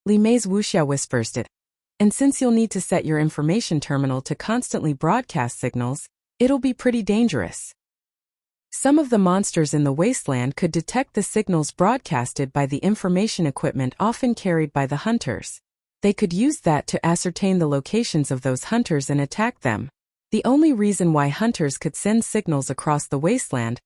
May's Wuxia whispers it. And since you'll need to set your information terminal to constantly broadcast signals, it'll be pretty dangerous. Some of the monsters in the wasteland could detect the signals broadcasted by the information equipment often carried by the hunters. They could use that to ascertain the locations of those hunters and attack them. The only reason why hunters could send signals across the wasteland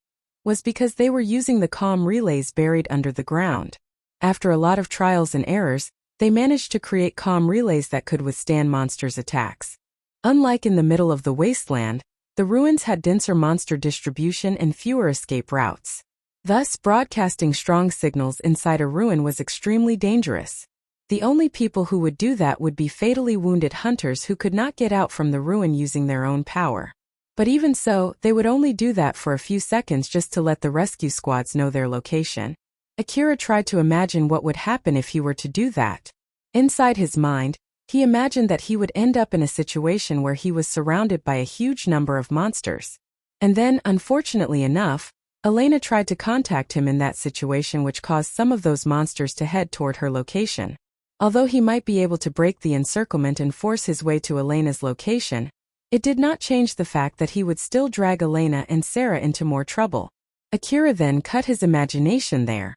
was because they were using the comm relays buried under the ground. After a lot of trials and errors, they managed to create comm relays that could withstand monsters' attacks. Unlike in the middle of the wasteland, the ruins had denser monster distribution and fewer escape routes. Thus, broadcasting strong signals inside a ruin was extremely dangerous. The only people who would do that would be fatally wounded hunters who could not get out from the ruin using their own power. But even so, they would only do that for a few seconds just to let the rescue squads know their location. Akira tried to imagine what would happen if he were to do that. Inside his mind, he imagined that he would end up in a situation where he was surrounded by a huge number of monsters. And then, unfortunately enough, Elena tried to contact him in that situation, which caused some of those monsters to head toward her location. Although he might be able to break the encirclement and force his way to Elena's location, it did not change the fact that he would still drag Elena and Sarah into more trouble. Akira then cut his imagination there.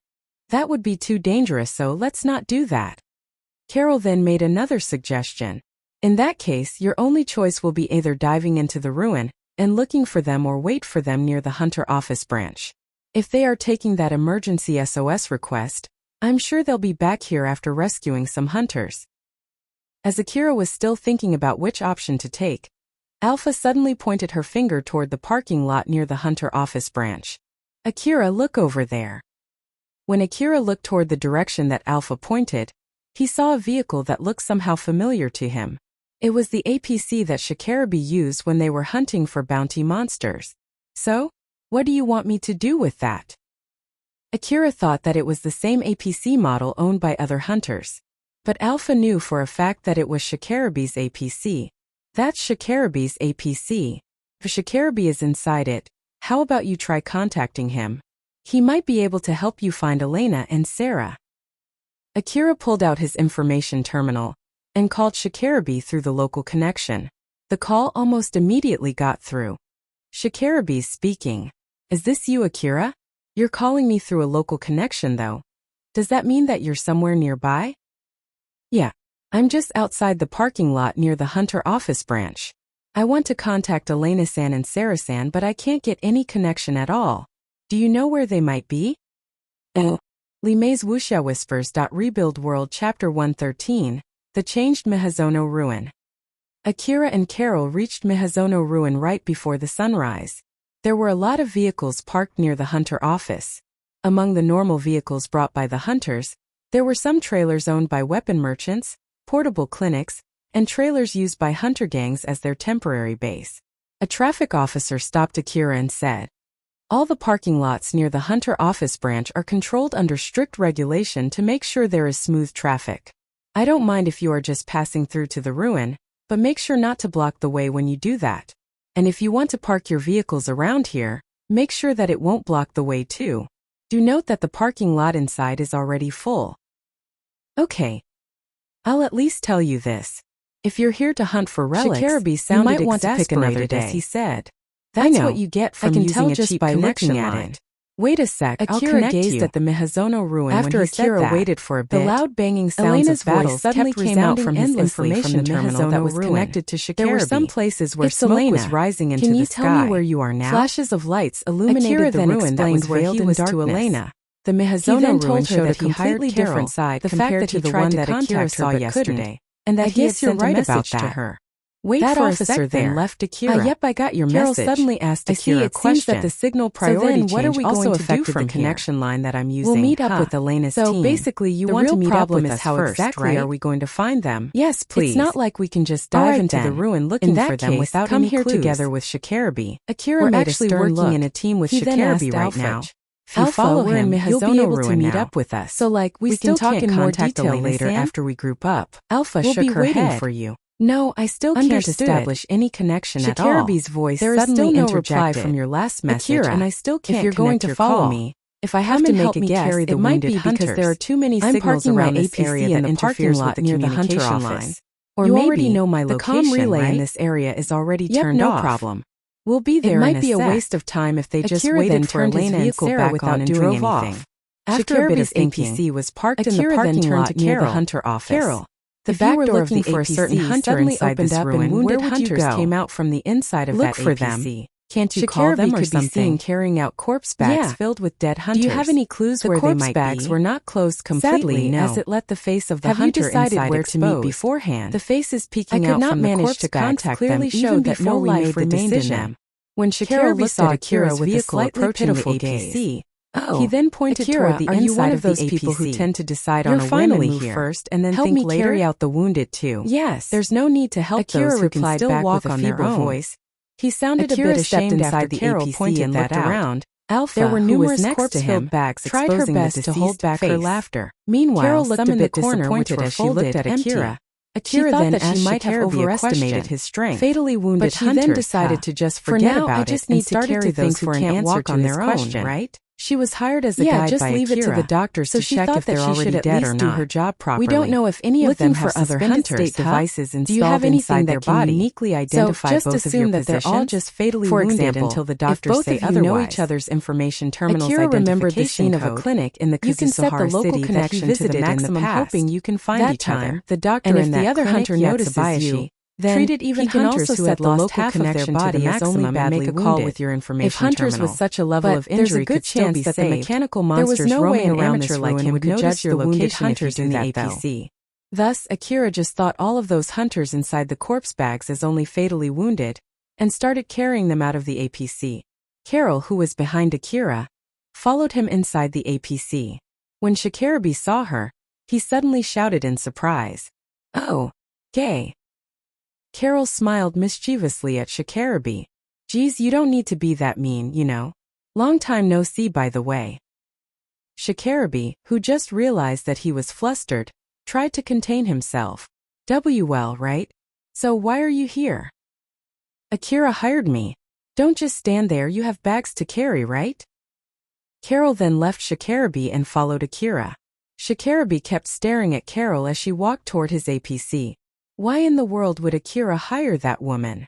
That would be too dangerous, so let's not do that. Carol then made another suggestion. In that case, your only choice will be either diving into the ruin and looking for them or wait for them near the Hunter office branch. If they are taking that emergency SOS request, I'm sure they'll be back here after rescuing some hunters. As Akira was still thinking about which option to take, Alpha suddenly pointed her finger toward the parking lot near the Hunter office branch. Akira, look over there. When Akira looked toward the direction that Alpha pointed, he saw a vehicle that looked somehow familiar to him. It was the APC that Shikarabe used when they were hunting for bounty monsters. So, what do you want me to do with that? Akira thought that it was the same APC model owned by other hunters. But Alpha knew for a fact that it was Shikarabe's APC. That's Shikarabe's APC. If Shikarabe is inside it, how about you try contacting him? He might be able to help you find Elena and Sarah. Akira pulled out his information terminal and called Shikarabe through the local connection. The call almost immediately got through. Shikarabe speaking. Is this you, Akira? You're calling me through a local connection though. Does that mean that you're somewhere nearby? Yeah, I'm just outside the parking lot near the Hunter office branch. I want to contact Elena-san and Sarah-san, but I can't get any connection at all. Do you know where they might be? May's Wuxia whispers. Rebuild World Chapter 113, The Changed Mihazono Ruin. Akira and Carol reached Mihazono Ruin right before the sunrise. There were a lot of vehicles parked near the Hunter office. Among the normal vehicles brought by the hunters, there were some trailers owned by weapon merchants, portable clinics, and trailers used by hunter gangs as their temporary base. A traffic officer stopped Akira and said, all the parking lots near the Hunter office branch are controlled under strict regulation to make sure there is smooth traffic. I don't mind if you are just passing through to the ruin, but make sure not to block the way when you do that. And if you want to park your vehicles around here, make sure that it won't block the way too. Do note that the parking lot inside is already full. Okay. I'll at least tell you this. If you're here to hunt for relics, Shikarabe sounded you might want to pick another day, as he said. That's what you get from using a cheap connection line. Wait a sec, Akira gazed at the Mihazono ruin. After Akira waited for a bit, the loud banging sounds of battle suddenly came out from his information terminal that was connected to Shikarabe. There were some places where smoke was rising into the sky. Can you tell me where you are now? Flashes of lights illuminated the ruin that was veiled in darkness. To Elena. The Mihazono ruin showed a completely different side compared to the one that Akira saw yesterday, and that he had sent a message to her. Wait that for officer a sec then left Akira. Yep, I got your message. Carol suddenly asked Akira a question. Seems that the signal priority so what are we going to do from the connection line that I'm using? We'll meet up with Elena's team. So basically you want to meet up with us how first, exactly right? Are we going to find them? Yes, please. It's not like we can just dive into the ruin looking for them without come any here clues. Together with Shikarabe. Akira made actually a stern working look. In a team with Shikarabe right now. If you follow him, you'll be able to meet up with us. So like we still talk in more detail later after we group up. Alpha shook her head for you. No, I still can't establish any connection at all. Shikarabe's voice there is still no reply from your last message, Akira, and I still can't. If you're going to follow me, If I have to make a guess, it might be because there are too many signals around this area that interferes with the communication line. Or you already know my location, the comm relay in this area is already turned off. No problem. We'll be there. It might be a waste of time if they just waited for Elena and Sarah without doing anything. After a bit of thinking, APC was parked in the parking lot near the Hunter office. Carol, the back door of the APC suddenly opened up and wounded hunters came out from the inside of that APC. Can't you call them or something? Could be seen carrying out corpse bags filled with dead hunters. Do you have any clues where they might be? The corpse bags were not closed completely. Sadly, no. As it let the face of the hunter inside where to meet beforehand. The faces peeking out from the corpse bags clearly showed that no life remained in them. When Shakira looked at Akira with a slightly pitiful gaze, he then pointed toward the inside of those people who tend to decide on a finally move first and then think later. Carry out the wounded too. Yes, there's no need to help those who can still walk on their own voice. He sounded a bit ashamed inside the Carol pointed and looked around. Alpha, there were numerous corpse-filled bags, tried her best to hold back her laughter. Meanwhile, Carol looked a bit disappointed as she looked at Akira. Akira then asked she might have overestimated his strength. Fatally wounded hunters. But she then decided to just forget about it and started to think for an answer to his question, right? She was hired as a guide just by leave Akira, it to the doctors so to check if they're already dead or not. Do her job properly. We don't know if any of them have other hunters devices installed inside their body. Uniquely identify so just both assume that they're all just fatally wounded until the doctors say otherwise. If both of you know each other's information terminals Akira remembered the scene of a clinic in the Kazuhara city that he visited in the past. Hoping you can find each other. The doctor and if the other hunter notices you, then treated even hunters who had lost half of their body as only badly make a call with your information if hunters with such a level of injury could still be saved, the mechanical monsters roaming around this ruin like him would judge your wounded hunters in the APC. Thus, Akira just thought all of those hunters inside the corpse bags as only fatally wounded, and started carrying them out of the APC. Carol, who was behind Akira, followed him inside the APC. When Shikarabi saw her, he suddenly shouted in surprise, "Oh, gay." Carol smiled mischievously at Shikarabi. "Geez, you don't need to be that mean, you know. Long time no see, by the way." Shikarabi, who just realized that he was flustered, tried to contain himself. "Well, right? So why are you here?" "Akira hired me. Don't just stand there, you have bags to carry, right?" Carol then left Shikarabi and followed Akira. Shikarabi kept staring at Carol as she walked toward his APC. Why in the world would Akira hire that woman?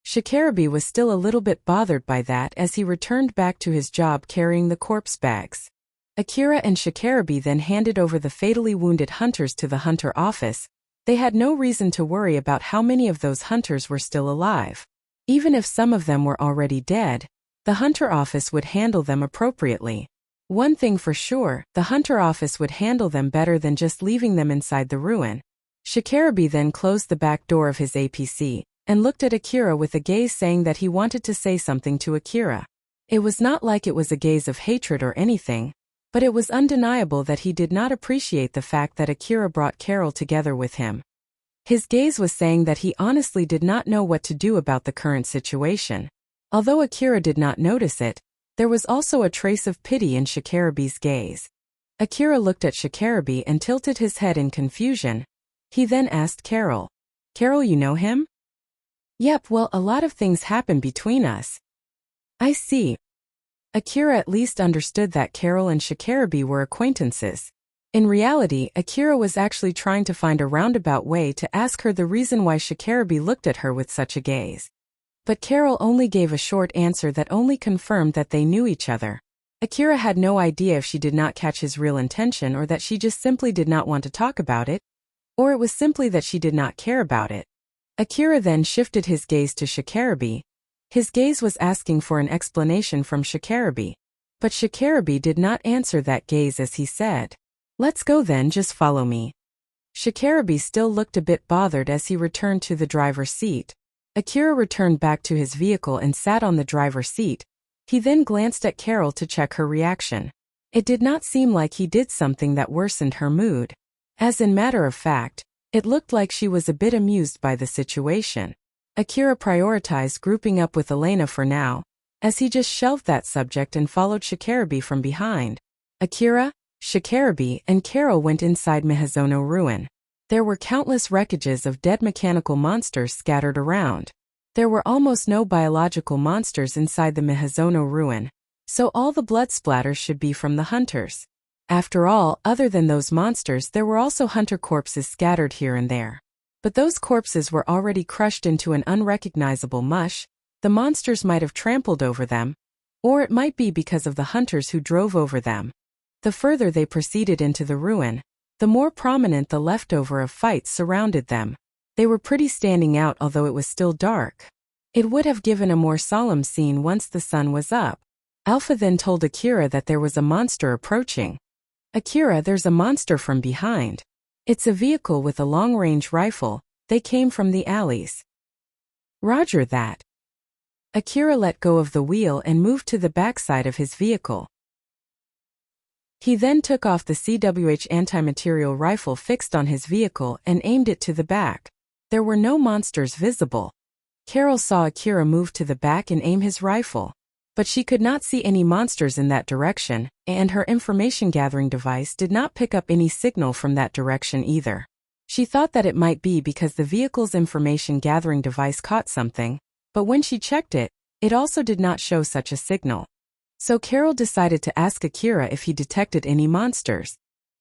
Shikarabi was still a little bit bothered by that as he returned back to his job carrying the corpse bags. Akira and Shikarabi then handed over the fatally wounded hunters to the hunter office. They had no reason to worry about how many of those hunters were still alive. Even if some of them were already dead, the hunter office would handle them appropriately. One thing for sure, the hunter office would handle them better than just leaving them inside the ruin. Shikarabi then closed the back door of his APC, and looked at Akira with a gaze saying that he wanted to say something to Akira. It was not like it was a gaze of hatred or anything, but it was undeniable that he did not appreciate the fact that Akira brought Carol together with him. His gaze was saying that he honestly did not know what to do about the current situation. Although Akira did not notice it, there was also a trace of pity in Shikarabi's gaze. Akira looked at Shikarabi and tilted his head in confusion. He then asked Carol, "Carol, you know him?" "Yep, well, a lot of things happen between us." "I see." Akira at least understood that Carol and Shikarabi were acquaintances. In reality, Akira was actually trying to find a roundabout way to ask her the reason why Shikarabi looked at her with such a gaze. But Carol only gave a short answer that only confirmed that they knew each other. Akira had no idea if she did not catch his real intention or that she just simply did not want to talk about it, or it was simply that she did not care about it. Akira then shifted his gaze to Shikarabi. His gaze was asking for an explanation from Shikarabi. But Shikarabi did not answer that gaze as he said, "Let's go then, just follow me." Shikarabi still looked a bit bothered as he returned to the driver's seat. Akira returned back to his vehicle and sat on the driver's seat. He then glanced at Carol to check her reaction. It did not seem like he did something that worsened her mood. As in matter of fact, it looked like she was a bit amused by the situation. Akira prioritized grouping up with Elena for now, as he just shelved that subject and followed Shikarabi from behind. Akira, Shikarabi, and Carol went inside Mihazono ruin. There were countless wreckages of dead mechanical monsters scattered around. There were almost no biological monsters inside the Mihazono ruin. So all the blood splatters should be from the hunters. After all, other than those monsters, there were also hunter corpses scattered here and there. But those corpses were already crushed into an unrecognizable mush. The monsters might have trampled over them, or it might be because of the hunters who drove over them. The further they proceeded into the ruin, the more prominent the leftover of fights surrounded them. They were pretty standing out, although it was still dark. It would have given a more solemn scene once the sun was up. Alpha then told Akira that there was a monster approaching. Akira, there's a monster from behind. It's a vehicle with a long-range rifle. They came from the alleys. Roger that. Akira let go of the wheel and moved to the backside of his vehicle. He then took off the CWH anti-material rifle fixed on his vehicle and aimed it to the back. There were no monsters visible. Carol saw Akira move to the back and aim his rifle. But she could not see any monsters in that direction, and her information-gathering device did not pick up any signal from that direction either. She thought that it might be because the vehicle's information-gathering device caught something, but when she checked it, it also did not show such a signal. So Carol decided to ask Akira if he detected any monsters.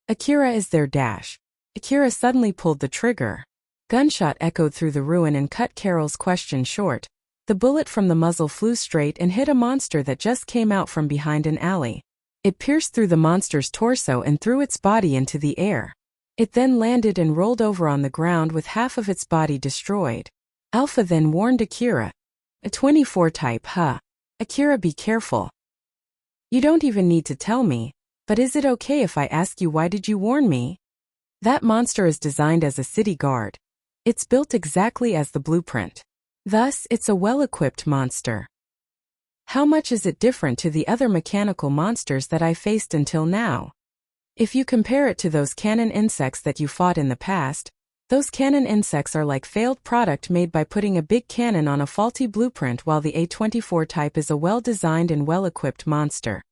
Akira, is there dash? Akira suddenly pulled the trigger. Gunshot echoed through the ruin and cut Carol's question short. The bullet from the muzzle flew straight and hit a monster that just came out from behind an alley. It pierced through the monster's torso and threw its body into the air. It then landed and rolled over on the ground with half of its body destroyed. Alpha then warned Akira. A 24 type, huh? Akira, be careful. You don't even need to tell me, but is it okay if I ask you why did you warn me? That monster is designed as a city guard. It's built exactly as the blueprint. Thus, it's a well-equipped monster. How much is it different to the other mechanical monsters that I faced until now? If you compare it to those cannon insects that you fought in the past, those cannon insects are like failed product made by putting a big cannon on a faulty blueprint, while the A24 type is a well-designed and well-equipped monster.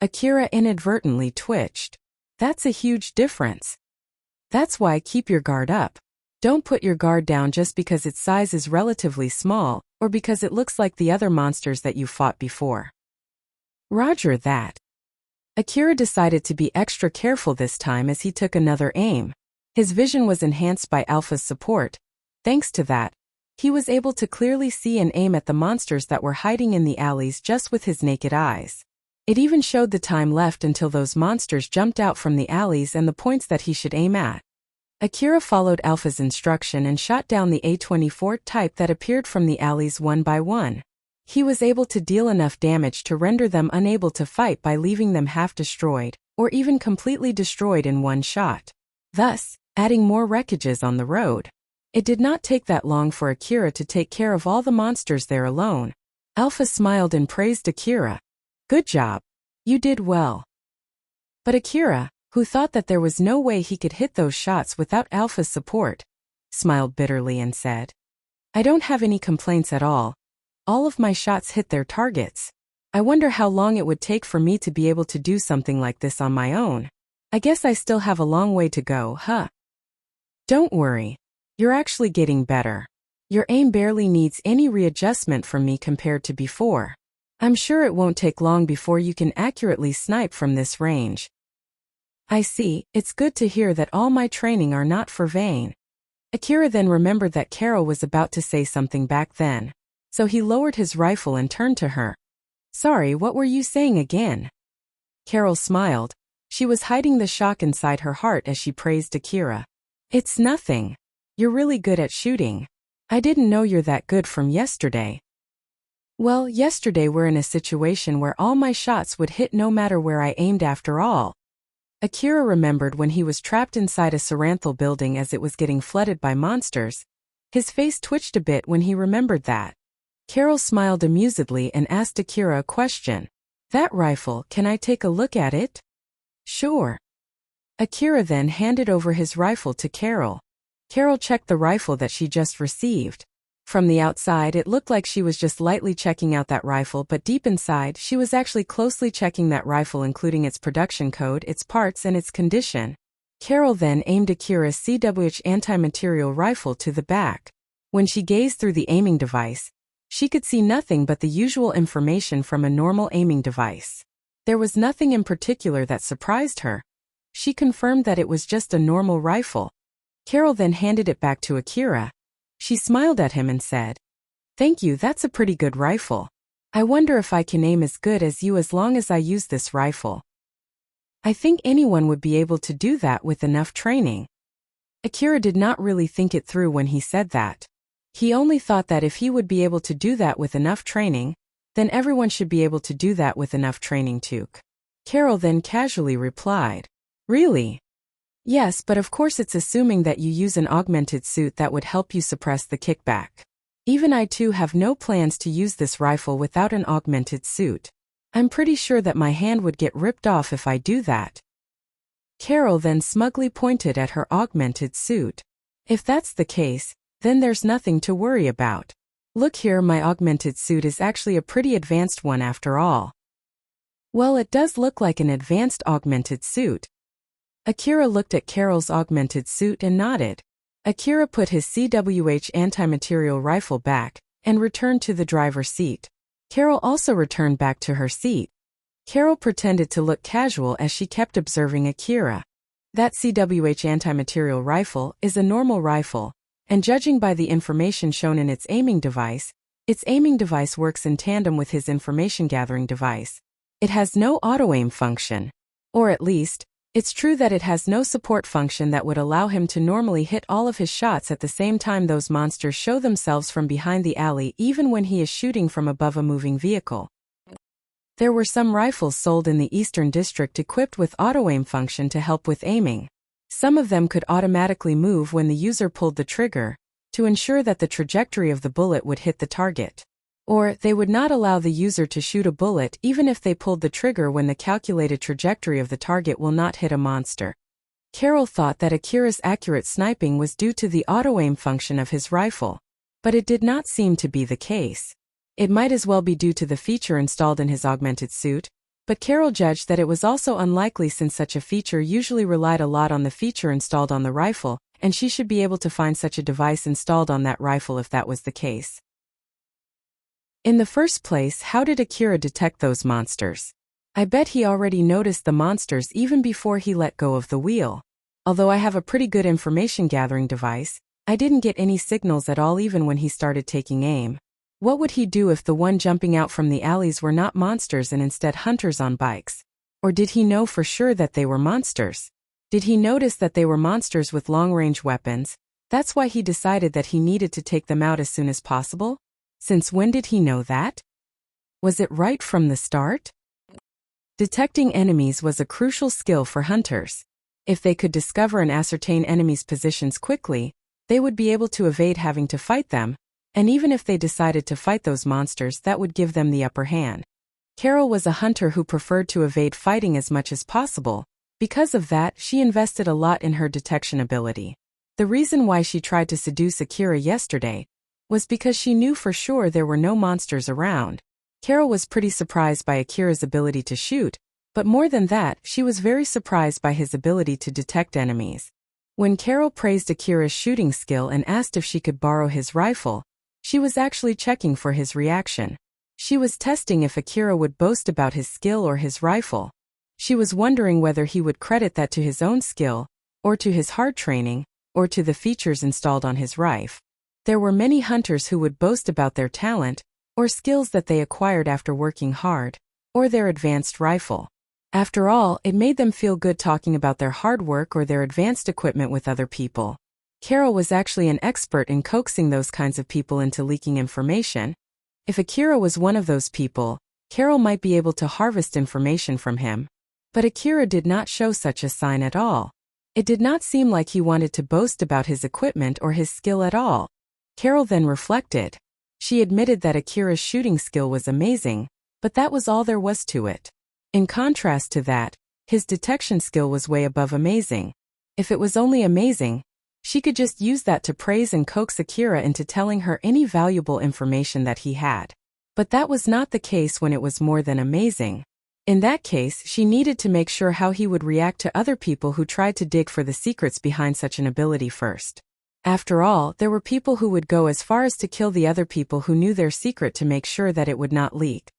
Akira inadvertently twitched. That's a huge difference. That's why keep your guard up. Don't put your guard down just because its size is relatively small, or because it looks like the other monsters that you fought before. Roger that. Akira decided to be extra careful this time as he took another aim. His vision was enhanced by Alpha's support. Thanks to that, he was able to clearly see and aim at the monsters that were hiding in the alleys just with his naked eyes. It even showed the time left until those monsters jumped out from the alleys and the points that he should aim at. Akira followed Alpha's instruction and shot down the A24 type that appeared from the alleys one by one. He was able to deal enough damage to render them unable to fight by leaving them half destroyed, or even completely destroyed in one shot, thus adding more wreckages on the road. It did not take that long for Akira to take care of all the monsters there alone. Alpha smiled and praised Akira. Good job. You did well. But Akira, who thought that there was no way he could hit those shots without Alpha's support, smiled bitterly and said, I don't have any complaints at all. All of my shots hit their targets. I wonder how long it would take for me to be able to do something like this on my own. I guess I still have a long way to go, huh? Don't worry. You're actually getting better. Your aim barely needs any readjustment from me compared to before. I'm sure it won't take long before you can accurately snipe from this range. I see, it's good to hear that all my training are not for vain. Akira then remembered that Carol was about to say something back then, so he lowered his rifle and turned to her. Sorry, what were you saying again? Carol smiled. She was hiding the shock inside her heart as she praised Akira. It's nothing. You're really good at shooting. I didn't know you're that good from yesterday. Well, yesterday we're in a situation where all my shots would hit no matter where I aimed after all. Akira remembered when he was trapped inside a Saranthal building as it was getting flooded by monsters. His face twitched a bit when he remembered that. Carol smiled amusedly and asked Akira a question. That rifle, can I take a look at it? Sure. Akira then handed over his rifle to Carol. Carol checked the rifle that she just received. From the outside, it looked like she was just lightly checking out that rifle, but deep inside, she was actually closely checking that rifle, including its production code, its parts, and its condition. Carol then aimed Akira's CWH anti-material rifle to the back. When she gazed through the aiming device, She could see nothing but the usual information from a normal aiming device. There was nothing in particular that surprised her. She confirmed that it was just a normal rifle. Carol then handed it back to Akira. She smiled at him and said, "Thank you, that's a pretty good rifle. I wonder if I can aim as good as you as long as I use this rifle." I think anyone would be able to do that with enough training. Akira did not really think it through when he said that. He only thought that if he would be able to do that with enough training, then everyone should be able to do that with enough training too. Carol then casually replied, "Really? Yes, but of course it's assuming that you use an augmented suit that would help you suppress the kickback. Even I too have no plans to use this rifle without an augmented suit. I'm pretty sure that my hand would get ripped off if I do that." Carol then smugly pointed at her augmented suit. "If that's the case, then there's nothing to worry about. Look here, my augmented suit is actually a pretty advanced one after all." "Well, it does look like an advanced augmented suit." Akira looked at Carol's augmented suit and nodded. Akira put his CWH anti-material rifle back and returned to the driver's seat. Carol also returned back to her seat. Carol pretended to look casual as she kept observing Akira. That CWH anti-material rifle is a normal rifle, and judging by the information shown in its aiming device works in tandem with his information gathering device. It has no auto-aim function. Or at least, it's true that it has no support function that would allow him to normally hit all of his shots at the same time those monsters show themselves from behind the alley even when he is shooting from above a moving vehicle. There were some rifles sold in the Eastern District equipped with auto-aim function to help with aiming. Some of them could automatically move when the user pulled the trigger, to ensure that the trajectory of the bullet would hit the target. Or, they would not allow the user to shoot a bullet even if they pulled the trigger when the calculated trajectory of the target will not hit a monster. Carol thought that Akira's accurate sniping was due to the auto-aim function of his rifle. But it did not seem to be the case. It might as well be due to the feature installed in his augmented suit, but Carol judged that it was also unlikely since such a feature usually relied a lot on the feature installed on the rifle, and she should be able to find such a device installed on that rifle if that was the case. In the first place, how did Akira detect those monsters? I bet he already noticed the monsters even before he let go of the wheel. Although I have a pretty good information gathering device, I didn't get any signals at all even when he started taking aim. What would he do if the one jumping out from the alleys were not monsters and instead hunters on bikes? Or did he know for sure that they were monsters? Did he notice that they were monsters with long-range weapons? That's why he decided that he needed to take them out as soon as possible? Since when did he know that? Was it right from the start? Detecting enemies was a crucial skill for hunters. If they could discover and ascertain enemies' positions quickly, they would be able to evade having to fight them, and even if they decided to fight those monsters, that would give them the upper hand. Carol was a hunter who preferred to evade fighting as much as possible. Because of that, she invested a lot in her detection ability. The reason why she tried to seduce Akira yesterday was because she knew for sure there were no monsters around. Carol was pretty surprised by Akira's ability to shoot, but more than that, she was very surprised by his ability to detect enemies. When Carol praised Akira's shooting skill and asked if she could borrow his rifle, she was actually checking for his reaction. She was testing if Akira would boast about his skill or his rifle. She was wondering whether he would credit that to his own skill, or to his hard training, or to the features installed on his rifle. There were many hunters who would boast about their talent, or skills that they acquired after working hard, or their advanced rifle. After all, it made them feel good talking about their hard work or their advanced equipment with other people. Carol was actually an expert in coaxing those kinds of people into leaking information. If Akira was one of those people, Carol might be able to harvest information from him. But Akira did not show such a sign at all. It did not seem like he wanted to boast about his equipment or his skill at all. Carol then reflected. She admitted that Akira's shooting skill was amazing, but that was all there was to it. In contrast to that, his detection skill was way above amazing. If it was only amazing, she could just use that to praise and coax Akira into telling her any valuable information that he had. But that was not the case when it was more than amazing. In that case, she needed to make sure how he would react to other people who tried to dig for the secrets behind such an ability first. After all, there were people who would go as far as to kill the other people who knew their secret to make sure that it would not leak.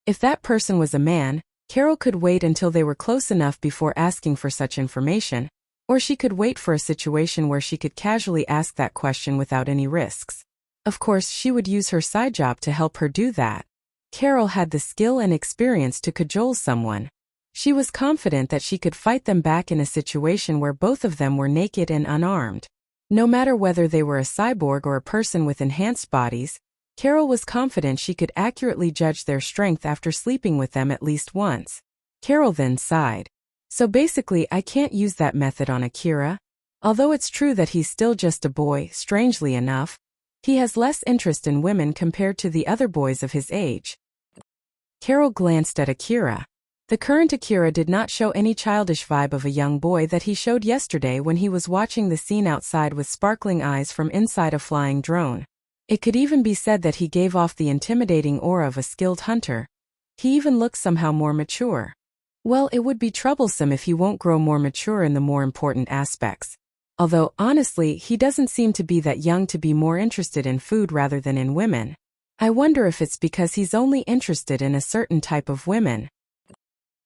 If that person was a man, Carol could wait until they were close enough before asking for such information, or she could wait for a situation where she could casually ask that question without any risks. Of course, she would use her side job to help her do that. Carol had the skill and experience to cajole someone. She was confident that she could fight them back in a situation where both of them were naked and unarmed. No matter whether they were a cyborg or a person with enhanced bodies, Carol was confident she could accurately judge their strength after sleeping with them at least once. Carol then sighed. So basically, I can't use that method on Akira. Although it's true that he's still just a boy, strangely enough, he has less interest in women compared to the other boys of his age. Carol glanced at Akira. The current Akira did not show any childish vibe of a young boy that he showed yesterday when he was watching the scene outside with sparkling eyes from inside a flying drone. It could even be said that he gave off the intimidating aura of a skilled hunter. He even looked somehow more mature. Well, it would be troublesome if he won't grow more mature in the more important aspects. Although, honestly, he doesn't seem to be that young to be more interested in food rather than in women. I wonder if it's because he's only interested in a certain type of women.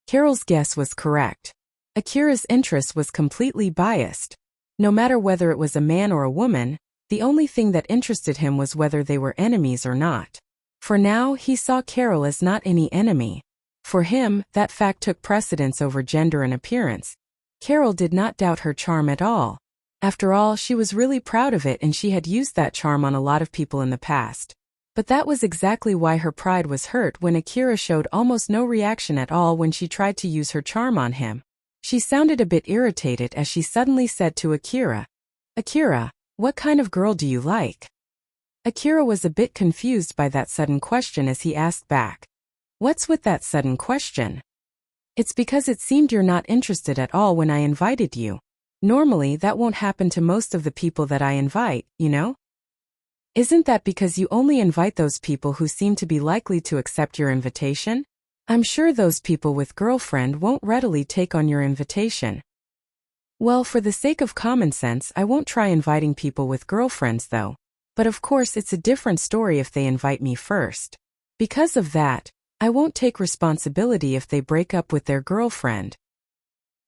Carol's guess was correct. Akira's interest was completely biased. No matter whether it was a man or a woman, the only thing that interested him was whether they were enemies or not. For now, he saw Carol as not any enemy. For him, that fact took precedence over gender and appearance. Carol did not doubt her charm at all. After all, she was really proud of it and she had used that charm on a lot of people in the past. But that was exactly why her pride was hurt when Akira showed almost no reaction at all when she tried to use her charm on him. She sounded a bit irritated as she suddenly said to Akira, "Akira, what kind of girl do you like?" Akira was a bit confused by that sudden question as he asked back, "What's with that sudden question?" "It's because it seemed you're not interested at all when I invited you. Normally, that won't happen to most of the people that I invite, you know? Isn't that because you only invite those people who seem to be likely to accept your invitation? I'm sure those people with girlfriend won't readily take on your invitation." "Well, for the sake of common sense, I won't try inviting people with girlfriends though. But of course it's a different story if they invite me first. Because of that, I won't take responsibility if they break up with their girlfriend."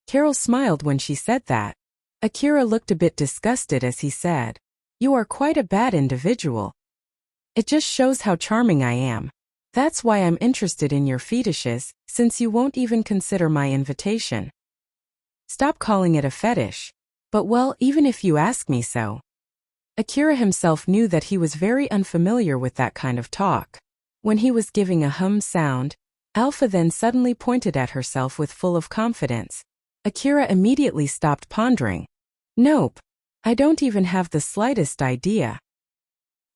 Carol smiled when she said that. Akira looked a bit disgusted as he said, "You are quite a bad individual. It just shows how charming I am. That's why I'm interested in your fetishes, since you won't even consider my invitation. Stop calling it a fetish. But well, even if you ask me so." Akira himself knew that he was very unfamiliar with that kind of talk. When he was giving a hum sound, Alpha then suddenly pointed at herself with full of confidence. Akira immediately stopped pondering. "Nope. I don't even have the slightest idea."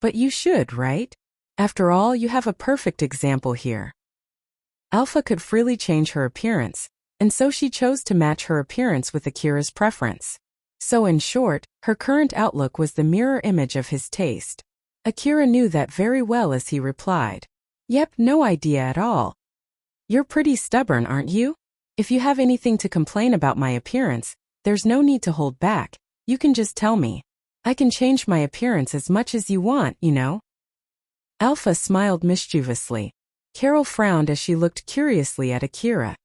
"But you should, right? After all, you have a perfect example here." Alpha could freely change her appearance, and so she chose to match her appearance with Akira's preference. So in short, her current outlook was the mirror image of his taste. Akira knew that very well as he replied, "Yep, no idea at all." "You're pretty stubborn, aren't you? If you have anything to complain about my appearance, there's no need to hold back. You can just tell me. I can change my appearance as much as you want, you know." Alpha smiled mischievously. Carol frowned as she looked curiously at Akira.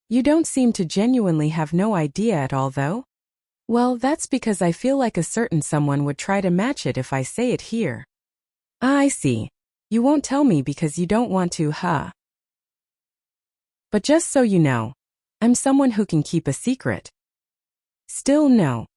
"You don't seem to genuinely have no idea at all though?" "Well, that's because I feel like a certain someone would try to match it if I say it here." "Ah, I see. You won't tell me because you don't want to, huh? But just so you know, I'm someone who can keep a secret." "Still no.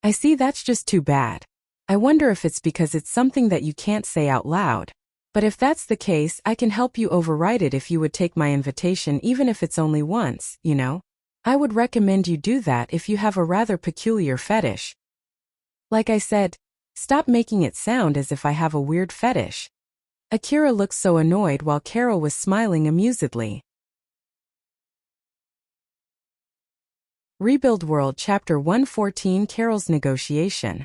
I see, that's just too bad. I wonder if it's because it's something that you can't say out loud. But if that's the case, I can help you override it if you would take my invitation even if it's only once, you know? I would recommend you do that if you have a rather peculiar fetish. Like I said, stop making it sound as if I have a weird fetish." Akira looked so annoyed while Carol was smiling amusedly. Rebuild World Chapter 114 Carol's Negotiation.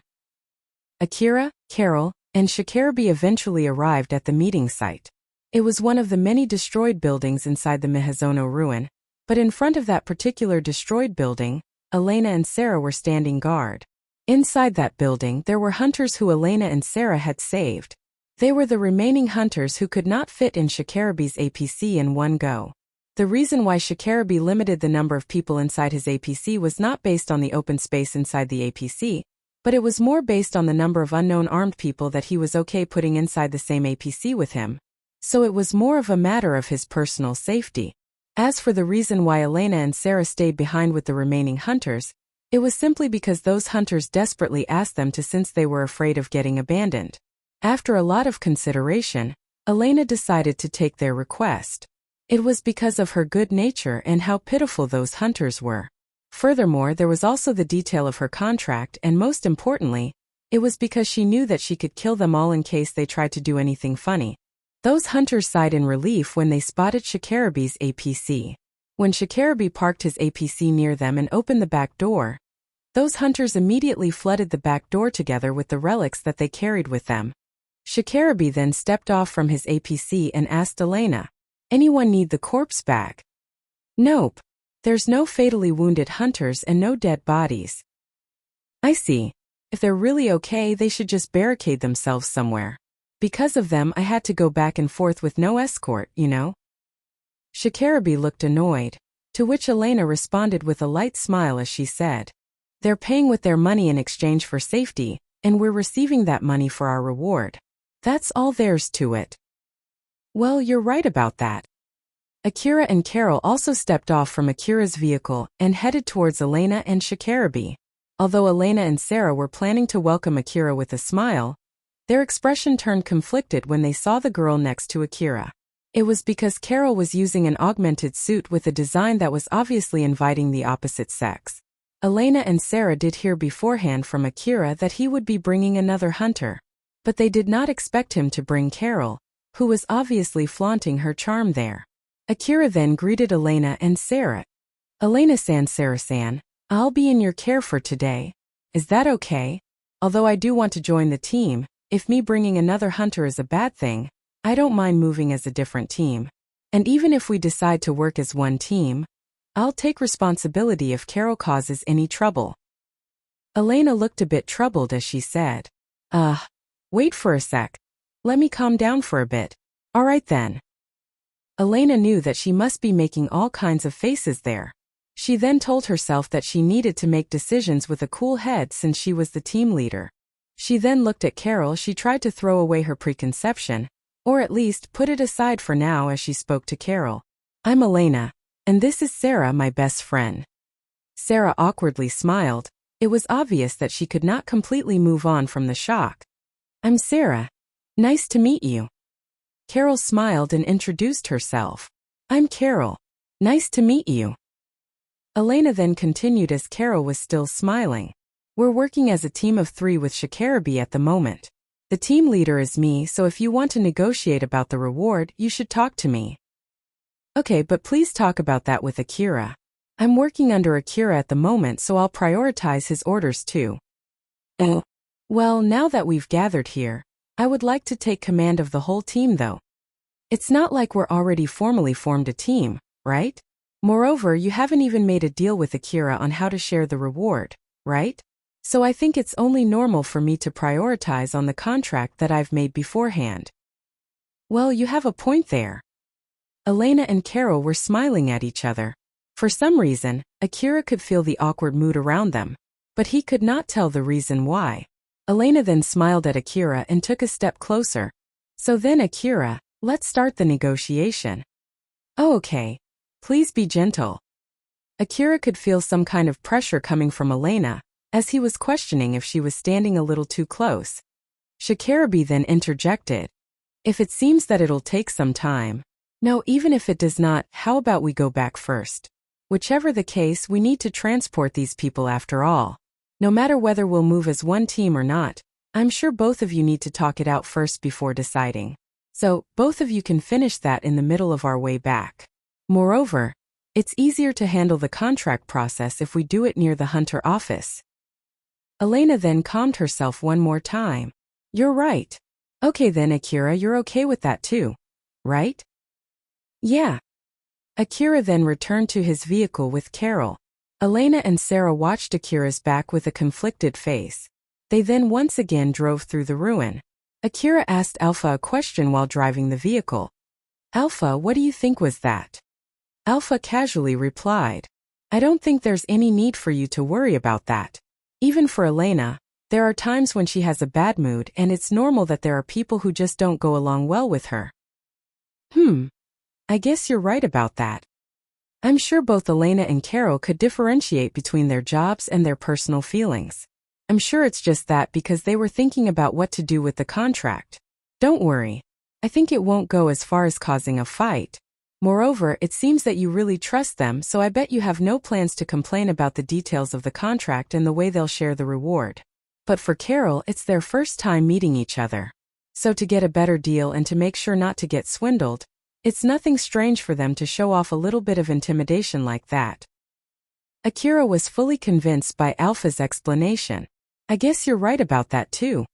Akira, Carol, and Shikarabi eventually arrived at the meeting site. It was one of the many destroyed buildings inside the Mihazono ruin, but in front of that particular destroyed building, Elena and Sarah were standing guard. Inside that building, there were hunters who Elena and Sarah had saved. They were the remaining hunters who could not fit in Shikarabe's APC in one go. The reason why Shikarabe limited the number of people inside his APC was not based on the open space inside the APC, but it was more based on the number of unknown armed people that he was okay putting inside the same APC with him. So it was more of a matter of his personal safety. As for the reason why Elena and Sarah stayed behind with the remaining hunters, it was simply because those hunters desperately asked them to, since they were afraid of getting abandoned. After a lot of consideration, Elena decided to take their request. It was because of her good nature and how pitiful those hunters were. Furthermore, there was also the detail of her contract, and most importantly, it was because she knew that she could kill them all in case they tried to do anything funny. Those hunters sighed in relief when they spotted Shikarabe's APC. When Shikarabe parked his APC near them and opened the back door, those hunters immediately flooded the back door together with the relics that they carried with them. Shikarabe then stepped off from his APC and asked Elena, "Anyone need the corpse back?" "Nope. There's no fatally wounded hunters and no dead bodies." "I see. If they're really okay, they should just barricade themselves somewhere. Because of them, I had to go back and forth with no escort, you know?" Shikarabe looked annoyed, to which Elena responded with a light smile as she said, "They're paying with their money in exchange for safety, and we're receiving that money for our reward. That's all there's to it." "Well, you're right about that." Akira and Carol also stepped off from Akira's vehicle and headed towards Elena and Shikarabe. Although Elena and Sarah were planning to welcome Akira with a smile, their expression turned conflicted when they saw the girl next to Akira. It was because Carol was using an augmented suit with a design that was obviously inviting the opposite sex. Elena and Sarah did hear beforehand from Akira that he would be bringing another hunter, but they did not expect him to bring Carol, who was obviously flaunting her charm there. Akira then greeted Elena and Sarah. "Elena-san, Sarah-san, I'll be in your care for today. Is that okay? Although I do want to join the team, if me bringing another hunter is a bad thing, I don't mind moving as a different team. And even if we decide to work as one team, I'll take responsibility if Carol causes any trouble." Elena looked a bit troubled as she said, Wait for a sec. Let me calm down for a bit. All right then." Elena knew that she must be making all kinds of faces there. She then told herself that she needed to make decisions with a cool head since she was the team leader. She then looked at Carol. She tried to throw away her preconception, or at least put it aside for now as she spoke to Carol. "I'm Elena, and this is Sarah, my best friend." Sarah awkwardly smiled. It was obvious that she could not completely move on from the shock. "I'm Sarah. Nice to meet you." Carol smiled and introduced herself. "I'm Carol. Nice to meet you." Elena then continued as Carol was still smiling. "We're working as a team of 3 with Shikarabe at the moment. The team leader is me, so if you want to negotiate about the reward, you should talk to me." "Okay, but please talk about that with Akira. I'm working under Akira at the moment, so I'll prioritize his orders too." "Oh. Well, now that we've gathered here, I would like to take command of the whole team though. It's not like we're already formally formed a team, right? Moreover, you haven't even made a deal with Akira on how to share the reward, right? So I think it's only normal for me to prioritize on the contract that I've made beforehand." "Well, you have a point there." Elena and Carol were smiling at each other. For some reason, Akira could feel the awkward mood around them, but he could not tell the reason why. Elena then smiled at Akira and took a step closer. "So then, Akira, let's start the negotiation." "Oh, okay. Please be gentle." Akira could feel some kind of pressure coming from Elena, as he was questioning if she was standing a little too close. Shikarabe then interjected, "If it seems that it'll take some time. No, even if it does not, how about we go back first? Whichever the case, we need to transport these people after all. No matter whether we'll move as one team or not, I'm sure both of you need to talk it out first before deciding. So, both of you can finish that in the middle of our way back. Moreover, it's easier to handle the contract process if we do it near the hunter office." Elena then calmed herself one more time. "You're right. Okay then, Akira, you're okay with that too, right?" "Yeah." Akira then returned to his vehicle with Carol. Elena and Sarah watched Akira's back with a conflicted face. They then once again drove through the ruin. Akira asked Alpha a question while driving the vehicle. "Alpha, what do you think was that?" Alpha casually replied, "I don't think there's any need for you to worry about that. Even for Elena, there are times when she has a bad mood and it's normal that there are people who just don't go along well with her." I guess you're right about that. I'm sure both Elena and Carol could differentiate between their jobs and their personal feelings. I'm sure it's just that because they were thinking about what to do with the contract. Don't worry. I think it won't go as far as causing a fight. Moreover, it seems that you really trust them, so I bet you have no plans to complain about the details of the contract and the way they'll share the reward. But for Carol, it's their first time meeting each other. So to get a better deal and to make sure not to get swindled, it's nothing strange for them to show off a little bit of intimidation like that. Akira was fully convinced by Alpha's explanation. I guess you're right about that too.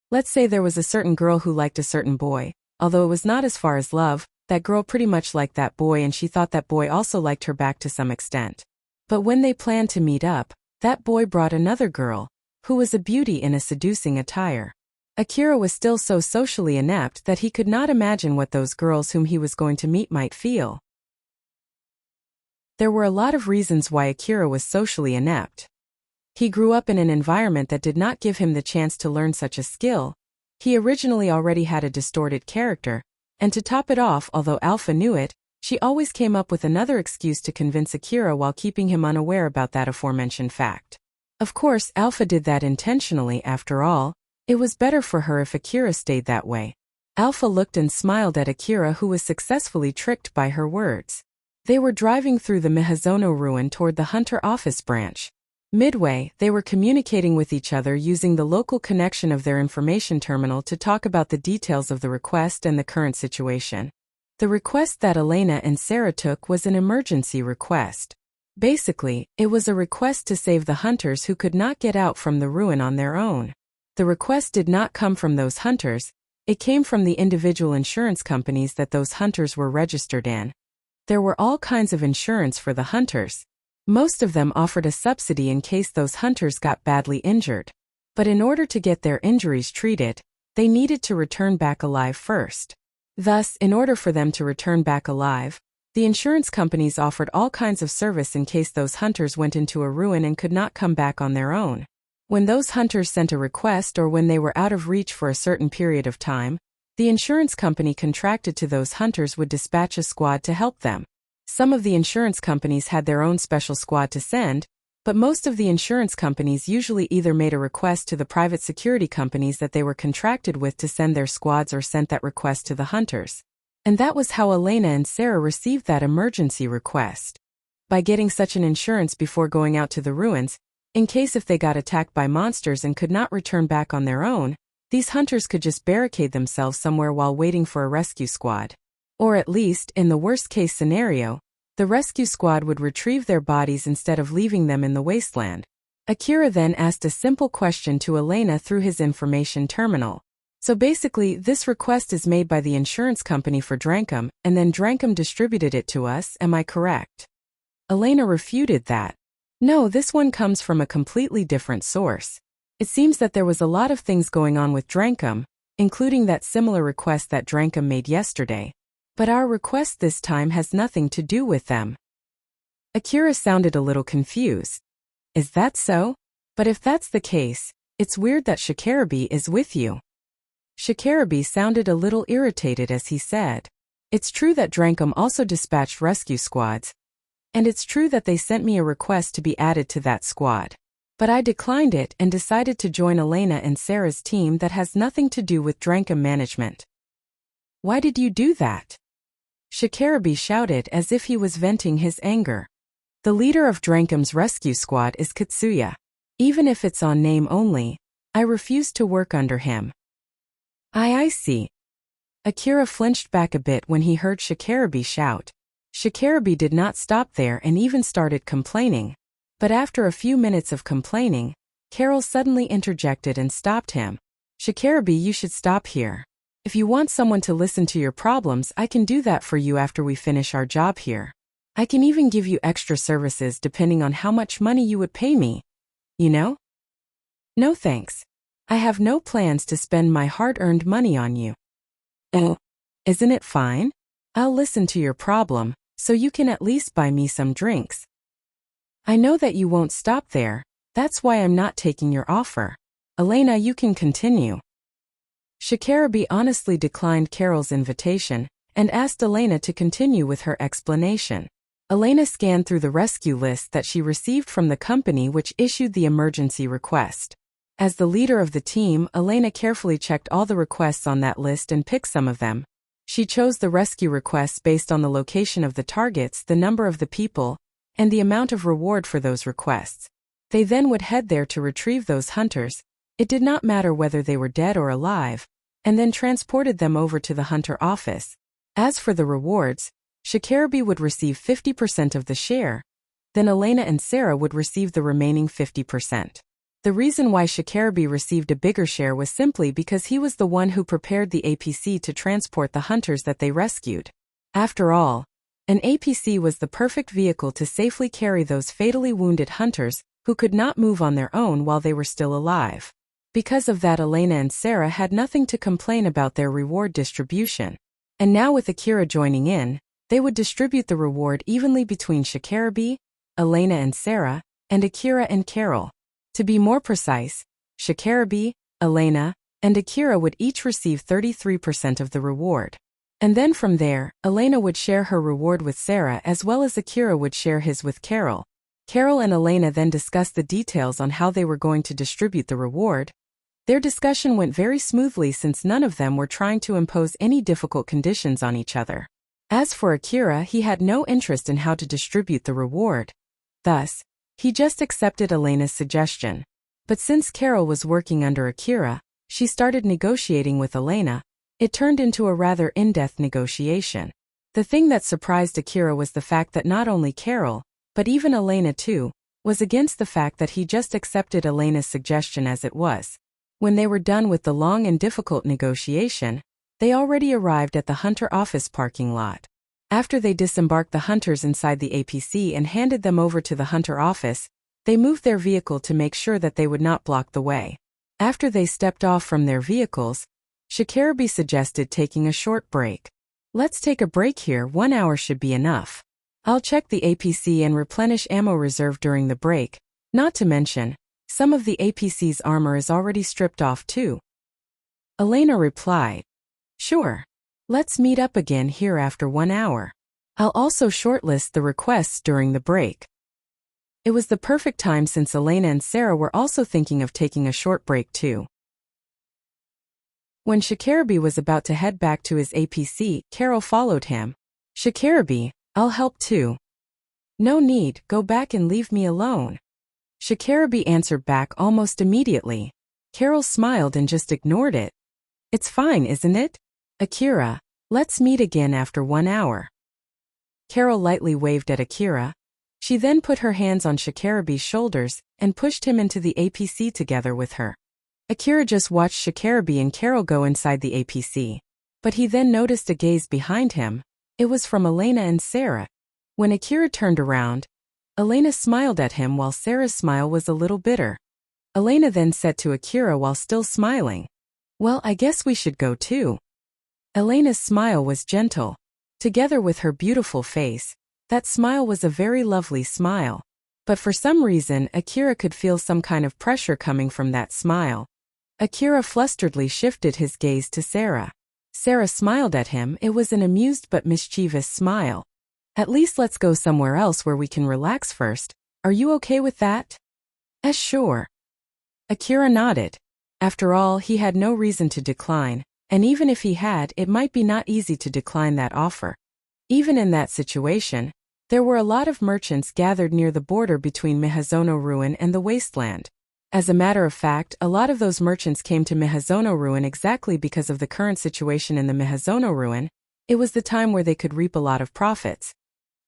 Let's say there was a certain girl who liked a certain boy, although it was not as far as love, that girl pretty much liked that boy and she thought that boy also liked her back to some extent. But when they planned to meet up, that boy brought another girl, who was a beauty in a seducing attire. Akira was still so socially inept that he could not imagine what those girls whom he was going to meet might feel. There were a lot of reasons why Akira was socially inept. He grew up in an environment that did not give him the chance to learn such a skill. He originally already had a distorted character, and to top it off, although Alpha knew it, she always came up with another excuse to convince Akira while keeping him unaware about that aforementioned fact. Of course, Alpha did that intentionally after all. It was better for her if Akira stayed that way. Alpha looked and smiled at Akira, who was successfully tricked by her words. They were driving through the Mihazono ruin toward the Hunter office branch. Midway, they were communicating with each other using the local connection of their information terminal to talk about the details of the request and the current situation. The request that Elena and Sarah took was an emergency request. Basically, it was a request to save the hunters who could not get out from the ruin on their own. The request did not come from those hunters, it came from the individual insurance companies that those hunters were registered in. There were all kinds of insurance for the hunters. Most of them offered a subsidy in case those hunters got badly injured. But in order to get their injuries treated, they needed to return back alive first. Thus, in order for them to return back alive, the insurance companies offered all kinds of service in case those hunters went into a ruin and could not come back on their own. When those hunters sent a request or when they were out of reach for a certain period of time, the insurance company contracted to those hunters would dispatch a squad to help them. Some of the insurance companies had their own special squad to send, but most of the insurance companies usually either made a request to the private security companies that they were contracted with to send their squads or sent that request to the hunters. And that was how Elena and Sarah received that emergency request. By getting such an insurance before going out to the ruins, in case if they got attacked by monsters and could not return back on their own, these hunters could just barricade themselves somewhere while waiting for a rescue squad. Or at least, in the worst-case scenario, the rescue squad would retrieve their bodies instead of leaving them in the wasteland. Akira then asked a simple question to Elena through his information terminal. So basically, this request is made by the insurance company for Drankum, and then Drankum distributed it to us, am I correct? Elena refuted that. No, this one comes from a completely different source. It seems that there was a lot of things going on with Drankum, including that similar request that Drankum made yesterday. But our request this time has nothing to do with them. Akira sounded a little confused. Is that so? But if that's the case, it's weird that Shikarabi is with you. Shikarabi sounded a little irritated as he said. It's true that Drankum also dispatched rescue squads, and it's true that they sent me a request to be added to that squad. But I declined it and decided to join Elena and Sarah's team that has nothing to do with Drankum management. Why did you do that? Shikarabi shouted as if he was venting his anger. The leader of Drankum's rescue squad is Katsuya. Even if it's on name only, I refuse to work under him. I see. Akira flinched back a bit when he heard Shikarabi shout. Shikarabi did not stop there and even started complaining. But after a few minutes of complaining, Carol suddenly interjected and stopped him. Shikarabi, you should stop here. If you want someone to listen to your problems, I can do that for you after we finish our job here. I can even give you extra services depending on how much money you would pay me. You know? No thanks. I have no plans to spend my hard-earned money on you. Oh, isn't it fine? I'll listen to your problem, so you can at least buy me some drinks. I know that you won't stop there, that's why I'm not taking your offer. Elena, you can continue. Shikarabi honestly declined Carol's invitation and asked Elena to continue with her explanation. Elena scanned through the rescue list that she received from the company which issued the emergency request. As the leader of the team, Elena carefully checked all the requests on that list and picked some of them. She chose the rescue requests based on the location of the targets, the number of the people, and the amount of reward for those requests. They then would head there to retrieve those hunters. It did not matter whether they were dead or alive, and then transported them over to the hunter office. As for the rewards, Shikarabi would receive 50% of the share, then Elena and Sarah would receive the remaining 50%. The reason why Shikarabi received a bigger share was simply because he was the one who prepared the APC to transport the hunters that they rescued. After all, an APC was the perfect vehicle to safely carry those fatally wounded hunters who could not move on their own while they were still alive. Because of that, Elena and Sarah had nothing to complain about their reward distribution. And now with Akira joining in, they would distribute the reward evenly between Shikarabi, Elena and Sarah, and Akira and Carol. To be more precise, Shikarabi, Elena, and Akira would each receive 33% of the reward. And then from there, Elena would share her reward with Sarah as well as Akira would share his with Carol. Carol and Elena then discussed the details on how they were going to distribute the reward. Their discussion went very smoothly since none of them were trying to impose any difficult conditions on each other. As for Akira, he had no interest in how to distribute the reward. Thus, he just accepted Elena's suggestion. But since Carol was working under Akira, she started negotiating with Elena. It turned into a rather in-depth negotiation. The thing that surprised Akira was the fact that not only Carol, but even Elena too, was against the fact that he just accepted Elena's suggestion as it was. When they were done with the long and difficult negotiation, they already arrived at the hunter office parking lot. After they disembarked the hunters inside the APC and handed them over to the hunter office, they moved their vehicle to make sure that they would not block the way. After they stepped off from their vehicles, Shikarabi suggested taking a short break. Let's take a break here, 1 hour should be enough. I'll check the APC and replenish ammo reserve during the break, not to mention, some of the APC's armor is already stripped off too. Elena replied, Sure. Let's meet up again here after 1 hour. I'll also shortlist the requests during the break. It was the perfect time since Elena and Sarah were also thinking of taking a short break too. When Shikarabi was about to head back to his APC, Carol followed him. Shikarabi, I'll help too. No need, go back and leave me alone. Shikarabi answered back almost immediately. Carol smiled and just ignored it. It's fine, isn't it? Akira, let's meet again after 1 hour. Carol lightly waved at Akira. She then put her hands on Shikarabi's shoulders and pushed him into the APC together with her. Akira just watched Shikarabi and Carol go inside the APC. But he then noticed a gaze behind him. It was from Elena and Sarah. When Akira turned around, Elena smiled at him while Sarah's smile was a little bitter. Elena then said to Akira while still smiling, Well, I guess we should go too. Elena's smile was gentle. Together with her beautiful face, that smile was a very lovely smile. But for some reason, Akira could feel some kind of pressure coming from that smile. Akira flusteredly shifted his gaze to Sarah. Sarah smiled at him. It was an amused but mischievous smile. At least let's go somewhere else where we can relax first. Are you okay with that? Sure. Akira nodded. After all, he had no reason to decline, and even if he had, it might be not easy to decline that offer. Even in that situation, there were a lot of merchants gathered near the border between Mihazono Ruin and the wasteland. As a matter of fact, a lot of those merchants came to Mihazono Ruin exactly because of the current situation in the Mihazono Ruin. It was the time where they could reap a lot of profits.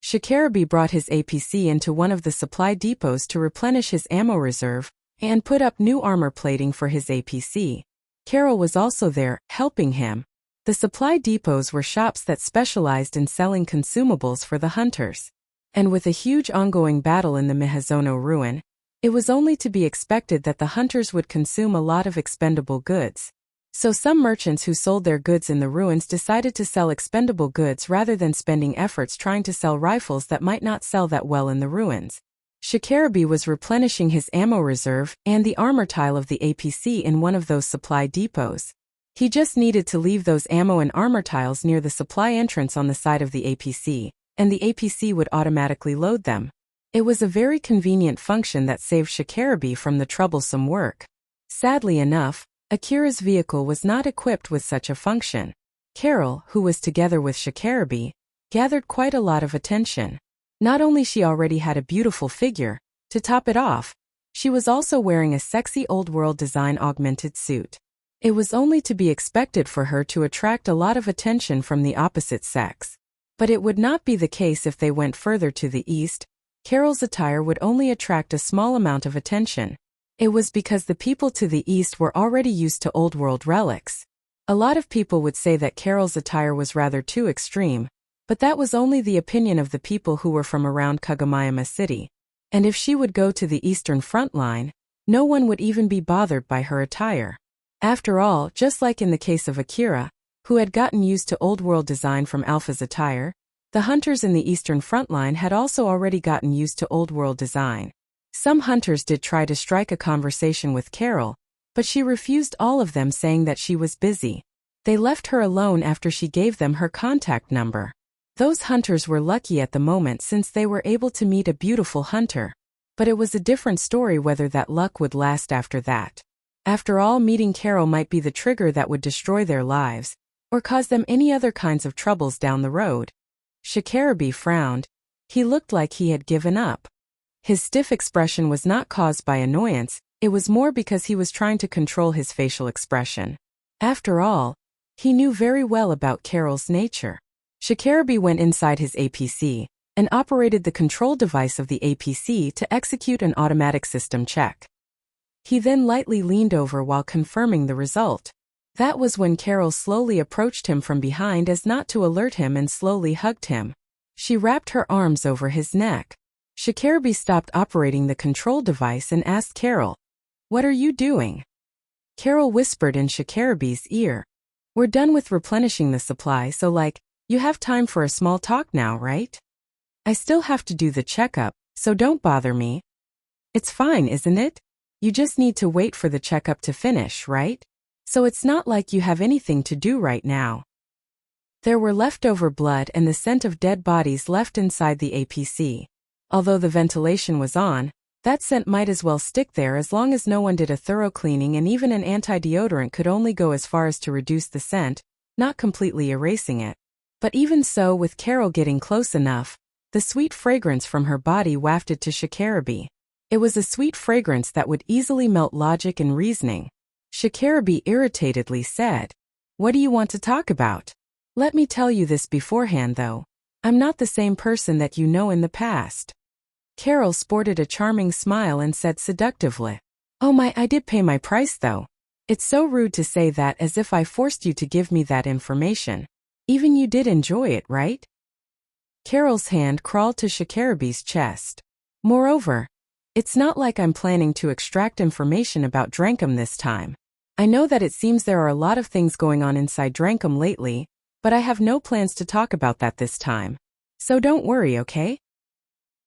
Shikarabi brought his APC into one of the supply depots to replenish his ammo reserve and put up new armor plating for his APC. Carol was also there, helping him. The supply depots were shops that specialized in selling consumables for the hunters. And with a huge ongoing battle in the Mihazono ruin, it was only to be expected that the hunters would consume a lot of expendable goods. So some merchants who sold their goods in the ruins decided to sell expendable goods rather than spending efforts trying to sell rifles that might not sell that well in the ruins. Shikarabi was replenishing his ammo reserve and the armor tile of the APC in one of those supply depots. He just needed to leave those ammo and armor tiles near the supply entrance on the side of the APC, and the APC would automatically load them. It was a very convenient function that saved Shikarabi from the troublesome work. Sadly enough, Akira's vehicle was not equipped with such a function. Carol, who was together with Shikarabi, gathered quite a lot of attention. Not only she already had a beautiful figure, to top it off, she was also wearing a sexy old-world design augmented suit. It was only to be expected for her to attract a lot of attention from the opposite sex. But it would not be the case if they went further to the east. Carol's attire would only attract a small amount of attention. It was because the people to the east were already used to old-world relics. A lot of people would say that Carol's attire was rather too extreme, but that was only the opinion of the people who were from around Kagamayama City. And if she would go to the eastern front line, no one would even be bothered by her attire. After all, just like in the case of Akira, who had gotten used to old-world design from Alpha's attire, the hunters in the eastern front line had also already gotten used to old-world design. Some hunters did try to strike a conversation with Carol, but she refused all of them, saying that she was busy. They left her alone after she gave them her contact number. Those hunters were lucky at the moment since they were able to meet a beautiful hunter. But it was a different story whether that luck would last after that. After all, meeting Carol might be the trigger that would destroy their lives, or cause them any other kinds of troubles down the road. Shikarabi frowned. He looked like he had given up. His stiff expression was not caused by annoyance, it was more because he was trying to control his facial expression. After all, he knew very well about Carol's nature. Shikarabi went inside his APC and operated the control device of the APC to execute an automatic system check. He then lightly leaned over while confirming the result. That was when Carol slowly approached him from behind as not to alert him and slowly hugged him. She wrapped her arms over his neck. Shikarabi stopped operating the control device and asked Carol, "What are you doing?" Carol whispered in Shikarabi's ear, "We're done with replenishing the supply, so you have time for a small talk now, right? I still have to do the checkup, so don't bother me." "It's fine, isn't it? You just need to wait for the checkup to finish, right? So it's not like you have anything to do right now." There were leftover blood and the scent of dead bodies left inside the APC. Although the ventilation was on, that scent might as well stick there as long as no one did a thorough cleaning, and even an anti-deodorant could only go as far as to reduce the scent, not completely erasing it. But even so, with Carol getting close enough, the sweet fragrance from her body wafted to Shikarabi. It was a sweet fragrance that would easily melt logic and reasoning. Shikarabi irritatedly said, "What do you want to talk about? Let me tell you this beforehand though. I'm not the same person that you know in the past." Carol sported a charming smile and said seductively, "Oh my, I did pay my price though. It's so rude to say that as if I forced you to give me that information. Even you did enjoy it, right?" Carol's hand crawled to Shikarabi's chest. "Moreover, it's not like I'm planning to extract information about Drankum this time. I know that it seems there are a lot of things going on inside Drankum lately, but I have no plans to talk about that this time. So don't worry, okay?"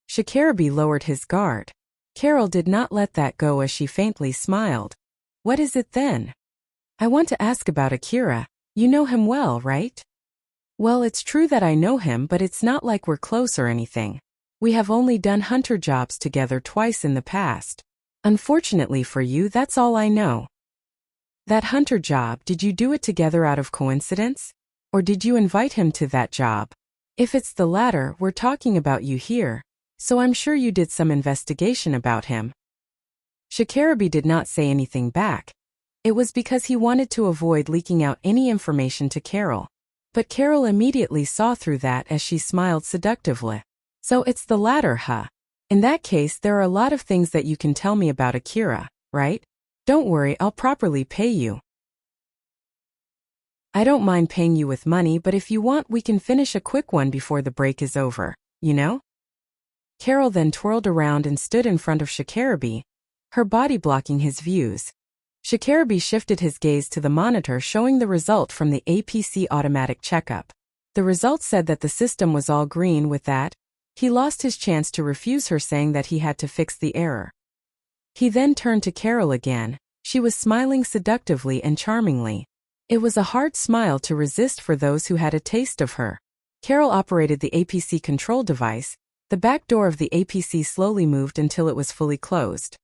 Shikarabi lowered his guard. Carol did not let that go as she faintly smiled. "What is it then?" "I want to ask about Akira. You know him well, right?" "Well, it's true that I know him, but it's not like we're close or anything. We have only done hunter jobs together twice in the past. Unfortunately for you, that's all I know." "That hunter job, did you do it together out of coincidence? Or did you invite him to that job? If it's the latter, we're talking about you here, so I'm sure you did some investigation about him." Shikarabi did not say anything back. It was because he wanted to avoid leaking out any information to Carol. But Carol immediately saw through that as she smiled seductively. "So it's the latter, huh? In that case, there are a lot of things that you can tell me about Akira, right? Don't worry, I'll properly pay you. I don't mind paying you with money, but if you want, we can finish a quick one before the break is over, you know?" Carol then twirled around and stood in front of Shikarabi, her body blocking his views. Shikarabi shifted his gaze to the monitor showing the result from the APC automatic checkup. The result said that the system was all green. With that, he lost his chance to refuse her, saying that he had to fix the error. He then turned to Carol again. She was smiling seductively and charmingly. It was a hard smile to resist for those who had a taste of her. Carol operated the APC control device. The back door of the APC slowly moved until it was fully closed.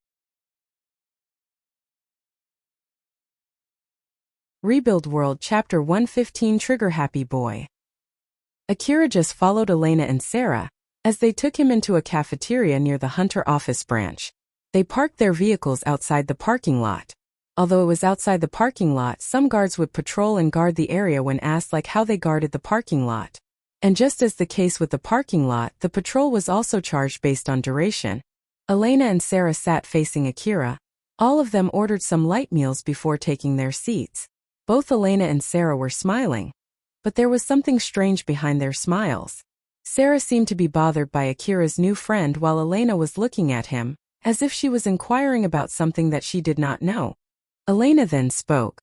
Rebuild World Chapter 115 Trigger Happy Boy. Akira just followed Elena and Sarah as they took him into a cafeteria near the Hunter office branch. They parked their vehicles outside the parking lot. Although it was outside the parking lot, some guards would patrol and guard the area when asked, like how they guarded the parking lot. And just as the case with the parking lot, the patrol was also charged based on duration. Elena and Sarah sat facing Akira. All of them ordered some light meals before taking their seats. Both Elena and Sarah were smiling. But there was something strange behind their smiles. Sarah seemed to be bothered by Akira's new friend while Elena was looking at him, as if she was inquiring about something that she did not know. Elena then spoke.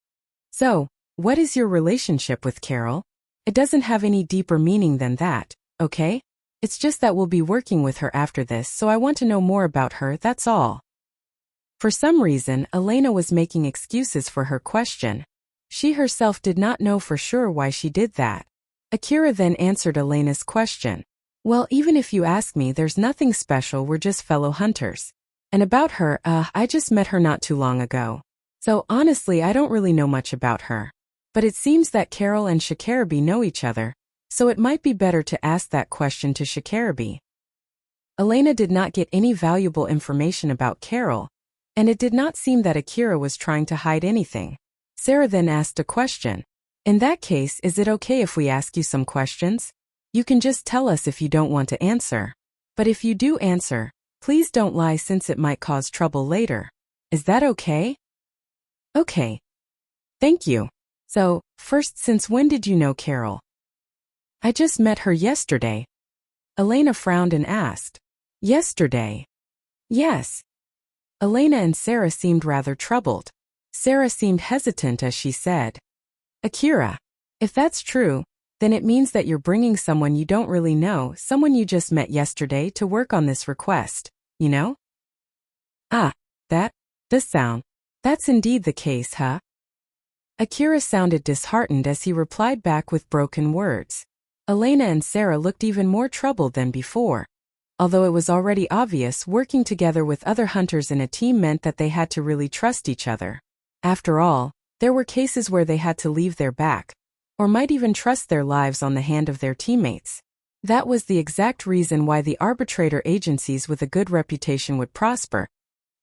So, what is your relationship with Carol? It doesn't have any deeper meaning than that, okay? It's just that we'll be working with her after this, so I want to know more about her, that's all. For some reason, Elena was making excuses for her question. She herself did not know for sure why she did that. Akira then answered Elena's question. Well, even if you ask me, there's nothing special, we're just fellow hunters. And about her, I just met her not too long ago. So honestly, I don't really know much about her. But it seems that Carol and Shikarabi know each other, so it might be better to ask that question to Shikarabi. Elena did not get any valuable information about Carol, and it did not seem that Akira was trying to hide anything. Sarah then asked a question. In that case, is it okay if we ask you some questions? You can just tell us if you don't want to answer. But if you do answer, please don't lie since it might cause trouble later. Is that okay? Okay. Thank you. So, first, since when did you know Carol? I just met her yesterday. Elena frowned and asked. Yesterday? Yes. Elena and Sarah seemed rather troubled. Sarah seemed hesitant as she said, Akira, if that's true, then it means that you're bringing someone you don't really know, someone you just met yesterday, to work on this request, you know? That's indeed the case, huh? Akira sounded disheartened as he replied back with broken words. Elena and Sarah looked even more troubled than before. Although it was already obvious, working together with other hunters in a team meant that they had to really trust each other. After all, there were cases where they had to leave their back, or might even trust their lives on the hand of their teammates. That was the exact reason why the arbitrator agencies with a good reputation would prosper.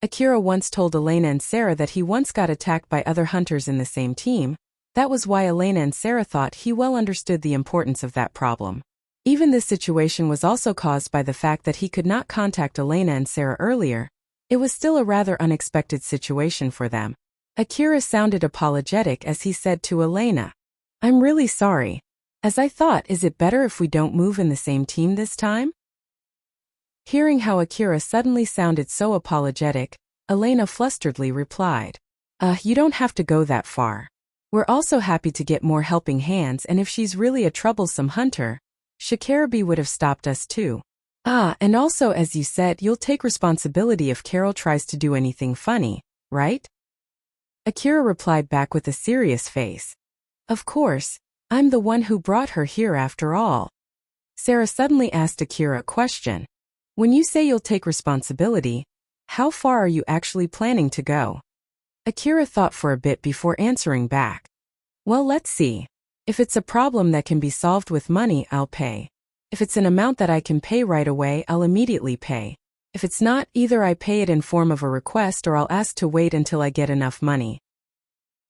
Akira once told Elena and Sarah that he once got attacked by other hunters in the same team. That was why Elena and Sarah thought he well understood the importance of that problem. Even this situation was also caused by the fact that he could not contact Elena and Sarah earlier. It was still a rather unexpected situation for them. Akira sounded apologetic as he said to Elena, I'm really sorry. As I thought, is it better if we don't move in the same team this time? Hearing how Akira suddenly sounded so apologetic, Elena flusteredly replied, you don't have to go that far. We're also happy to get more helping hands, and if she's really a troublesome hunter, Shikarabi would have stopped us too. And also, as you said, you'll take responsibility if Carol tries to do anything funny, right? Akira replied back with a serious face. Of course, I'm the one who brought her here after all. Sarah suddenly asked Akira a question. When you say you'll take responsibility, how far are you actually planning to go? Akira thought for a bit before answering back. Well, let's see. If it's a problem that can be solved with money, I'll pay. If it's an amount that I can pay right away, I'll immediately pay. If it's not, either I pay it in form of a request or I'll ask to wait until I get enough money.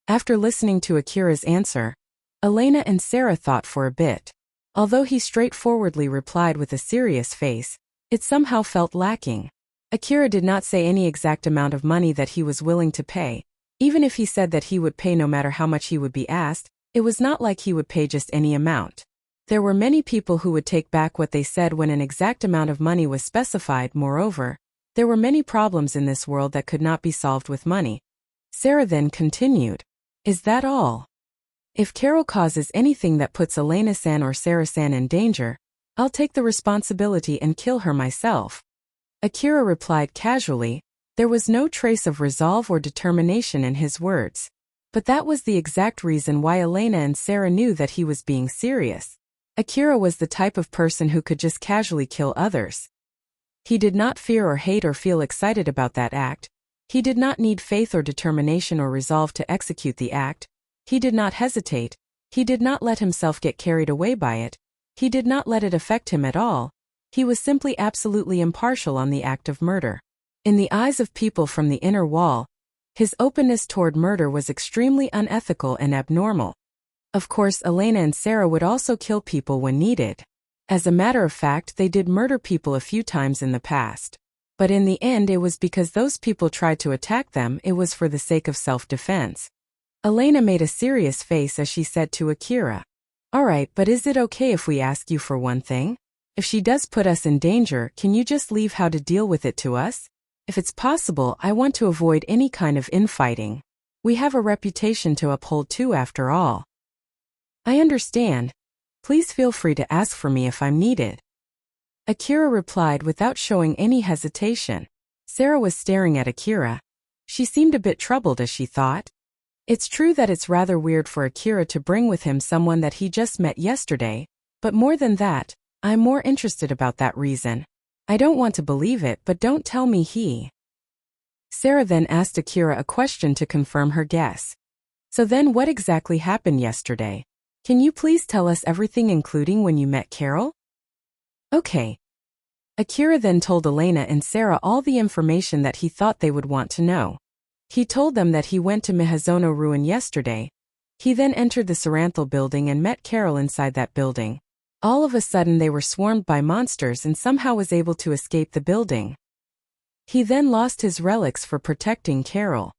After listening to Akira's answer, Elena and Sarah thought for a bit. Although he straightforwardly replied with a serious face, it somehow felt lacking. Akira did not say any exact amount of money that he was willing to pay. Even if he said that he would pay no matter how much he would be asked, it was not like he would pay just any amount. There were many people who would take back what they said when an exact amount of money was specified. Moreover, there were many problems in this world that could not be solved with money. Sarah then continued. Is that all? If Carol causes anything that puts Elena-san or Sarah-san in danger, I'll take the responsibility and kill her myself. Akira replied casually. There was no trace of resolve or determination in his words. But that was the exact reason why Elena and Sarah knew that he was being serious. Akira was the type of person who could just casually kill others. He did not fear or hate or feel excited about that act. He did not need faith or determination or resolve to execute the act. He did not hesitate. He did not let himself get carried away by it. He did not let it affect him at all. He was simply absolutely impartial on the act of murder. In the eyes of people from the inner wall, his openness toward murder was extremely unethical and abnormal. Of course, Elena and Sarah would also kill people when needed. As a matter of fact, they did murder people a few times in the past. But in the end, it was because those people tried to attack them. It was for the sake of self-defense. Elena made a serious face as she said to Akira, "All right, but is it okay if we ask you for one thing? If she does put us in danger, can you just leave how to deal with it to us? If it's possible, I want to avoid any kind of infighting. We have a reputation to uphold too, after all." "I understand. Please feel free to ask for me if I'm needed," Akira replied without showing any hesitation. Sarah was staring at Akira. She seemed a bit troubled as she thought. It's true that it's rather weird for Akira to bring with him someone that he just met yesterday, but more than that, I'm more interested about that reason. I don't want to believe it, but don't tell me he. Sarah then asked Akira a question to confirm her guess. So then what exactly happened yesterday? Can you please tell us everything, including when you met Carol? Okay. Akira then told Elena and Sarah all the information that he thought they would want to know. He told them that he went to Mihazono Ruin yesterday. He then entered the Saranthal building and met Carol inside that building. All of a sudden they were swarmed by monsters and somehow was able to escape the building. He then lost his relics for protecting Carol.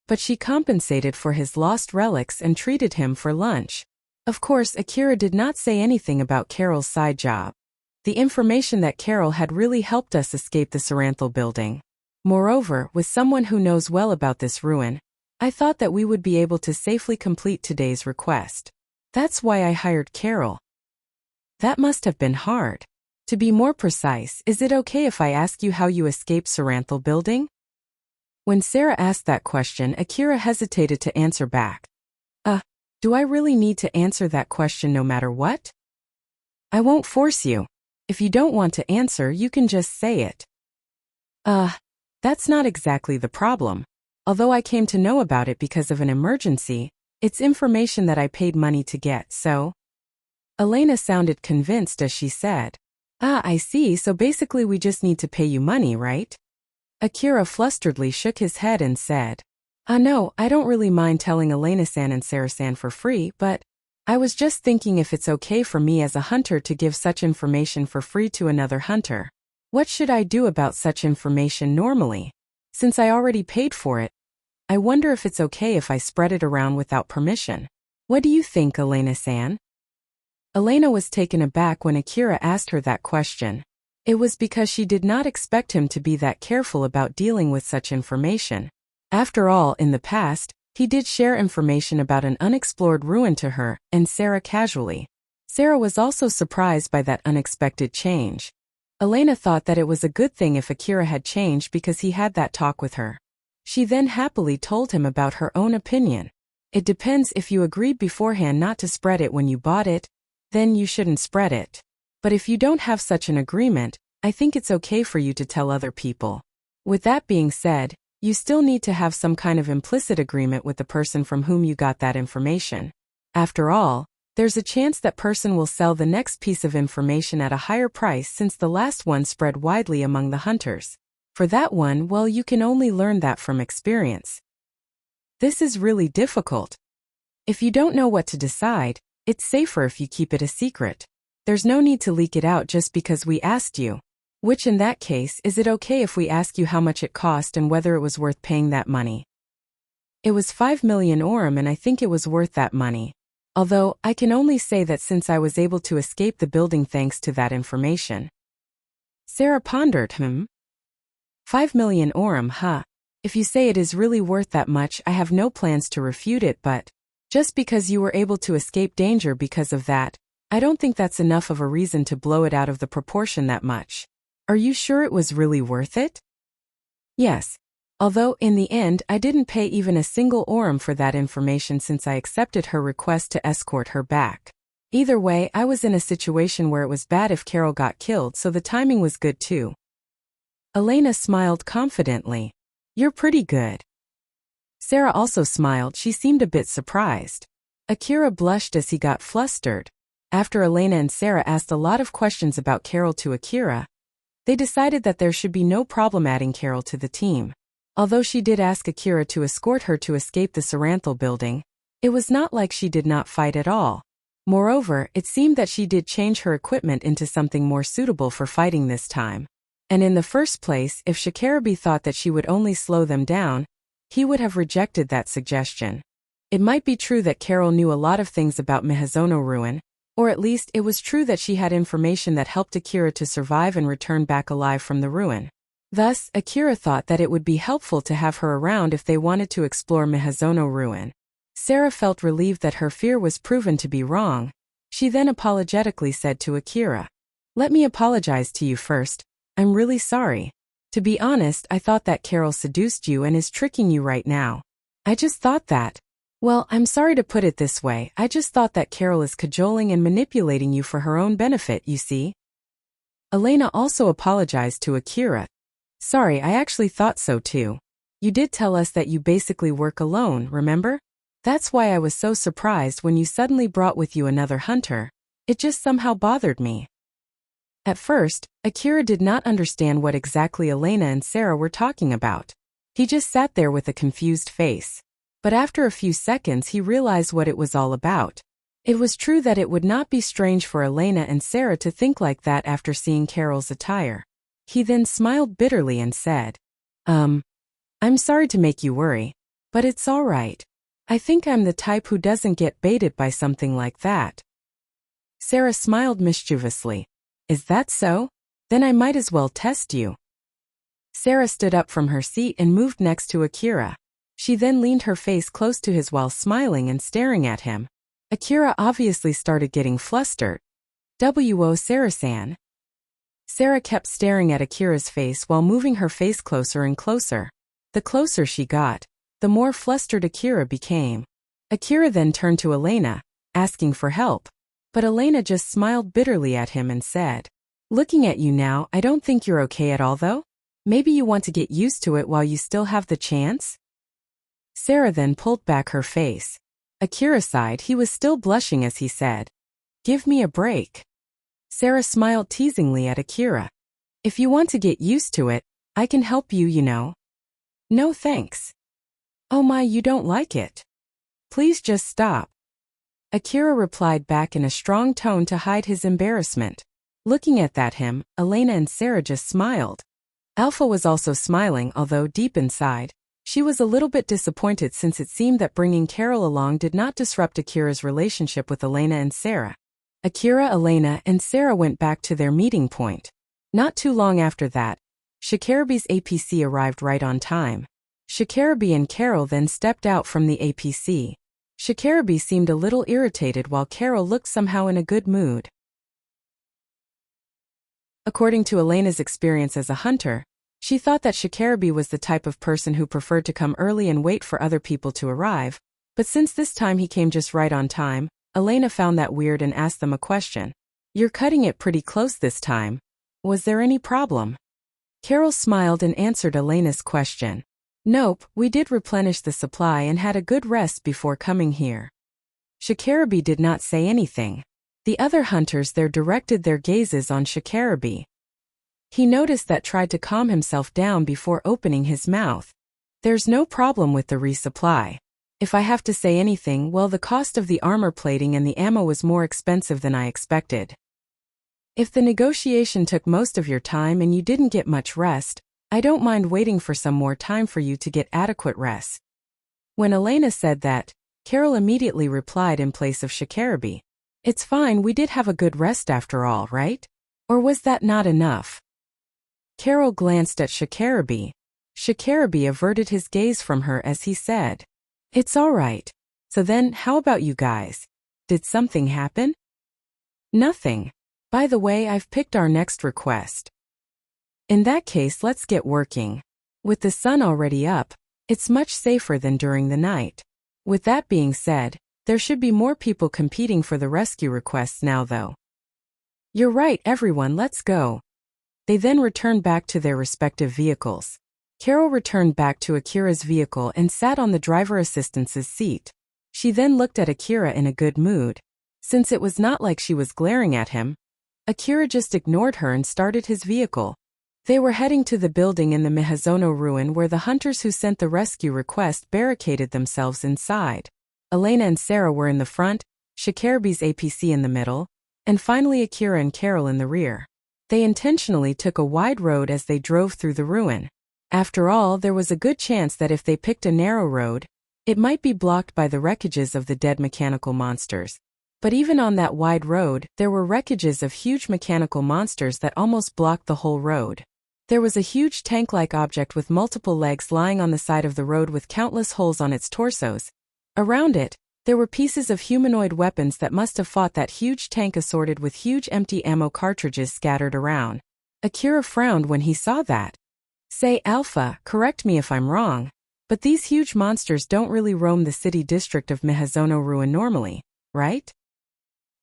But she compensated for his lost relics and treated him for lunch. Of course, Akira did not say anything about Carol's side job. The information that Carol had really helped us escape the Saranthal building. Moreover, with someone who knows well about this ruin, I thought that we would be able to safely complete today's request. That's why I hired Carol. That must have been hard. To be more precise, is it okay if I ask you how you escaped Saranthal building? When Sarah asked that question, Akira hesitated to answer back. Do I really need to answer that question no matter what? I won't force you. If you don't want to answer, you can just say it. That's not exactly the problem. Although I came to know about it because of an emergency, it's information that I paid money to get, so. Elena sounded convinced as she said. I see, so basically we just need to pay you money, right? Akira flusteredly shook his head and said, No, I don't really mind telling Elena-san and Sarah-san for free, but I was just thinking if it's okay for me as a hunter to give such information for free to another hunter. What should I do about such information normally? Since I already paid for it, I wonder if it's okay if I spread it around without permission. What do you think, Elena-san? Elena was taken aback when Akira asked her that question. It was because she did not expect him to be that careful about dealing with such information. After all, in the past, he did share information about an unexplored ruin to her and Sarah casually. Sarah was also surprised by that unexpected change. Elena thought that it was a good thing if Akira had changed because he had that talk with her. She then happily told him about her own opinion. It depends. If you agreed beforehand not to spread it when you bought it, then you shouldn't spread it. But if you don't have such an agreement, I think it's okay for you to tell other people. With that being said, you still need to have some kind of implicit agreement with the person from whom you got that information. After all, there's a chance that person will sell the next piece of information at a higher price since the last one spread widely among the hunters. For that one, well, you can only learn that from experience. This is really difficult. If you don't know what to decide, it's safer if you keep it a secret. There's no need to leak it out just because we asked you. Which in that case, is it okay if we ask you how much it cost and whether it was worth paying that money? It was 5 million orum and I think it was worth that money. Although, I can only say that since I was able to escape the building thanks to that information. Sarah pondered, 5 million orum, huh? If you say it is really worth that much, I have no plans to refute it, but just because you were able to escape danger because of that, I don't think that's enough of a reason to blow it out of the proportion that much. Are you sure it was really worth it? Yes. Although, in the end, I didn't pay even a single orum for that information since I accepted her request to escort her back. Either way, I was in a situation where it was bad if Carol got killed, so the timing was good too. Elena smiled confidently. You're pretty good. Sarah also smiled. She seemed a bit surprised. Akira blushed as he got flustered. After Elena and Sarah asked a lot of questions about Carol to Akira, they decided that there should be no problem adding Carol to the team. Although she did ask Akira to escort her to escape the Saranthal building, it was not like she did not fight at all. Moreover, it seemed that she did change her equipment into something more suitable for fighting this time. And in the first place, if Shikarabe thought that she would only slow them down, he would have rejected that suggestion. It might be true that Carol knew a lot of things about Mihazono Ruin, or at least it was true that she had information that helped Akira to survive and return back alive from the ruin. Thus, Akira thought that it would be helpful to have her around if they wanted to explore Mihazono Ruin. Sarah felt relieved that her fear was proven to be wrong. She then apologetically said to Akira, "Let me apologize to you first. I'm really sorry. To be honest, I thought that Carol seduced you and is tricking you right now. I just thought that. Well, I'm sorry to put it this way, I just thought that Carol is cajoling and manipulating you for her own benefit, you see." Elena also apologized to Akira. "Sorry, I actually thought so too. You did tell us that you basically work alone, remember? That's why I was so surprised when you suddenly brought with you another hunter. It just somehow bothered me." At first, Akira did not understand what exactly Elena and Sarah were talking about. He just sat there with a confused face. But after a few seconds he realized what it was all about. It was true that it would not be strange for Elena and Sarah to think like that after seeing Carol's attire. He then smiled bitterly and said, I'm sorry to make you worry, but it's all right. I think I'm the type who doesn't get baited by something like that." Sarah smiled mischievously. "Is that so? Then I might as well test you." Sarah stood up from her seat and moved next to Akira. She then leaned her face close to his while smiling and staring at him. Akira obviously started getting flustered. "W.O. Sarah-san." Sarah kept staring at Akira's face while moving her face closer and closer. The closer she got, the more flustered Akira became. Akira then turned to Elena, asking for help. But Elena just smiled bitterly at him and said, "Looking at you now, I don't think you're okay at all though? Maybe you want to get used to it while you still have the chance?" Sarah then pulled back her face. Akira sighed. He was still blushing as he said, "Give me a break." Sarah smiled teasingly at Akira. "If you want to get used to it, I can help you, you know." "No thanks." "Oh my, you don't like it? Please just stop." Akira replied back in a strong tone to hide his embarrassment. Looking at him, Elena and Sarah just smiled. Alpha was also smiling, although deep inside, she was a little bit disappointed since it seemed that bringing Carol along did not disrupt Akira's relationship with Elena and Sarah. Akira, Elena, and Sarah went back to their meeting point. Not too long after that, Shikarabe's APC arrived right on time. Shikarabe and Carol then stepped out from the APC. Shikarabe seemed a little irritated while Carol looked somehow in a good mood. According to Elena's experience as a hunter, she thought that Shikarabe was the type of person who preferred to come early and wait for other people to arrive, but since this time he came just right on time, Elena found that weird and asked them a question. "You're cutting it pretty close this time. Was there any problem?" Carol smiled and answered Elena's question. "Nope, we did replenish the supply and had a good rest before coming here." Shikarabe did not say anything. The other hunters there directed their gazes on Shikarabe. He noticed that tried to calm himself down before opening his mouth. "There's no problem with the resupply. If I have to say anything, well, the cost of the armor plating and the ammo was more expensive than I expected. If the negotiation took most of your time and you didn't get much rest, I don't mind waiting for some more time for you to get adequate rest." When Elena said that, Carol immediately replied in place of Shikarabi. It's fine, we did have a good rest after all, right? Or was that not enough? Carol glanced at Shikarabi. Shikarabi averted his gaze from her as he said, It's all right. So then, how about you guys? Did something happen? Nothing. By the way, I've picked our next request. In that case, let's get working. With the sun already up, it's much safer than during the night. With that being said, there should be more people competing for the rescue requests now though. You're right, everyone, let's go. They then returned back to their respective vehicles. Carol returned back to Akira's vehicle and sat on the driver assistant's seat. She then looked at Akira in a good mood. Since it was not like she was glaring at him, Akira just ignored her and started his vehicle. They were heading to the building in the Miyazono ruin where the hunters who sent the rescue request barricaded themselves inside. Elena and Sarah were in the front, Shikarabi's APC in the middle, and finally Akira and Carol in the rear. They intentionally took a wide road as they drove through the ruin. After all, there was a good chance that if they picked a narrow road, it might be blocked by the wreckages of the dead mechanical monsters. But even on that wide road, there were wreckages of huge mechanical monsters that almost blocked the whole road. There was a huge tank-like object with multiple legs lying on the side of the road with countless holes on its torsos. Around it, there were pieces of humanoid weapons that must have fought that huge tank assorted with huge empty ammo cartridges scattered around. Akira frowned when he saw that. Say, Alpha, correct me if I'm wrong, but these huge monsters don't really roam the city district of Miyazono ruin normally, right?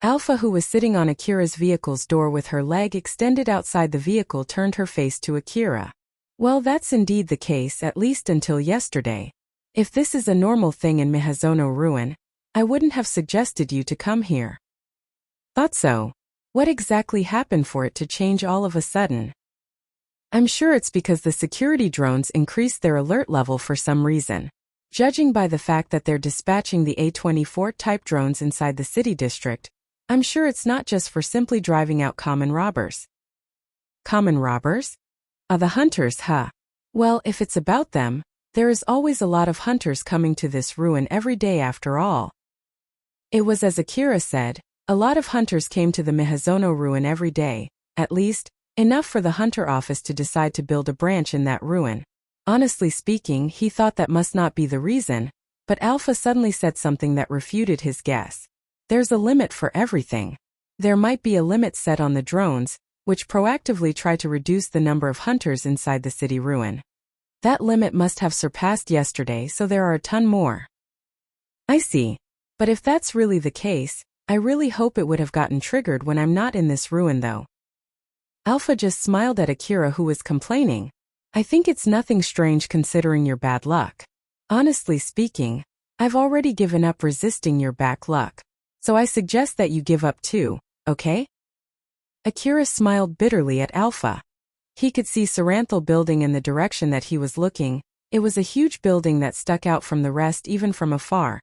Alpha, who was sitting on Akira's vehicle's door with her leg extended outside the vehicle, turned her face to Akira. Well, that's indeed the case, at least until yesterday. If this is a normal thing in Miyazono ruin, I wouldn't have suggested you to come here. Thought so. What exactly happened for it to change all of a sudden? I'm sure it's because the security drones increased their alert level for some reason. Judging by the fact that they're dispatching the A-24 type drones inside the city district, I'm sure it's not just for simply driving out common robbers. Common robbers? The hunters, huh? Well, if it's about them, there is always a lot of hunters coming to this ruin every day after all. It was as Akira said, a lot of hunters came to the Miyazono ruin every day, at least, enough for the hunter office to decide to build a branch in that ruin. Honestly speaking, he thought that must not be the reason, but Alpha suddenly said something that refuted his guess. There's a limit for everything. There might be a limit set on the drones, which proactively try to reduce the number of hunters inside the city ruin. That limit must have surpassed yesterday, so there are a ton more. I see. But if that's really the case, I really hope it would have gotten triggered when I'm not in this ruin though. Alpha just smiled at Akira, who was complaining. I think it's nothing strange considering your bad luck. Honestly speaking, I've already given up resisting your bad luck. So I suggest that you give up too, okay? Akira smiled bitterly at Alpha. He could see Saranthal building in the direction that he was looking. It was a huge building that stuck out from the rest even from afar.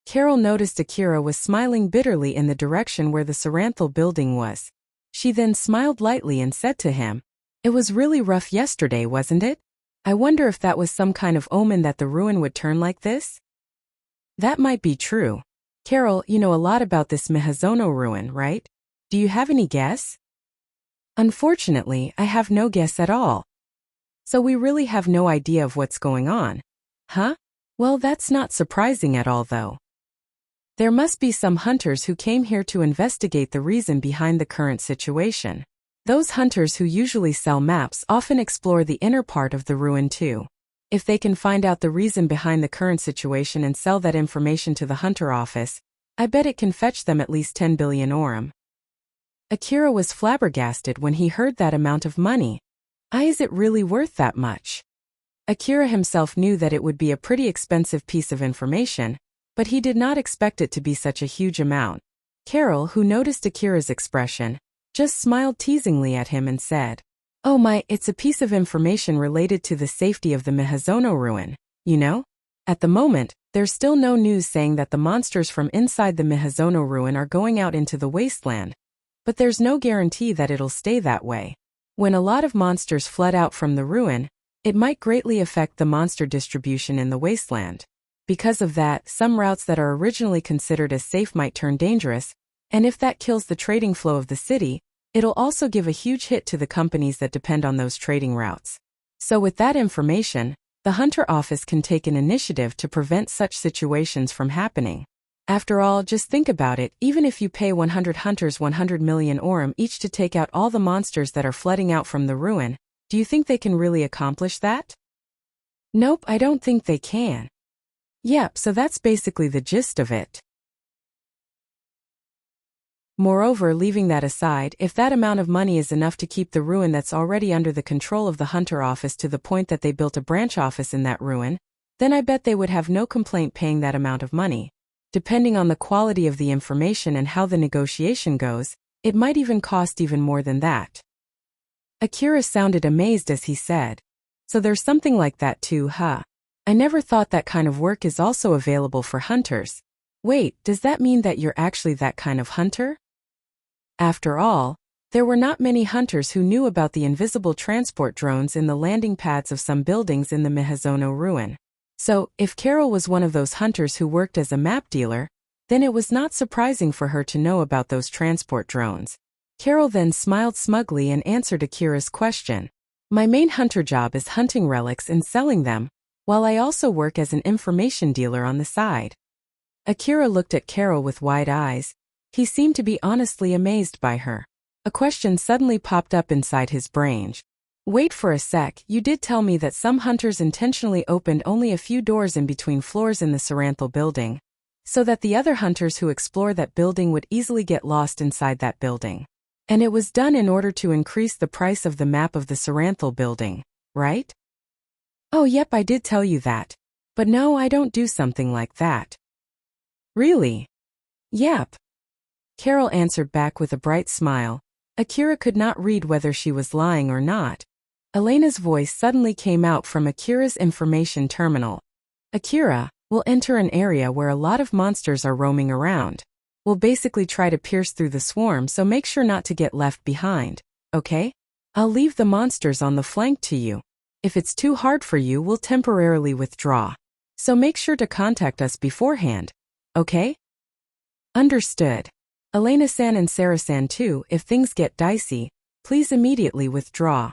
Carol noticed Akira was smiling bitterly in the direction where the Saranthal building was. She then smiled lightly and said to him, It was really rough yesterday, wasn't it? I wonder if that was some kind of omen that the ruin would turn like this? That might be true. Carol, you know a lot about this Miyazono ruin, right? Do you have any guess? Unfortunately, I have no guess at all. So we really have no idea of what's going on. Huh? Well, that's not surprising at all though. There must be some hunters who came here to investigate the reason behind the current situation. Those hunters who usually sell maps often explore the inner part of the ruin too. If they can find out the reason behind the current situation and sell that information to the hunter office, I bet it can fetch them at least 10 billion orum. Akira was flabbergasted when he heard that amount of money. Is it really worth that much? Akira himself knew that it would be a pretty expensive piece of information, but he did not expect it to be such a huge amount. Carol, who noticed Akira's expression, just smiled teasingly at him and said, Oh my, it's a piece of information related to the safety of the Miyazono ruin, you know? At the moment, there's still no news saying that the monsters from inside the Miyazono ruin are going out into the wasteland. But there's no guarantee that it'll stay that way. When a lot of monsters flood out from the ruin, it might greatly affect the monster distribution in the wasteland. Because of that, some routes that are originally considered as safe might turn dangerous, and if that kills the trading flow of the city, it'll also give a huge hit to the companies that depend on those trading routes. So with that information, the Hunter Office can take an initiative to prevent such situations from happening. After all, just think about it, even if you pay 100 hunters 100 million orum each to take out all the monsters that are flooding out from the ruin, do you think they can really accomplish that? Nope, I don't think they can. Yep, so that's basically the gist of it. Moreover, leaving that aside, if that amount of money is enough to keep the ruin that's already under the control of the Hunter Office to the point that they built a branch office in that ruin, then I bet they would have no complaint paying that amount of money. Depending on the quality of the information and how the negotiation goes, it might even cost even more than that. Akira sounded amazed as he said, "So there's something like that too, huh? I never thought that kind of work is also available for hunters. Wait, does that mean that you're actually that kind of hunter?" After all, there were not many hunters who knew about the invisible transport drones in the landing pads of some buildings in the Mihazono ruin. So, if Carol was one of those hunters who worked as a map dealer, then it was not surprising for her to know about those transport drones. Carol then smiled smugly and answered Akira's question. "My main hunter job is hunting relics and selling them, while I also work as an information dealer on the side." Akira looked at Carol with wide eyes. He seemed to be honestly amazed by her. A question suddenly popped up inside his brain. "Wait for a sec, you did tell me that some hunters intentionally opened only a few doors in between floors in the Saranthal building, so that the other hunters who explore that building would easily get lost inside that building. And it was done in order to increase the price of the map of the Saranthal building, right?" "Oh yep, I did tell you that. But no, I don't do something like that." "Really?" "Yep." Carol answered back with a bright smile. Akira could not read whether she was lying or not. Elena's voice suddenly came out from Akira's information terminal. "Akira, we'll enter an area where a lot of monsters are roaming around. We'll basically try to pierce through the swarm, so make sure not to get left behind, okay? I'll leave the monsters on the flank to you. If it's too hard for you, we'll temporarily withdraw. So make sure to contact us beforehand, okay?" "Understood. Elena-san and Sarah-san too, if things get dicey, please immediately withdraw."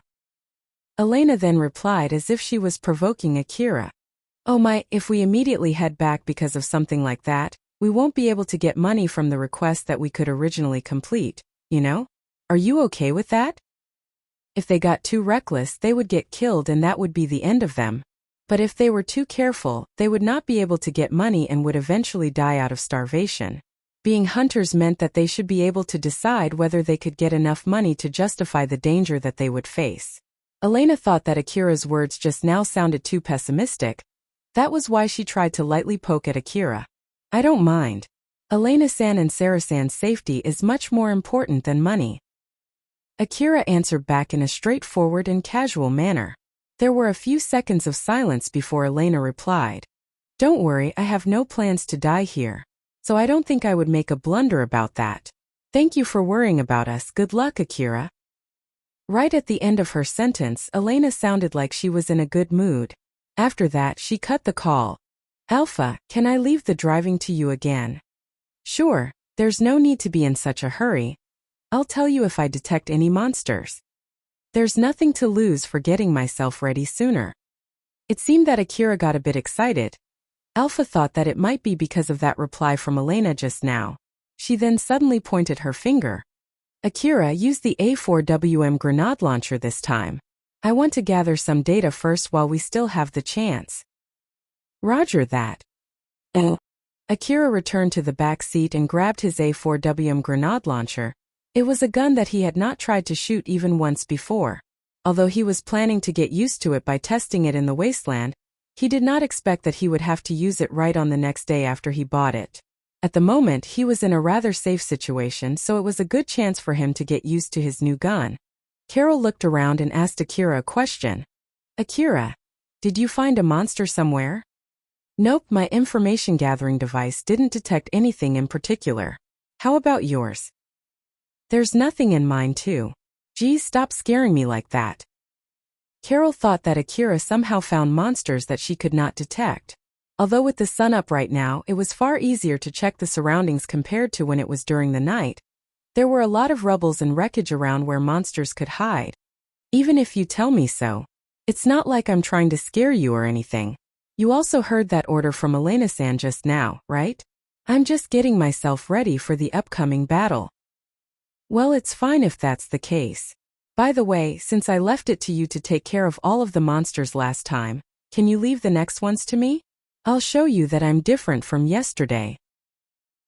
Elena then replied as if she was provoking Akira. "Oh my, if we immediately head back because of something like that, we won't be able to get money from the request that we could originally complete, you know? Are you okay with that?" If they got too reckless, they would get killed and that would be the end of them. But if they were too careful, they would not be able to get money and would eventually die out of starvation. Being hunters meant that they should be able to decide whether they could get enough money to justify the danger that they would face. Elena thought that Akira's words just now sounded too pessimistic. That was why she tried to lightly poke at Akira. "I don't mind. Elena-san and Sarah-san's safety is much more important than money." Akira answered back in a straightforward and casual manner. There were a few seconds of silence before Elena replied. "Don't worry, I have no plans to die here. So I don't think I would make a blunder about that. Thank you for worrying about us. Good luck, Akira." Right at the end of her sentence, Elena sounded like she was in a good mood. After that, she cut the call. "Alpha, can I leave the driving to you again?" "Sure, there's no need to be in such a hurry. I'll tell you if I detect any monsters. There's nothing to lose for getting myself ready sooner." It seemed that Akira got a bit excited. Alpha thought that it might be because of that reply from Elena just now. She then suddenly pointed her finger. "Akira, use the A4WM grenade launcher this time. I want to gather some data first while we still have the chance." "Roger that." Akira returned to the back seat and grabbed his A4WM grenade launcher. It was a gun that he had not tried to shoot even once before. Although he was planning to get used to it by testing it in the wasteland, he did not expect that he would have to use it right on the next day after he bought it. At the moment, he was in a rather safe situation, so it was a good chance for him to get used to his new gun. Carol looked around and asked Akira a question. "Akira, did you find a monster somewhere?" "Nope, my information gathering device didn't detect anything in particular. How about yours?" "There's nothing in mine too. Geez, stop scaring me like that." Carol thought that Akira somehow found monsters that she could not detect. Although with the sun up right now, it was far easier to check the surroundings compared to when it was during the night. There were a lot of rubbles and wreckage around where monsters could hide. Even if you tell me so. It's not like I'm trying to scare you or anything. You also heard that order from Elena-san just now, right? I'm just getting myself ready for the upcoming battle. Well, it's fine if that's the case. By the way, since I left it to you to take care of all of the monsters last time, can you leave the next ones to me? I'll show you that I'm different from yesterday.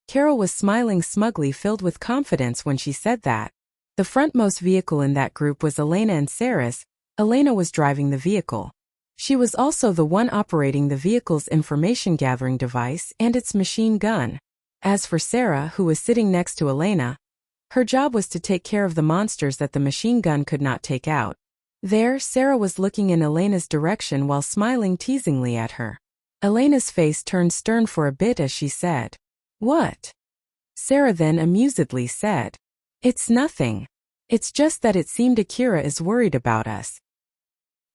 Carol was smiling smugly, filled with confidence when she said that. The frontmost vehicle in that group was Elena and Sarah's. Elena was driving the vehicle. She was also the one operating the vehicle's information-gathering device and its machine gun. As for Sarah, who was sitting next to Elena, her job was to take care of the monsters that the machine gun could not take out. There, Sarah was looking in Elena's direction while smiling teasingly at her. Elena's face turned stern for a bit as she said, "What?" Sarah then amusedly said, "It's nothing. It's just that it seemed Akira is worried about us."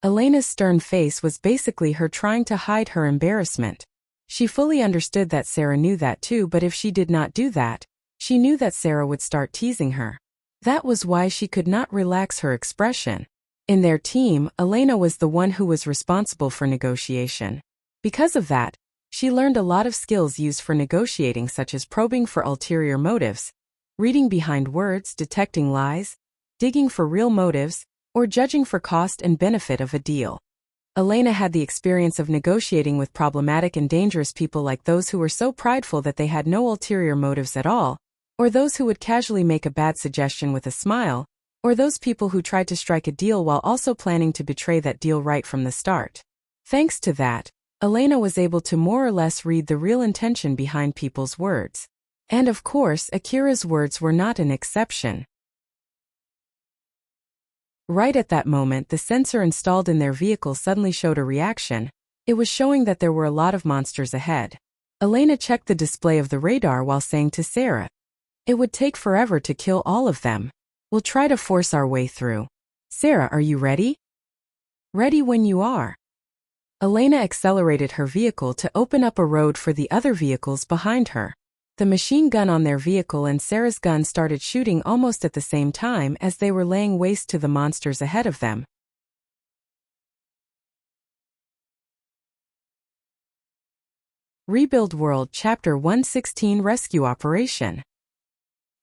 Elena's stern face was basically her trying to hide her embarrassment. She fully understood that Sarah knew that too, but if she did not do that, she knew that Sarah would start teasing her. That was why she could not relax her expression. In their team, Elena was the one who was responsible for negotiation. Because of that, she learned a lot of skills used for negotiating, such as probing for ulterior motives, reading behind words, detecting lies, digging for real motives, or judging for cost and benefit of a deal. Elena had the experience of negotiating with problematic and dangerous people, like those who were so prideful that they had no ulterior motives at all, or those who would casually make a bad suggestion with a smile, or those people who tried to strike a deal while also planning to betray that deal right from the start. Thanks to that, Elena was able to more or less read the real intention behind people's words. And of course, Akira's words were not an exception. Right at that moment, the sensor installed in their vehicle suddenly showed a reaction. It was showing that there were a lot of monsters ahead. Elena checked the display of the radar while saying to Sarah, "It would take forever to kill all of them. We'll try to force our way through. Sarah, are you ready?" "Ready when you are." Elena accelerated her vehicle to open up a road for the other vehicles behind her. The machine gun on their vehicle and Sarah's gun started shooting almost at the same time as they were laying waste to the monsters ahead of them. Rebuild World Chapter 116 Rescue Operation.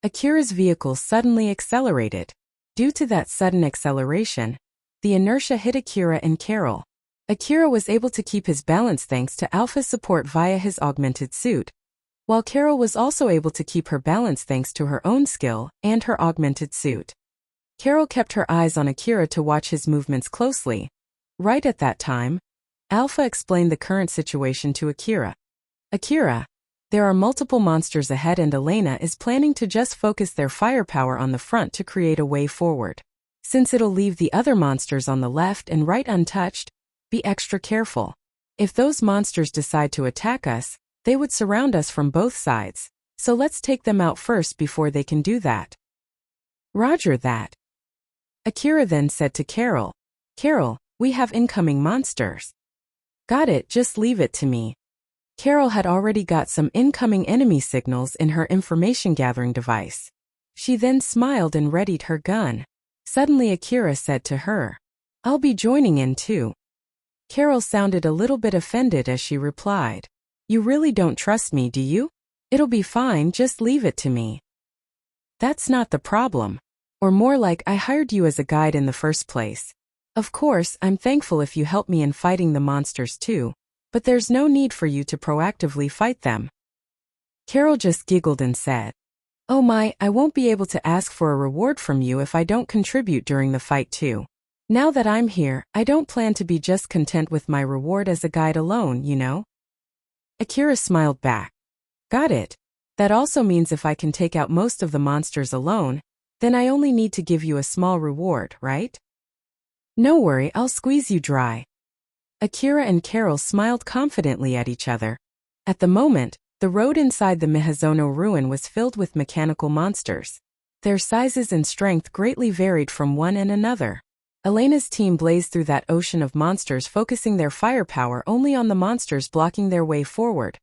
Akira's vehicle suddenly accelerated. Due to that sudden acceleration, the inertia hit Akira and Carol. Akira was able to keep his balance thanks to Alpha's support via his augmented suit, while Carol was also able to keep her balance thanks to her own skill and her augmented suit. Carol kept her eyes on Akira to watch his movements closely. Right at that time, Alpha explained the current situation to Akira. "Akira, there are multiple monsters ahead and Elena is planning to just focus their firepower on the front to create a way forward. Since it'll leave the other monsters on the left and right untouched, be extra careful. If those monsters decide to attack us, they would surround us from both sides, so let's take them out first before they can do that." "Roger that." Akira then said to Carol, "Carol, we have incoming monsters." "Got it, just leave it to me." Carol had already got some incoming enemy signals in her information-gathering device. She then smiled and readied her gun. Suddenly Akira said to her, "I'll be joining in too." Carol sounded a little bit offended as she replied, "You really don't trust me, do you? It'll be fine, just leave it to me." "That's not the problem. Or more like, I hired you as a guide in the first place. Of course, I'm thankful if you help me in fighting the monsters too, but there's no need for you to proactively fight them." Carol just giggled and said, "Oh my, I won't be able to ask for a reward from you if I don't contribute during the fight too. Now that I'm here, I don't plan to be just content with my reward as a guide alone, you know?" Akira smiled back. "Got it. That also means if I can take out most of the monsters alone, then I only need to give you a small reward, right?" "No worry, I'll squeeze you dry." Akira and Carol smiled confidently at each other. At the moment, the road inside the Mihazono ruin was filled with mechanical monsters. Their sizes and strength greatly varied from one and another. Elena's team blazed through that ocean of monsters, focusing their firepower only on the monsters blocking their way forward,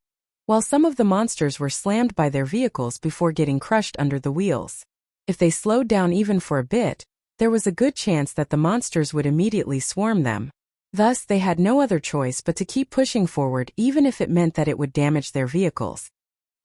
while some of the monsters were slammed by their vehicles before getting crushed under the wheels. If they slowed down even for a bit, there was a good chance that the monsters would immediately swarm them. Thus, they had no other choice but to keep pushing forward, even if it meant that it would damage their vehicles.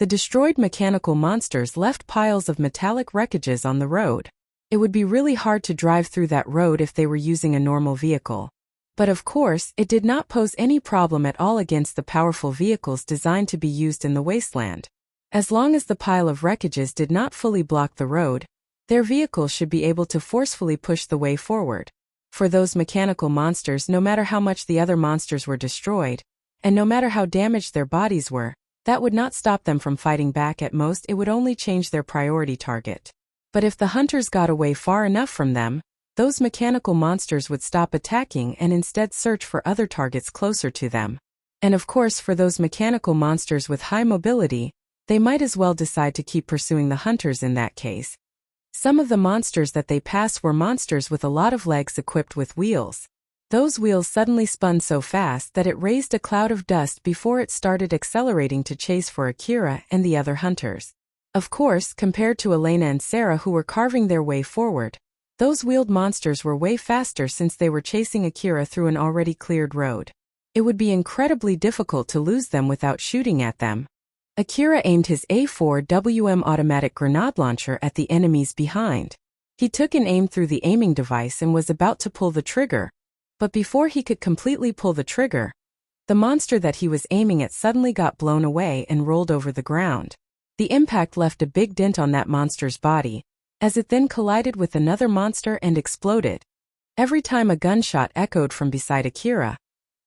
The destroyed mechanical monsters left piles of metallic wreckages on the road. It would be really hard to drive through that road if they were using a normal vehicle. But of course, it did not pose any problem at all against the powerful vehicles designed to be used in the wasteland. As long as the pile of wreckages did not fully block the road, their vehicles should be able to forcefully push the way forward. For those mechanical monsters, no matter how much the other monsters were destroyed, and no matter how damaged their bodies were, that would not stop them from fighting back. At most, it would only change their priority target. But if the hunters got away far enough from them, those mechanical monsters would stop attacking and instead search for other targets closer to them. And of course, for those mechanical monsters with high mobility, they might as well decide to keep pursuing the hunters in that case. Some of the monsters that they passed were monsters with a lot of legs equipped with wheels. Those wheels suddenly spun so fast that it raised a cloud of dust before it started accelerating to chase for Akira and the other hunters. Of course, compared to Elena and Sarah, who were carving their way forward, those wheeled monsters were way faster since they were chasing Akira through an already cleared road. It would be incredibly difficult to lose them without shooting at them. Akira aimed his A4WM automatic grenade launcher at the enemies behind. He took an aim through the aiming device and was about to pull the trigger, but before he could completely pull the trigger, the monster that he was aiming at suddenly got blown away and rolled over the ground. The impact left a big dent on that monster's body, as it then collided with another monster and exploded. Every time a gunshot echoed from beside Akira,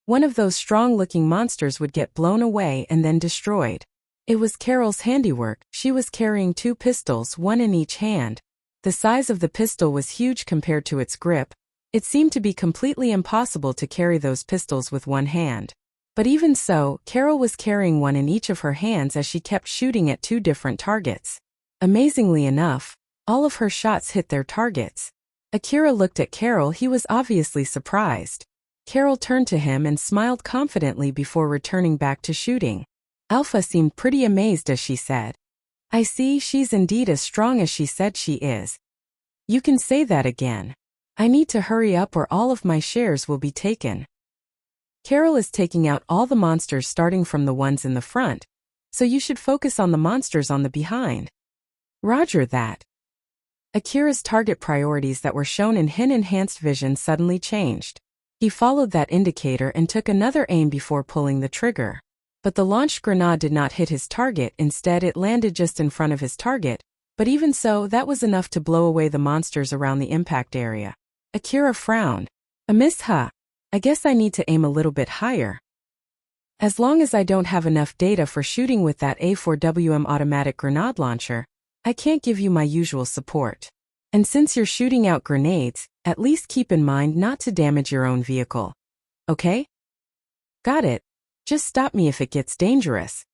one of those strong-looking monsters would get blown away and then destroyed. It was Carol's handiwork. She was carrying 2 pistols, one in each hand. The size of the pistol was huge compared to its grip. It seemed to be completely impossible to carry those pistols with one hand. But even so, Carol was carrying one in each of her hands as she kept shooting at 2 different targets. Amazingly enough, all of her shots hit their targets. Akira looked at Carol. He was obviously surprised. Carol turned to him and smiled confidently before returning back to shooting. Alpha seemed pretty amazed as she said, "I see, she's indeed as strong as she said she is. You can say that again. I need to hurry up or all of my shares will be taken." Carol is taking out all the monsters starting from the ones in the front, so you should focus on the monsters on the behind. Roger that. Akira's target priorities that were shown in HIN enhanced vision suddenly changed. He followed that indicator and took another aim before pulling the trigger. But the launched grenade did not hit his target. Instead, it landed just in front of his target, but even so, that was enough to blow away the monsters around the impact area. Akira frowned. "A miss, huh? I guess I need to aim a little bit higher. As long as I don't have enough data for shooting with that A4WM automatic grenade launcher, I can't give you my usual support. And since you're shooting out grenades, at least keep in mind not to damage your own vehicle. Okay? Got it. Just stop me if it gets dangerous."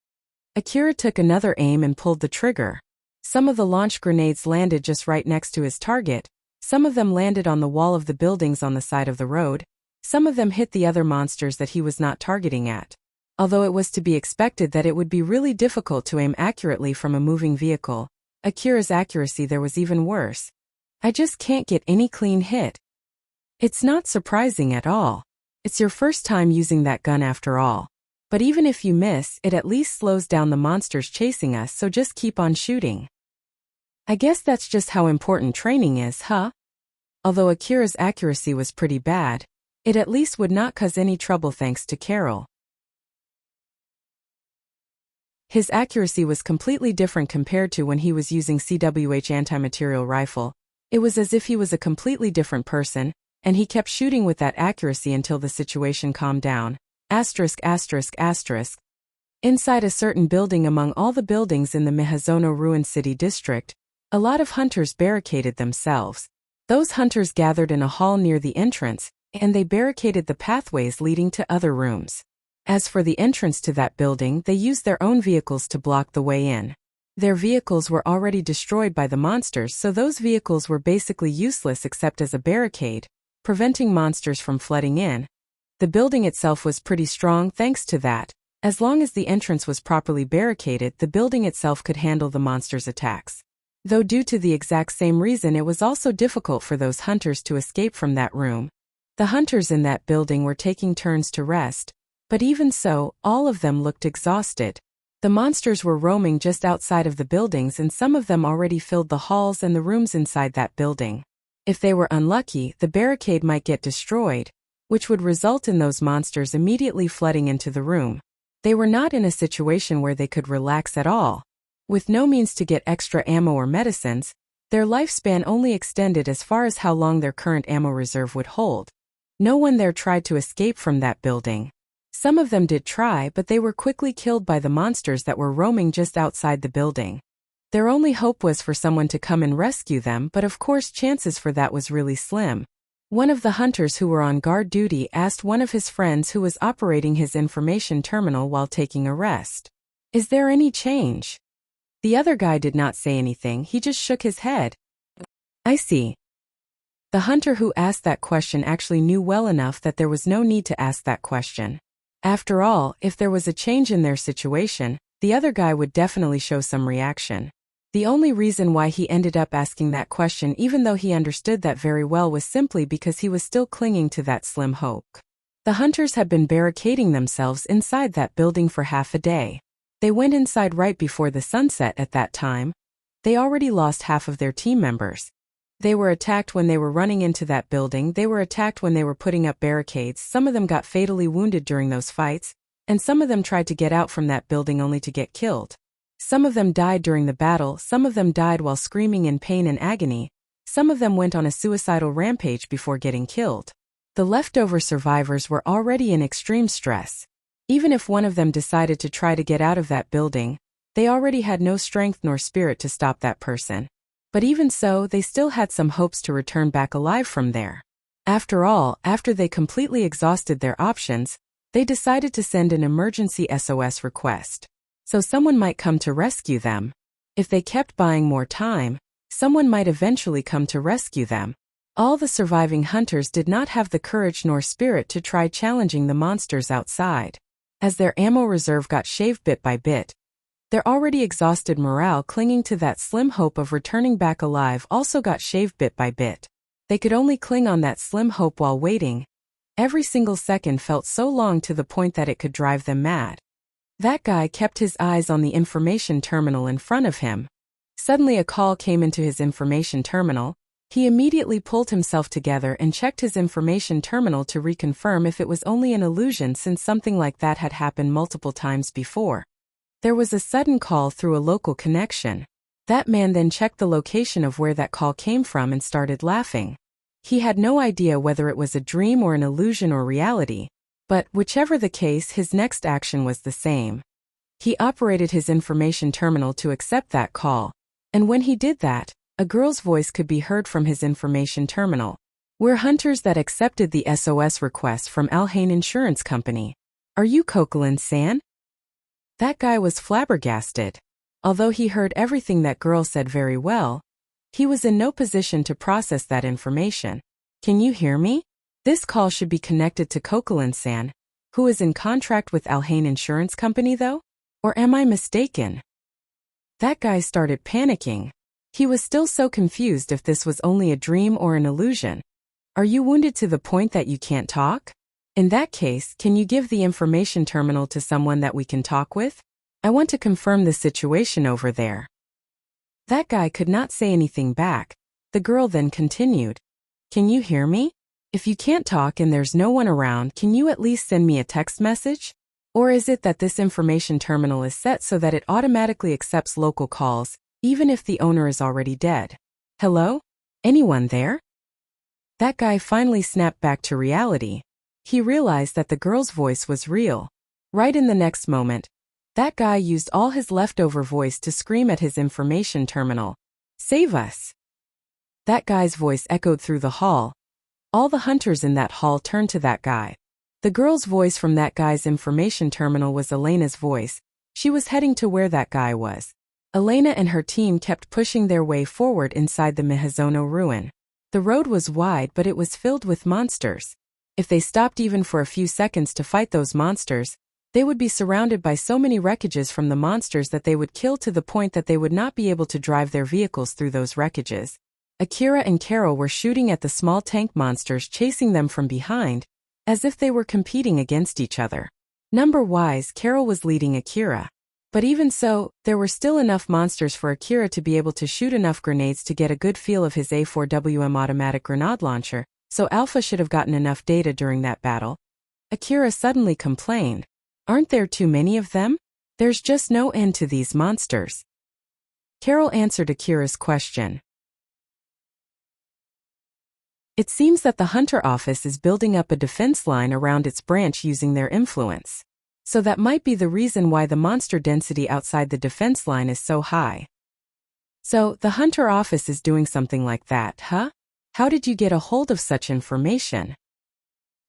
Akira took another aim and pulled the trigger. Some of the launch grenades landed just right next to his target. Some of them landed on the wall of the buildings on the side of the road. Some of them hit the other monsters that he was not targeting at. Although it was to be expected that it would be really difficult to aim accurately from a moving vehicle, Akira's accuracy there was even worse. "I just can't get any clean hit." It's not surprising at all. It's your first time using that gun after all. But even if you miss, it at least slows down the monsters chasing us, so just keep on shooting. I guess that's just how important training is, huh? Although Akira's accuracy was pretty bad, it at least would not cause any trouble thanks to Carol. His accuracy was completely different compared to when he was using CWH anti-material rifle. It was as if he was a completely different person, and he kept shooting with that accuracy until the situation calmed down. *****. Inside a certain building among all the buildings in the Mihazono Ruin City district, a lot of hunters barricaded themselves. Those hunters gathered in a hall near the entrance, and they barricaded the pathways leading to other rooms. As for the entrance to that building, they used their own vehicles to block the way in. Their vehicles were already destroyed by the monsters, so those vehicles were basically useless except as a barricade. preventing monsters from flooding in. The building itself was pretty strong thanks to that. As long as the entrance was properly barricaded, the building itself could handle the monsters' attacks. Though due to the exact same reason, it was also difficult for those hunters to escape from that room. The hunters in that building were taking turns to rest, but even so, all of them looked exhausted. The monsters were roaming just outside of the buildings, and some of them already filled the halls and the rooms inside that building. If they were unlucky, the barricade might get destroyed, which would result in those monsters immediately flooding into the room. They were not in a situation where they could relax at all. With no means to get extra ammo or medicines, their lifespan only extended as far as how long their current ammo reserve would hold. No one there tried to escape from that building. Some of them did try, but they were quickly killed by the monsters that were roaming just outside the building. Their only hope was for someone to come and rescue them, but of course chances for that was really slim. One of the hunters who were on guard duty asked one of his friends who was operating his information terminal while taking a rest, "Is there any change?" The other guy did not say anything, he just shook his head. "I see." The hunter who asked that question actually knew well enough that there was no need to ask that question. After all, if there was a change in their situation, the other guy would definitely show some reaction. The only reason why he ended up asking that question, even though he understood that very well, was simply because he was still clinging to that slim hope. The hunters had been barricading themselves inside that building for half a day. They went inside right before the sunset at that time. They already lost half of their team members. They were attacked when they were running into that building, they were attacked when they were putting up barricades, some of them got fatally wounded during those fights, and some of them tried to get out from that building only to get killed. Some of them died during the battle, some of them died while screaming in pain and agony, some of them went on a suicidal rampage before getting killed. The leftover survivors were already in extreme stress. Even if one of them decided to try to get out of that building, they already had no strength nor spirit to stop that person. But even so, they still had some hopes to return back alive from there. After all, after they completely exhausted their options, they decided to send an emergency SOS request. So someone might come to rescue them. If they kept buying more time, someone might eventually come to rescue them. All the surviving hunters did not have the courage nor spirit to try challenging the monsters outside. As their ammo reserve got shaved bit by bit, their already exhausted morale clinging to that slim hope of returning back alive also got shaved bit by bit. They could only cling on that slim hope while waiting. Every single second felt so long to the point that it could drive them mad. That guy kept his eyes on the information terminal in front of him. Suddenly a call came into his information terminal. He immediately pulled himself together and checked his information terminal to reconfirm if it was only an illusion, since something like that had happened multiple times before. There was a sudden call through a local connection. That man then checked the location of where that call came from and started laughing. He had no idea whether it was a dream or an illusion or reality. But, whichever the case, his next action was the same. He operated his information terminal to accept that call, and when he did that, a girl's voice could be heard from his information terminal. "We're hunters that accepted the SOS request from Alhain Insurance Company. Are you Coquelin-san?" That guy was flabbergasted. Although he heard everything that girl said very well, he was in no position to process that information. "Can you hear me? This call should be connected to Coquelin-san, who is in contract with Alhain Insurance Company though? Or am I mistaken?" That guy started panicking. He was still so confused if this was only a dream or an illusion. "Are you wounded to the point that you can't talk? In that case, can you give the information terminal to someone that we can talk with? I want to confirm the situation over there." That guy could not say anything back. The girl then continued, "Can you hear me? If you can't talk and there's no one around, can you at least send me a text message? Or is it that this information terminal is set so that it automatically accepts local calls, even if the owner is already dead? Hello? Anyone there?" That guy finally snapped back to reality. He realized that the girl's voice was real. Right in the next moment, that guy used all his leftover voice to scream at his information terminal, "Save us!" That guy's voice echoed through the hall. All the hunters in that hall turned to that guy. The girl's voice from that guy's information terminal was Elena's voice. She was heading to where that guy was. Elena and her team kept pushing their way forward inside the Mihazono ruin. The road was wide, but it was filled with monsters. If they stopped even for a few seconds to fight those monsters, they would be surrounded by so many wreckages from the monsters that they would kill to the point that they would not be able to drive their vehicles through those wreckages. Akira and Carol were shooting at the small tank monsters, chasing them from behind, as if they were competing against each other. Number-wise, Carol was leading Akira. But even so, there were still enough monsters for Akira to be able to shoot enough grenades to get a good feel of his A4WM automatic grenade launcher, so Alpha should have gotten enough data during that battle. Akira suddenly complained, "Aren't there too many of them? There's just no end to these monsters." Carol answered Akira's question. It seems that the Hunter office is building up a defense line around its branch using their influence. So that might be the reason why the monster density outside the defense line is so high. So, the Hunter office is doing something like that, huh? How did you get a hold of such information?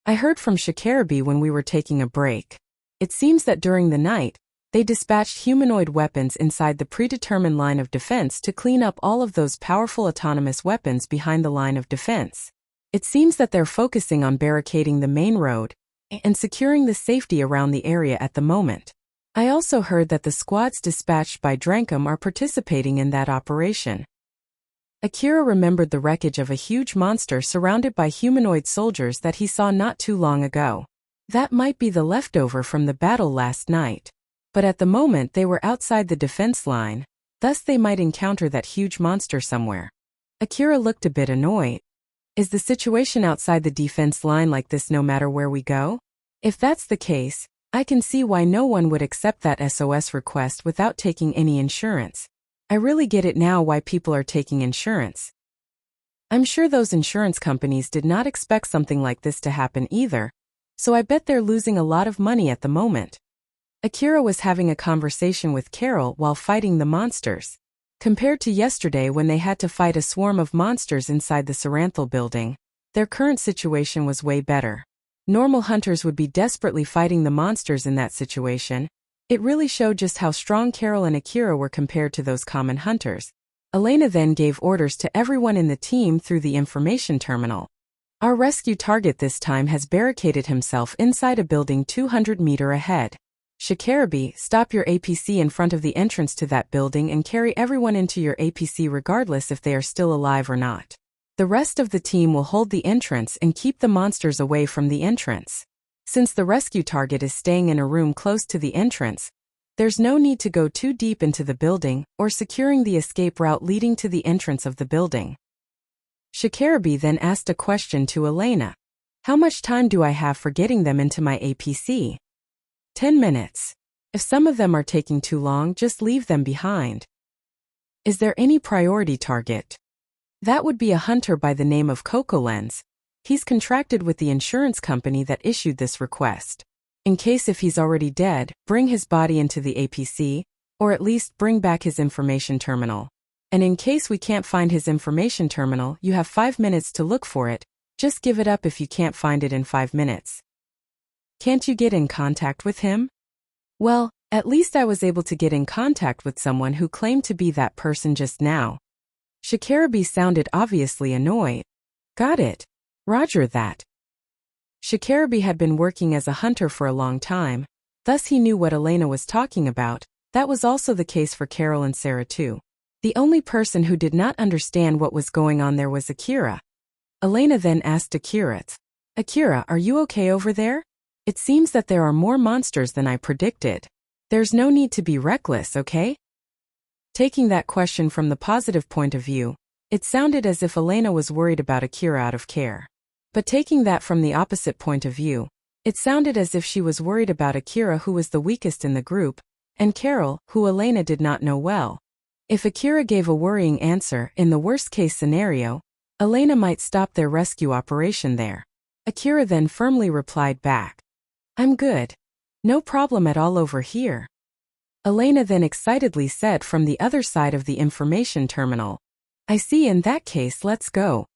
I heard from Shikarabi when we were taking a break. It seems that during the night, they dispatched humanoid weapons inside the predetermined line of defense to clean up all of those powerful autonomous weapons behind the line of defense. It seems that they're focusing on barricading the main road and securing the safety around the area at the moment. I also heard that the squads dispatched by Drankum are participating in that operation. Akira remembered the wreckage of a huge monster surrounded by humanoid soldiers that he saw not too long ago. That might be the leftover from the battle last night. But at the moment they were outside the defense line, thus they might encounter that huge monster somewhere. Akira looked a bit annoyed. Is the situation outside the defense line like this no matter where we go? If that's the case, I can see why no one would accept that SOS request without taking any insurance. I really get it now why people are taking insurance. I'm sure those insurance companies did not expect something like this to happen either, so I bet they're losing a lot of money at the moment. Akira was having a conversation with Carol while fighting the monsters. Compared to yesterday when they had to fight a swarm of monsters inside the Saranthal building, their current situation was way better. Normal hunters would be desperately fighting the monsters in that situation. It really showed just how strong Carol and Akira were compared to those common hunters. Elena then gave orders to everyone in the team through the information terminal. Our rescue target this time has barricaded himself inside a building 200 meters ahead. Shikarabi, stop your APC in front of the entrance to that building and carry everyone into your APC regardless if they are still alive or not. The rest of the team will hold the entrance and keep the monsters away from the entrance. Since the rescue target is staying in a room close to the entrance, there's no need to go too deep into the building or securing the escape route leading to the entrance of the building. Shikarabi then asked a question to Elena. How much time do I have for getting them into my APC? 10 minutes. If some of them are taking too long, just leave them behind. Is there any priority target? That would be a hunter by the name of Cocolens. He's contracted with the insurance company that issued this request. In case if he's already dead, bring his body into the APC, or at least bring back his information terminal. And in case we can't find his information terminal, you have 5 minutes to look for it. Just give it up if you can't find it in 5 minutes. Can't you get in contact with him? Well, at least I was able to get in contact with someone who claimed to be that person just now. Shikarabi sounded obviously annoyed. Got it. Roger that. Shikarabi had been working as a hunter for a long time, thus he knew what Elena was talking about. That was also the case for Carol and Sarah too. The only person who did not understand what was going on there was Akira. Elena then asked Akira, "Akira, are you okay over there? It seems that there are more monsters than I predicted. There's no need to be reckless, okay?" Taking that question from the positive point of view, it sounded as if Elena was worried about Akira out of care. But taking that from the opposite point of view, it sounded as if she was worried about Akira, who was the weakest in the group, and Carol, who Elena did not know well. If Akira gave a worrying answer in the worst-case scenario, Elena might stop their rescue operation there. Akira then firmly replied back, "I'm good. No problem at all over here." Elena then excitedly said from the other side of the information terminal, "I see, in that case let's go."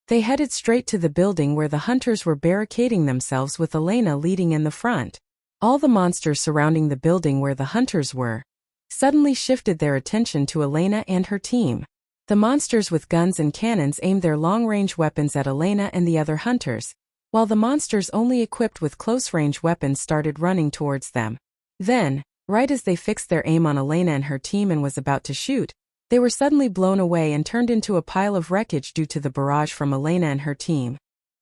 They headed straight to the building where the hunters were barricading themselves with Elena leading in the front. All the monsters surrounding the building where the hunters were suddenly shifted their attention to Elena and her team. The monsters with guns and cannons aimed their long-range weapons at Elena and the other hunters, while the monsters only equipped with close-range weapons started running towards them. Then, right as they fixed their aim on Elena and her team and was about to shoot, they were suddenly blown away and turned into a pile of wreckage due to the barrage from Elena and her team.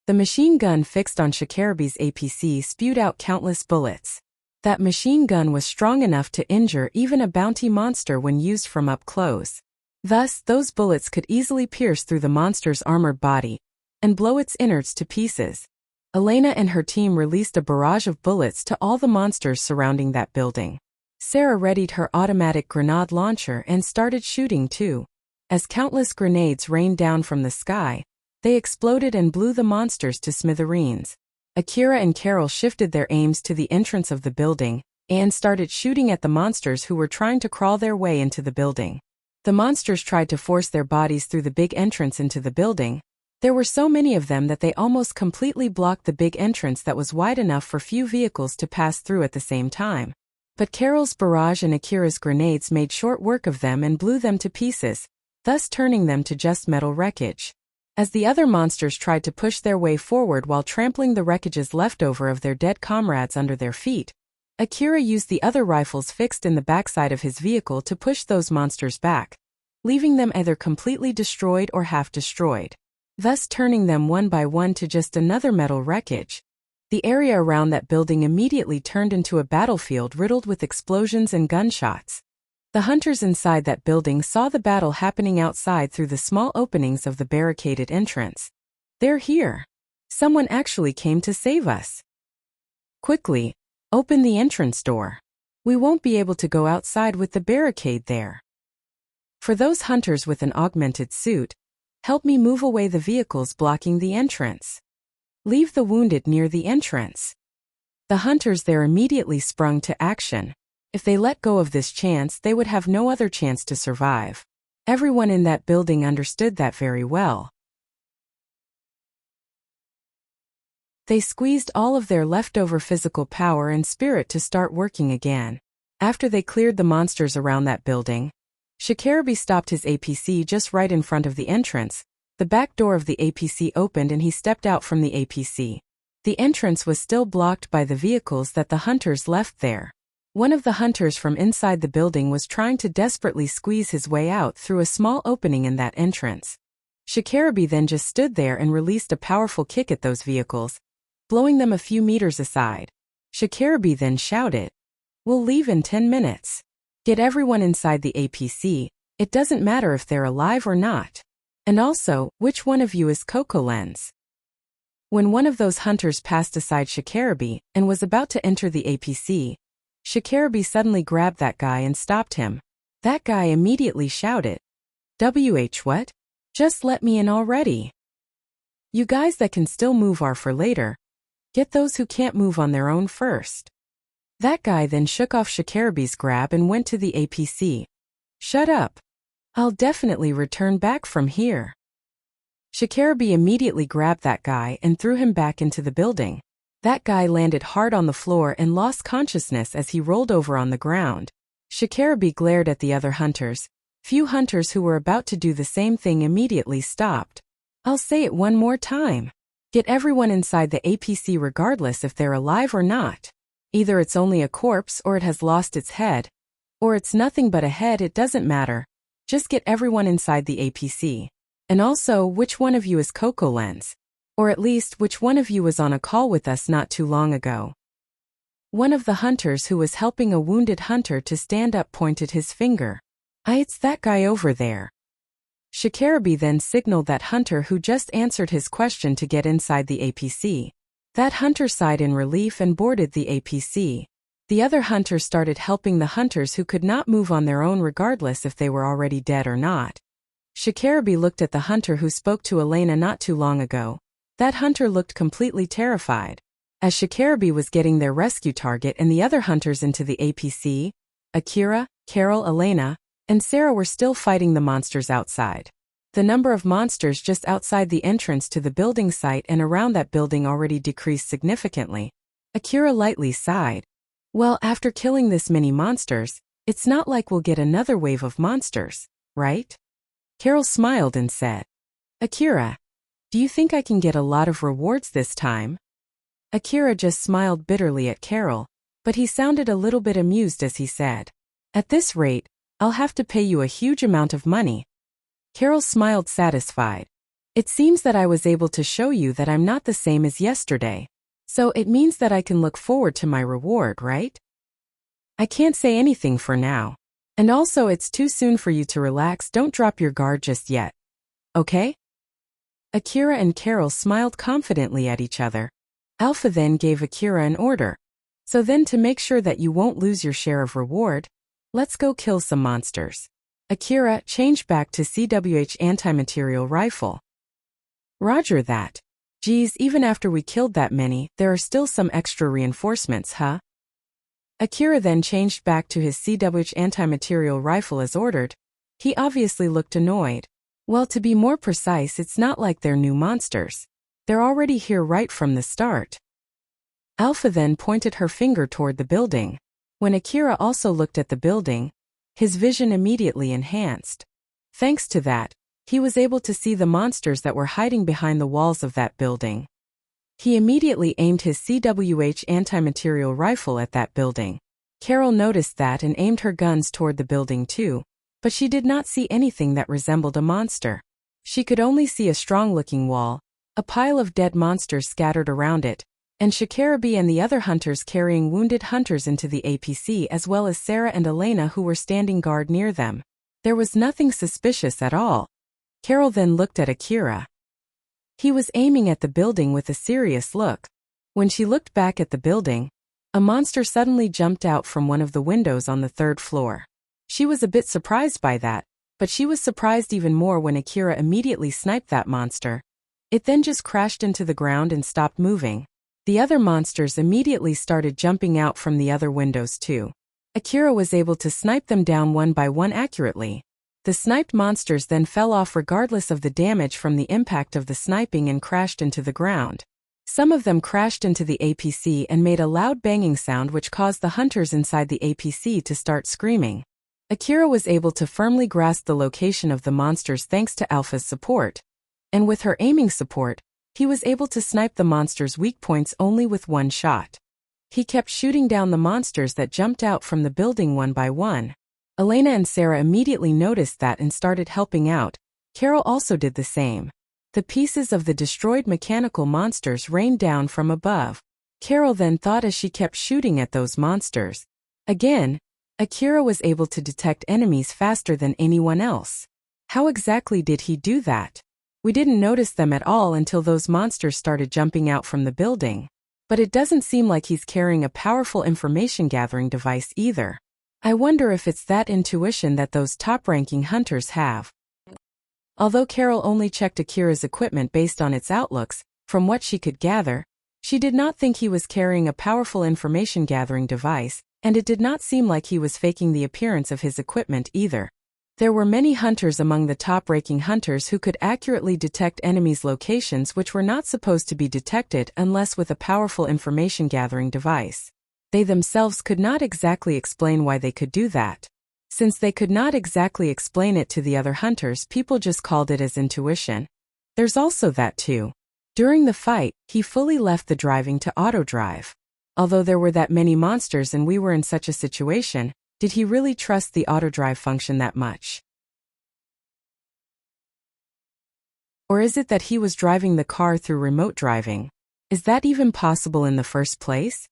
The machine gun fixed on Shikarabi's APC spewed out countless bullets. That machine gun was strong enough to injure even a bounty monster when used from up close. Thus, those bullets could easily pierce through the monster's armored body and blow its innards to pieces. Elena and her team released a barrage of bullets to all the monsters surrounding that building. Sarah readied her automatic grenade launcher and started shooting too. As countless grenades rained down from the sky, they exploded and blew the monsters to smithereens. Akira and Carol shifted their aims to the entrance of the building and started shooting at the monsters who were trying to crawl their way into the building. The monsters tried to force their bodies through the big entrance into the building. There were so many of them that they almost completely blocked the big entrance that was wide enough for few vehicles to pass through at the same time. But Carol's barrage and Akira's grenades made short work of them and blew them to pieces, thus turning them to just metal wreckage. As the other monsters tried to push their way forward while trampling the wreckages left over of their dead comrades under their feet, Akira used the other rifles fixed in the backside of his vehicle to push those monsters back, leaving them either completely destroyed or half destroyed, thus turning them one by one to just another metal wreckage. The area around that building immediately turned into a battlefield riddled with explosions and gunshots. The hunters inside that building saw the battle happening outside through the small openings of the barricaded entrance. "They're here. Someone actually came to save us. Quickly, open the entrance door. We won't be able to go outside with the barricade there. For those hunters with an augmented suit, help me move away the vehicles blocking the entrance. Leave the wounded near the entrance." The hunters there immediately sprung to action. If they let go of this chance, they would have no other chance to survive. Everyone in that building understood that very well. They squeezed all of their leftover physical power and spirit to start working again. After they cleared the monsters around that building, Shikarabi stopped his APC just right in front of the entrance. The back door of the APC opened and he stepped out from the APC. The entrance was still blocked by the vehicles that the hunters left there. One of the hunters from inside the building was trying to desperately squeeze his way out through a small opening in that entrance. Shikarabi then just stood there and released a powerful kick at those vehicles, blowing them a few meters aside. Shikarabi then shouted, "We'll leave in 10 minutes. Get everyone inside the APC, it doesn't matter if they're alive or not. And also, which one of you is Coco Lens?" When one of those hunters passed aside Shikarabi and was about to enter the APC, Shikarabi suddenly grabbed that guy and stopped him. That guy immediately shouted, what? Just let me in already. You guys that can still move are for later. Get those who can't move on their own first." That guy then shook off Shikarabi's grab and went to the APC. "Shut up. I'll definitely return back from here." Shikarabi immediately grabbed that guy and threw him back into the building. That guy landed hard on the floor and lost consciousness as he rolled over on the ground. Shikarabi glared at the other hunters. Few hunters who were about to do the same thing immediately stopped. "I'll say it one more time. Get everyone inside the APC regardless if they're alive or not. Either it's only a corpse or it has lost its head. Or it's nothing but a head, it doesn't matter. Just get everyone inside the APC. And also, which one of you is Coco Lens? Or at least, which one of you was on a call with us not too long ago?" One of the hunters who was helping a wounded hunter to stand up pointed his finger. It's that guy over there." Shikarabi then signaled that hunter who just answered his question to get inside the APC. That hunter sighed in relief and boarded the APC. The other hunter started helping the hunters who could not move on their own regardless if they were already dead or not. Shikarabi looked at the hunter who spoke to Elena not too long ago. That hunter looked completely terrified. As Shikarabi was getting their rescue target and the other hunters into the APC, Akira, Carol, Elena, and Sarah were still fighting the monsters outside. The number of monsters just outside the entrance to the building site and around that building already decreased significantly. Akira lightly sighed. "Well, after killing this many monsters, it's not like we'll get another wave of monsters, right?" Carol smiled and said, Akira, do you think I can get a lot of rewards this time? Akira just smiled bitterly at Carol, but he sounded a little bit amused as he said, At this rate, I'll have to pay you a huge amount of money. Carol smiled satisfied. It seems that I was able to show you that I'm not the same as yesterday. So it means that I can look forward to my reward, right? I can't say anything for now. And also it's too soon for you to relax. Don't drop your guard just yet. Okay? Akira and Carol smiled confidently at each other. Alpha then gave Akira an order. So then to make sure that you won't lose your share of reward, let's go kill some monsters. Akira, change back to CWH anti-material rifle. Roger that. Geez, even after we killed that many, there are still some extra reinforcements, huh? Akira then changed back to his CWH anti-material rifle as ordered. He obviously looked annoyed. Well, to be more precise, it's not like they're new monsters. They're already here right from the start. Alpha then pointed her finger toward the building. When Akira also looked at the building, his vision immediately enhanced. Thanks to that, he was able to see the monsters that were hiding behind the walls of that building. He immediately aimed his CWH anti-material rifle at that building. Carol noticed that and aimed her guns toward the building too, but she did not see anything that resembled a monster. She could only see a strong-looking wall, a pile of dead monsters scattered around it, and Shikarabi and the other hunters carrying wounded hunters into the APC, as well as Sarah and Elena who were standing guard near them. There was nothing suspicious at all. Carol then looked at Akira. He was aiming at the building with a serious look. When she looked back at the building, a monster suddenly jumped out from one of the windows on the 3rd floor. She was a bit surprised by that, but she was surprised even more when Akira immediately sniped that monster. It then just crashed into the ground and stopped moving. The other monsters immediately started jumping out from the other windows too. Akira was able to snipe them down one by one accurately. The sniped monsters then fell off regardless of the damage from the impact of the sniping and crashed into the ground. Some of them crashed into the APC and made a loud banging sound which caused the hunters inside the APC to start screaming. Akira was able to firmly grasp the location of the monsters thanks to Alpha's support. And with her aiming support, he was able to snipe the monsters' weak points only with one shot. He kept shooting down the monsters that jumped out from the building one by one. Elena and Sarah immediately noticed that and started helping out. Carol also did the same. The pieces of the destroyed mechanical monsters rained down from above. Carol then thought as she kept shooting at those monsters. Again, Akira was able to detect enemies faster than anyone else. How exactly did he do that? We didn't notice them at all until those monsters started jumping out from the building. But it doesn't seem like he's carrying a powerful information gathering device either. I wonder if it's that intuition that those top-ranking hunters have. Although Carol only checked Akira's equipment based on its outlooks, from what she could gather, she did not think he was carrying a powerful information gathering device, and it did not seem like he was faking the appearance of his equipment either. There were many hunters among the top-ranking hunters who could accurately detect enemies' locations which were not supposed to be detected unless with a powerful information gathering device. They themselves could not exactly explain why they could do that. Since they could not exactly explain it to the other hunters, people just called it as intuition. There's also that too. During the fight, he fully left the driving to auto drive. Although there were that many monsters and we were in such a situation, did he really trust the auto drive function that much? Or is it that he was driving the car through remote driving? Is that even possible in the first place?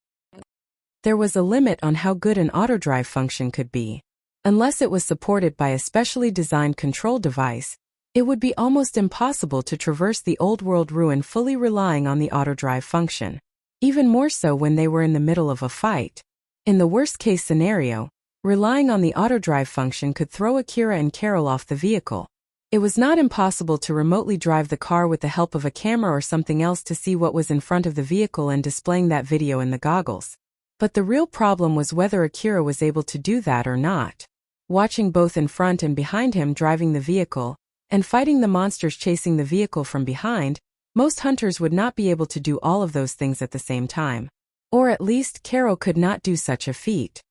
There was a limit on how good an auto drive function could be. Unless it was supported by a specially designed control device, it would be almost impossible to traverse the old world ruin fully relying on the auto drive function. Even more so when they were in the middle of a fight. In the worst case scenario, relying on the auto drive function could throw Akira and Carol off the vehicle. It was not impossible to remotely drive the car with the help of a camera or something else to see what was in front of the vehicle and displaying that video in the goggles. But the real problem was whether Akira was able to do that or not. Watching both in front and behind him driving the vehicle, and fighting the monsters chasing the vehicle from behind, most hunters would not be able to do all of those things at the same time. Or at least Carol could not do such a feat.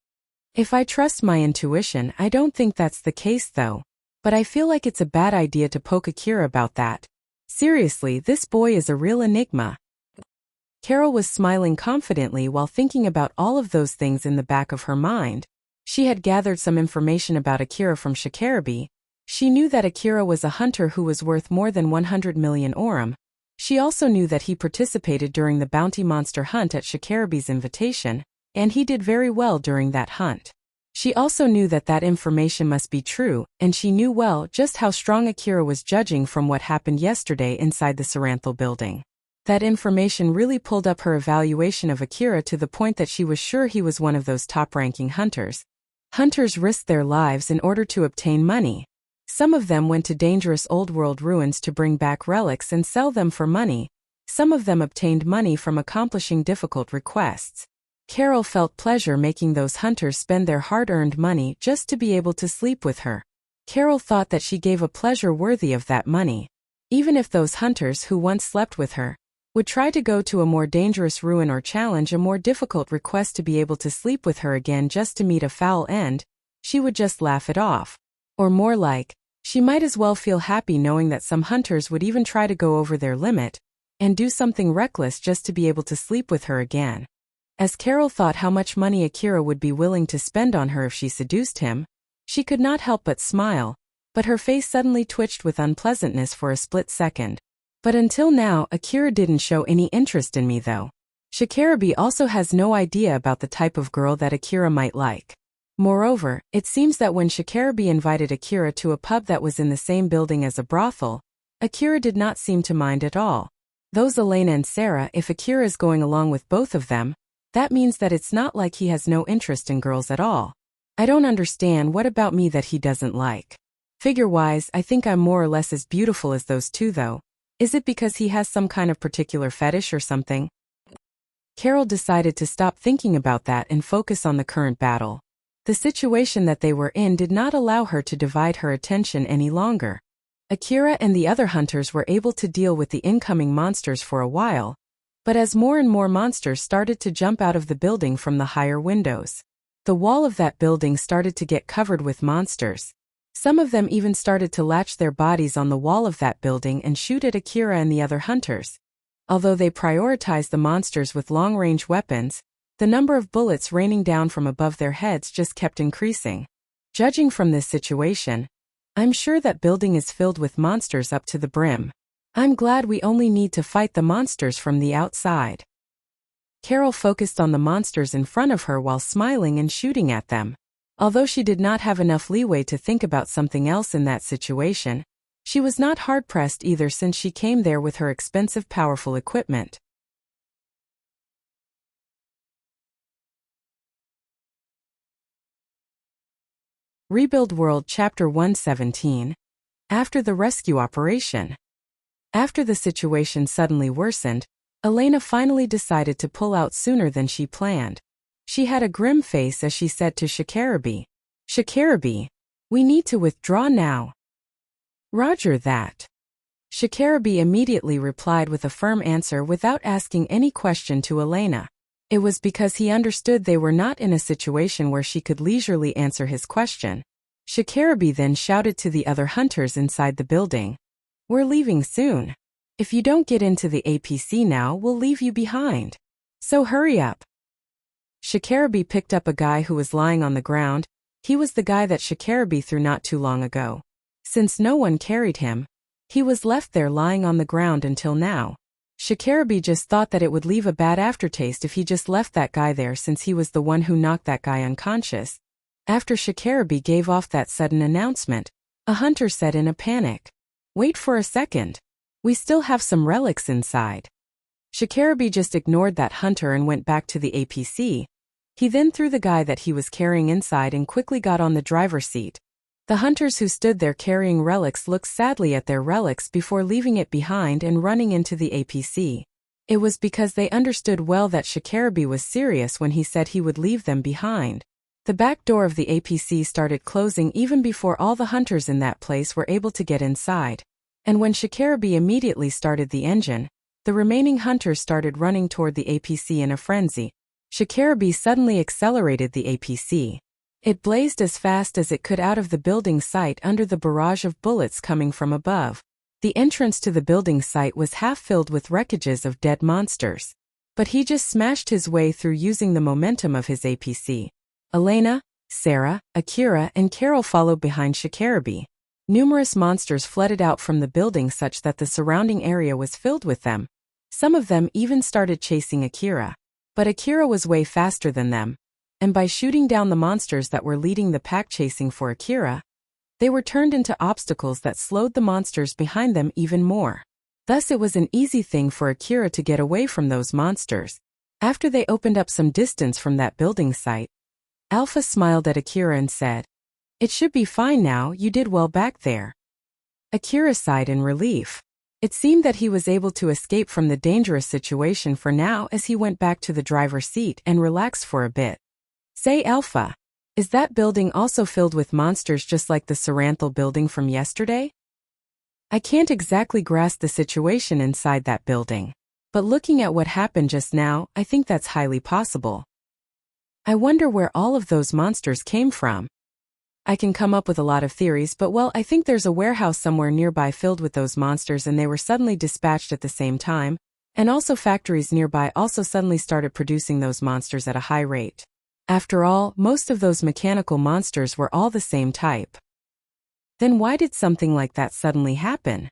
If I trust my intuition, I don't think that's the case though. But I feel like it's a bad idea to poke Akira about that. Seriously, this boy is a real enigma. Carol was smiling confidently while thinking about all of those things in the back of her mind. She had gathered some information about Akira from Shikarabe. She knew that Akira was a hunter who was worth more than 100 million orum. She also knew that he participated during the bounty monster hunt at Shikarabe's invitation, and he did very well during that hunt. She also knew that that information must be true, and she knew well just how strong Akira was judging from what happened yesterday inside the Saranthal building. That information really pulled up her evaluation of Akira to the point that she was sure he was one of those top-ranking hunters. Hunters risked their lives in order to obtain money. Some of them went to dangerous old-world ruins to bring back relics and sell them for money. Some of them obtained money from accomplishing difficult requests. Carol felt pleasure making those hunters spend their hard-earned money just to be able to sleep with her. Carol thought that she gave a pleasure worthy of that money. Even if those hunters who once slept with her would try to go to a more dangerous ruin or challenge a more difficult request to be able to sleep with her again just to meet a foul end, she would just laugh it off. Or more like, she might as well feel happy knowing that some hunters would even try to go over their limit and do something reckless just to be able to sleep with her again. As Carol thought how much money Akira would be willing to spend on her if she seduced him, she could not help but smile, but her face suddenly twitched with unpleasantness for a split second. But until now, Akira didn't show any interest in me though. Shikarabe also has no idea about the type of girl that Akira might like. Moreover, it seems that when Shikarabe invited Akira to a pub that was in the same building as a brothel, Akira did not seem to mind at all. Those Elena and Sarah, if Akira is going along with both of them, that means that it's not like he has no interest in girls at all. I don't understand what about me that he doesn't like. Figure-wise, I think I'm more or less as beautiful as those two though. Is it because he has some kind of particular fetish or something? Carol decided to stop thinking about that and focus on the current battle. The situation that they were in did not allow her to divide her attention any longer. Akira and the other hunters were able to deal with the incoming monsters for a while, but as more and more monsters started to jump out of the building from the higher windows, the wall of that building started to get covered with monsters. Some of them even started to latch their bodies on the wall of that building and shoot at Akira and the other hunters. Although they prioritized the monsters with long-range weapons, the number of bullets raining down from above their heads just kept increasing. Judging from this situation, I'm sure that building is filled with monsters up to the brim. I'm glad we only need to fight the monsters from the outside. Carol focused on the monsters in front of her while smiling and shooting at them. Although she did not have enough leeway to think about something else in that situation, she was not hard-pressed either since she came there with her expensive powerful equipment. Rebuild World Chapter 117. After the rescue operation. After the situation suddenly worsened, Elena finally decided to pull out sooner than she planned. She had a grim face as she said to Shikarabe, "Shikarabe, we need to withdraw now." "Roger that." Shikarabe immediately replied with a firm answer without asking any question to Elena. It was because he understood they were not in a situation where she could leisurely answer his question. Shikarabe then shouted to the other hunters inside the building, "We're leaving soon. If you don't get into the APC now, we'll leave you behind. So hurry up." Shikarabe picked up a guy who was lying on the ground. He was the guy that Shikarabe threw not too long ago. Since no one carried him, he was left there lying on the ground until now. Shikarabe just thought that it would leave a bad aftertaste if he just left that guy there since he was the one who knocked that guy unconscious. After Shikarabe gave off that sudden announcement, a hunter said in a panic, "Wait for a second. We still have some relics inside." Shikarabe just ignored that hunter and went back to the APC. He then threw the guy that he was carrying inside and quickly got on the driver's seat. The hunters who stood there carrying relics looked sadly at their relics before leaving it behind and running into the APC. It was because they understood well that Shikarabe was serious when he said he would leave them behind. The back door of the APC started closing even before all the hunters in that place were able to get inside. And when Shikarabe immediately started the engine, the remaining hunters started running toward the APC in a frenzy. Shikarabe suddenly accelerated the APC. It blazed as fast as it could out of the building site under the barrage of bullets coming from above. The entrance to the building site was half filled with wreckages of dead monsters. But he just smashed his way through using the momentum of his APC. Elena, Sarah, Akira, and Carol followed behind Shikarabi. Numerous monsters flooded out from the building such that the surrounding area was filled with them. Some of them even started chasing Akira. But Akira was way faster than them. And by shooting down the monsters that were leading the pack chasing for Akira, they were turned into obstacles that slowed the monsters behind them even more. Thus it was an easy thing for Akira to get away from those monsters. After they opened up some distance from that building site, Alpha smiled at Akira and said, "It should be fine now, you did well back there." Akira sighed in relief. It seemed that he was able to escape from the dangerous situation for now as he went back to the driver's seat and relaxed for a bit. "Say, Alpha, is that building also filled with monsters just like the Saranthal building from yesterday? I can't exactly grasp the situation inside that building. But looking at what happened just now, I think that's highly possible. I wonder where all of those monsters came from. I can come up with a lot of theories, but well, I think there's a warehouse somewhere nearby filled with those monsters and they were suddenly dispatched at the same time, and also factories nearby also suddenly started producing those monsters at a high rate. After all, most of those mechanical monsters were all the same type. Then why did something like that suddenly happen?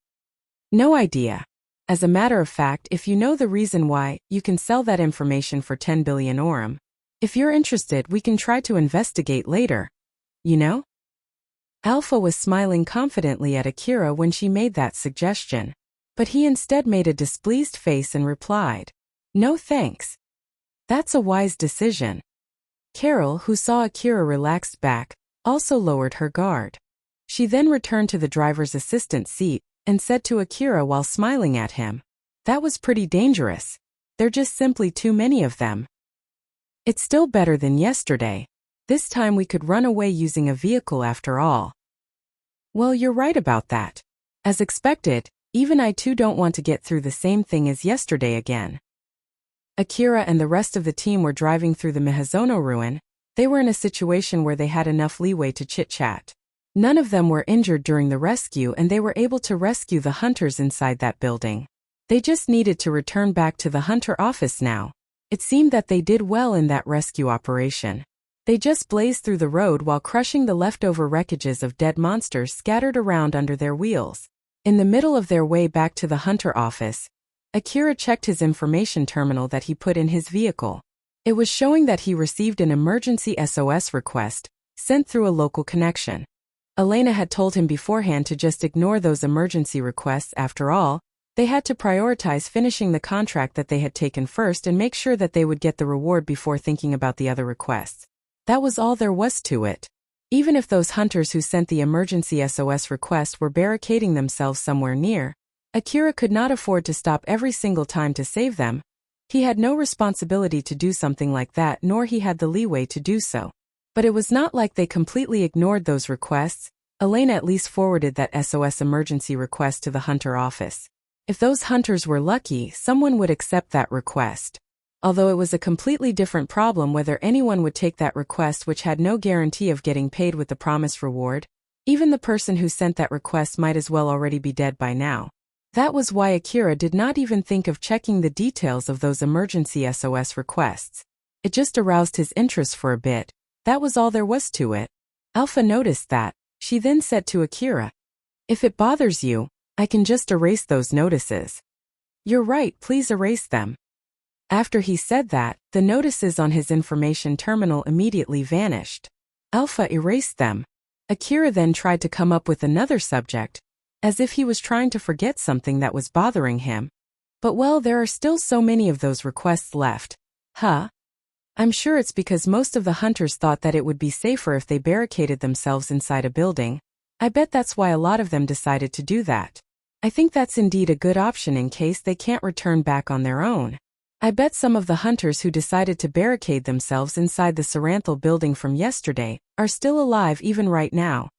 No idea. As a matter of fact, if you know the reason why, you can sell that information for 10 billion orum. If you're interested, we can try to investigate later. You know?" Alpha was smiling confidently at Akira when she made that suggestion. But he instead made a displeased face and replied, "No thanks. That's a wise decision." Carol, who saw Akira relaxed back, also lowered her guard. She then returned to the driver's assistant seat and said to Akira while smiling at him, "That was pretty dangerous. There just simply too many of them. It's still better than yesterday. This time we could run away using a vehicle after all." "Well, you're right about that. As expected, even I too don't want to get through the same thing as yesterday again." Akira and the rest of the team were driving through the Mihazono ruin. They were in a situation where they had enough leeway to chit-chat. None of them were injured during the rescue and they were able to rescue the hunters inside that building. They just needed to return back to the hunter office now. It seemed that they did well in that rescue operation. They just blazed through the road while crushing the leftover wreckages of dead monsters scattered around under their wheels. In the middle of their way back to the hunter office, Akira checked his information terminal that he put in his vehicle. It was showing that he received an emergency SOS request, sent through a local connection. Elena had told him beforehand to just ignore those emergency requests. After all, they had to prioritize finishing the contract that they had taken first and make sure that they would get the reward before thinking about the other requests. That was all there was to it. Even if those hunters who sent the emergency SOS request were barricading themselves somewhere near, Akira could not afford to stop every single time to save them. He had no responsibility to do something like that, nor he had the leeway to do so. But it was not like they completely ignored those requests. Elena at least forwarded that SOS emergency request to the hunter office. If those hunters were lucky, someone would accept that request. Although it was a completely different problem whether anyone would take that request, which had no guarantee of getting paid with the promised reward. Even the person who sent that request might as well already be dead by now. That was why Akira did not even think of checking the details of those emergency SOS requests. It just aroused his interest for a bit. That was all there was to it. Alpha noticed that. She then said to Akira, "If it bothers you, I can just erase those notices." "You're right, please erase them." After he said that, the notices on his information terminal immediately vanished. Alpha erased them. Akira then tried to come up with another subject, as if he was trying to forget something that was bothering him. But well, there are still so many of those requests left. I'm sure it's because most of the hunters thought that it would be safer if they barricaded themselves inside a building. I bet that's why a lot of them decided to do that. I think that's indeed a good option in case they can't return back on their own. I bet some of the hunters who decided to barricade themselves inside the Saranthal building from yesterday are still alive even right now.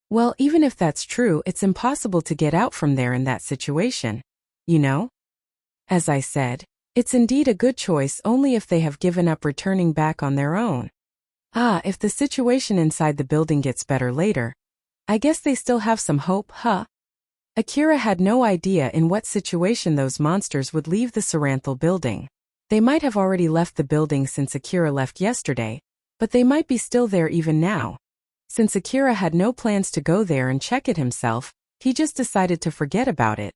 Well, even if that's true, it's impossible to get out from there in that situation. You know? As I said, It's indeed a good choice only if they have given up returning back on their own. If the situation inside the building gets better later, I guess they still have some hope, huh? Akira had no idea in what situation those monsters would leave the Saranthal building. They might have already left the building since Akira left yesterday, but they might be still there even now. Since Akira had no plans to go there and check it himself, he just decided to forget about it.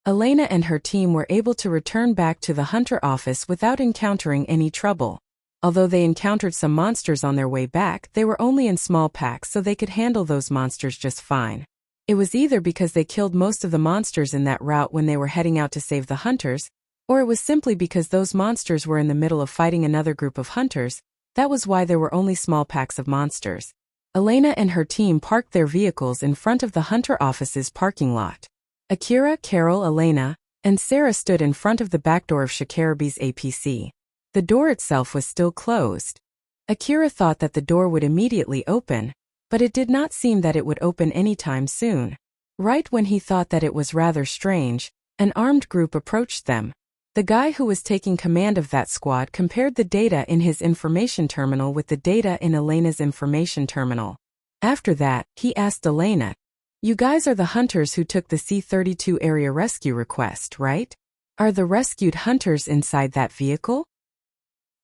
Elena and her team were able to return back to the hunter office without encountering any trouble. Although they encountered some monsters on their way back, they were only in small packs so they could handle those monsters just fine. It was either because they killed most of the monsters in that route when they were heading out to save the hunters, or it was simply because those monsters were in the middle of fighting another group of hunters. That was why there were only small packs of monsters. Elena and her team parked their vehicles in front of the hunter office's parking lot. Akira, Carol, Elena, and Sarah stood in front of the back door of Shikarabe's APC. The door itself was still closed. Akira thought that the door would immediately open, but it did not seem that it would open anytime soon. Right when he thought that it was rather strange, an armed group approached them. The guy who was taking command of that squad compared the data in his information terminal with the data in Elena's information terminal. After that, he asked Elena, "You guys are the hunters who took the C-32 area rescue request, right? Are the rescued hunters inside that vehicle?"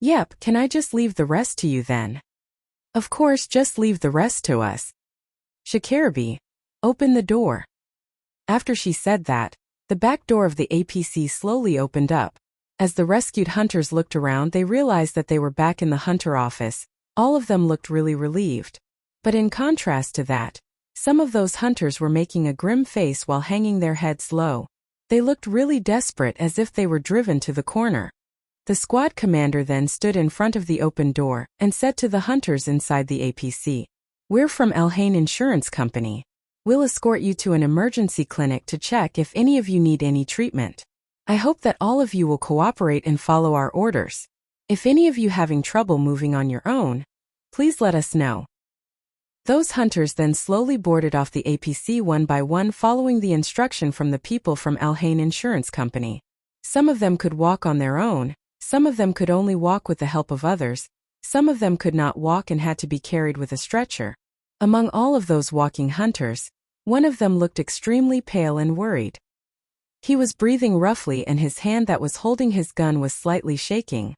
"Yep, can I just leave the rest to you then?" "Of course, just leave the rest to us. Shikarabe, open the door." After she said that, the back door of the APC slowly opened up. As the rescued hunters looked around, they realized that they were back in the hunter office. All of them looked really relieved. But in contrast to that, some of those hunters were making a grim face while hanging their heads low. They looked really desperate, as if they were driven to the corner. The squad commander then stood in front of the open door and said to the hunters inside the APC, "We're from Alhain Insurance Company. We'll escort you to an emergency clinic to check if any of you need any treatment. I hope that all of you will cooperate and follow our orders. If any of you having trouble moving on your own, please let us know." Those hunters then slowly boarded off the APC one by one, following the instruction from the people from Alhain Insurance Company. Some of them could walk on their own, some of them could only walk with the help of others, some of them could not walk and had to be carried with a stretcher. Among all of those walking hunters, one of them looked extremely pale and worried. He was breathing roughly and his hand that was holding his gun was slightly shaking.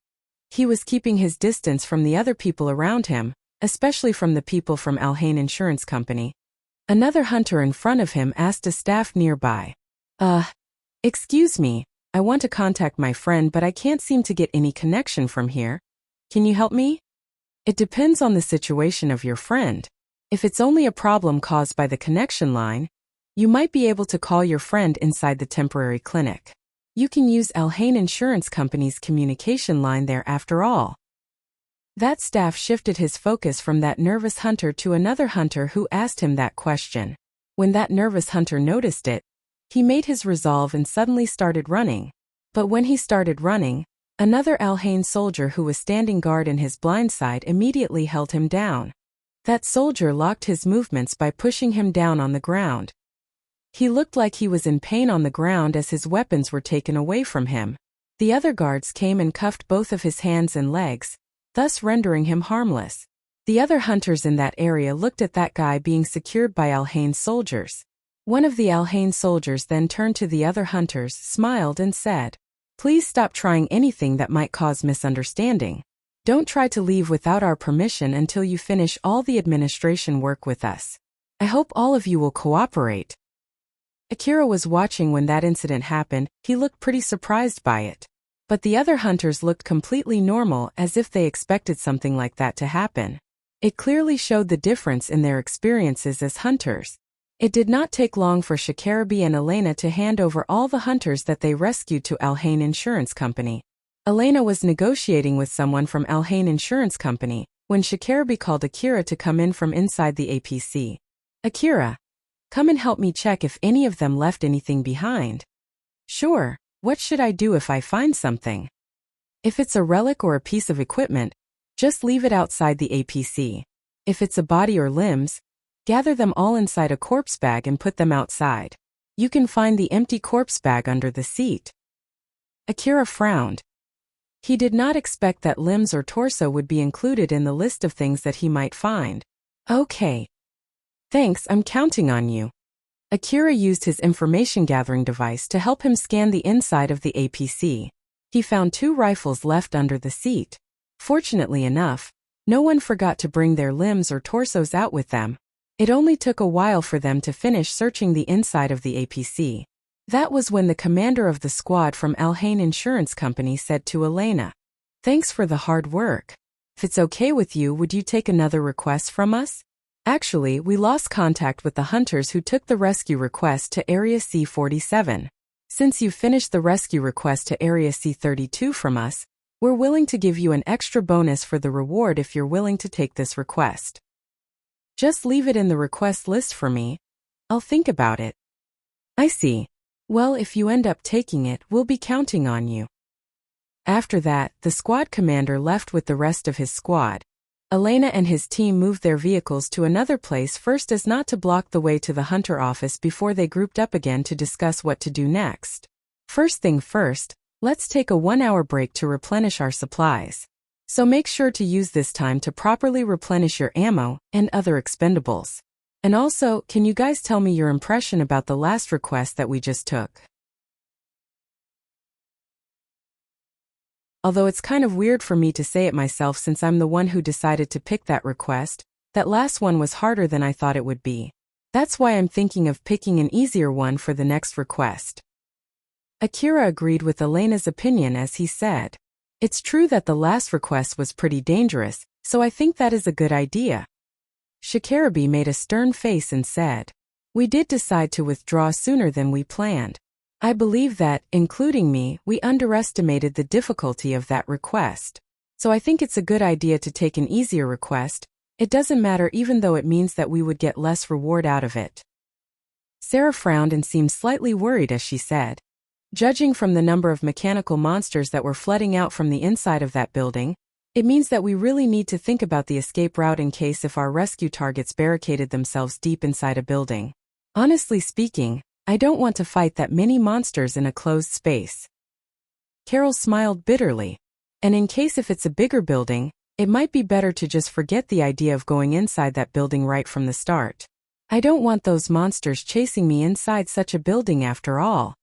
He was keeping his distance from the other people around him, especially from the people from Alhain Insurance Company. Another hunter in front of him asked a staff nearby, "Excuse me, I want to contact my friend but I can't seem to get any connection from here. Can you help me?" "It depends on the situation of your friend. If it's only a problem caused by the connection line, you might be able to call your friend inside the temporary clinic. You can use Alhain Insurance Company's communication line there after all." That staff shifted his focus from that nervous hunter to another hunter who asked him that question. When that nervous hunter noticed it, he made his resolve and suddenly started running. But when he started running, another Alhain soldier who was standing guard in his blind side immediately held him down. That soldier locked his movements by pushing him down on the ground. He looked like he was in pain on the ground as his weapons were taken away from him. The other guards came and cuffed both of his hands and legs, thus rendering him harmless. The other hunters in that area looked at that guy being secured by Alhain soldiers. One of the Alhain soldiers then turned to the other hunters, smiled and said, "Please stop trying anything that might cause misunderstanding. Don't try to leave without our permission until you finish all the administration work with us. I hope all of you will cooperate." Akira was watching when that incident happened. He looked pretty surprised by it. But the other hunters looked completely normal, as if they expected something like that to happen. It clearly showed the difference in their experiences as hunters. It did not take long for Shikarabe and Elena to hand over all the hunters that they rescued to Alhain Insurance Company. Elena was negotiating with someone from Alhain Insurance Company when Shikarabe called Akira to come in from inside the APC. "Akira, come and help me check if any of them left anything behind." "Sure. What should I do if I find something?" "If it's a relic or a piece of equipment, just leave it outside the APC. If it's a body or limbs, gather them all inside a corpse bag and put them outside. You can find the empty corpse bag under the seat." Akira frowned. He did not expect that limbs or torso would be included in the list of things that he might find. Okay. Thanks, I'm counting on you. Akira used his information-gathering device to help him scan the inside of the APC. He found 2 rifles left under the seat. Fortunately enough, no one forgot to bring their limbs or torsos out with them. It only took a while for them to finish searching the inside of the APC. That was when the commander of the squad from Alhain Insurance Company said to Elena, "Thanks for the hard work. If it's okay with you, would you take another request from us? Actually, we lost contact with the hunters who took the rescue request to Area C-47. Since you finished the rescue request to Area C-32 from us, we're willing to give you an extra bonus for the reward if you're willing to take this request. Just leave it in the request list for me. I'll think about it." "I see. Well, if you end up taking it, we'll be counting on you." After that, the squad commander left with the rest of his squad. Elena and his team moved their vehicles to another place first as not to block the way to the hunter office before they grouped up again to discuss what to do next. First thing first, let's take a 1-hour break to replenish our supplies. So make sure to use this time to properly replenish your ammo and other expendables. And also, can you guys tell me your impression about the last request that we just took? Although it's kind of weird for me to say it myself since I'm the one who decided to pick that request, that last one was harder than I thought it would be. That's why I'm thinking of picking an easier one for the next request. Akira agreed with Elena's opinion as he said, "It's true that the last request was pretty dangerous, so I think that is a good idea." Shikarabe made a stern face and said, "We did decide to withdraw sooner than we planned. I believe that, including me, we underestimated the difficulty of that request. So I think it's a good idea to take an easier request. It doesn't matter even though it means that we would get less reward out of it." Sarah frowned and seemed slightly worried as she said, "Judging from the number of mechanical monsters that were flooding out from the inside of that building, it means that we really need to think about the escape route in case if our rescue targets barricaded themselves deep inside a building. Honestly speaking, I don't want to fight that many monsters in a closed space." Carol smiled bitterly. "And in case if it's a bigger building, it might be better to just forget the idea of going inside that building right from the start. I don't want those monsters chasing me inside such a building after all."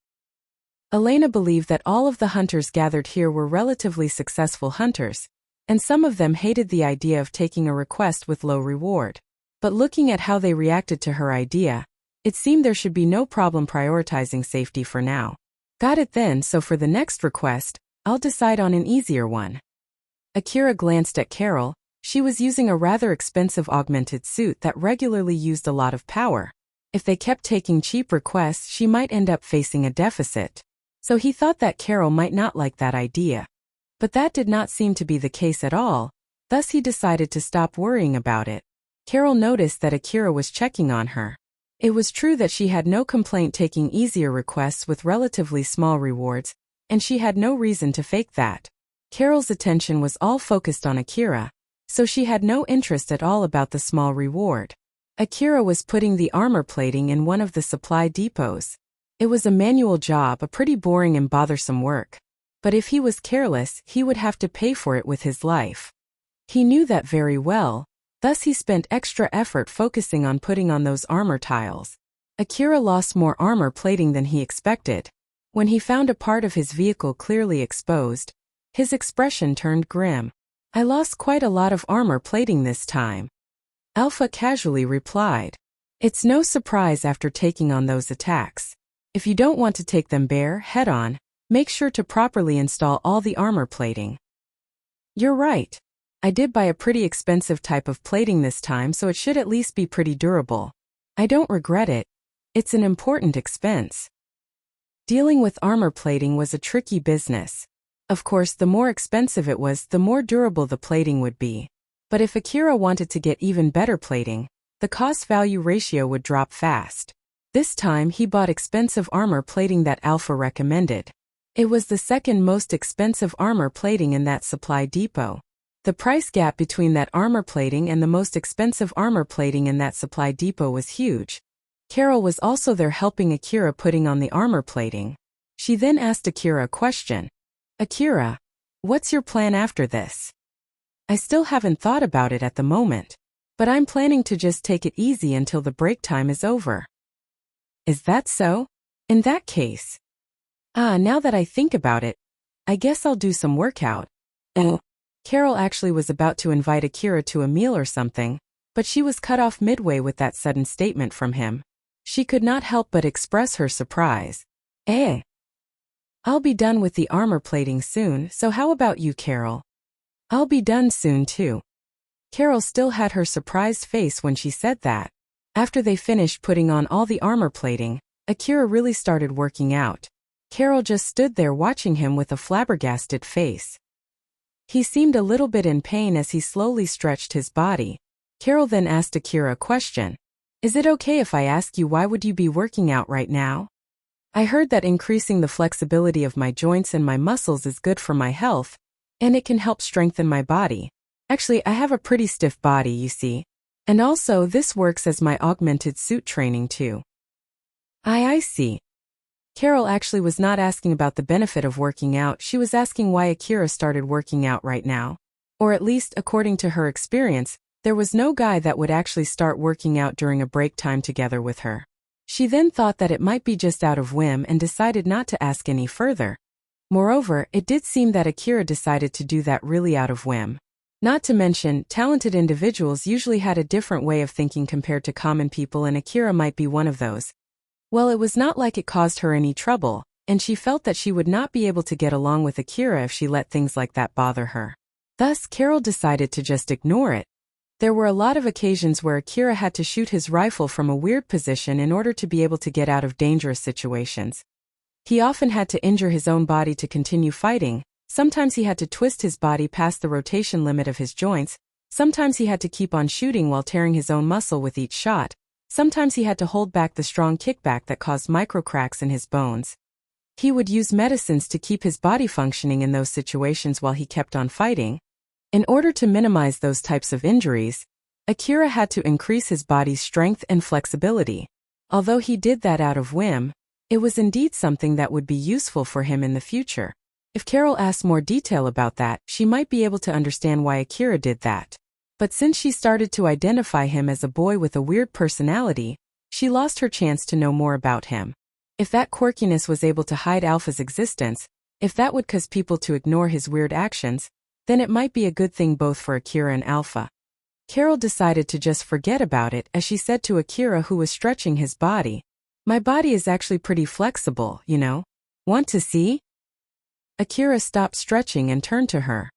Elena believed that all of the hunters gathered here were relatively successful hunters, and some of them hated the idea of taking a request with low reward. But looking at how they reacted to her idea, it seemed there should be no problem prioritizing safety for now. "Got it then, so for the next request, I'll decide on an easier one." Akira glanced at Carol. She was using a rather expensive augmented suit that regularly used a lot of power. If they kept taking cheap requests, she might end up facing a deficit. So he thought that Carol might not like that idea. But that did not seem to be the case at all, thus he decided to stop worrying about it. Carol noticed that Akira was checking on her. It was true that she had no complaint taking easier requests with relatively small rewards, and she had no reason to fake that. Carol's attention was all focused on Akira, so she had no interest at all about the small reward. Akira was putting the armor plating in one of the supply depots. It was a manual job, a pretty boring and bothersome work. But if he was careless, he would have to pay for it with his life. He knew that very well. Thus he spent extra effort focusing on putting on those armor tiles. Akira lost more armor plating than he expected. When he found a part of his vehicle clearly exposed, his expression turned grim. "I lost quite a lot of armor plating this time." Alpha casually replied, "It's no surprise after taking on those attacks. If you don't want to take them bare head-on, make sure to properly install all the armor plating." "You're right. I did buy a pretty expensive type of plating this time, so it should at least be pretty durable. I don't regret it. It's an important expense." Dealing with armor plating was a tricky business. Of course, the more expensive it was, the more durable the plating would be. But if Akira wanted to get even better plating, the cost-value ratio would drop fast. This time he bought expensive armor plating that Alpha recommended. It was the second most expensive armor plating in that supply depot. The price gap between that armor plating and the most expensive armor plating in that supply depot was huge. Carol was also there helping Akira putting on the armor plating. She then asked Akira a question. "Akira, What's your plan after this? I still haven't thought about it at the moment, but I'm planning to just take it easy until the break time is over. Is that so? In that case. Now that I think about it, I guess I'll do some workout. Carol actually was about to invite Akira to a meal or something, but she was cut off midway with that sudden statement from him. She could not help but express her surprise. I'll be done with the armor plating soon, so how about you, Carol? I'll be done soon too. Carol still had her surprised face when she said that. After they finished putting on all the armor plating, Akira really started working out. Carol just stood there watching him with a flabbergasted face. He seemed a little bit in pain as he slowly stretched his body. Carol then asked Akira a question. Is it okay if I ask you why would you be working out right now? I heard that increasing the flexibility of my joints and my muscles is good for my health, and it can help strengthen my body. Actually, I have a pretty stiff body, you see. And also, this works as my augmented suit training too. I see. Carol actually was not asking about the benefit of working out, she was asking why Akira started working out right now. Or at least, according to her experience, there was no guy that would actually start working out during a break time together with her. She then thought that it might be just out of whim and decided not to ask any further. Moreover, it did seem that Akira decided to do that really out of whim. Not to mention, talented individuals usually had a different way of thinking compared to common people, and Akira might be one of those. Well, it was not like it caused her any trouble, and she felt that she would not be able to get along with Akira if she let things like that bother her. Thus, Carol decided to just ignore it. There were a lot of occasions where Akira had to shoot his rifle from a weird position in order to be able to get out of dangerous situations. He often had to injure his own body to continue fighting. Sometimes he had to twist his body past the rotation limit of his joints. Sometimes he had to keep on shooting while tearing his own muscle with each shot. Sometimes he had to hold back the strong kickback that caused microcracks in his bones. He would use medicines to keep his body functioning in those situations while he kept on fighting. In order to minimize those types of injuries, Akira had to increase his body's strength and flexibility. Although he did that out of whim, it was indeed something that would be useful for him in the future. If Carol asked more detail about that, she might be able to understand why Akira did that. But since she started to identify him as a boy with a weird personality, she lost her chance to know more about him. If that quirkiness was able to hide Alpha's existence, if that would cause people to ignore his weird actions, then it might be a good thing both for Akira and Alpha. Carol decided to just forget about it as she said to Akira, who was stretching his body, "My body is actually pretty flexible, you know. Want to see?" Akira stopped stretching and turned to her.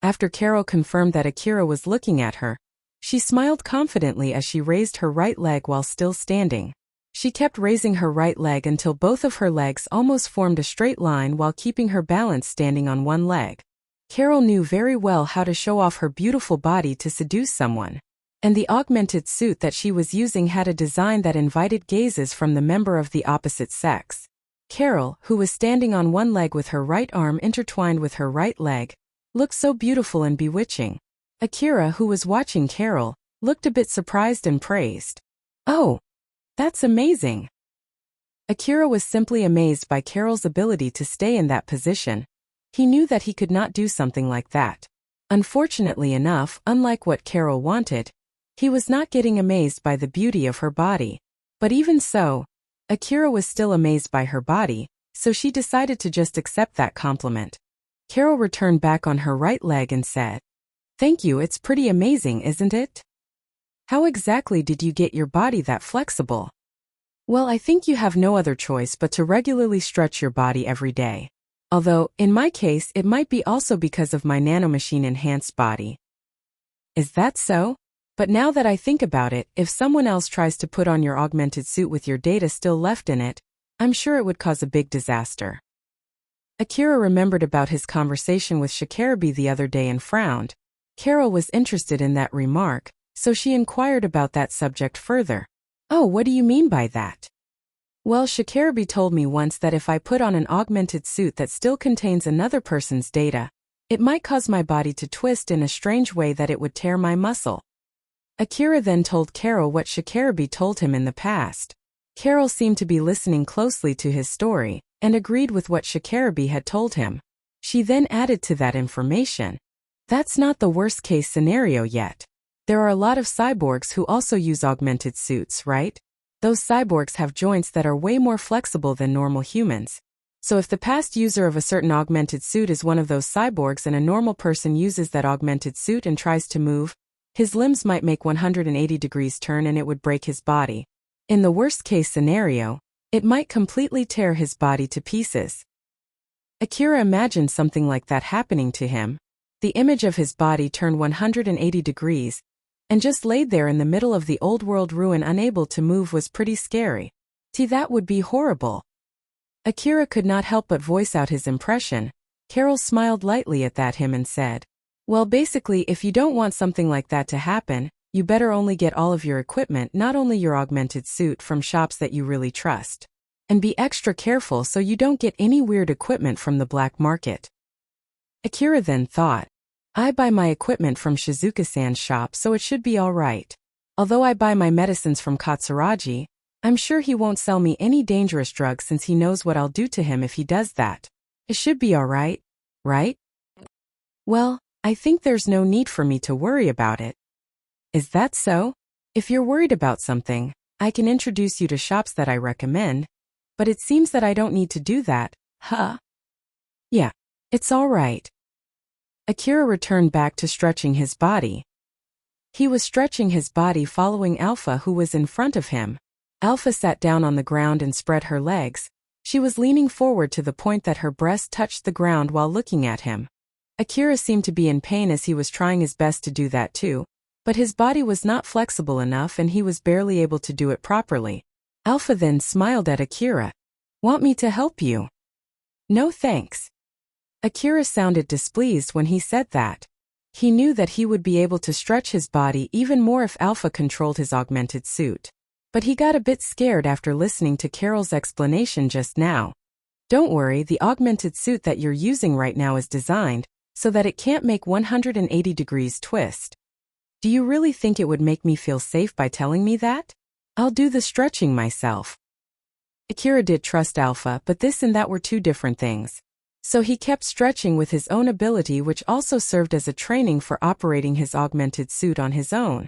After Carol confirmed that Akira was looking at her, she smiled confidently as she raised her right leg while still standing. She kept raising her right leg until both of her legs almost formed a straight line while keeping her balance standing on one leg. Carol knew very well how to show off her beautiful body to seduce someone, and the augmented suit that she was using had a design that invited gazes from the member of the opposite sex. Carol, who was standing on one leg with her right arm intertwined with her right leg, looked so beautiful and bewitching. Akira, who was watching Carol, looked a bit surprised and praised. "Oh, that's amazing." Akira was simply amazed by Carol's ability to stay in that position. He knew that he could not do something like that. Unfortunately enough, unlike what Carol wanted, he was not getting amazed by the beauty of her body. But even so, Akira was still amazed by her body, so she decided to just accept that compliment. Carol returned back on her right leg and said, "Thank you, it's pretty amazing, isn't it? How exactly did you get your body that flexible?" "Well, I think you have no other choice but to regularly stretch your body every day. Although, in my case, it might be also because of my nanomachine-enhanced body." "Is that so? But now that I think about it, if someone else tries to put on your augmented suit with your data still left in it, I'm sure it would cause a big disaster." Akira remembered about his conversation with Shikarabe the other day and frowned. Carol was interested in that remark, so she inquired about that subject further. "Oh, what do you mean by that?" "Well, Shikarabe told me once that if I put on an augmented suit that still contains another person's data, it might cause my body to twist in a strange way that it would tear my muscle." Akira then told Carol what Shikarabe told him in the past. Carol seemed to be listening closely to his story, and agreed with what Shikarabi had told him. She then added to that information. That's not the worst-case scenario yet. There are a lot of cyborgs who also use augmented suits, right? Those cyborgs have joints that are way more flexible than normal humans. So if the past user of a certain augmented suit is one of those cyborgs and a normal person uses that augmented suit and tries to move, his limbs might make 180 degrees turn and it would break his body. In the worst-case scenario, it might completely tear his body to pieces. Akira imagined something like that happening to him. The image of his body turned 180 degrees, and just laid there in the middle of the old-world ruin unable to move was pretty scary. That would be horrible. Akira could not help but voice out his impression. Carol smiled lightly at him and said, well, basically, if you don't want something like that to happen, you better only get all of your equipment, not only your augmented suit, from shops that you really trust. And be extra careful so you don't get any weird equipment from the black market. Akira then thought, I buy my equipment from Shizuka-san's shop, so it should be alright. Although I buy my medicines from Katsuragi, I'm sure he won't sell me any dangerous drugs since he knows what I'll do to him if he does that. It should be alright, right? Well, I think there's no need for me to worry about it. Is that so? If you're worried about something, I can introduce you to shops that I recommend, but it seems that I don't need to do that, huh? Yeah, it's alright. Akira returned back to stretching his body. He was stretching his body following Alpha, who was in front of him. Alpha sat down on the ground and spread her legs. She was leaning forward to the point that her breast touched the ground while looking at him. Akira seemed to be in pain as he was trying his best to do that too, but his body was not flexible enough and he was barely able to do it properly. Alpha then smiled at Akira. Want me to help you? No thanks. Akira sounded displeased when he said that. He knew that he would be able to stretch his body even more if Alpha controlled his augmented suit. But he got a bit scared after listening to Carol's explanation just now. Don't worry, the augmented suit that you're using right now is designed so that it can't make 180 degrees twist. Do you really think it would make me feel safe by telling me that? I'll do the stretching myself. Akira did trust Alpha, but this and that were two different things. So he kept stretching with his own ability, which also served as a training for operating his augmented suit on his own.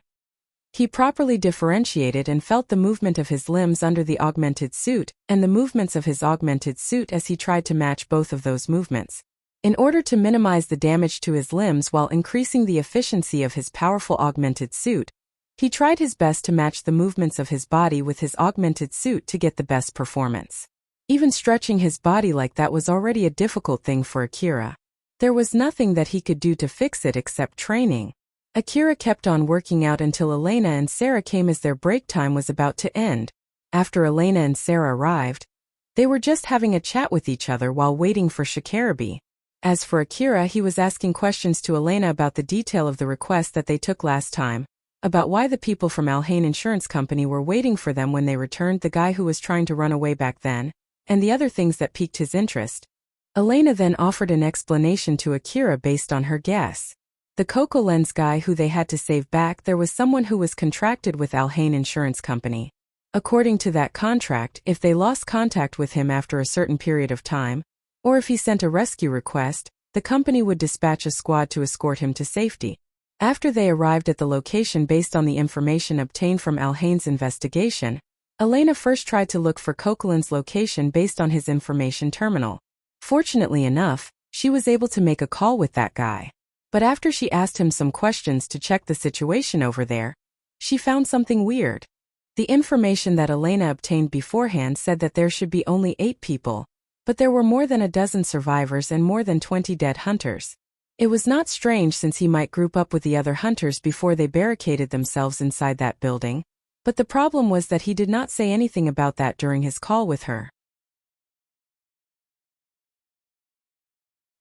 He properly differentiated and felt the movement of his limbs under the augmented suit, and the movements of his augmented suit as he tried to match both of those movements. In order to minimize the damage to his limbs while increasing the efficiency of his powerful augmented suit, he tried his best to match the movements of his body with his augmented suit to get the best performance. Even stretching his body like that was already a difficult thing for Akira. There was nothing that he could do to fix it except training. Akira kept on working out until Elena and Sarah came as their break time was about to end. After Elena and Sarah arrived, they were just having a chat with each other while waiting for Shikarabi. As for Akira, he was asking questions to Elena about the detail of the request that they took last time, about why the people from Alhain Insurance Company were waiting for them when they returned, the guy who was trying to run away back then, and the other things that piqued his interest. Elena then offered an explanation to Akira based on her guess. The Coco Lens guy who they had to save back, there was someone who was contracted with Alhain Insurance Company. According to that contract, if they lost contact with him after a certain period of time, or if he sent a rescue request, the company would dispatch a squad to escort him to safety. After they arrived at the location based on the information obtained from Alhain's investigation, Elena first tried to look for Coquelin's location based on his information terminal. Fortunately enough, she was able to make a call with that guy. But after she asked him some questions to check the situation over there, she found something weird. The information that Elena obtained beforehand said that there should be only 8 people, but there were more than a dozen survivors and more than 20 dead hunters. It was not strange since he might group up with the other hunters before they barricaded themselves inside that building, but the problem was that he did not say anything about that during his call with her.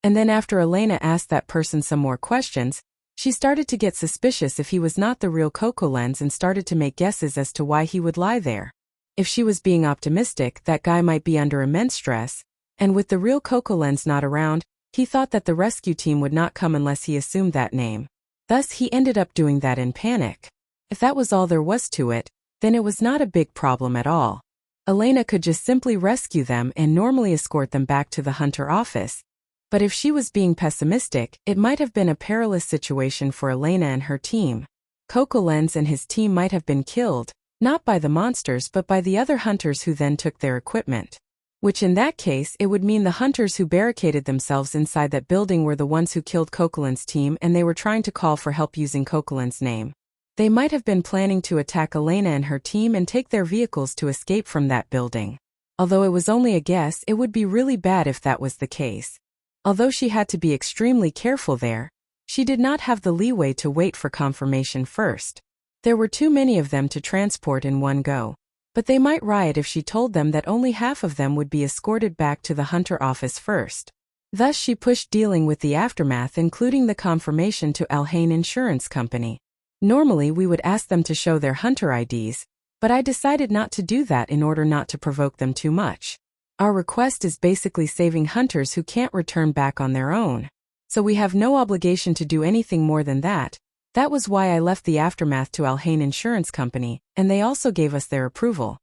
And then after Elena asked that person some more questions, she started to get suspicious if he was not the real Coco Lens and started to make guesses as to why he would lie there. If she was being optimistic, that guy might be under immense stress, and with the real Coco Lens not around, he thought that the rescue team would not come unless he assumed that name. Thus he ended up doing that in panic. If that was all there was to it, then it was not a big problem at all. Elena could just simply rescue them and normally escort them back to the hunter office. But if she was being pessimistic, it might have been a perilous situation for Elena and her team. Coquelins and his team might have been killed, not by the monsters but by the other hunters who then took their equipment. Which in that case it would mean the hunters who barricaded themselves inside that building were the ones who killed Coquelin's team and they were trying to call for help using Coquelin's name. They might have been planning to attack Elena and her team and take their vehicles to escape from that building. Although it was only a guess, it would be really bad if that was the case. Although she had to be extremely careful there, she did not have the leeway to wait for confirmation first. There were too many of them to transport in one go. But they might riot if she told them that only half of them would be escorted back to the hunter office first. Thus she pushed dealing with the aftermath, including the confirmation, to Alhain Insurance Company. Normally we would ask them to show their hunter IDs, but I decided not to do that in order not to provoke them too much. Our request is basically saving hunters who can't return back on their own. So we have no obligation to do anything more than that. That was why I left the aftermath to Alhain Insurance Company, and they also gave us their approval.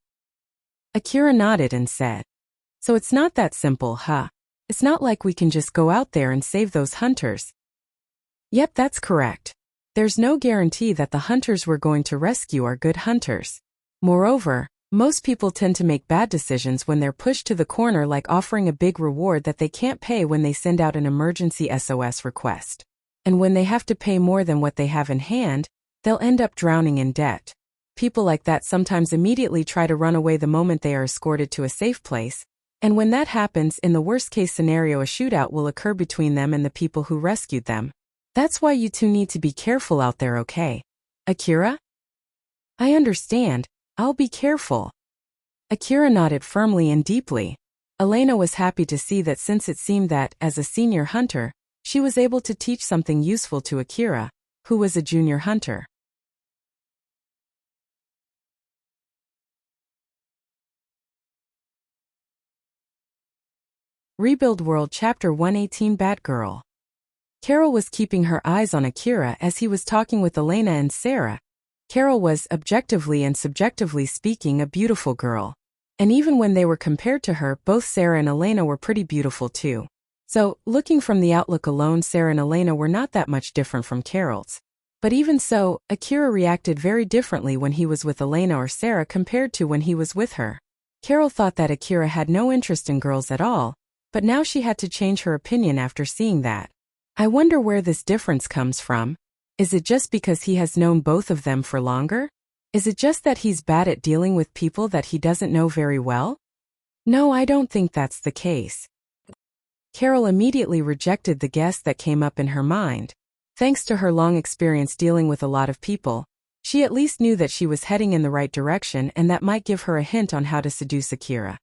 Akira nodded and said, "So it's not that simple, huh? It's not like we can just go out there and save those hunters." "Yep, that's correct. There's no guarantee that the hunters we're going to rescue are good hunters. Moreover, most people tend to make bad decisions when they're pushed to the corner, like offering a big reward that they can't pay when they send out an emergency SOS request. And when they have to pay more than what they have in hand, they'll end up drowning in debt. People like that sometimes immediately try to run away the moment they are escorted to a safe place, and when that happens, in the worst-case scenario, a shootout will occur between them and the people who rescued them. That's why you two need to be careful out there, okay? Akira?" "I understand. I'll be careful." Akira nodded firmly and deeply. Elena was happy to see that, since it seemed that, as a senior hunter, she was able to teach something useful to Akira, who was a junior hunter. Rebuild World Chapter 118 Batgirl. Carol was keeping her eyes on Akira as he was talking with Elena and Sarah. Carol was, objectively and subjectively speaking, a beautiful girl. And even when they were compared to her, both Sarah and Elena were pretty beautiful too. So, looking from the outlook alone, Sarah and Elena were not that much different from Carol's. But even so, Akira reacted very differently when he was with Elena or Sarah compared to when he was with her. Carol thought that Akira had no interest in girls at all, but now she had to change her opinion after seeing that. I wonder where this difference comes from. Is it just because he has known both of them for longer? Is it just that he's bad at dealing with people that he doesn't know very well? No, I don't think that's the case. Carol immediately rejected the guess that came up in her mind. Thanks to her long experience dealing with a lot of people, she at least knew that she was heading in the right direction, and that might give her a hint on how to seduce Akira.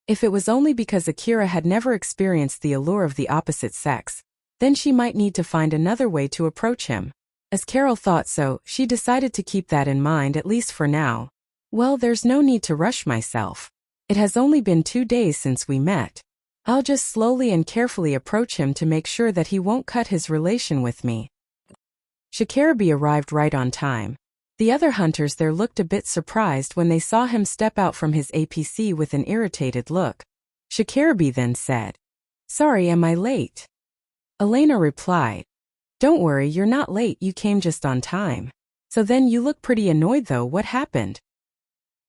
If it was only because Akira had never experienced the allure of the opposite sex, then she might need to find another way to approach him. As Carol thought so, she decided to keep that in mind, at least for now. Well, there's no need to rush myself. It has only been 2 days since we met. I'll just slowly and carefully approach him to make sure that he won't cut his relation with me. Shikarabe arrived right on time. The other hunters there looked a bit surprised when they saw him step out from his APC with an irritated look. Shikarabe then said, "Sorry, am I late?" Elena replied, "Don't worry, you're not late, you came just on time. So then you look pretty annoyed though, what happened?"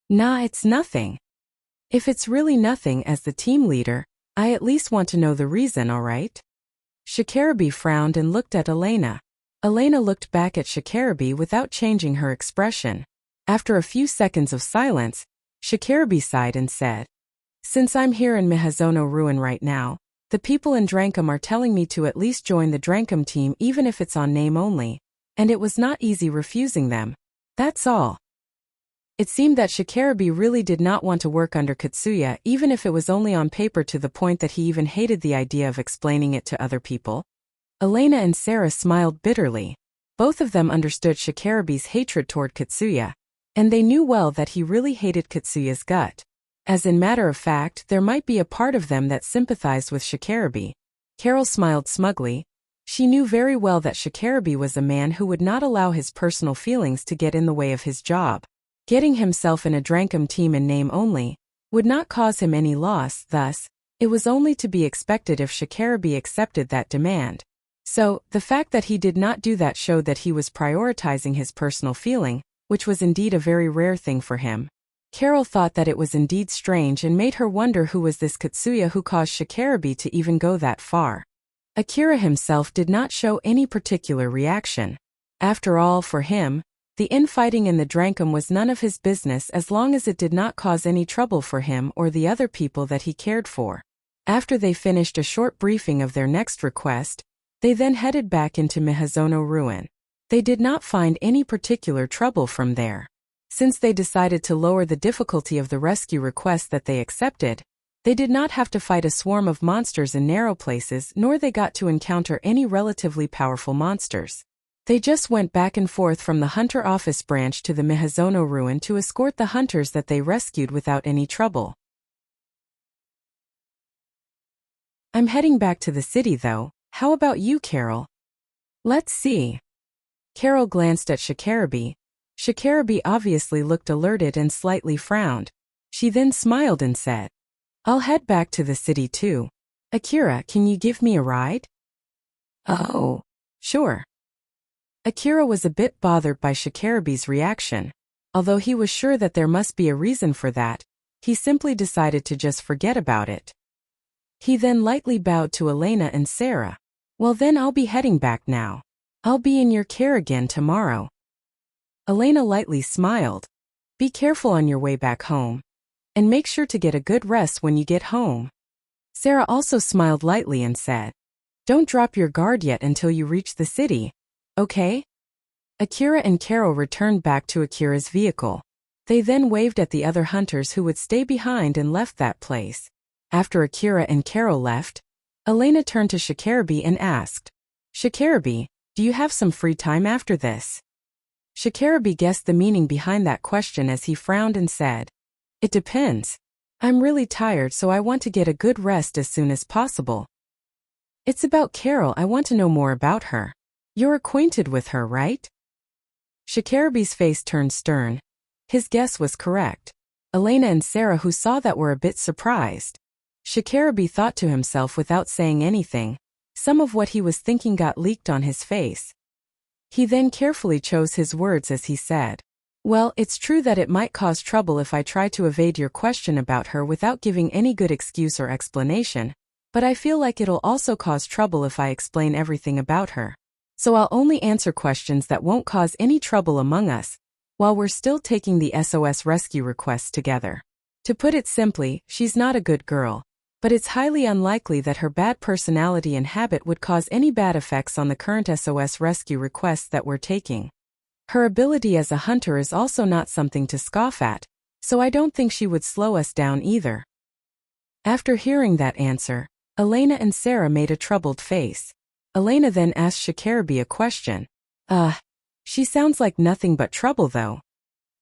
"Nah, it's nothing." "If it's really nothing, as the team leader, I at least want to know the reason, alright?" Shikarabe frowned and looked at Elena. Elena looked back at Shikarabe without changing her expression. After a few seconds of silence, Shikarabe sighed and said, "Since I'm here in Mihazono Ruin right now, the people in Drankum are telling me to at least join the Drankum team even if it's on name only, and it was not easy refusing them. That's all." It seemed that Shikarabe really did not want to work under Katsuya, even if it was only on paper, to the point that he even hated the idea of explaining it to other people. Elena and Sarah smiled bitterly. Both of them understood Shikarabe's hatred toward Katsuya, and they knew well that he really hated Katsuya's gut. As in matter of fact, there might be a part of them that sympathized with Shikarabe. Carol smiled smugly. She knew very well that Shikarabe was a man who would not allow his personal feelings to get in the way of his job. Getting himself in a Drankum team in name only, would not cause him any loss, thus, it was only to be expected if Shikarabi accepted that demand. So, the fact that he did not do that showed that he was prioritizing his personal feeling, which was indeed a very rare thing for him. Carol thought that it was indeed strange and made her wonder who was this Katsuya who caused Shikarabi to even go that far. Akira himself did not show any particular reaction. After all, for him, the infighting in the Drankum was none of his business as long as it did not cause any trouble for him or the other people that he cared for. After they finished a short briefing of their next request, they then headed back into Mihazono Ruin. They did not find any particular trouble from there. Since they decided to lower the difficulty of the rescue request that they accepted, they did not have to fight a swarm of monsters in narrow places, nor they got to encounter any relatively powerful monsters. They just went back and forth from the Hunter Office branch to the Mihazono Ruin to escort the hunters that they rescued without any trouble. I'm heading back to the city though. How about you, Carol? Let's see. Carol glanced at Shikarabi. Shikarabi obviously looked alerted and slightly frowned. She then smiled and said, I'll head back to the city too. Akira, can you give me a ride? Oh, sure. Akira was a bit bothered by Shikarabi's reaction. Although he was sure that there must be a reason for that, he simply decided to just forget about it. He then lightly bowed to Elena and Sarah. Well then I'll be heading back now. I'll be in your care again tomorrow. Elena lightly smiled. Be careful on your way back home. And make sure to get a good rest when you get home. Sarah also smiled lightly and said, Don't drop your guard yet until you reach the city. Okay? Akira and Carol returned back to Akira's vehicle. They then waved at the other hunters who would stay behind and left that place. After Akira and Carol left, Elena turned to Shikarabi and asked, Shikarabi, do you have some free time after this? Shikarabi guessed the meaning behind that question as he frowned and said, It depends. I'm really tired so I want to get a good rest as soon as possible. It's about Carol. I want to know more about her. You're acquainted with her, right? Shikarabi's face turned stern. His guess was correct. Elena and Sarah, who saw that, were a bit surprised. Shikarabi thought to himself without saying anything. Some of what he was thinking got leaked on his face. He then carefully chose his words as he said, Well, it's true that it might cause trouble if I try to evade your question about her without giving any good excuse or explanation, but I feel like it'll also cause trouble if I explain everything about her. So I'll only answer questions that won't cause any trouble among us, while we're still taking the SOS rescue request together. To put it simply, she's not a good girl, but it's highly unlikely that her bad personality and habit would cause any bad effects on the current SOS rescue requests that we're taking. Her ability as a hunter is also not something to scoff at, so I don't think she would slow us down either. After hearing that answer, Elena and Sarah made a troubled face. Elena then asked Shikarabi a question. She sounds like nothing but trouble though.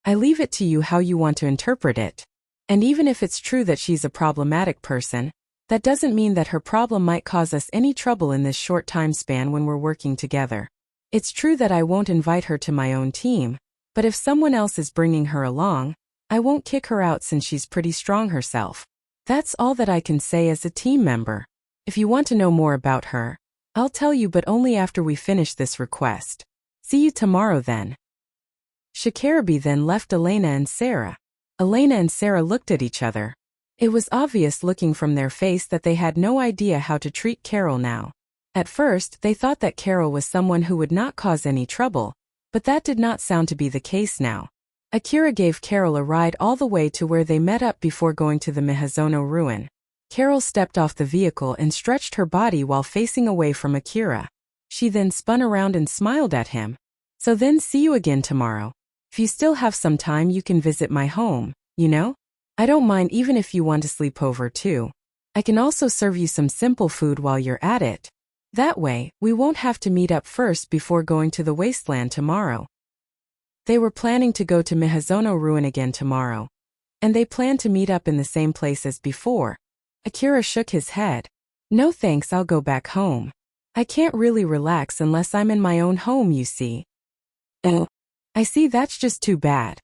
I leave it to you how you want to interpret it. And even if it's true that she's a problematic person, that doesn't mean that her problem might cause us any trouble in this short time span when we're working together. It's true that I won't invite her to my own team, but if someone else is bringing her along, I won't kick her out since she's pretty strong herself. That's all that I can say as a team member. If you want to know more about her, I'll tell you, but only after we finish this request. See you tomorrow then. Shikarabi then left Elena and Sarah. Elena and Sarah looked at each other. It was obvious looking from their face that they had no idea how to treat Carol now. At first, they thought that Carol was someone who would not cause any trouble, but that did not sound to be the case now. Akira gave Carol a ride all the way to where they met up before going to the Mihazono Ruin. Carol stepped off the vehicle and stretched her body while facing away from Akira. She then spun around and smiled at him. So then see you again tomorrow. If you still have some time, you can visit my home, you know? I don't mind even if you want to sleep over too. I can also serve you some simple food while you're at it. That way, we won't have to meet up first before going to the wasteland tomorrow. They were planning to go to Mihazono Ruin again tomorrow, and they planned to meet up in the same place as before. Akira shook his head. No thanks, I'll go back home. I can't really relax unless I'm in my own home, you see. Oh, I see, that's just too bad.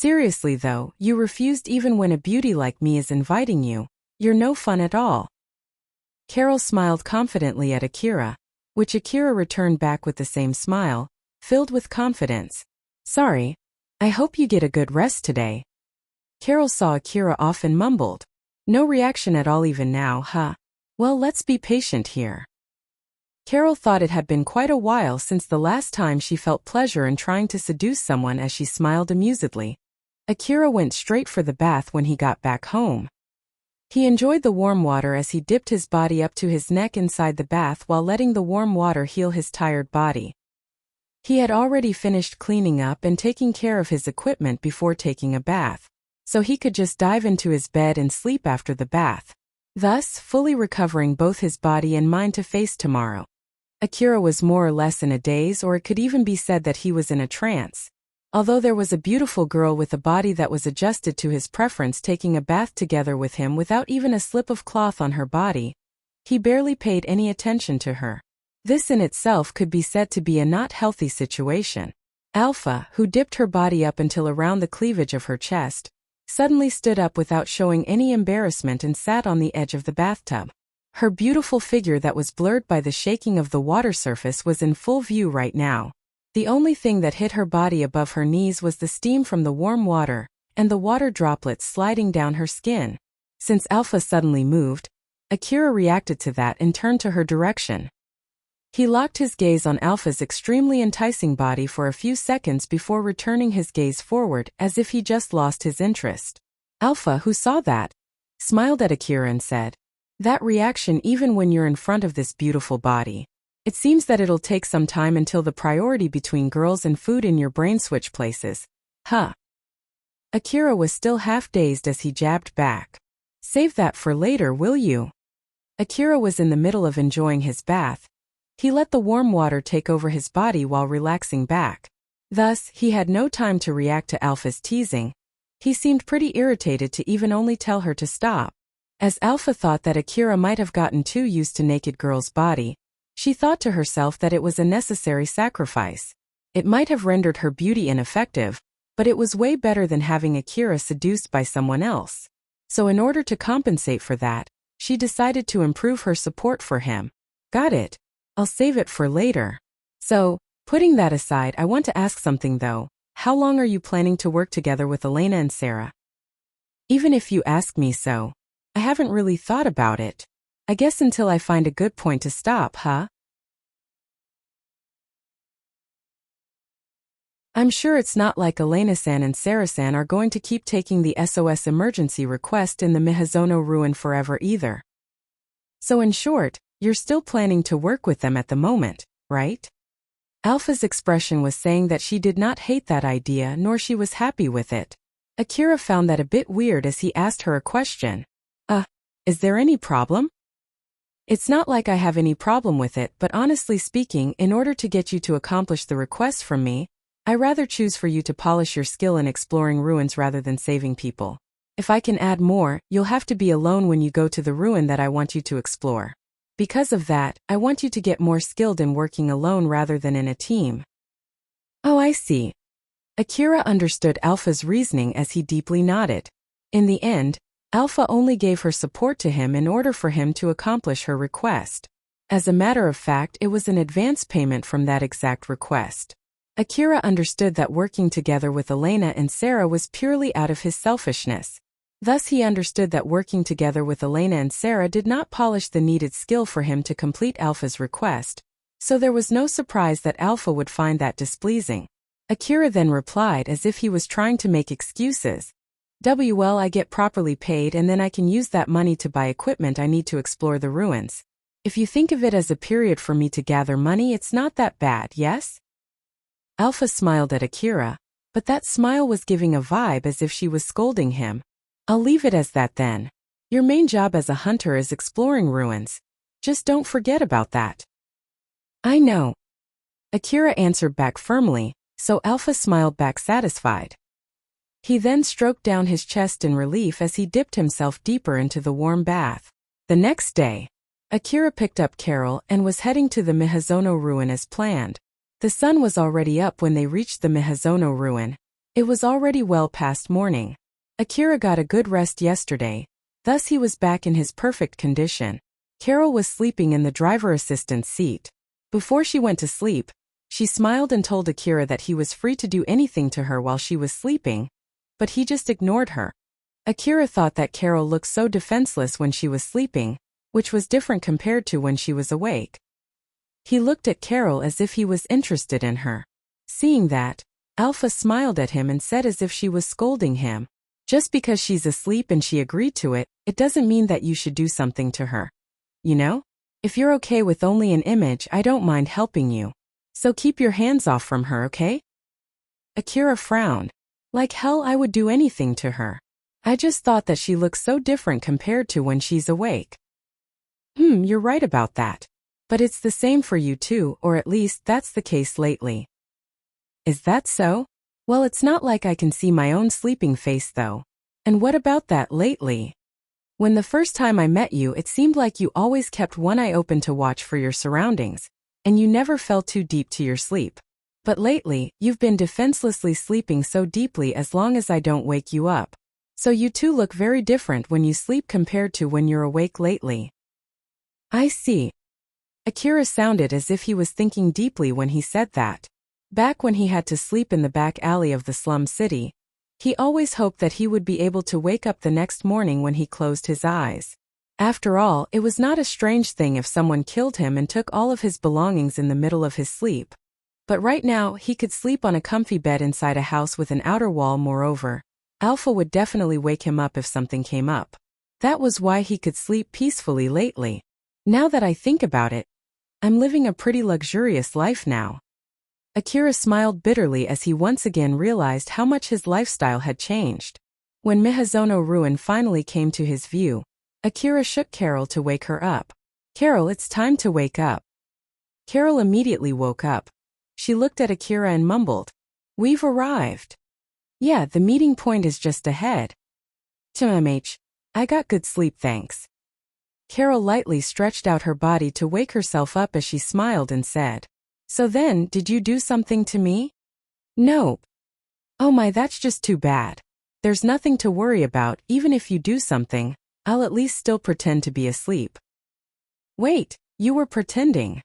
Seriously though, you refused even when a beauty like me is inviting you. You're no fun at all. Carol smiled confidently at Akira, which Akira returned back with the same smile, filled with confidence. Sorry. I hope you get a good rest today. Carol saw Akira off and mumbled. No reaction at all even now, huh? Well, let's be patient here. Carol thought it had been quite a while since the last time she felt pleasure in trying to seduce someone as she smiled amusedly. Akira went straight for the bath when he got back home. He enjoyed the warm water as he dipped his body up to his neck inside the bath while letting the warm water heal his tired body. He had already finished cleaning up and taking care of his equipment before taking a bath, so he could just dive into his bed and sleep after the bath, thus fully recovering both his body and mind to face tomorrow. Akira was more or less in a daze, or it could even be said that he was in a trance. Although there was a beautiful girl with a body that was adjusted to his preference taking a bath together with him without even a slip of cloth on her body, he barely paid any attention to her. This in itself could be said to be a not healthy situation. Alpha, who dipped her body up until around the cleavage of her chest, suddenly stood up without showing any embarrassment and sat on the edge of the bathtub. Her beautiful figure that was blurred by the shaking of the water surface was in full view right now. The only thing that hit her body above her knees was the steam from the warm water, and the water droplets sliding down her skin. Since Alpha suddenly moved, Akira reacted to that and turned to her direction. He locked his gaze on Alpha's extremely enticing body for a few seconds before returning his gaze forward as if he just lost his interest. Alpha, who saw that, smiled at Akira and said, "That reaction even when you're in front of this beautiful body. It seems that it'll take some time until the priority between girls and food in your brain switch places. Huh?" Akira was still half dazed as he jabbed back. "Save that for later, will you?" Akira was in the middle of enjoying his bath. He let the warm water take over his body while relaxing back. Thus, he had no time to react to Alpha's teasing. He seemed pretty irritated to even only tell her to stop. As Alpha thought that Akira might have gotten too used to naked girl's body, she thought to herself that it was a necessary sacrifice. It might have rendered her beauty ineffective, but it was way better than having Akira seduced by someone else. So in order to compensate for that, she decided to improve her support for him. Got it. I'll save it for later. So, putting that aside, I want to ask something though. How long are you planning to work together with Elena and Sarah? Even if you ask me so, I haven't really thought about it. I guess until I find a good point to stop, huh? I'm sure it's not like Elena-san and Sarah-san are going to keep taking the SOS emergency request in the Miyazono ruin forever either. So in short, you're still planning to work with them at the moment, right? Alpha's expression was saying that she did not hate that idea nor she was happy with it. Akira found that a bit weird as he asked her a question. Is there any problem? It's not like I have any problem with it, but honestly speaking, in order to get you to accomplish the request from me, I rather choose for you to polish your skill in exploring ruins rather than saving people. If I can add more, you'll have to be alone when you go to the ruin that I want you to explore. Because of that, I want you to get more skilled in working alone rather than in a team. Oh, I see. Akira understood Alpha's reasoning as he deeply nodded. In the end, Alpha only gave her support to him in order for him to accomplish her request. As a matter of fact, it was an advance payment from that exact request. Akira understood that working together with Elena and Sarah was purely out of his selfishness. Thus he understood that working together with Elena and Sarah did not polish the needed skill for him to complete Alpha's request, so there was no surprise that Alpha would find that displeasing. Akira then replied as if he was trying to make excuses. Well, I get properly paid and then I can use that money to buy equipment I need to explore the ruins. If you think of it as a period for me to gather money, it's not that bad, yes? Alpha smiled at Akira, but that smile was giving a vibe as if she was scolding him. I'll leave it as that then. Your main job as a hunter is exploring ruins. Just don't forget about that. I know. Akira answered back firmly, so Alpha smiled back satisfied. He then stroked down his chest in relief as he dipped himself deeper into the warm bath. The next day, Akira picked up Carol and was heading to the Miyazono ruin as planned. The sun was already up when they reached the Miyazono ruin. It was already well past morning. Akira got a good rest yesterday, thus he was back in his perfect condition. Carol was sleeping in the driver assistant's seat. Before she went to sleep, she smiled and told Akira that he was free to do anything to her while she was sleeping, but he just ignored her. Akira thought that Carol looked so defenseless when she was sleeping, which was different compared to when she was awake. He looked at Carol as if he was interested in her. Seeing that, Alpha smiled at him and said as if she was scolding him. Just because she's asleep and she agreed to it, it doesn't mean that you should do something to her. You know? If you're okay with only an image, I don't mind helping you. So keep your hands off from her, okay? Akira frowned. Like hell I would do anything to her. I just thought that she looks so different compared to when she's awake. You're right about that. But it's the same for you too, or at least that's the case lately. Is that so? Well, it's not like I can see my own sleeping face though. And what about that lately? When the first time I met you, it seemed like you always kept one eye open to watch for your surroundings, and you never fell too deep to your sleep. But lately, you've been defenselessly sleeping so deeply as long as I don't wake you up. So you two look very different when you sleep compared to when you're awake lately. I see. Akira sounded as if he was thinking deeply when he said that. Back when he had to sleep in the back alley of the slum city, he always hoped that he would be able to wake up the next morning when he closed his eyes. After all, it was not a strange thing if someone killed him and took all of his belongings in the middle of his sleep. But right now, he could sleep on a comfy bed inside a house with an outer wall. Moreover, Alpha would definitely wake him up if something came up. That was why he could sleep peacefully lately. Now that I think about it, I'm living a pretty luxurious life now. Akira smiled bitterly as he once again realized how much his lifestyle had changed. When Mihazono ruin finally came to his view, Akira shook Carol to wake her up. Carol, it's time to wake up. Carol immediately woke up. She looked at Akira and mumbled, "We've arrived." "Yeah, the meeting point is just ahead." "TMH, I got good sleep thanks." Carol lightly stretched out her body to wake herself up as she smiled and said, "So then, did you do something to me?" "Nope." "Oh my, that's just too bad. There's nothing to worry about. Even if you do something, I'll at least still pretend to be asleep." "Wait, you were pretending?"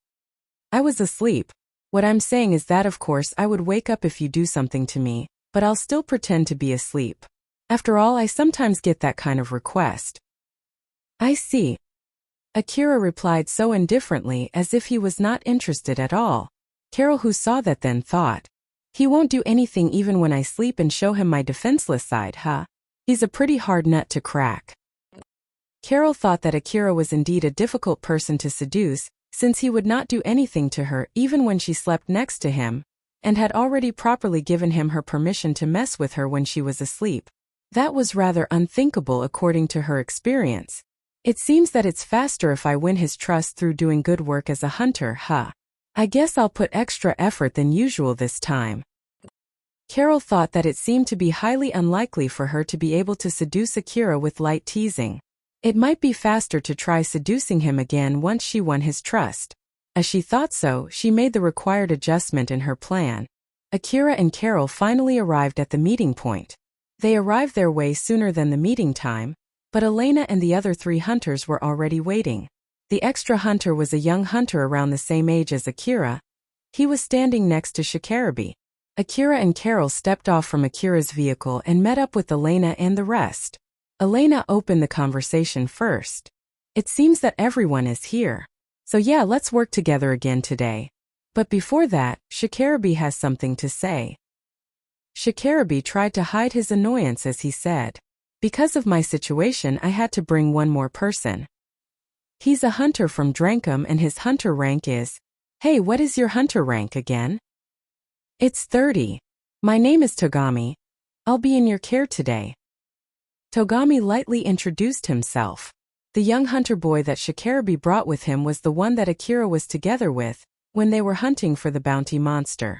"I was asleep. What I'm saying is that of course I would wake up if you do something to me, but I'll still pretend to be asleep. After all, I sometimes get that kind of request." "I see." Akira replied so indifferently as if he was not interested at all. Carol, who saw that, then thought, "He won't do anything even when I sleep and show him my defenseless side, huh? He's a pretty hard nut to crack." Carol thought that Akira was indeed a difficult person to seduce, since he would not do anything to her even when she slept next to him, and had already properly given him her permission to mess with her when she was asleep. That was rather unthinkable according to her experience. It seems that it's faster if I win his trust through doing good work as a hunter, huh? I guess I'll put extra effort than usual this time. Carol thought that it seemed to be highly unlikely for her to be able to seduce Akira with light teasing. It might be faster to try seducing him again once she won his trust. As she thought so, she made the required adjustment in her plan. Akira and Carol finally arrived at the meeting point. They arrived their way sooner than the meeting time, but Elena and the other 3 hunters were already waiting. The extra hunter was a young hunter around the same age as Akira. He was standing next to Shikarabi. Akira and Carol stepped off from Akira's vehicle and met up with Elena and the rest. Elena opened the conversation first. "It seems that everyone is here. So yeah, let's work together again today. But before that, Shikarabi has something to say." Shikarabi tried to hide his annoyance as he said, "Because of my situation, I had to bring one more person. He's a hunter from Drankum and his hunter rank is..." "Hey, what is your hunter rank again?" "It's 30. My name is Togami. I'll be in your care today." Togami lightly introduced himself. The young hunter boy that Shikarabi brought with him was the one that Akira was together with when they were hunting for the bounty monster.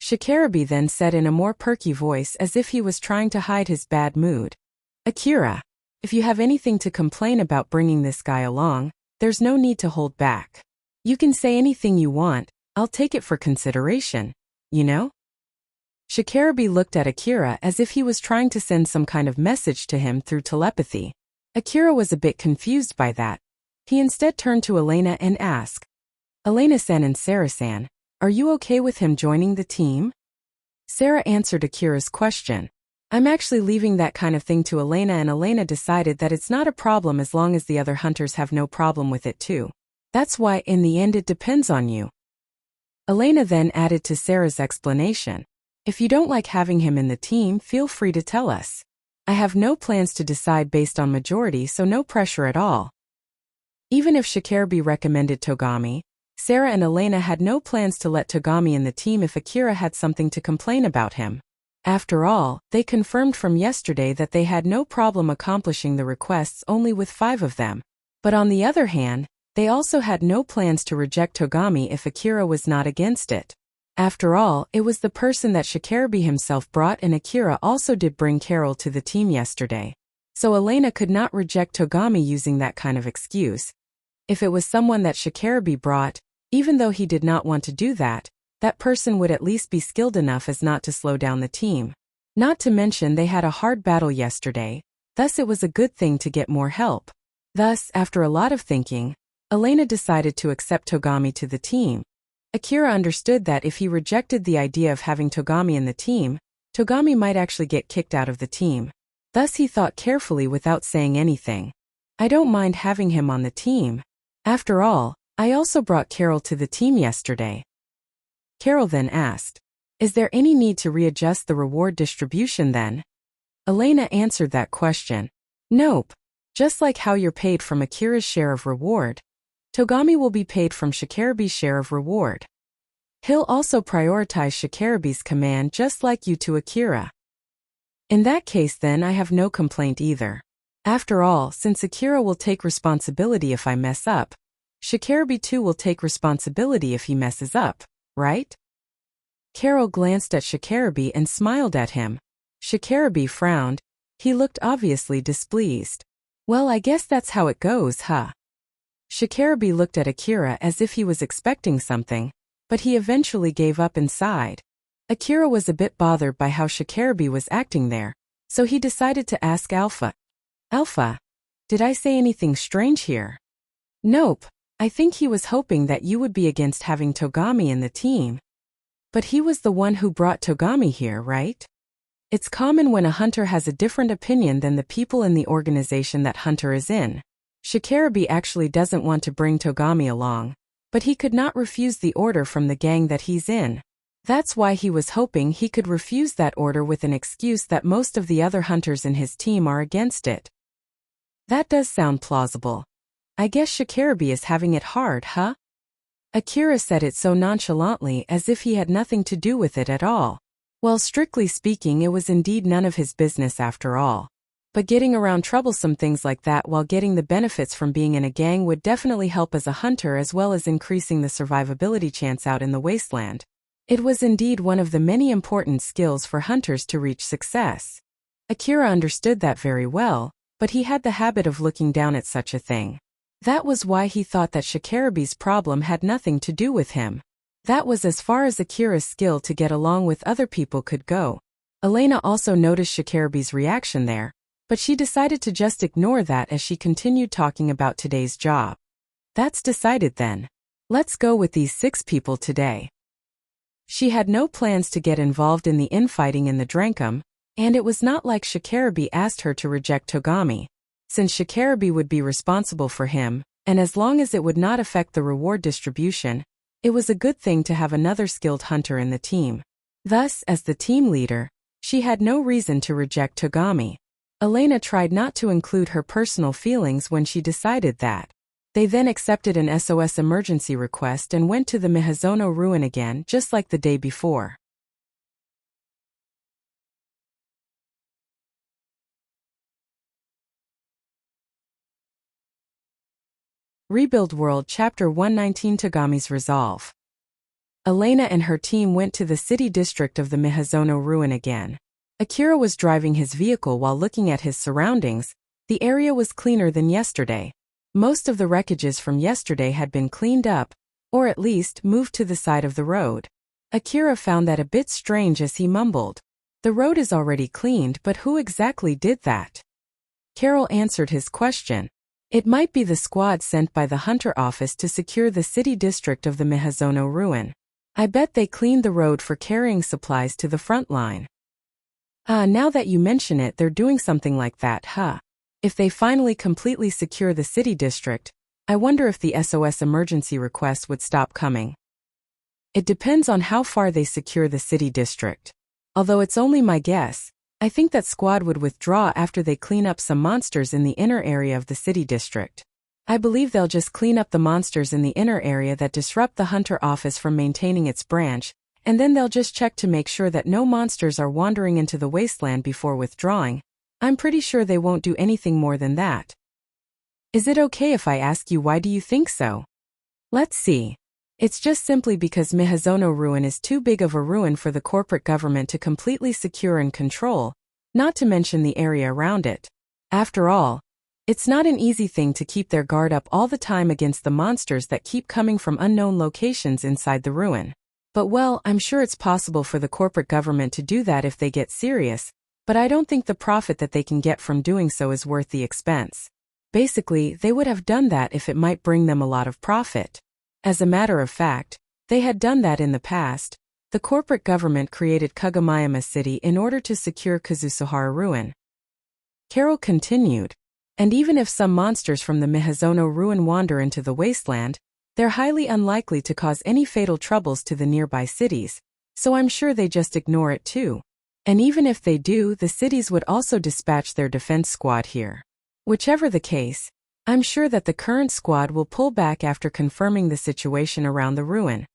Shikarabi then said in a more perky voice as if he was trying to hide his bad mood, "Akira, if you have anything to complain about bringing this guy along, there's no need to hold back. You can say anything you want, I'll take it for consideration, you know? Shikarabi looked at Akira as if he was trying to send some kind of message to him through telepathy. Akira was a bit confused by that. He instead turned to Elena and asked, Elena-san and Sarah-san, are you okay with him joining the team? Sarah answered Akira's question. I'm actually leaving that kind of thing to Elena, and Elena decided that it's not a problem as long as the other hunters have no problem with it too. That's why in the end it depends on you. Elena then added to Sarah's explanation. If you don't like having him in the team, feel free to tell us. I have no plans to decide based on majority, so no pressure at all. Even if Shikarabi recommended Togami, Sarah and Elena had no plans to let Togami in the team if Akira had something to complain about him. After all, they confirmed from yesterday that they had no problem accomplishing the requests only with 5 of them. But on the other hand, they also had no plans to reject Togami if Akira was not against it. After all, it was the person that Shikarabi himself brought, and Akira also did bring Carol to the team yesterday. So Elena could not reject Togami using that kind of excuse. If it was someone that Shikarabi brought, even though he did not want to do that, that person would at least be skilled enough as not to slow down the team. Not to mention they had a hard battle yesterday, thus it was a good thing to get more help. Thus, after a lot of thinking, Elena decided to accept Togami to the team. Akira understood that if he rejected the idea of having Togami in the team, Togami might actually get kicked out of the team. Thus he thought carefully without saying anything. I don't mind having him on the team. After all, I also brought Carol to the team yesterday. Carol then asked, is there any need to readjust the reward distribution then? Elena answered that question. Nope. Just like how you're paid from Akira's share of reward, Togami will be paid from Shikarabi's share of reward. He'll also prioritize Shikarabi's command just like you to Akira. In that case then I have no complaint either. After all, since Akira will take responsibility if I mess up, Shikarabi too will take responsibility if he messes up, right? Carol glanced at Shikarabi and smiled at him. Shikarabi frowned. He looked obviously displeased. Well, I guess that's how it goes, huh? Shikarabi looked at Akira as if he was expecting something, but he eventually gave up and sighed. Akira was a bit bothered by how Shikarabi was acting there, so he decided to ask Alpha. Alpha, did I say anything strange here? Nope, I think he was hoping that you would be against having Togami in the team. But he was the one who brought Togami here, right? It's common when a hunter has a different opinion than the people in the organization that hunter is in. Shikarabi actually doesn't want to bring Togami along, but he could not refuse the order from the gang that he's in. That's why he was hoping he could refuse that order with an excuse that most of the other hunters in his team are against it. That does sound plausible. I guess Shikarabi is having it hard, huh? Akira said it so nonchalantly as if he had nothing to do with it at all. Well, strictly speaking, it was indeed none of his business after all. But getting around troublesome things like that while getting the benefits from being in a gang would definitely help as a hunter, as well as increasing the survivability chance out in the wasteland. It was indeed one of the many important skills for hunters to reach success. Akira understood that very well, but he had the habit of looking down at such a thing. That was why he thought that Shikarabi's problem had nothing to do with him. That was as far as Akira's skill to get along with other people could go. Elena also noticed Shikarabi's reaction there, but she decided to just ignore that as she continued talking about today's job. That's decided then. Let's go with these 6 people today. She had no plans to get involved in the infighting in the Drankum, and it was not like Shikarabi asked her to reject Togami, since Shikarabi would be responsible for him, and as long as it would not affect the reward distribution, it was a good thing to have another skilled hunter in the team. Thus, as the team leader, she had no reason to reject Togami. Elena tried not to include her personal feelings when she decided that. They then accepted an SOS emergency request and went to the Mihazono ruin again, just like the day before. Rebuild World Chapter 119 Togami's Resolve. Elena and her team went to the city district of the Mihazono ruin again. Akira was driving his vehicle while looking at his surroundings. The area was cleaner than yesterday. Most of the wreckages from yesterday had been cleaned up, Or at least, move to the side of the road. Akira found that a bit strange as he mumbled. The road is already cleaned, but who exactly did that? Carol answered his question. It might be the squad sent by the Hunter office to secure the city district of the Miyazono ruin. I bet they cleaned the road for carrying supplies to the front line. Now that you mention it, they're doing something like that, huh? If they finally completely secure the city district, I wonder if the SOS emergency request would stop coming. It depends on how far they secure the city district. Although it's only my guess, I think that squad would withdraw after they clean up some monsters in the inner area of the city district. I believe they'll just clean up the monsters in the inner area that disrupt the Hunter office from maintaining its branch, and then they'll just check to make sure that no monsters are wandering into the wasteland before withdrawing. I'm pretty sure they won't do anything more than that. Is it okay if I ask you why do you think so? Let's see. It's just simply because Miyazono ruin is too big of a ruin for the corporate government to completely secure and control, not to mention the area around it. After all, it's not an easy thing to keep their guard up all the time against the monsters that keep coming from unknown locations inside the ruin. But well, I'm sure it's possible for the corporate government to do that if they get serious, but I don't think the profit that they can get from doing so is worth the expense. Basically, they would have done that if it might bring them a lot of profit. As a matter of fact, they had done that in the past. The corporate government created Kagomayama City in order to secure Kazusuhara ruin. Carol continued. And even if some monsters from the Miyazono ruin wander into the wasteland, they're highly unlikely to cause any fatal troubles to the nearby cities, so I'm sure they just ignore it too. And even if they do, the cities would also dispatch their defense squad here. Whichever the case, I'm sure that the current squad will pull back after confirming the situation around the ruin.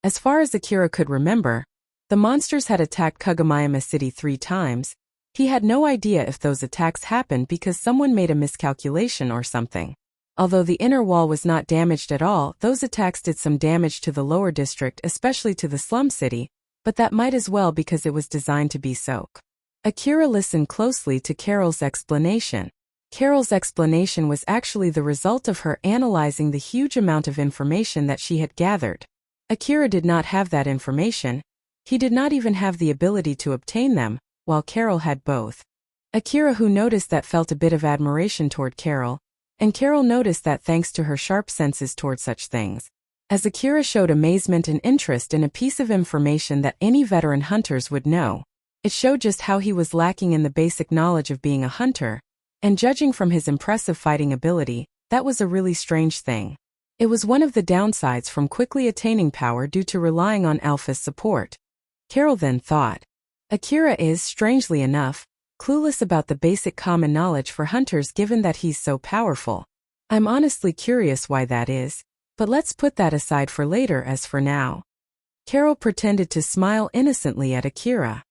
As far as Akira could remember, the monsters had attacked Kagomayama City 3 times. He had no idea if those attacks happened because someone made a miscalculation or something. Although the inner wall was not damaged at all, those attacks did some damage to the lower district, especially to the slum city, but that might as well because it was designed to be so. Akira listened closely to Carol's explanation. Carol's explanation was actually the result of her analyzing the huge amount of information that she had gathered. Akira did not have that information. He did not even have the ability to obtain them, while Carol had both. Akira, who noticed that, felt a bit of admiration toward Carol, and Carol noticed that thanks to her sharp senses toward such things. As Akira showed amazement and interest in a piece of information that any veteran hunters would know, it showed just how he was lacking in the basic knowledge of being a hunter, and judging from his impressive fighting ability, that was a really strange thing. It was one of the downsides from quickly attaining power due to relying on Alpha's support. Carol then thought. Akira is, strangely enough, clueless about the basic common knowledge for hunters given that he's so powerful. I'm honestly curious why that is, but let's put that aside for later. As for now. Carol pretended to smile innocently at Akira.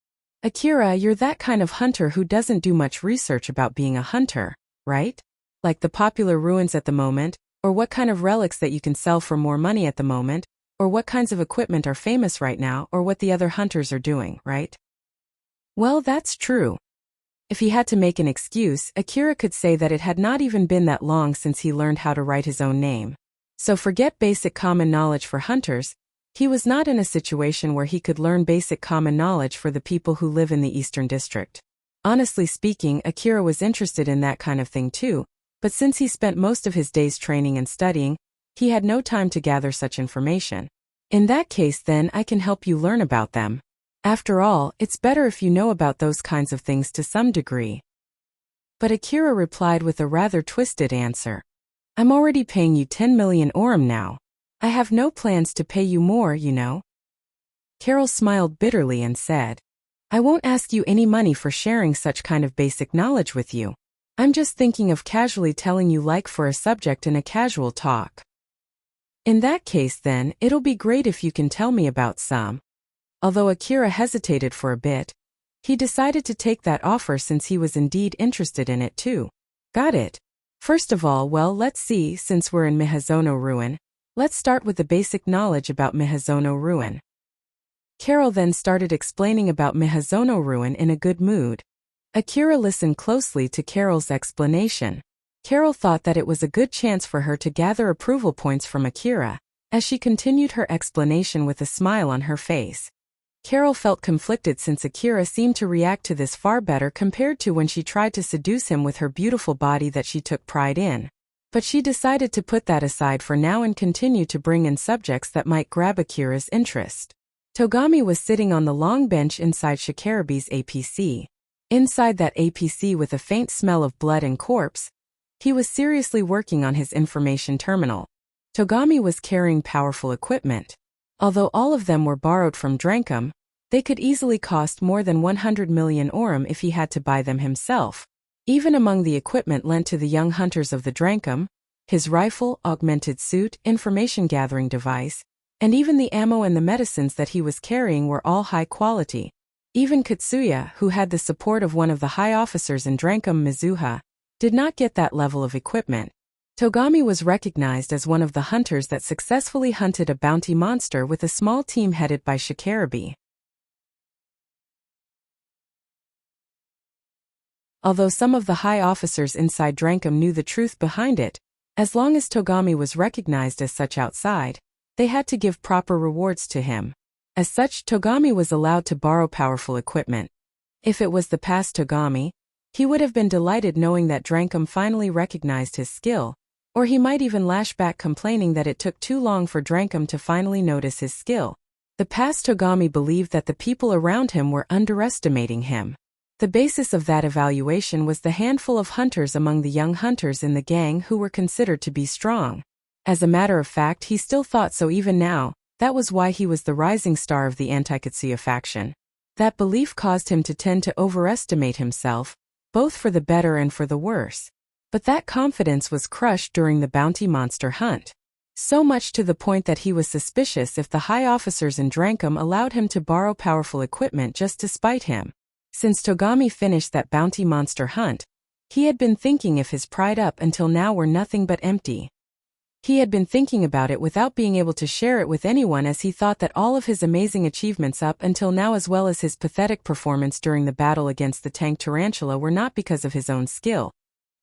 Akira, you're that kind of hunter who doesn't do much research about being a hunter, right? Like the popular ruins at the moment, or what kind of relics that you can sell for more money at the moment, or what kinds of equipment are famous right now, or what the other hunters are doing, right? Well, that's true. If he had to make an excuse, Akira could say that it had not even been that long since he learned how to write his own name. So forget basic common knowledge for hunters. He was not in a situation where he could learn basic common knowledge for the people who live in the Eastern District. Honestly speaking, Akira was interested in that kind of thing too, but since he spent most of his days training and studying, he had no time to gather such information. In that case then I can help you learn about them. After all, it's better if you know about those kinds of things to some degree. But Akira replied with a rather twisted answer. I'm already paying you 10 million orum now. I have no plans to pay you more, you know. Carol smiled bitterly and said, I won't ask you any money for sharing such kind of basic knowledge with you. I'm just thinking of casually telling you like for a subject in a casual talk. In that case then, it'll be great if you can tell me about some. Although Akira hesitated for a bit, he decided to take that offer since he was indeed interested in it too. Got it. First of all, well, let's see, since we're in Miyazono ruin, let's start with the basic knowledge about Miyazono ruin. Carol then started explaining about Miyazono ruin in a good mood. Akira listened closely to Carol's explanation. Carol thought that it was a good chance for her to gather approval points from Akira, As she continued her explanation with a smile on her face, Carol felt conflicted since Akira seemed to react to this far better compared to when she tried to seduce him with her beautiful body that she took pride in. But she decided to put that aside for now and continue to bring in subjects that might grab Akira's interest. Togami was sitting on the long bench inside Shikarabe's APC. Inside that APC with a faint smell of blood and corpse, he was seriously working on his information terminal. Togami was carrying powerful equipment. Although all of them were borrowed from Drankum, they could easily cost more than 100 million orum if he had to buy them himself. Even among the equipment lent to the young hunters of the Drankum, his rifle, augmented suit, information-gathering device, and even the ammo and the medicines that he was carrying were all high quality. Even Katsuya, who had the support of one of the high officers in Drankum, Mizuha, did not get that level of equipment. Togami was recognized as one of the hunters that successfully hunted a bounty monster with a small team headed by Shikarabe. Although some of the high officers inside Drankum knew the truth behind it, as long as Togami was recognized as such outside, they had to give proper rewards to him. As such, Togami was allowed to borrow powerful equipment. If it was the past Togami, he would have been delighted knowing that Drankum finally recognized his skill, or he might even lash back complaining that it took too long for Drankum to finally notice his skill. The past Togami believed that the people around him were underestimating him. The basis of that evaluation was the handful of hunters among the young hunters in the gang who were considered to be strong. As a matter of fact, he still thought so even now. That was why he was the rising star of the anti-Katsuya faction. That belief caused him to tend to overestimate himself, both for the better and for the worse. But that confidence was crushed during the bounty monster hunt. So much to the point that he was suspicious if the high officers in Drankum allowed him to borrow powerful equipment just to spite him. Since Togami finished that bounty monster hunt, he had been thinking if his pride up until now were nothing but empty. He had been thinking about it without being able to share it with anyone, as he thought that all of his amazing achievements up until now, as well as his pathetic performance during the battle against the tank tarantula, were not because of his own skill.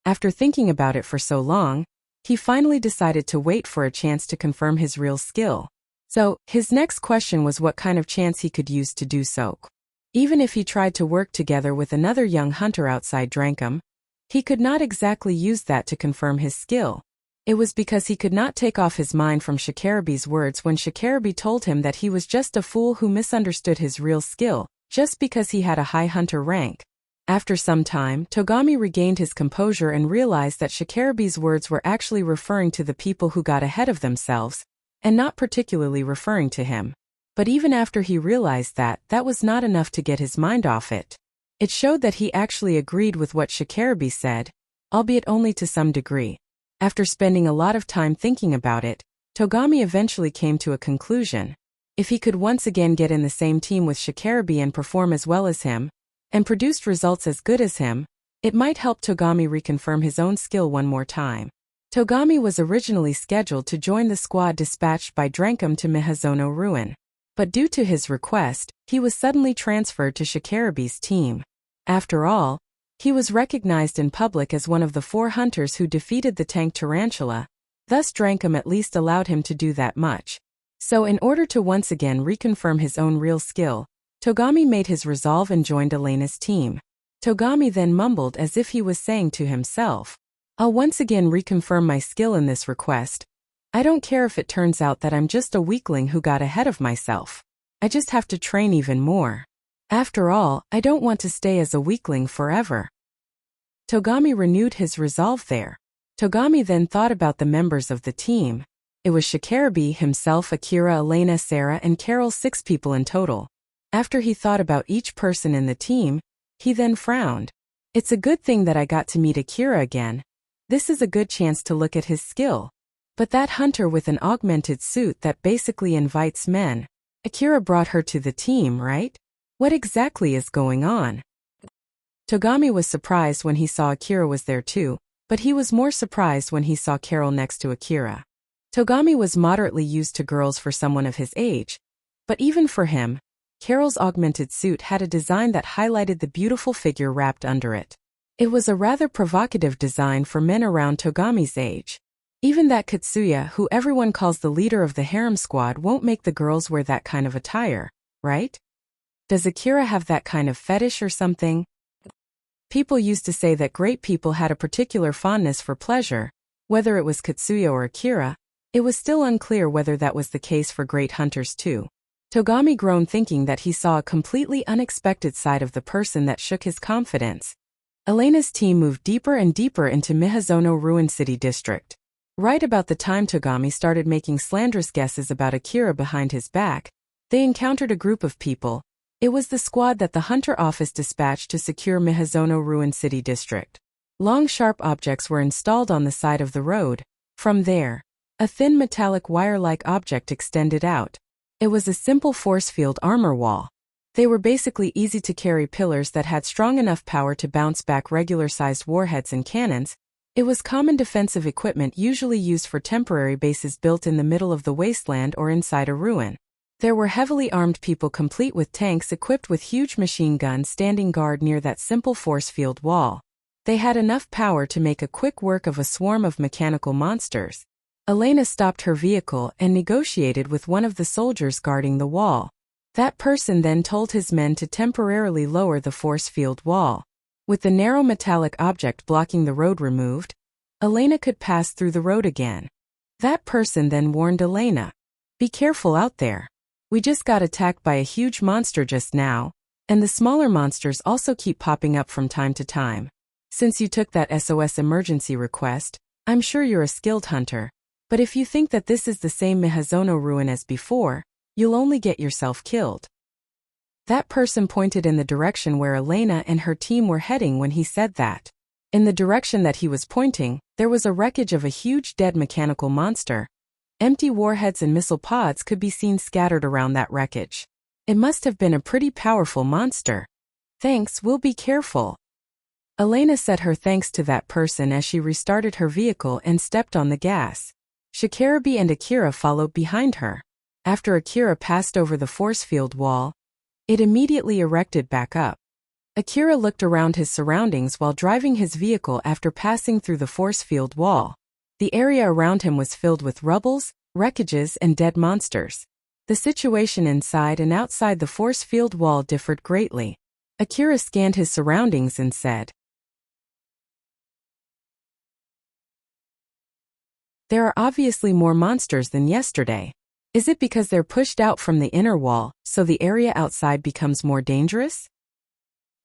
After thinking about it for so long, he finally decided to wait for a chance to confirm his real skill. So, his next question was what kind of chance he could use to do so. Even if he tried to work together with another young hunter outside Drankum, he could not exactly use that to confirm his skill. It was because he could not take off his mind from Shikarabe's words when Shikarabe told him that he was just a fool who misunderstood his real skill, just because he had a high hunter rank. After some time, Togami regained his composure and realized that Shikarabe's words were actually referring to the people who got ahead of themselves, and not particularly referring to him. But even after he realized that, that was not enough to get his mind off it. It showed that he actually agreed with what Shikarabe said, albeit only to some degree. After spending a lot of time thinking about it, Togami eventually came to a conclusion. If he could once again get in the same team with Shikarabe and perform as well as him, and produced results as good as him, it might help Togami reconfirm his own skill one more time. Togami was originally scheduled to join the squad dispatched by Drankum to Mihazono Ruin. But due to his request, he was suddenly transferred to Shikarabe's team. After all, he was recognized in public as one of the 4 hunters who defeated the tank tarantula, thus Drankum at least allowed him to do that much. So in order to once again reconfirm his own real skill, Togami made his resolve and joined Elena's team. Togami then mumbled as if he was saying to himself, "I'll once again reconfirm my skill in this request. I don't care if it turns out that I'm just a weakling who got ahead of myself. I just have to train even more. After all, I don't want to stay as a weakling forever." Togami renewed his resolve there. Togami then thought about the members of the team. It was Shikarabe himself, Akira, Elena, Sarah, and Carol, 6 people in total. After he thought about each person in the team, he then frowned. It's a good thing that I got to meet Akira again. This is a good chance to look at his skill. But that hunter with an augmented suit that basically invites men, Akira brought her to the team, right? What exactly is going on? Togami was surprised when he saw Akira was there too, but he was more surprised when he saw Carol next to Akira. Togami was moderately used to girls for someone of his age, but even for him, Carol's augmented suit had a design that highlighted the beautiful figure wrapped under it. It was a rather provocative design for men around Togami's age. Even that Katsuya, who everyone calls the leader of the harem squad, won't make the girls wear that kind of attire, right? Does Akira have that kind of fetish or something? People used to say that great people had a particular fondness for pleasure. Whether it was Katsuya or Akira, it was still unclear whether that was the case for great hunters too. Togami groaned, thinking that he saw a completely unexpected side of the person that shook his confidence. Elena's team moved deeper and deeper into Miyazono Ruin City District. Right about the time Togami started making slanderous guesses about Akira behind his back, they encountered a group of people. It was the squad that the Hunter office dispatched to secure Miyazono Ruin City District. Long sharp objects were installed on the side of the road. From there, a thin metallic wire-like object extended out. It was a simple force field armor wall. They were basically easy-to-carry pillars that had strong enough power to bounce back regular-sized warheads and cannons. It was common defensive equipment usually used for temporary bases built in the middle of the wasteland or inside a ruin. There were heavily armed people complete with tanks equipped with huge machine guns standing guard near that simple force field wall. They had enough power to make a quick work of a swarm of mechanical monsters. Elena stopped her vehicle and negotiated with one of the soldiers guarding the wall. That person then told his men to temporarily lower the force field wall. With the narrow metallic object blocking the road removed, Elena could pass through the road again. That person then warned Elena, "Be careful out there. We just got attacked by a huge monster just now, and the smaller monsters also keep popping up from time to time. Since you took that SOS emergency request, I'm sure you're a skilled hunter. But if you think that this is the same Miyazono ruin as before, you'll only get yourself killed." That person pointed in the direction where Elena and her team were heading when he said that. In the direction that he was pointing, there was a wreckage of a huge dead mechanical monster. Empty warheads and missile pods could be seen scattered around that wreckage. It must have been a pretty powerful monster. "Thanks, we'll be careful." Elena said her thanks to that person as she restarted her vehicle and stepped on the gas. Shikarabe and Akira followed behind her. After Akira passed over the force field wall, it immediately erected back up. Akira looked around his surroundings while driving his vehicle after passing through the force field wall. The area around him was filled with rubbles, wreckages, and dead monsters. The situation inside and outside the force field wall differed greatly. Akira scanned his surroundings and said, "There are obviously more monsters than yesterday. Is it because they're pushed out from the inner wall, so the area outside becomes more dangerous?"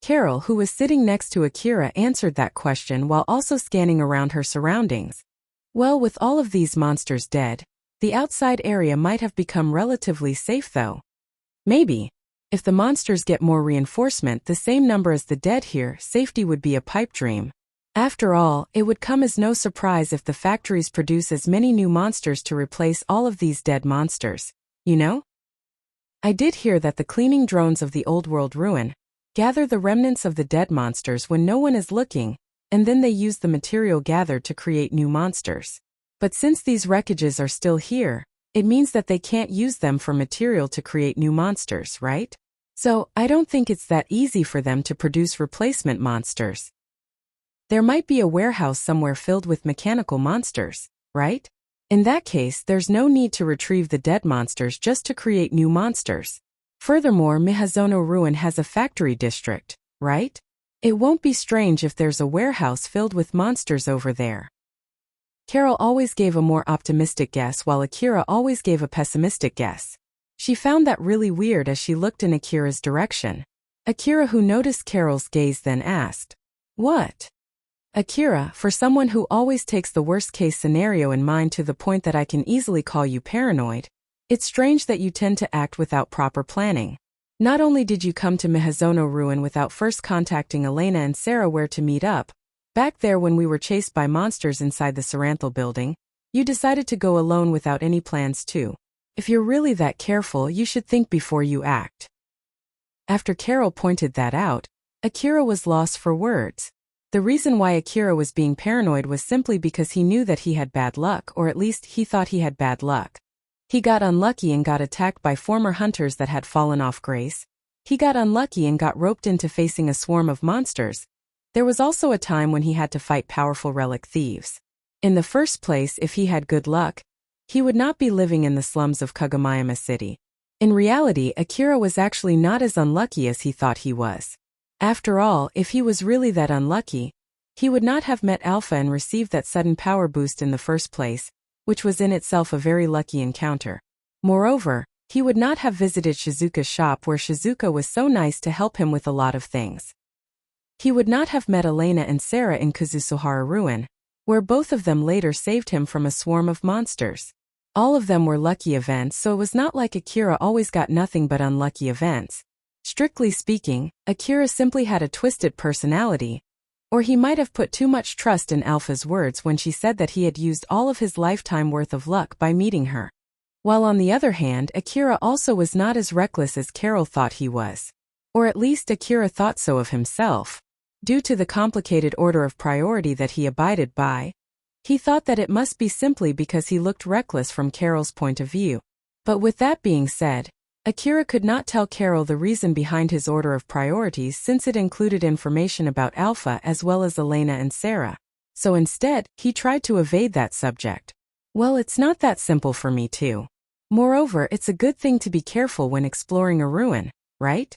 Carol, who was sitting next to Akira, answered that question while also scanning around her surroundings. "Well, with all of these monsters dead, the outside area might have become relatively safe though. Maybe. If the monsters get more reinforcement, the same number as the dead here, safety would be a pipe dream. After all, it would come as no surprise if the factories produce as many new monsters to replace all of these dead monsters, you know? I did hear that the cleaning drones of the old world ruin gather the remnants of the dead monsters when no one is looking, and then they use the material gathered to create new monsters. But since these wreckages are still here, it means that they can't use them for material to create new monsters, right? So, I don't think it's that easy for them to produce replacement monsters. There might be a warehouse somewhere filled with mechanical monsters, right? In that case, there's no need to retrieve the dead monsters just to create new monsters. Furthermore, Miyazono Ruin has a factory district, right? It won't be strange if there's a warehouse filled with monsters over there. Carol always gave a more optimistic guess while Akira always gave a pessimistic guess. She found that really weird as she looked in Akira's direction. Akira, who noticed Carol's gaze, then asked, "What?" "Akira, for someone who always takes the worst-case scenario in mind to the point that I can easily call you paranoid, it's strange that you tend to act without proper planning. Not only did you come to Miyazono Ruin without first contacting Elena and Sarah where to meet up, back there when we were chased by monsters inside the Saranthal building, you decided to go alone without any plans too. If you're really that careful, you should think before you act." After Carol pointed that out, Akira was lost for words. The reason why Akira was being paranoid was simply because he knew that he had bad luck, or at least he thought he had bad luck. He got unlucky and got attacked by former hunters that had fallen off grace. He got unlucky and got roped into facing a swarm of monsters. There was also a time when he had to fight powerful relic thieves. In the first place, if he had good luck, he would not be living in the slums of Kagomayama City. In reality, Akira was actually not as unlucky as he thought he was. After all, if he was really that unlucky, he would not have met Alpha and received that sudden power boost in the first place, which was in itself a very lucky encounter. Moreover, he would not have visited Shizuka's shop where Shizuka was so nice to help him with a lot of things. He would not have met Elena and Sarah in Kazusuhara Ruin, where both of them later saved him from a swarm of monsters. All of them were lucky events, so it was not like Akira always got nothing but unlucky events. Strictly speaking, Akira simply had a twisted personality, or he might have put too much trust in Alpha's words when she said that he had used all of his lifetime worth of luck by meeting her. While on the other hand, Akira also was not as reckless as Carol thought he was. Or at least Akira thought so of himself. Due to the complicated order of priority that he abided by, he thought that it must be simply because he looked reckless from Carol's point of view. But with that being said, Akira could not tell Carol the reason behind his order of priorities since it included information about Alpha as well as Elena and Sarah. So instead, he tried to evade that subject. Well, it's not that simple for me too. Moreover, it's a good thing to be careful when exploring a ruin, right?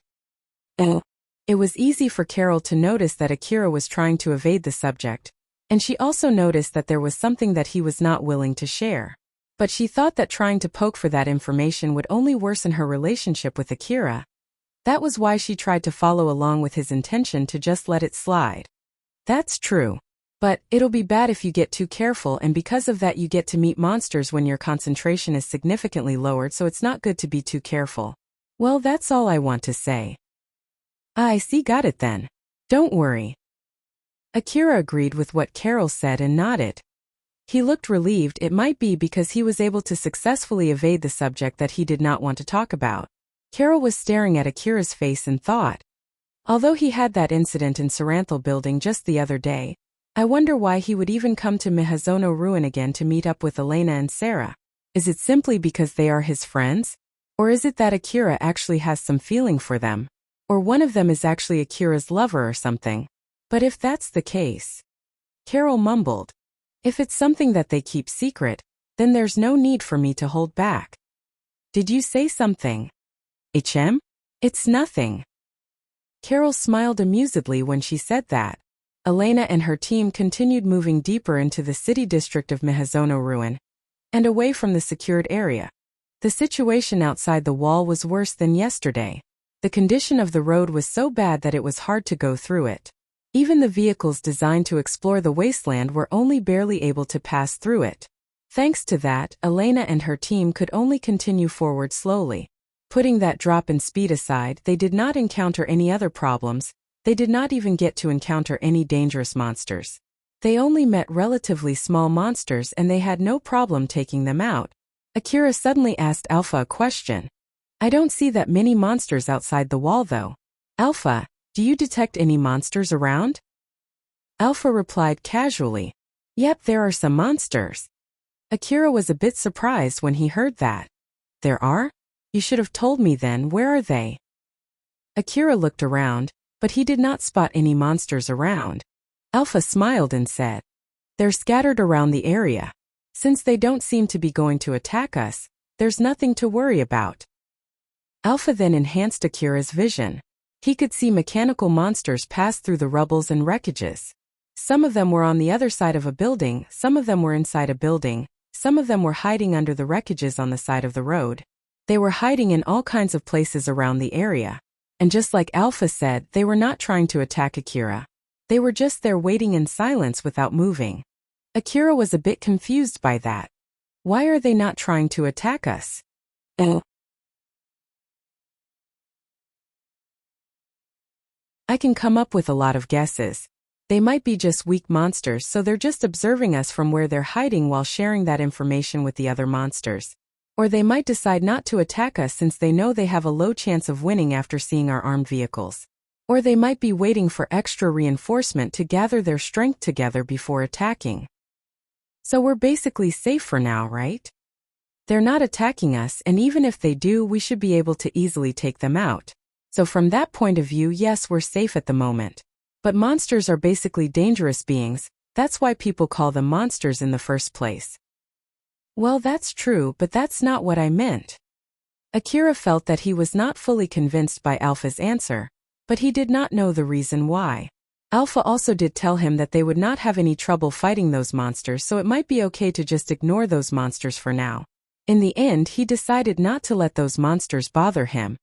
It was easy for Carol to notice that Akira was trying to evade the subject, and she also noticed that there was something that he was not willing to share. But she thought that trying to poke for that information would only worsen her relationship with Akira. That was why she tried to follow along with his intention to just let it slide. That's true. But it'll be bad if you get too careful, and because of that you get to meet monsters when your concentration is significantly lowered, so it's not good to be too careful. Well, that's all I want to say. I see, got it then. Don't worry. Akira agreed with what Carol said and nodded. He looked relieved. It might be because he was able to successfully evade the subject that he did not want to talk about. Carol was staring at Akira's face and thought, although he had that incident in Saranthal building just the other day, I wonder why he would even come to Mihazono Ruin again to meet up with Elena and Sarah. Is it simply because they are his friends? Or is it that Akira actually has some feeling for them? Or one of them is actually Akira's lover or something? But if that's the case, Carol mumbled, if it's something that they keep secret, then there's no need for me to hold back. Did you say something? HM? It's nothing. Carol smiled amusedly when she said that. Elena and her team continued moving deeper into the city district of Mihazono Ruin, and away from the secured area. The situation outside the wall was worse than yesterday. The condition of the road was so bad that it was hard to go through it. Even the vehicles designed to explore the wasteland were only barely able to pass through it. Thanks to that, Elena and her team could only continue forward slowly. Putting that drop in speed aside, they did not encounter any other problems. They did not even get to encounter any dangerous monsters. They only met relatively small monsters and they had no problem taking them out. Akira suddenly asked Alpha a question. I don't see that many monsters outside the wall though. Alpha, do you detect any monsters around? Alpha replied casually. Yep, there are some monsters. Akira was a bit surprised when he heard that. There are? You should have told me then, where are they? Akira looked around, but he did not spot any monsters around. Alpha smiled and said, they're scattered around the area. Since they don't seem to be going to attack us, there's nothing to worry about. Alpha then enhanced Akira's vision. He could see mechanical monsters pass through the rubbles and wreckages. Some of them were on the other side of a building, some of them were inside a building, some of them were hiding under the wreckages on the side of the road. They were hiding in all kinds of places around the area. And just like Alpha said, they were not trying to attack Akira. They were just there waiting in silence without moving. Akira was a bit confused by that. Why are they not trying to attack us? I can come up with a lot of guesses. They might be just weak monsters, so they're just observing us from where they're hiding while sharing that information with the other monsters. Or they might decide not to attack us since they know they have a low chance of winning after seeing our armed vehicles. Or they might be waiting for extra reinforcement to gather their strength together before attacking. So we're basically safe for now, right? They're not attacking us, and even if they do, we should be able to easily take them out. So from that point of view, yes, we're safe at the moment. But monsters are basically dangerous beings, That's why people call them monsters in the first place. Well, that's true, but that's not what I meant. Akira felt that he was not fully convinced by Alpha's answer, but he did not know the reason why. Alpha also did tell him that they would not have any trouble fighting those monsters, so it might be okay to just ignore those monsters for now. In the end, he decided not to let those monsters bother him.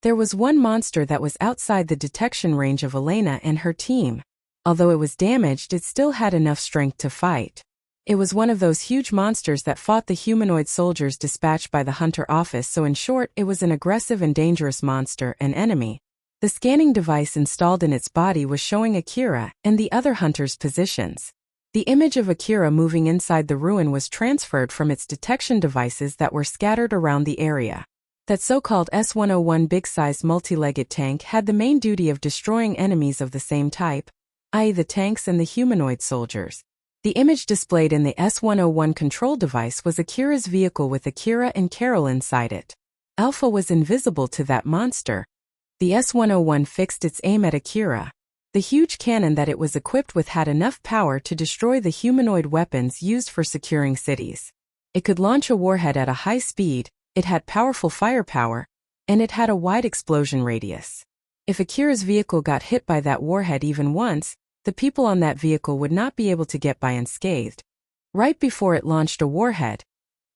There was one monster that was outside the detection range of Elena and her team. Although it was damaged, it still had enough strength to fight. It was one of those huge monsters that fought the humanoid soldiers dispatched by the Hunter office, so in short, it was an aggressive and dangerous monster, an enemy. The scanning device installed in its body was showing Akira and the other hunters' positions. The image of Akira moving inside the ruin was transferred from its detection devices that were scattered around the area. That so-called S-101 big-sized multi-legged tank had the main duty of destroying enemies of the same type, i.e. the tanks and the humanoid soldiers. The image displayed in the S-101 control device was Akira's vehicle with Akira and Carol inside it. Alpha was invisible to that monster. The S-101 fixed its aim at Akira. The huge cannon that it was equipped with had enough power to destroy the humanoid weapons used for securing cities. It could launch a warhead at a high speed, it had powerful firepower, and it had a wide explosion radius. If Akira's vehicle got hit by that warhead even once, the people on that vehicle would not be able to get by unscathed. Right before it launched a warhead,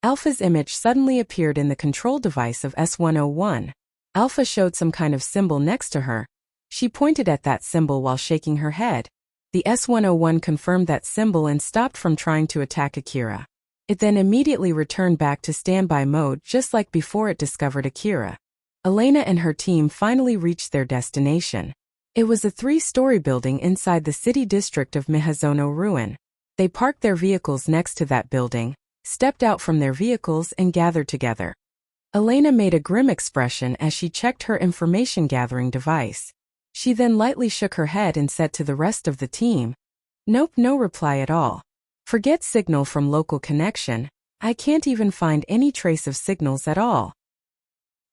Alpha's image suddenly appeared in the control device of S-101. Alpha showed some kind of symbol next to her. She pointed at that symbol while shaking her head. The S-101 confirmed that symbol and stopped from trying to attack Akira. It then immediately returned back to standby mode just like before it discovered Akira. Elena and her team finally reached their destination. It was a 3-story building inside the city district of Mihazono Ruin. They parked their vehicles next to that building, stepped out from their vehicles and gathered together. Elena made a grim expression as she checked her information-gathering device. She then lightly shook her head and said to the rest of the team, "Nope, no reply at all. Forget signal from local connection, I can't even find any trace of signals at all."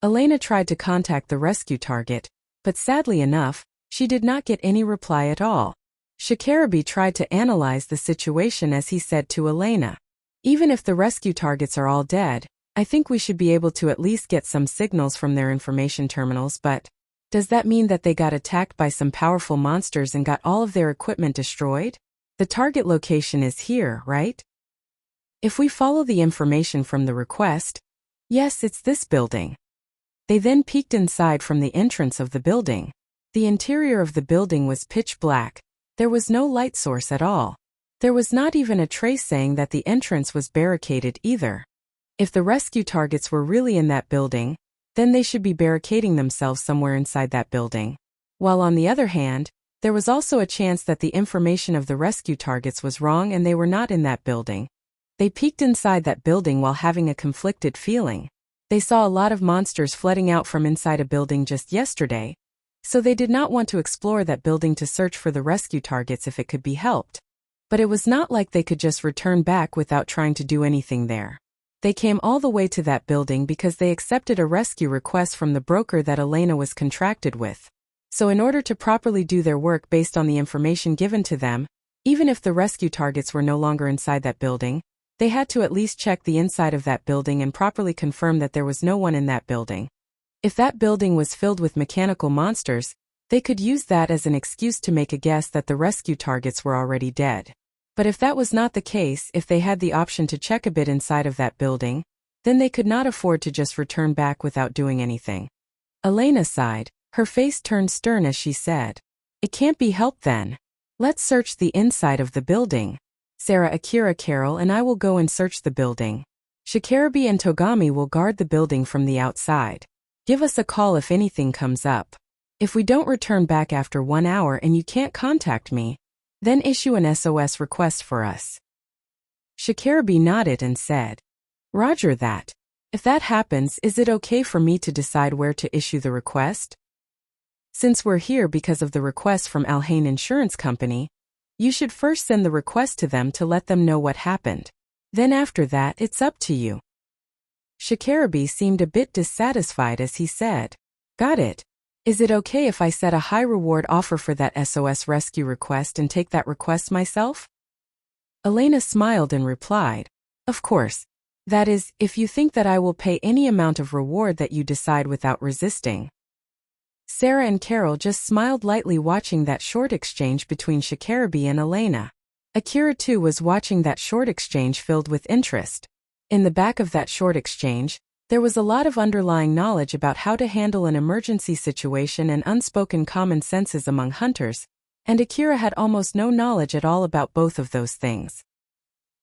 Elena tried to contact the rescue target, but sadly enough, she did not get any reply at all. Shikarabi tried to analyze the situation as he said to Elena, "Even if the rescue targets are all dead, I think we should be able to at least get some signals from their information terminals, but does that mean that they got attacked by some powerful monsters and got all of their equipment destroyed? The target location is here, right? If we follow the information from the request, yes, it's this building." They then peeked inside from the entrance of the building. The interior of the building was pitch black. There was no light source at all. There was not even a trace saying that the entrance was barricaded either. If the rescue targets were really in that building, then they should be barricading themselves somewhere inside that building. While on the other hand, there was also a chance that the information of the rescue targets was wrong and they were not in that building. They peeked inside that building while having a conflicted feeling. They saw a lot of monsters flooding out from inside a building just yesterday, so they did not want to explore that building to search for the rescue targets if it could be helped. But it was not like they could just return back without trying to do anything there. They came all the way to that building because they accepted a rescue request from the broker that Elena was contracted with. So in order to properly do their work based on the information given to them, even if the rescue targets were no longer inside that building, they had to at least check the inside of that building and properly confirm that there was no one in that building. If that building was filled with mechanical monsters, they could use that as an excuse to make a guess that the rescue targets were already dead. But if that was not the case, if they had the option to check a bit inside of that building, then they could not afford to just return back without doing anything. Elena sighed, her face turned stern as she said, "It can't be helped then. Let's search the inside of the building. Sarah, Akira, Carol, and I will go and search the building. Shikarabi and Togami will guard the building from the outside. Give us a call if anything comes up. If we don't return back after 1 hour and you can't contact me, then issue an SOS request for us." Shikarabi nodded and said, "Roger that. If that happens, is it okay for me to decide where to issue the request? Since we're here because of the request from Alhain Insurance Company, you should first send the request to them to let them know what happened. Then after that, it's up to you." Shikarabi seemed a bit dissatisfied as he said, "Got it. Is it okay if I set a high reward offer for that SOS rescue request and take that request myself?" Elena smiled and replied, "Of course. That is, if you think that I will pay any amount of reward that you decide without resisting." Sarah and Carol just smiled lightly watching that short exchange between Shikarabi and Elena. Akira too was watching that short exchange filled with interest. In the back of that short exchange, there was a lot of underlying knowledge about how to handle an emergency situation and unspoken common senses among hunters, and Akira had almost no knowledge at all about both of those things.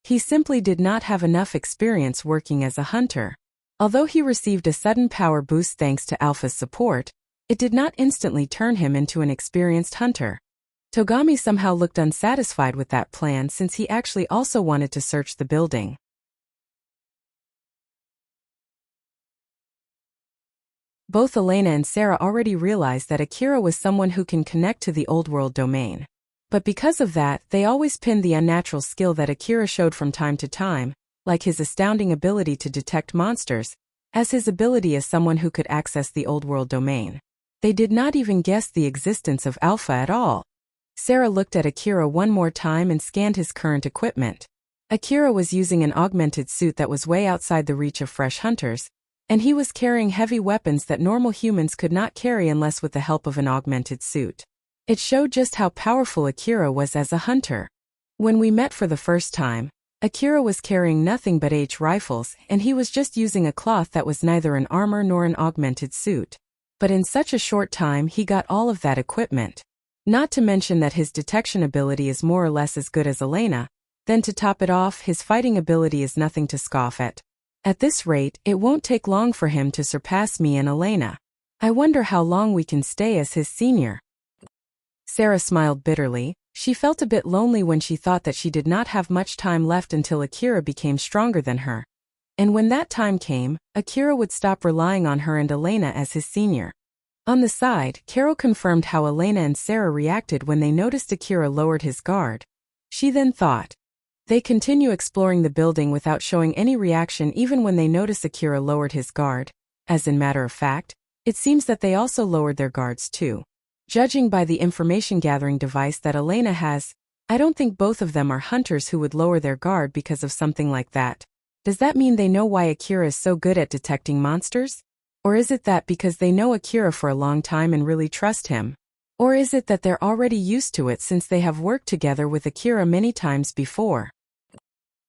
He simply did not have enough experience working as a hunter. Although he received a sudden power boost thanks to Alpha's support, it did not instantly turn him into an experienced hunter. Togami somehow looked unsatisfied with that plan since he actually also wanted to search the building. Both Elena and Sarah already realized that Akira was someone who can connect to the old world domain. But because of that, they always pinned the unnatural skill that Akira showed from time to time, like his astounding ability to detect monsters, as his ability as someone who could access the old world domain. They did not even guess the existence of Alpha at all. Sarah looked at Akira one more time and scanned his current equipment. Akira was using an augmented suit that was way outside the reach of fresh hunters, and he was carrying heavy weapons that normal humans could not carry unless with the help of an augmented suit. It showed just how powerful Akira was as a hunter. When we met for the first time, Akira was carrying nothing but H rifles, and he was just using a cloth that was neither an armor nor an augmented suit. But in such a short time he got all of that equipment. Not to mention that his detection ability is more or less as good as Elena, then to top it off, his fighting ability is nothing to scoff at. At this rate, it won't take long for him to surpass me and Elena. I wonder how long we can stay as his senior. Sarah smiled bitterly. She felt a bit lonely when she thought that she did not have much time left until Akira became stronger than her. And when that time came, Akira would stop relying on her and Elena as his senior. On the side, Carol confirmed how Elena and Sarah reacted when they noticed Akira lowered his guard. She then thought, they continue exploring the building without showing any reaction even when they notice Akira lowered his guard. As in matter of fact, it seems that they also lowered their guards too. Judging by the information gathering device that Elena has, I don't think both of them are hunters who would lower their guard because of something like that. Does that mean they know why Akira is so good at detecting monsters? Or is it that because they know Akira for a long time and really trust him? Or is it that they're already used to it since they have worked together with Akira many times before?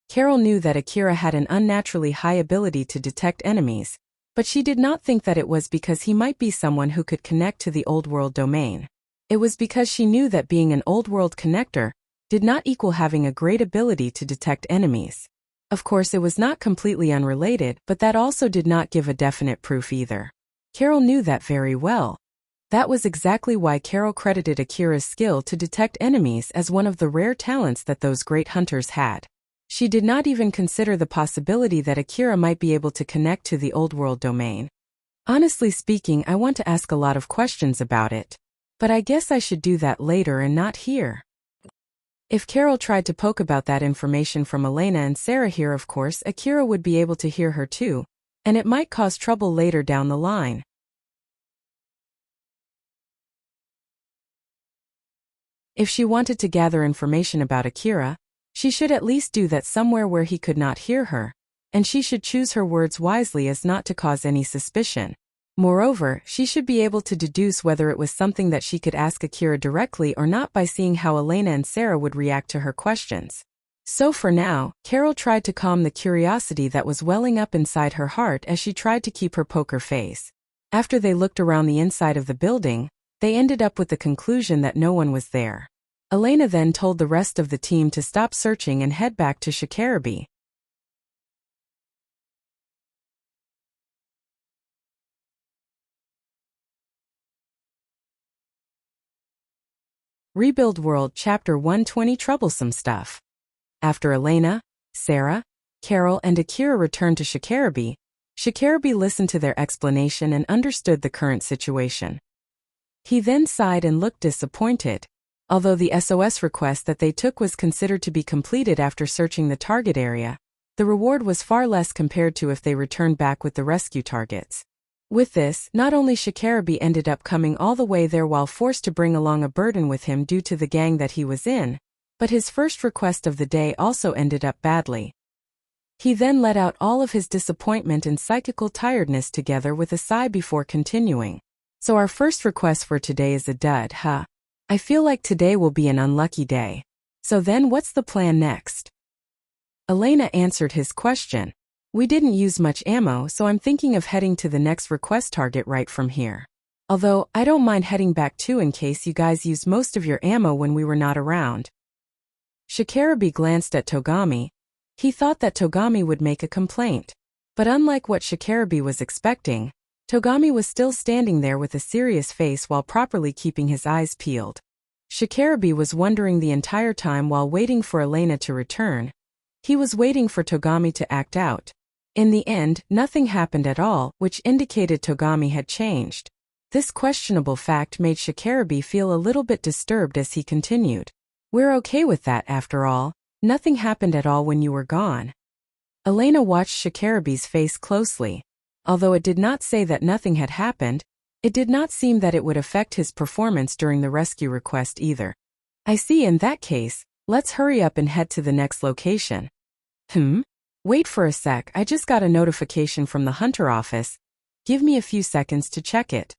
Carol knew that Akira had an unnaturally high ability to detect enemies, but she did not think that it was because he might be someone who could connect to the old world domain. It was because she knew that being an old world connector did not equal having a great ability to detect enemies. Of course, it was not completely unrelated, but that also did not give a definite proof either. Carol knew that very well. That was exactly why Carol credited Akira's skill to detect enemies as one of the rare talents that those great hunters had. She did not even consider the possibility that Akira might be able to connect to the old world domain. Honestly speaking, I want to ask a lot of questions about it. But I guess I should do that later and not here. If Carol tried to poke about that information from Elena and Sarah here, of course, Akira would be able to hear her too, and it might cause trouble later down the line. If she wanted to gather information about Akira, she should at least do that somewhere where he could not hear her, and she should choose her words wisely as not to cause any suspicion. Moreover, she should be able to deduce whether it was something that she could ask Akira directly or not by seeing how Elena and Sarah would react to her questions. So for now, Carol tried to calm the curiosity that was welling up inside her heart as she tried to keep her poker face. After they looked around the inside of the building, they ended up with the conclusion that no one was there. Elena then told the rest of the team to stop searching and head back to Shikarabi. Rebuild World Chapter 120 Troublesome Stuff. After Elena, Sarah, Carol and Akira returned to Shikarabi, Shikarabi listened to their explanation and understood the current situation. He then sighed and looked disappointed. Although the SOS request that they took was considered to be completed after searching the target area, the reward was far less compared to if they returned back with the rescue targets. With this, not only Shikarabi ended up coming all the way there while forced to bring along a burden with him due to the gang that he was in, But his first request of the day also ended up badly. He then let out all of his disappointment and psychical tiredness together with a sigh before continuing. So our first request for today is a dud, huh? I feel like today will be an unlucky day. So then what's the plan next? Elena answered his question. We didn't use much ammo, so I'm thinking of heading to the next request target right from here. Although, I don't mind heading back too in case you guys used most of your ammo when we were not around. Shikarabe glanced at Togami. He thought that Togami would make a complaint. But unlike what Shikarabe was expecting, Togami was still standing there with a serious face while properly keeping his eyes peeled. Shikarabe was wondering the entire time while waiting for Elena to return. He was waiting for Togami to act out. In the end, nothing happened at all, which indicated Togami had changed. This questionable fact made Shikarabe feel a little bit disturbed as he continued. We're okay with that after all. Nothing happened at all when you were gone. Elena watched Shikarabe's face closely. Although it did not say that nothing had happened, it did not seem that it would affect his performance during the rescue request either. I see. In that case, let's hurry up and head to the next location. Wait for a sec, I just got a notification from the Hunter office. Give me a few seconds to check it.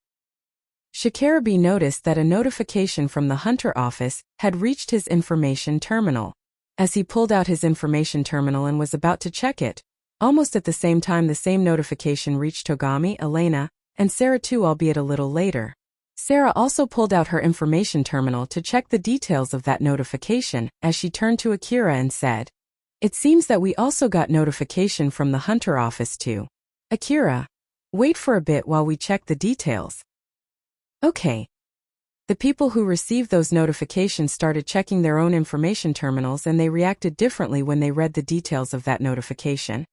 Shikarabe noticed that a notification from the Hunter office had reached his information terminal. As he pulled out his information terminal and was about to check it, almost at the same time the same notification reached Togami, Elena, and Sarah too, albeit a little later. Sarah also pulled out her information terminal to check the details of that notification as she turned to Akira and said, "It seems that we also got notification from the Hunter office too. Akira, wait for a bit while we check the details." Okay. The people who received those notifications started checking their own information terminals and they reacted differently when they read the details of that notification.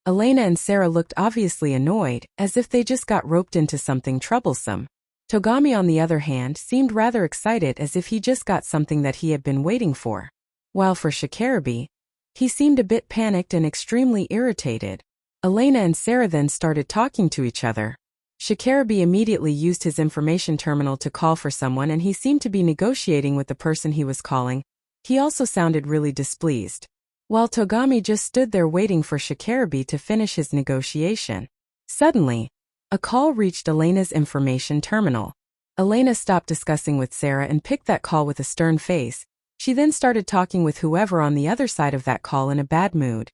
Elena and Sarah looked obviously annoyed, as if they just got roped into something troublesome. Togami, on the other hand, seemed rather excited as if he just got something that he had been waiting for. While for Shikarabe, he seemed a bit panicked and extremely irritated. Elena and Sarah then started talking to each other. Shikarabe immediately used his information terminal to call for someone and he seemed to be negotiating with the person he was calling. He also sounded really displeased. While Togami just stood there waiting for Shikarabe to finish his negotiation. Suddenly, a call reached Elena's information terminal. Elena stopped discussing with Sarah and picked that call with a stern face. She then started talking with whoever on the other side of that call in a bad mood.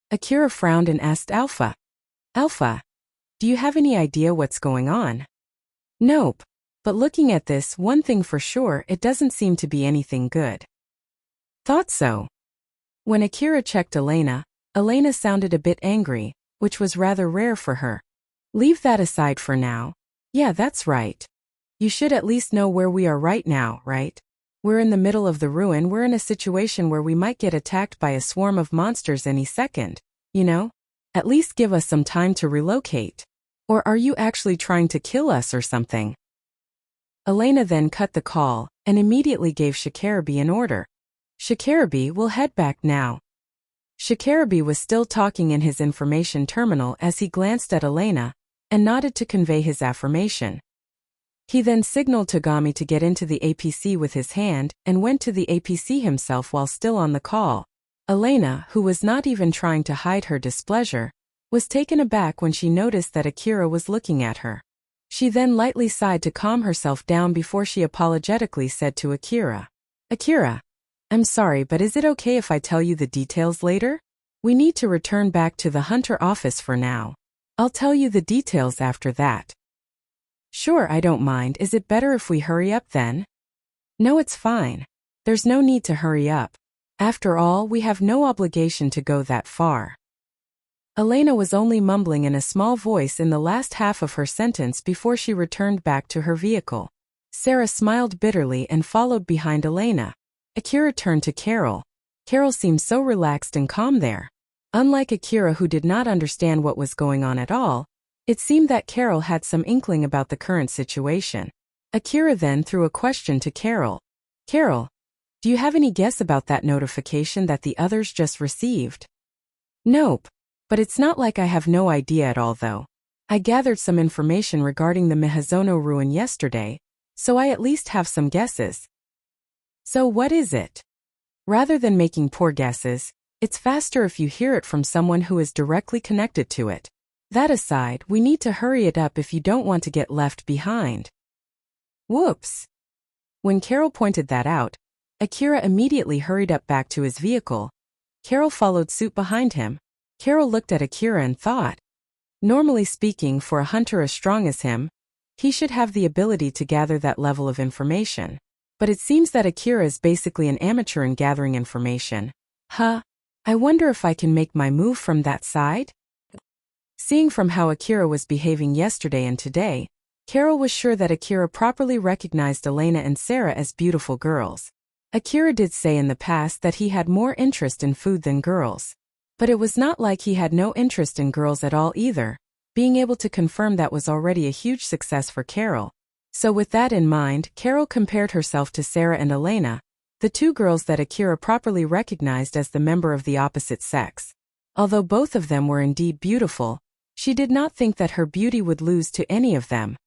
Akira frowned and asked Alpha. Alpha, do you have any idea what's going on? Nope. But looking at this, one thing for sure, it doesn't seem to be anything good. Thought so. When Akira checked Elena, Elena sounded a bit angry, which was rather rare for her. Leave that aside for now. Yeah, that's right. You should at least know where we are right now, right? We're in the middle of the ruin. We're in a situation where we might get attacked by a swarm of monsters any second, you know? At least give us some time to relocate. Or are you actually trying to kill us or something? Elena then cut the call and immediately gave Shikarabe an order. Shikarabe, will head back now. Shikarabe was still talking in his information terminal as he glanced at Elena and nodded to convey his affirmation. He then signaled Togami to get into the APC with his hand and went to the APC himself while still on the call. Elena, who was not even trying to hide her displeasure, was taken aback when she noticed that Akira was looking at her. She then lightly sighed to calm herself down before she apologetically said to Akira, "Akira, I'm sorry, but is it okay if I tell you the details later? We need to return back to the Hunter office for now. I'll tell you the details after that." "Sure, I don't mind. Is it better if we hurry up then?" "No, it's fine. There's no need to hurry up. After all, we have no obligation to go that far." Elena was only mumbling in a small voice in the last half of her sentence before she returned back to her vehicle. Sarah smiled bitterly and followed behind Elena. Akira turned to Carol. Carol seemed so relaxed and calm there. Unlike Akira, who did not understand what was going on at all, it seemed that Carol had some inkling about the current situation. Akira then threw a question to Carol. "Carol, do you have any guess about that notification that the others just received?" "Nope. But it's not like I have no idea at all though. I gathered some information regarding the Mihazono ruin yesterday, so I at least have some guesses." "So what is it?" Rather than making poor guesses, it's faster if you hear it from someone who is directly connected to it. That aside, we need to hurry it up if you don't want to get left behind. Whoops! When Carol pointed that out, Akira immediately hurried up back to his vehicle. Carol followed suit behind him. Carol looked at Akira and thought, normally speaking, for a hunter as strong as him, he should have the ability to gather that level of information. But it seems that Akira is basically an amateur in gathering information. I wonder if I can make my move from that side? Seeing from how Akira was behaving yesterday and today, Carol was sure that Akira properly recognized Elena and Sarah as beautiful girls. Akira did say in the past that he had more interest in food than girls. But it was not like he had no interest in girls at all either. Being able to confirm that was already a huge success for Carol. So with that in mind, Carol compared herself to Sarah and Elena, the two girls that Akira properly recognized as the member of the opposite sex. Although both of them were indeed beautiful, she did not think that her beauty would lose to any of them.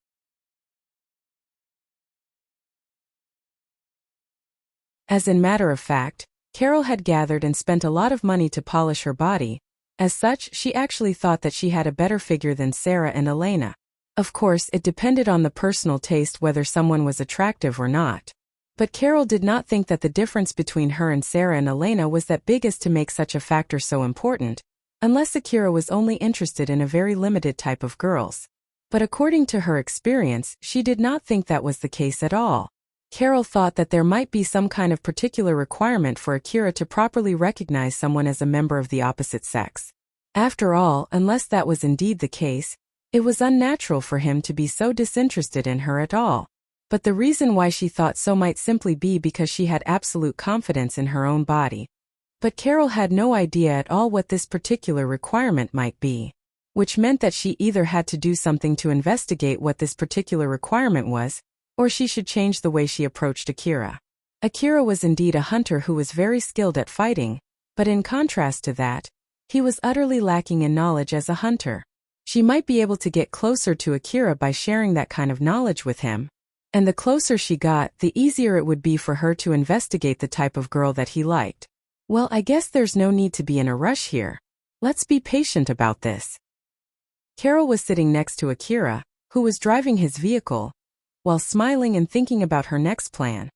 As in matter of fact, Carol had gathered and spent a lot of money to polish her body. As such, she actually thought that she had a better figure than Sarah and Elena. Of course, it depended on the personal taste whether someone was attractive or not. But Carol did not think that the difference between her and Sarah and Elena was that big as to make such a factor so important, unless Akira was only interested in a very limited type of girls. But according to her experience, she did not think that was the case at all. Carol thought that there might be some kind of particular requirement for Akira to properly recognize someone as a member of the opposite sex. After all, unless that was indeed the case, it was unnatural for him to be so disinterested in her at all. But the reason why she thought so might simply be because she had absolute confidence in her own body. But Carol had no idea at all what this particular requirement might be, which meant that she either had to do something to investigate what this particular requirement was, or she should change the way she approached Akira. Akira was indeed a hunter who was very skilled at fighting, but in contrast to that, he was utterly lacking in knowledge as a hunter. She might be able to get closer to Akira by sharing that kind of knowledge with him. And the closer she got, the easier it would be for her to investigate the type of girl that he liked. Well, I guess there's no need to be in a rush here. Let's be patient about this. Carol was sitting next to Akira, who was driving his vehicle, while smiling and thinking about her next plan.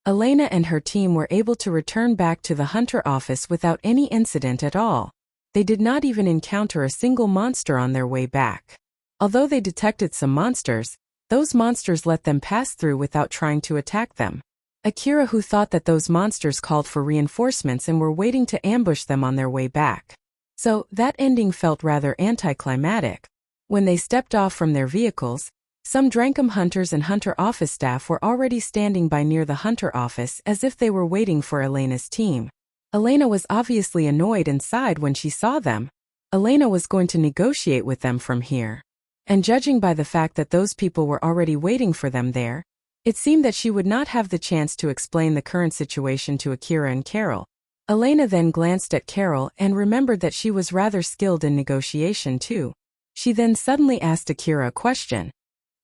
Elena and her team were able to return back to the hunter office without any incident at all. They did not even encounter a single monster on their way back. Although they detected some monsters, those monsters let them pass through without trying to attack them. Akira, who thought that those monsters called for reinforcements and were waiting to ambush them on their way back. So, that ending felt rather anticlimactic. When they stepped off from their vehicles, some Drankum hunters and hunter office staff were already standing by near the hunter office as if they were waiting for Elena's team. Elena was obviously annoyed and sighed when she saw them. Elena was going to negotiate with them from here. And judging by the fact that those people were already waiting for them there, it seemed that she would not have the chance to explain the current situation to Akira and Carol. Elena then glanced at Carol and remembered that she was rather skilled in negotiation too. She then suddenly asked Akira a question.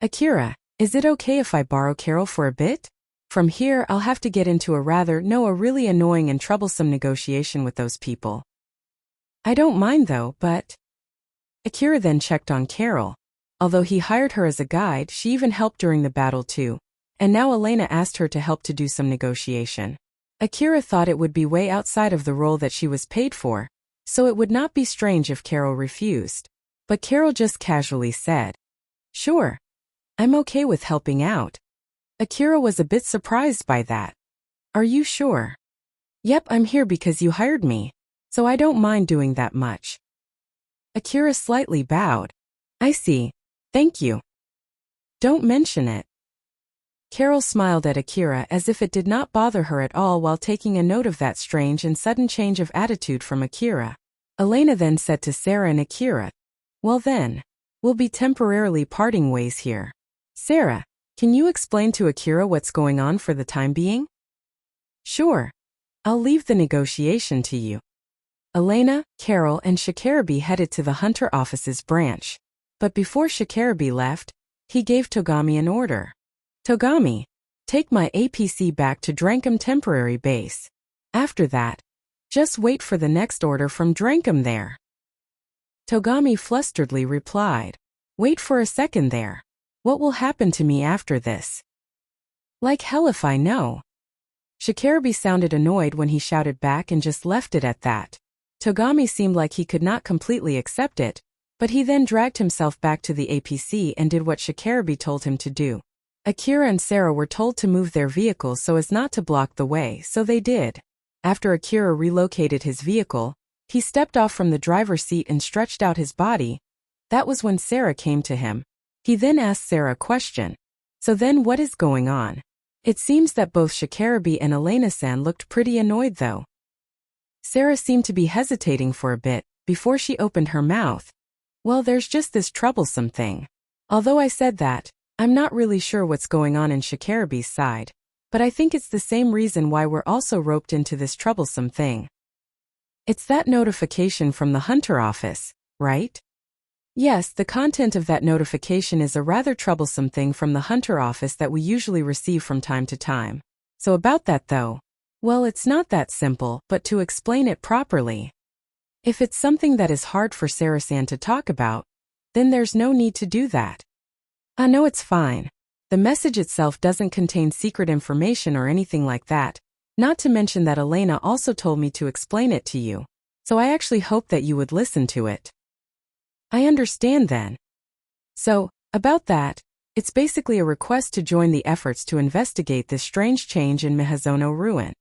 Akira, is it okay if I borrow Carol for a bit? From here I'll have to get into a really annoying and troublesome negotiation with those people. I don't mind though, but... Akira then checked on Carol. Although he hired her as a guide, she even helped during the battle too. And now Elena asked her to help to do some negotiation. Akira thought it would be way outside of the role that she was paid for, so it would not be strange if Carol refused. But Carol just casually said, "Sure. I'm okay with helping out." Akira was a bit surprised by that. "Are you sure?" "Yep, I'm here because you hired me, so I don't mind doing that much." Akira slightly bowed. "I see. Thank you." "Don't mention it." Carol smiled at Akira as if it did not bother her at all while taking a note of that strange and sudden change of attitude from Akira. Elena then said to Sarah and Akira, "Well then, we'll be temporarily parting ways here. Sarah, can you explain to Akira what's going on for the time being?" "Sure. I'll leave the negotiation to you." Elena, Carol, and Shikarabi headed to the hunter office's branch. But before Shikarabi left, he gave Togami an order. "Togami, take my APC back to Drankum temporary base. After that, just wait for the next order from Drankum there. Togami flusteredly replied. Wait for a second there. What will happen to me after this? Like hell if I know. Shikarabe sounded annoyed when he shouted back and just left it at that. Togami seemed like he could not completely accept it, but he then dragged himself back to the APC and did what Shikarabe told him to do. Akira and Sarah were told to move their vehicles so as not to block the way, so they did. After Akira relocated his vehicle, he stepped off from the driver's seat and stretched out his body. That was when Sarah came to him. He then asked Sarah a question. So then what is going on? It seems that both Shikarabe and Elena-san looked pretty annoyed though. Sarah seemed to be hesitating for a bit, before she opened her mouth. Well, there's just this troublesome thing. Although I said that, I'm not really sure what's going on in Shikarabe's side, but I think it's the same reason why we're also roped into this troublesome thing. It's that notification from the Hunter office, right? Yes, the content of that notification is a rather troublesome thing from the Hunter office that we usually receive from time to time. So about that though, well, it's not that simple, but to explain it properly. If it's something that is hard for Sarah-san to talk about, then there's no need to do that. I know it's fine. The message itself doesn't contain secret information or anything like that, not to mention that Elena also told me to explain it to you, so I actually hope that you would listen to it. I understand then. So, about that, it's basically a request to join the efforts to investigate this strange change in Mihazono ruin.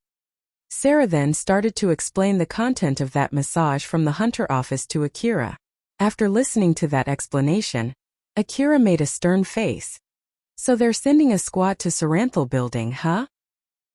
Sarah then started to explain the content of that message from the Hunter office to Akira. After listening to that explanation, Akira made a stern face. So they're sending a squad to Saranthal building, huh?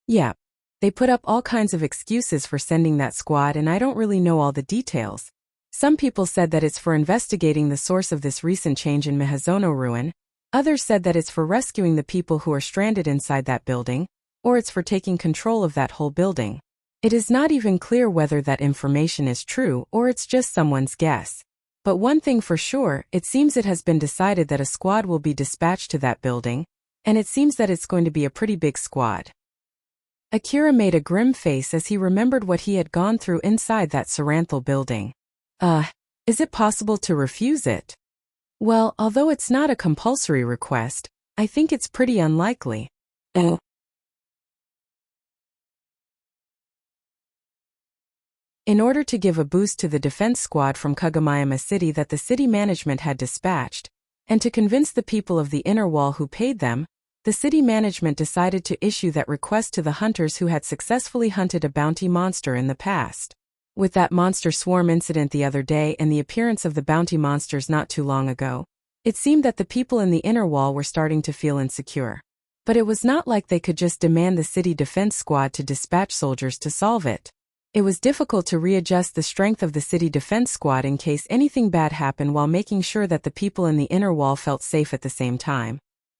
Yeah. They put up all kinds of excuses for sending that squad and I don't really know all the details. Some people said that it's for investigating the source of this recent change in Mihazono ruin. Others said that it's for rescuing the people who are stranded inside that building, or it's for taking control of that whole building. It is not even clear whether that information is true or it's just someone's guess. But one thing for sure, it seems it has been decided that a squad will be dispatched to that building, and it seems that it's going to be a pretty big squad. Akira made a grim face as he remembered what he had gone through inside that Saranthal building. Is it possible to refuse it? Well, although it's not a compulsory request, I think it's pretty unlikely. In order to give a boost to the defense squad from Kagomayama City that the city management had dispatched, and to convince the people of the inner wall who paid them, the city management decided to issue that request to the hunters who had successfully hunted a bounty monster in the past. With that monster swarm incident the other day and the appearance of the bounty monsters not too long ago, it seemed that the people in the inner wall were starting to feel insecure. But it was not like they could just demand the city defense squad to dispatch soldiers to solve it. It was difficult to readjust the strength of the city defense squad in case anything bad happened while making sure that the people in the inner wall felt safe at the same time.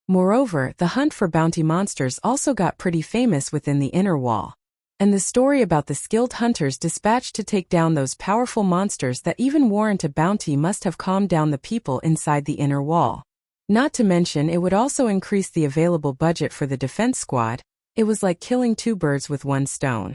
Moreover, the hunt for bounty monsters also got pretty famous within the inner wall. And the story about the skilled hunters dispatched to take down those powerful monsters that even warrant a bounty must have calmed down the people inside the inner wall. Not to mention it would also increase the available budget for the defense squad. It was like killing two birds with one stone.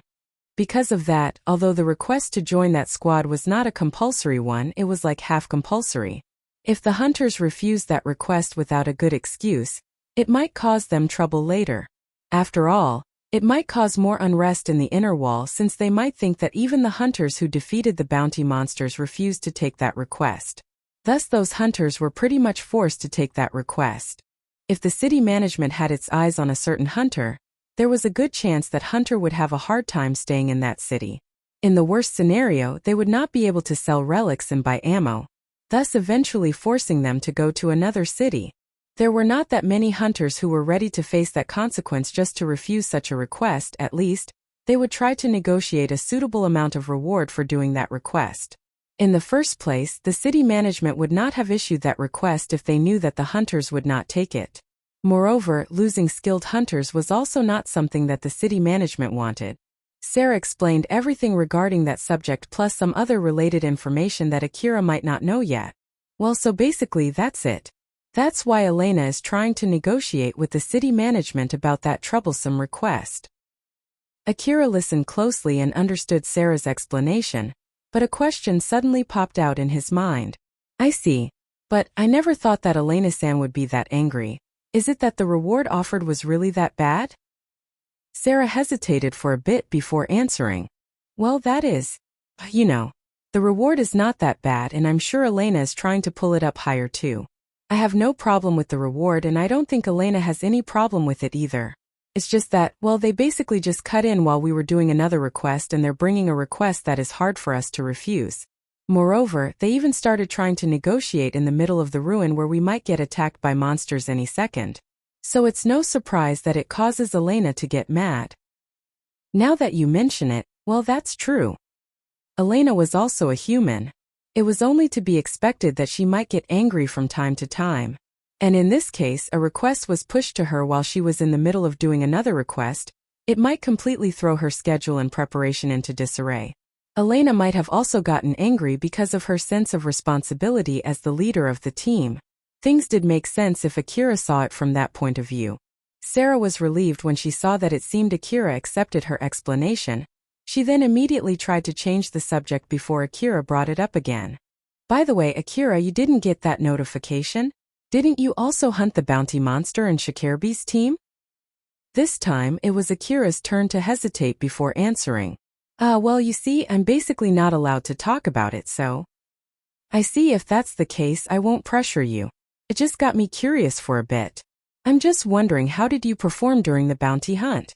Because of that, although the request to join that squad was not a compulsory one, it was like half compulsory. If the hunters refused that request without a good excuse, it might cause them trouble later. After all, it might cause more unrest in the inner wall since they might think that even the hunters who defeated the bounty monsters refused to take that request. Thus those hunters were pretty much forced to take that request. If the city management had its eyes on a certain hunter, there was a good chance that hunter would have a hard time staying in that city. In the worst scenario, they would not be able to sell relics and buy ammo, thus eventually forcing them to go to another city. There were not that many hunters who were ready to face that consequence just to refuse such a request. At least, they would try to negotiate a suitable amount of reward for doing that request. In the first place, the city management would not have issued that request if they knew that the hunters would not take it. Moreover, losing skilled hunters was also not something that the city management wanted. Sarah explained everything regarding that subject plus some other related information that Akira might not know yet. Well, so basically that's it. That's why Elena is trying to negotiate with the city management about that troublesome request. Akira listened closely and understood Sarah's explanation, but a question suddenly popped out in his mind. I see. But I never thought that Elena-san would be that angry. Is it that the reward offered was really that bad? Sarah hesitated for a bit before answering. Well, that is. The reward is not that bad, and I'm sure Elena is trying to pull it up higher too. I have no problem with the reward, and I don't think Elena has any problem with it either. It's just that, well, they basically just cut in while we were doing another request, and they're bringing a request that is hard for us to refuse. Moreover, they even started trying to negotiate in the middle of the ruin where we might get attacked by monsters any second. So it's no surprise that it causes Elena to get mad. Now that you mention it, well, that's true. Elena was also a human. It was only to be expected that she might get angry from time to time. And in this case, a request was pushed to her while she was in the middle of doing another request. It might completely throw her schedule and preparation into disarray. Elena might have also gotten angry because of her sense of responsibility as the leader of the team. Things did make sense if Akira saw it from that point of view. Sarah was relieved when she saw that it seemed Akira accepted her explanation. She then immediately tried to change the subject before Akira brought it up again. By the way, Akira, you didn't get that notification? Didn't you also hunt the bounty monster in Shikarabe's team? This time, it was Akira's turn to hesitate before answering. Well, you see, I'm basically not allowed to talk about it, so. I see. If that's the case, I won't pressure you. It just got me curious for a bit. I'm just wondering, how did you perform during the bounty hunt?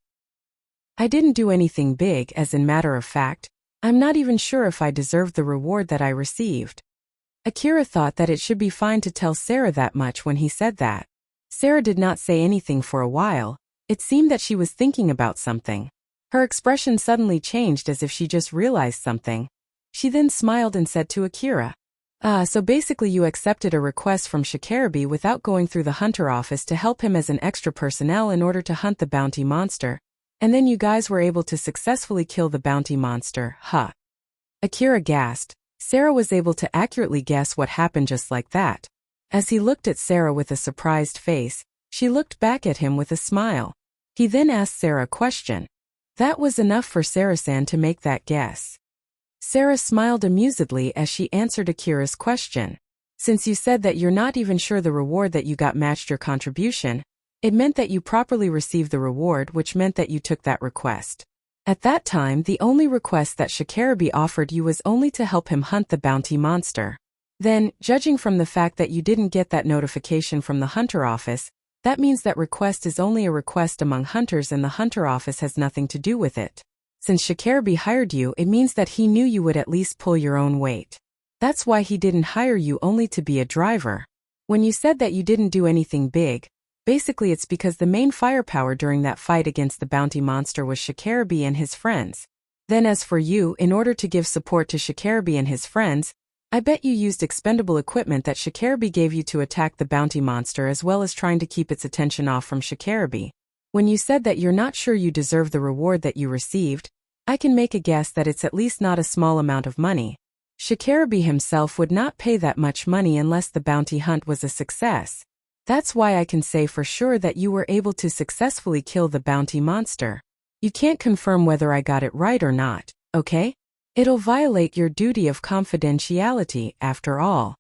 I didn't do anything big, as in matter of fact. I'm not even sure if I deserved the reward that I received. Akira thought that it should be fine to tell Sarah that much when he said that. Sarah did not say anything for a while. It seemed that she was thinking about something. Her expression suddenly changed as if she just realized something. She then smiled and said to Akira, so basically you accepted a request from Shikarabe without going through the hunter office to help him as an extra personnel in order to hunt the bounty monster. And then you guys were able to successfully kill the bounty monster, huh? Akira gasped. Sarah was able to accurately guess what happened just like that. As he looked at Sarah with a surprised face, she looked back at him with a smile. He then asked Sarah a question. That was enough for Sarah-san to make that guess. Sarah smiled amusedly as she answered Akira's question. Since you said that you're not even sure the reward that you got matched your contribution, it meant that you properly received the reward, which meant that you took that request. At that time, the only request that Shikarabe offered you was only to help him hunt the bounty monster. Then, judging from the fact that you didn't get that notification from the hunter office, that means that request is only a request among hunters and the hunter office has nothing to do with it. Since Shikarabe hired you, it means that he knew you would at least pull your own weight. That's why he didn't hire you only to be a driver. When you said that you didn't do anything big, basically it's because the main firepower during that fight against the bounty monster was Shikarabe and his friends. Then as for you, in order to give support to Shikarabe and his friends, I bet you used expendable equipment that Shikarabe gave you to attack the bounty monster as well as trying to keep its attention off from Shikarabe. When you said that you're not sure you deserve the reward that you received, I can make a guess that it's at least not a small amount of money. Shikarabe himself would not pay that much money unless the bounty hunt was a success. That's why I can say for sure that you were able to successfully kill the bounty monster. You can't confirm whether I got it right or not, okay? It'll violate your duty of confidentiality, after all.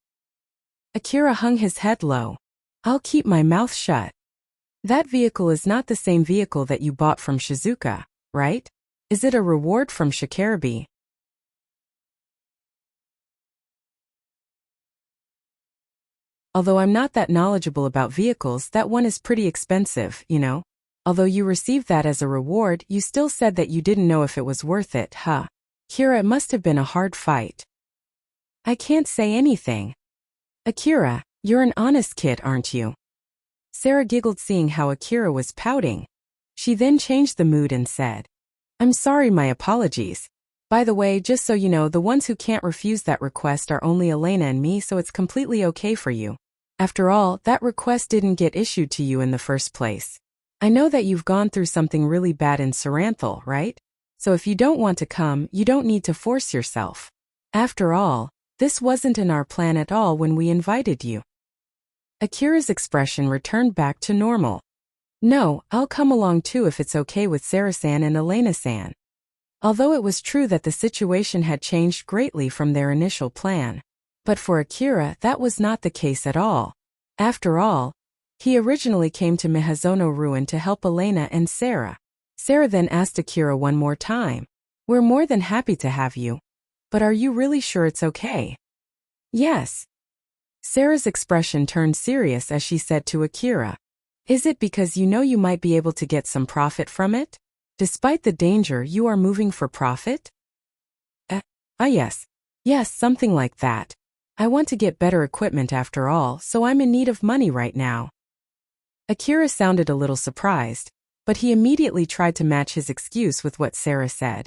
Akira hung his head low. I'll keep my mouth shut. That vehicle is not the same vehicle that you bought from Shizuka, right? Is it a reward from Shikarabe? Although I'm not that knowledgeable about vehicles, that one is pretty expensive, you know? Although you received that as a reward, you still said that you didn't know if it was worth it, huh? Kira, it must have been a hard fight. I can't say anything. Akira, you're an honest kid, aren't you? Sarah giggled seeing how Akira was pouting. She then changed the mood and said, I'm sorry, my apologies. By the way, just so you know, the ones who can't refuse that request are only Elena and me, so it's completely okay for you. After all, that request didn't get issued to you in the first place. I know that you've gone through something really bad in Saranthal, right? So if you don't want to come, you don't need to force yourself. After all, this wasn't in our plan at all when we invited you. Akira's expression returned back to normal. No, I'll come along too if it's okay with Sarah-san and Elena-san. Although it was true that the situation had changed greatly from their initial plan. But for Akira, that was not the case at all. After all, he originally came to Mihazono Ruin to help Elena and Sarah. Sarah then asked Akira one more time. We're more than happy to have you. But are you really sure it's okay? Yes. Sarah's expression turned serious as she said to Akira. Is it because you know you might be able to get some profit from it? Despite the danger, you are moving for profit? Yes. Yes, something like that. I want to get better equipment after all, so I'm in need of money right now. Akira sounded a little surprised, but he immediately tried to match his excuse with what Sarah said.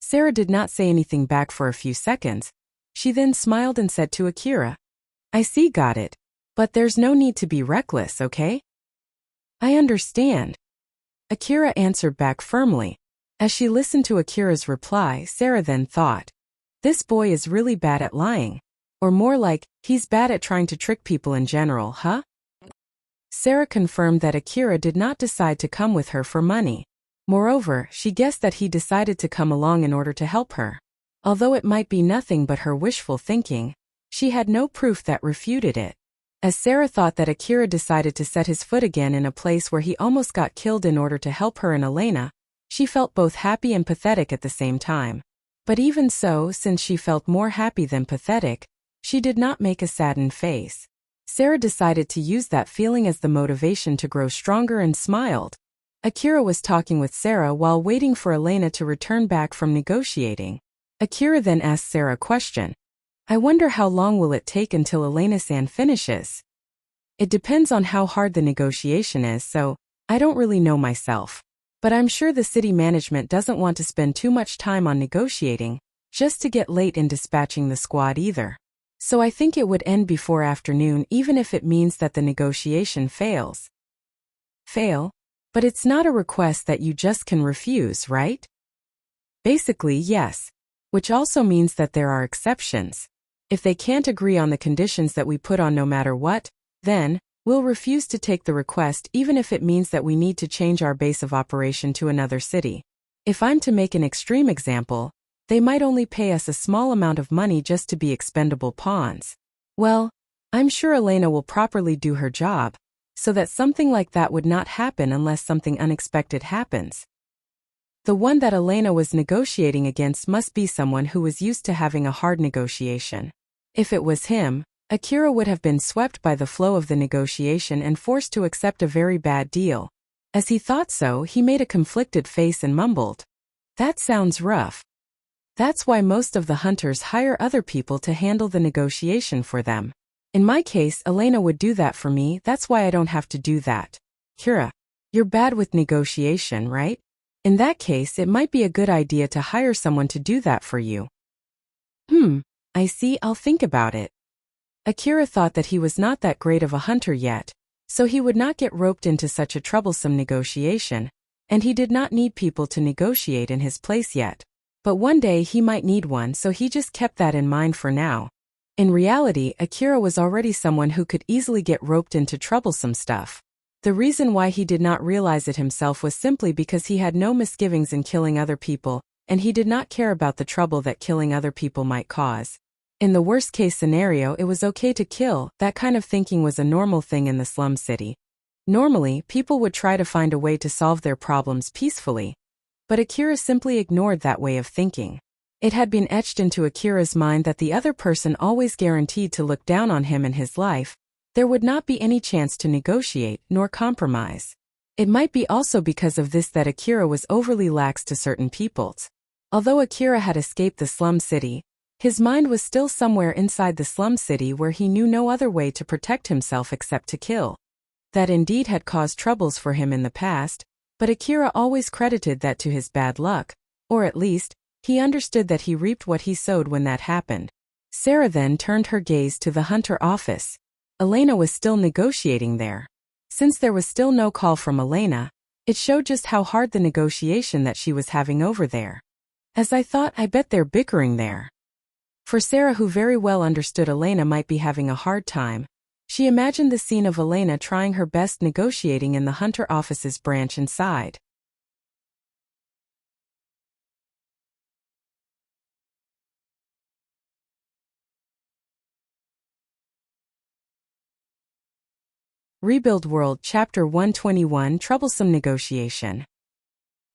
Sarah did not say anything back for a few seconds. She then smiled and said to Akira, I see, got it. But there's no need to be reckless, okay? I understand. Akira answered back firmly. As she listened to Akira's reply, Sarah then thought, this boy is really bad at lying. Or more like, he's bad at trying to trick people in general, huh? Sarah confirmed that Akira did not decide to come with her for money. Moreover, she guessed that he decided to come along in order to help her. Although it might be nothing but her wishful thinking, she had no proof that refuted it. As Sarah thought that Akira decided to set his foot again in a place where he almost got killed in order to help her and Elena, she felt both happy and pathetic at the same time. But even so, since she felt more happy than pathetic, she did not make a saddened face. Sarah decided to use that feeling as the motivation to grow stronger and smiled. Akira was talking with Sarah while waiting for Elena to return back from negotiating. Akira then asked Sarah a question. I wonder how long will it take until Elena-san finishes? It depends on how hard the negotiation is, so I don't really know myself. But I'm sure the city management doesn't want to spend too much time on negotiating, just to get late in dispatching the squad either. So I think it would end before afternoon even if it means that the negotiation fails. Fail? But it's not a request that you just can refuse, right? Basically, yes. Which also means that there are exceptions. If they can't agree on the conditions that we put on no matter what, then we'll refuse to take the request even if it means that we need to change our base of operation to another city. If I'm to make an extreme example, they might only pay us a small amount of money just to be expendable pawns. Well, I'm sure Elena will properly do her job, so that something like that would not happen unless something unexpected happens. The one that Elena was negotiating against must be someone who was used to having a hard negotiation. If it was him, Akira would have been swept by the flow of the negotiation and forced to accept a very bad deal. As he thought so, he made a conflicted face and mumbled, that sounds rough. That's why most of the hunters hire other people to handle the negotiation for them. In my case, Elena would do that for me, that's why I don't have to do that. Kira, you're bad with negotiation, right? In that case, it might be a good idea to hire someone to do that for you. I see, I'll think about it. Akira thought that he was not that great of a hunter yet, so he would not get roped into such a troublesome negotiation, and he did not need people to negotiate in his place yet. But one day he might need one, so he just kept that in mind for now. In reality, Akira was already someone who could easily get roped into troublesome stuff. The reason why he did not realize it himself was simply because he had no misgivings in killing other people, and he did not care about the trouble that killing other people might cause. In the worst-case scenario, it was okay to kill. That kind of thinking was a normal thing in the slum city. Normally, people would try to find a way to solve their problems peacefully. But Akira simply ignored that way of thinking. It had been etched into Akira's mind that the other person always guaranteed to look down on him in his life. There would not be any chance to negotiate nor compromise. It might be also because of this that Akira was overly lax to certain peoples. Although Akira had escaped the slum city, his mind was still somewhere inside the slum city where he knew no other way to protect himself except to kill. That indeed had caused troubles for him in the past, but Akira always credited that to his bad luck, or at least, he understood that he reaped what he sowed when that happened. Sarah then turned her gaze to the hunter office. Elena was still negotiating there. Since there was still no call from Elena, it showed just how hard the negotiation that she was having over there. As I thought, I bet they're bickering there. For Sarah, who very well understood Elena might be having a hard time, She imagined the scene of Elena trying her best negotiating in the hunter office's branch inside. Rebuild World Chapter 121 Troublesome Negotiation.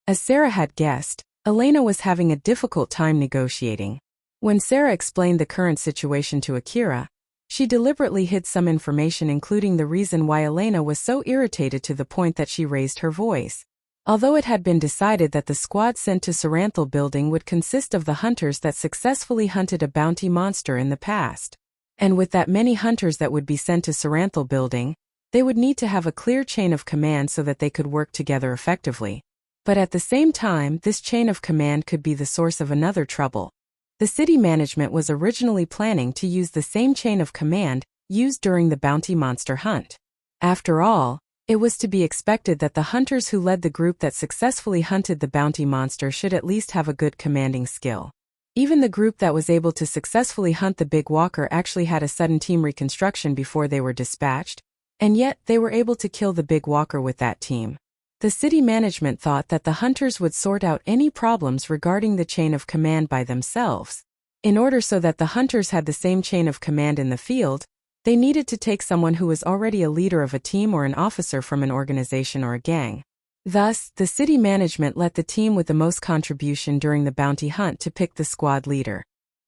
As Sarah had guessed, Elena was having a difficult time negotiating. When Sarah explained the current situation to Akira, she deliberately hid some information, including the reason why Elena was so irritated to the point that she raised her voice. Although it had been decided that the squad sent to Saranthal Building would consist of the hunters that successfully hunted a bounty monster in the past. And with that many hunters that would be sent to Saranthal Building, they would need to have a clear chain of command so that they could work together effectively. But at the same time, this chain of command could be the source of another trouble. The city management was originally planning to use the same chain of command used during the bounty monster hunt. After all, it was to be expected that the hunters who led the group that successfully hunted the bounty monster should at least have a good commanding skill. Even the group that was able to successfully hunt the big walker actually had a sudden team reconstruction before they were dispatched, and yet they were able to kill the big walker with that team. The city management thought that the hunters would sort out any problems regarding the chain of command by themselves. In order so that the hunters had the same chain of command in the field, they needed to take someone who was already a leader of a team or an officer from an organization or a gang. Thus, the city management let the team with the most contribution during the bounty hunt to pick the squad leader.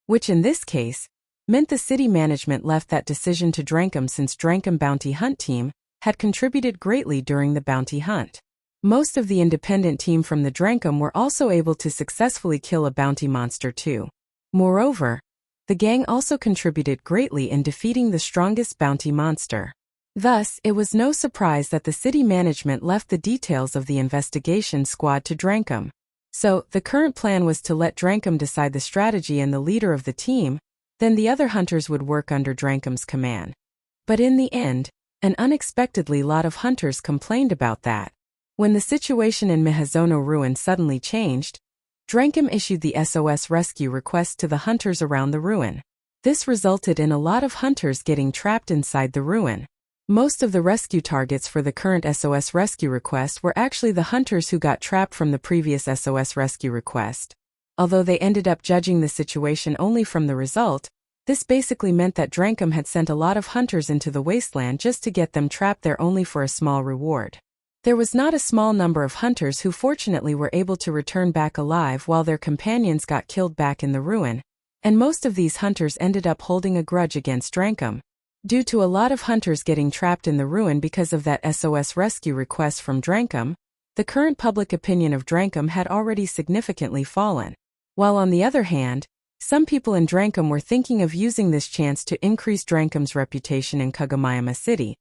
Which in this case, meant the city management left that decision to Drankum, since Drankum bounty hunt team had contributed greatly during the bounty hunt. Most of the independent team from the Drankum were also able to successfully kill a bounty monster too. Moreover, the gang also contributed greatly in defeating the strongest bounty monster. Thus, it was no surprise that the city management left the details of the investigation squad to Drankum. So, the current plan was to let Drankum decide the strategy and the leader of the team, then the other hunters would work under Drankum's command. But in the end, an unexpectedly lot of hunters complained about that. When the situation in Mihazono Ruin suddenly changed, Drankum issued the SOS rescue request to the hunters around the ruin. This resulted in a lot of hunters getting trapped inside the ruin. Most of the rescue targets for the current SOS rescue request were actually the hunters who got trapped from the previous SOS rescue request. Although they ended up judging the situation only from the result, this basically meant that Drankum had sent a lot of hunters into the wasteland just to get them trapped there only for a small reward. There was not a small number of hunters who fortunately were able to return back alive while their companions got killed back in the ruin, and most of these hunters ended up holding a grudge against Drankum. Due to a lot of hunters getting trapped in the ruin because of that SOS rescue request from Drankum, the current public opinion of Drankum had already significantly fallen. While on the other hand, some people in Drankum were thinking of using this chance to increase Drankum's reputation in Kagomayama City.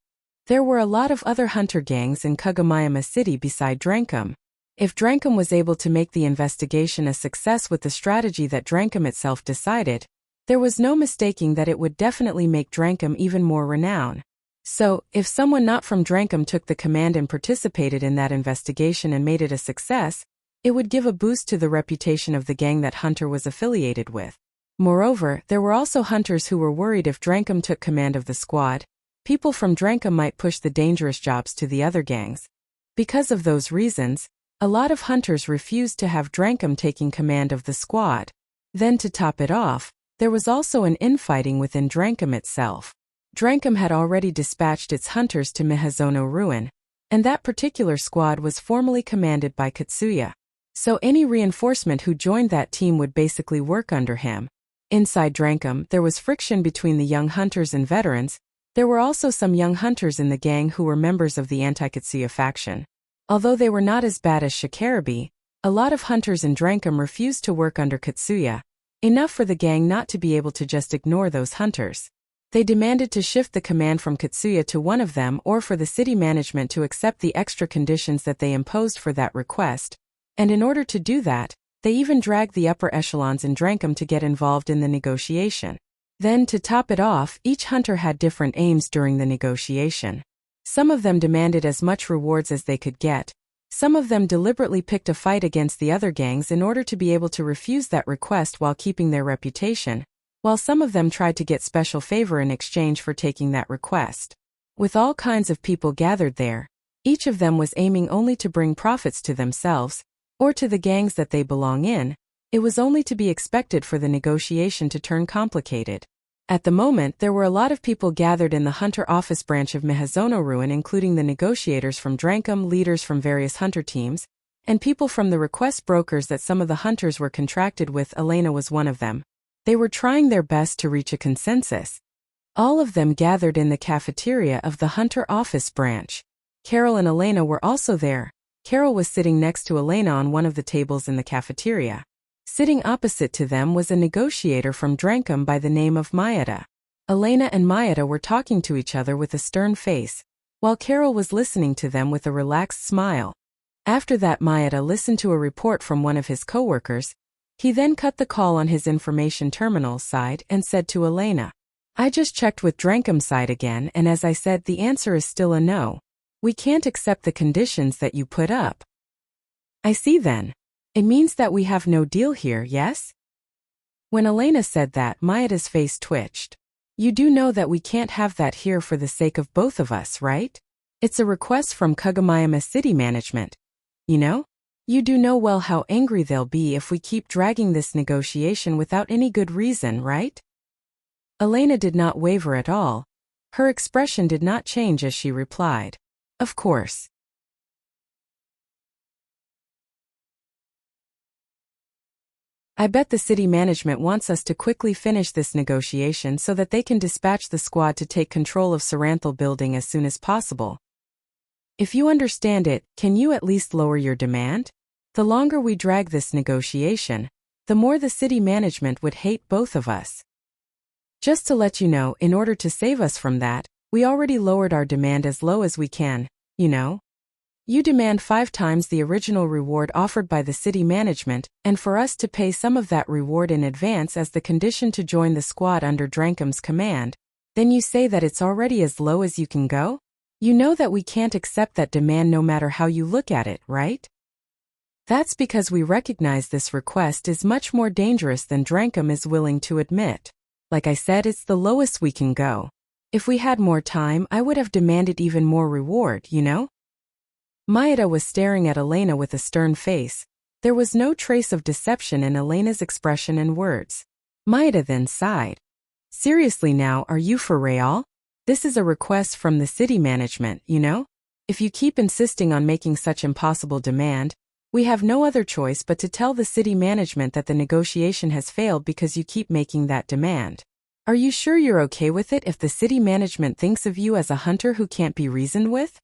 There were a lot of other hunter gangs in Kagomayama City beside Drankum. If Drankum was able to make the investigation a success with the strategy that Drankum itself decided, there was no mistaking that it would definitely make Drankum even more renowned. So, if someone not from Drankum took the command and participated in that investigation and made it a success, it would give a boost to the reputation of the gang that Hunter was affiliated with. Moreover, there were also hunters who were worried if Drankum took command of the squad, people from Drankum might push the dangerous jobs to the other gangs. Because of those reasons, a lot of hunters refused to have Drankum taking command of the squad. Then to top it off, there was also an infighting within Drankum itself. Drankum had already dispatched its hunters to Mihazono Ruin, and that particular squad was formally commanded by Katsuya. So any reinforcement who joined that team would basically work under him. Inside Drankum, there was friction between the young hunters and veterans. There were also some young hunters in the gang who were members of the anti-Katsuya faction. Although they were not as bad as Shikarabi, a lot of hunters in Drankum refused to work under Katsuya, enough for the gang not to be able to just ignore those hunters. They demanded to shift the command from Katsuya to one of them or for the city management to accept the extra conditions that they imposed for that request. And in order to do that, they even dragged the upper echelons in Drankum to get involved in the negotiation. Then, to top it off, each hunter had different aims during the negotiation. Some of them demanded as much rewards as they could get. Some of them deliberately picked a fight against the other gangs in order to be able to refuse that request while keeping their reputation. while some of them tried to get special favor in exchange for taking that request. With all kinds of people gathered there, each of them was aiming only to bring profits to themselves, or to the gangs that they belong in. It was only to be expected for the negotiation to turn complicated. At the moment, there were a lot of people gathered in the Hunter Office branch of Mihazono Ruin, including the negotiators from Drankum, leaders from various hunter teams, and people from the request brokers that some of the hunters were contracted with. Elena was one of them. They were trying their best to reach a consensus. All of them gathered in the cafeteria of the Hunter Office branch. Carol and Elena were also there. Carol was sitting next to Elena on one of the tables in the cafeteria. Sitting opposite to them was a negotiator from Drankum by the name of Maeda. Elena and Maeda were talking to each other with a stern face, while Carol was listening to them with a relaxed smile. After that, Maeda listened to a report from one of his co-workers. He then cut the call on his information terminal side and said to Elena, "I just checked with Drankum side again, and as I said, the answer is still a no. We can't accept the conditions that you put up." "I see then. It means that we have no deal here, yes?" When Elena said that, Maeda's face twitched. "You do know that we can't have that here for the sake of both of us, right? It's a request from Kagomayama City Management. You know? You do know well how angry they'll be if we keep dragging this negotiation without any good reason, right?" Elena did not waver at all. Her expression did not change as she replied, "Of course." "I bet the city management wants us to quickly finish this negotiation so that they can dispatch the squad to take control of Saranthal building as soon as possible. If you understand it, can you at least lower your demand? The longer we drag this negotiation, the more the city management would hate both of us. Just to let you know, in order to save us from that, we already lowered our demand as low as we can, you know? You demand 5 times the original reward offered by the city management, and for us to pay some of that reward in advance as the condition to join the squad under Drankum's command. Then you say that it's already as low as you can go? You know that we can't accept that demand no matter how you look at it, right? That's because we recognize this request is much more dangerous than Drankum is willing to admit. Like I said, it's the lowest we can go. If we had more time, I would have demanded even more reward, you know?" Maeda was staring at Elena with a stern face. There was no trace of deception in Elena's expression and words. Maeda then sighed. "Seriously now, are you for real? This is a request from the city management, you know? If you keep insisting on making such impossible demand, we have no other choice but to tell the city management that the negotiation has failed because you keep making that demand. Are you sure you're okay with it if the city management thinks of you as a hunter who can't be reasoned with?"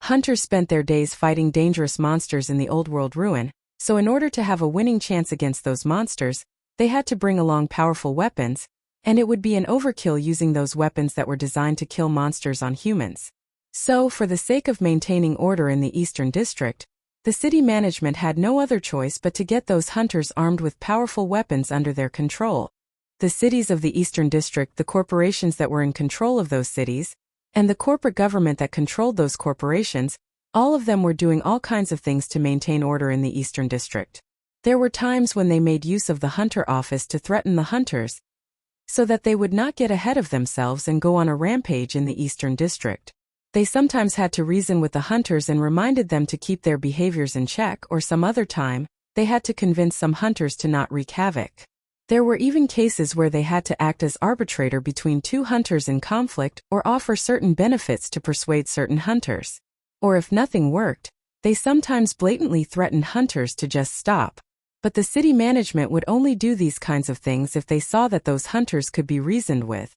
Hunters spent their days fighting dangerous monsters in the old world ruin, so in order to have a winning chance against those monsters, they had to bring along powerful weapons, and it would be an overkill using those weapons that were designed to kill monsters on humans. So, for the sake of maintaining order in the Eastern District, the city management had no other choice but to get those hunters armed with powerful weapons under their control. The cities of the Eastern District, the corporations that were in control of those cities, and the corporate government that controlled those corporations, all of them were doing all kinds of things to maintain order in the Eastern District. There were times when they made use of the Hunter Office to threaten the hunters, so that they would not get ahead of themselves and go on a rampage in the Eastern District. They sometimes had to reason with the hunters and reminded them to keep their behaviors in check, or some other time, they had to convince some hunters to not wreak havoc. There were even cases where they had to act as arbitrator between 2 hunters in conflict or offer certain benefits to persuade certain hunters. Or if nothing worked, they sometimes blatantly threatened hunters to just stop. But the city management would only do these kinds of things if they saw that those hunters could be reasoned with.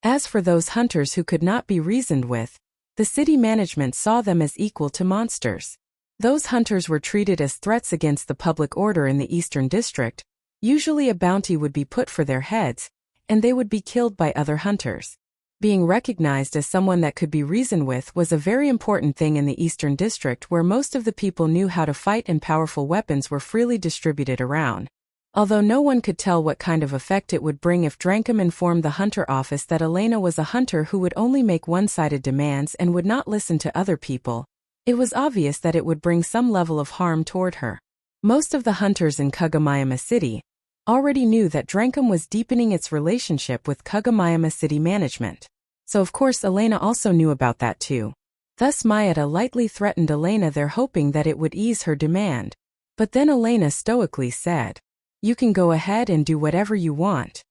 As for those hunters who could not be reasoned with, the city management saw them as equal to monsters. Those hunters were treated as threats against the public order in the Eastern District. Usually a bounty would be put for their heads, and they would be killed by other hunters. Being recognized as someone that could be reasoned with was a very important thing in the Eastern District, where most of the people knew how to fight and powerful weapons were freely distributed around. Although no one could tell what kind of effect it would bring if Drankum informed the Hunter Office that Elena was a hunter who would only make one-sided demands and would not listen to other people, it was obvious that it would bring some level of harm toward her. Most of the hunters in Kagomayama City, already knew that Drenkum was deepening its relationship with Kugamayama city management. So of course Elena also knew about that too. Thus Mayada lightly threatened Elena there, hoping that it would ease her demand. But then Elena stoically said, "You can go ahead and do whatever you want.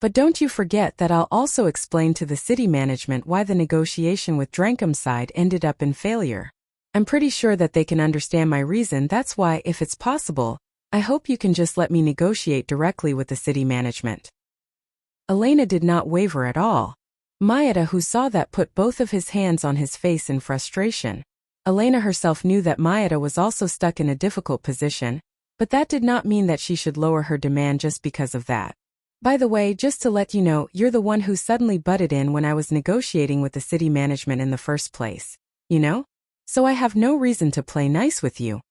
But don't you forget that I'll also explain to the city management why the negotiation with Drenkum's side ended up in failure. I'm pretty sure that they can understand my reason. That's why, if it's possible, I hope you can just let me negotiate directly with the city management." Elena did not waver at all. Mayada, who saw that, put both of his hands on his face in frustration. Elena herself knew that Mayada was also stuck in a difficult position, but that did not mean that she should lower her demand just because of that. "By the way, just to let you know, you're the one who suddenly butted in when I was negotiating with the city management in the first place. You know? So I have no reason to play nice with you.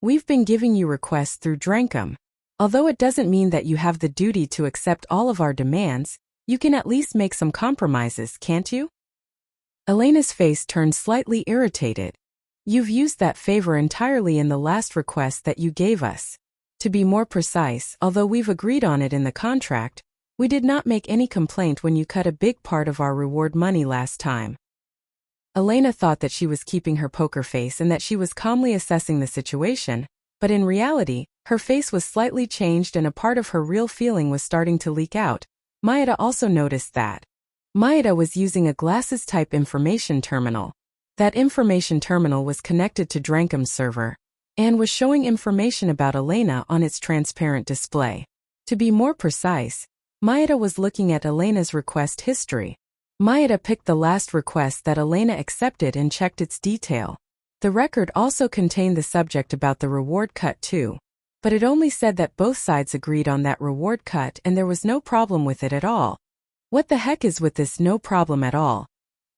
We've been giving you requests through Drenkum. Although it doesn't mean that you have the duty to accept all of our demands, you can at least make some compromises, can't you?" Elena's face turned slightly irritated. "You've used that favor entirely in the last request that you gave us. To be more precise, although we've agreed on it in the contract, we did not make any complaint when you cut a big part of our reward money last time." Elena thought that she was keeping her poker face and that she was calmly assessing the situation, but in reality, her face was slightly changed and a part of her real feeling was starting to leak out. Mayada also noticed that. Mayada was using a glasses-type information terminal. That information terminal was connected to Drenkum's server and was showing information about Elena on its transparent display. To be more precise, Mayada was looking at Elena's request history. Mayada picked the last request that Elena accepted and checked its detail. The record also contained the subject about the reward cut too, but it only said that both sides agreed on that reward cut and there was no problem with it at all. What the heck is with this no problem at all?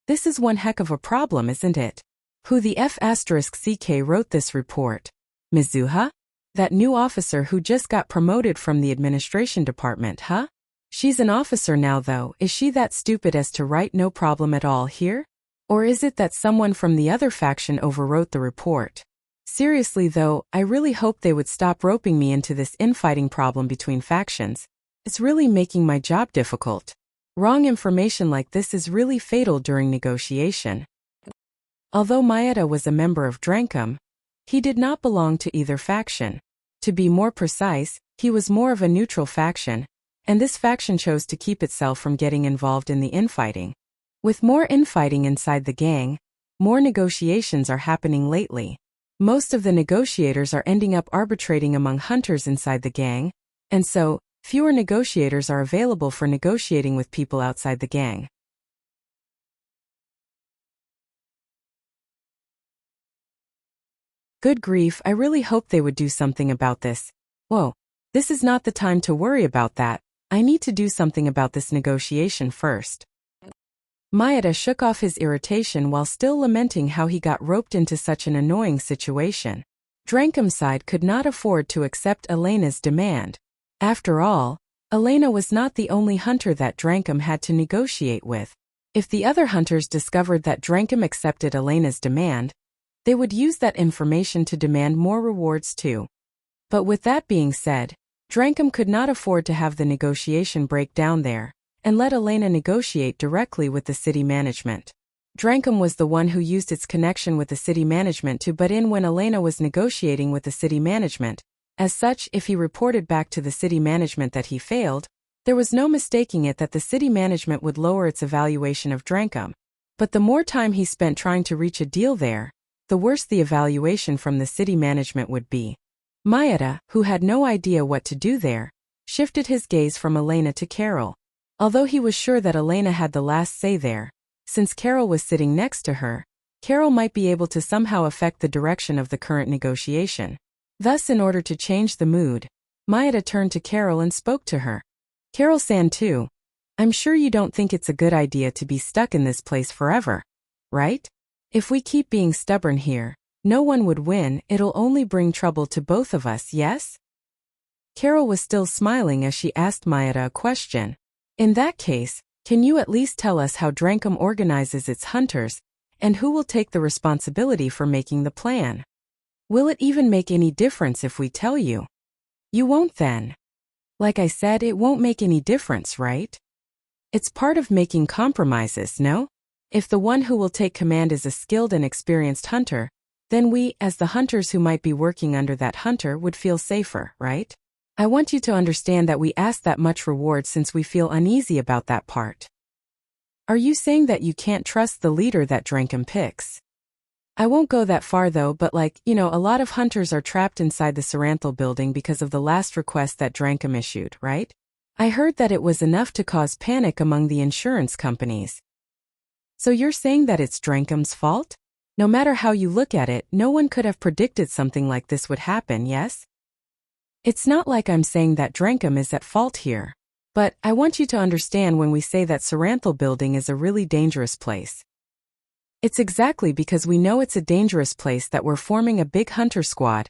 This is one heck of a problem, isn't it? Who the F***CK wrote this report? Mizuha? That new officer who just got promoted from the administration department, huh? She's an officer now though. Is she that stupid as to write no problem at all here? Or is it that someone from the other faction overwrote the report? Seriously though, I really hope they would stop roping me into this infighting problem between factions. It's really making my job difficult. Wrong information like this is really fatal during negotiation. Although Mayada was a member of Drenkum, he did not belong to either faction. To be more precise, he was more of a neutral faction, and this faction chose to keep itself from getting involved in the infighting. With more infighting inside the gang, more negotiations are happening lately. Most of the negotiators are ending up arbitrating among hunters inside the gang, and so, fewer negotiators are available for negotiating with people outside the gang. Good grief, I really hope they would do something about this. Whoa, this is not the time to worry about that. I need to do something about this negotiation first. Mayada shook off his irritation while still lamenting how he got roped into such an annoying situation. Drenkum's side could not afford to accept Elena's demand. After all, Elena was not the only hunter that Drenkum had to negotiate with. If the other hunters discovered that Drenkum accepted Elena's demand, they would use that information to demand more rewards too. But with that being said, Drenkum could not afford to have the negotiation break down there and let Elena negotiate directly with the city management. Drenkum was the one who used its connection with the city management to butt in when Elena was negotiating with the city management. As such, if he reported back to the city management that he failed, there was no mistaking it that the city management would lower its evaluation of Drenkum. But the more time he spent trying to reach a deal there, the worse the evaluation from the city management would be. Mayada, who had no idea what to do there, shifted his gaze from Elena to Carol. Although he was sure that Elena had the last say there, since Carol was sitting next to her, Carol might be able to somehow affect the direction of the current negotiation. Thus, in order to change the mood, Mayada turned to Carol and spoke to her. "Carol-san too, I'm sure you don't think it's a good idea to be stuck in this place forever, right? If we keep being stubborn here, no one would win, it'll only bring trouble to both of us, yes?" Carol was still smiling as she asked Mayada a question. "In that case, can you at least tell us how Drenkum organizes its hunters, and who will take the responsibility for making the plan? Will it even make any difference if we tell you?" "You won't then." Like I said, it won't make any difference, right? It's part of making compromises, no? If the one who will take command is a skilled and experienced hunter, then we, as the hunters who might be working under that hunter, would feel safer, right? I want you to understand that we ask that much reward since we feel uneasy about that part. Are you saying that you can't trust the leader that Drankum picks? I won't go that far though, but a lot of hunters are trapped inside the Saranthal building because of the last request that Drankum issued, right? I heard that it was enough to cause panic among the insurance companies. So you're saying that it's Drankum's fault? No matter how you look at it, no one could have predicted something like this would happen, yes? It's not like I'm saying that Drankum is at fault here. But I want you to understand when we say that Saranthal building is a really dangerous place. It's exactly because we know it's a dangerous place that we're forming a big hunter squad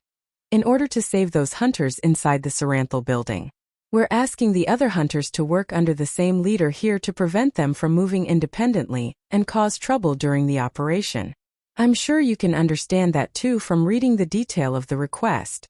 in order to save those hunters inside the Saranthal building. We're asking the other hunters to work under the same leader here to prevent them from moving independently and cause trouble during the operation. I'm sure you can understand that too from reading the detail of the request.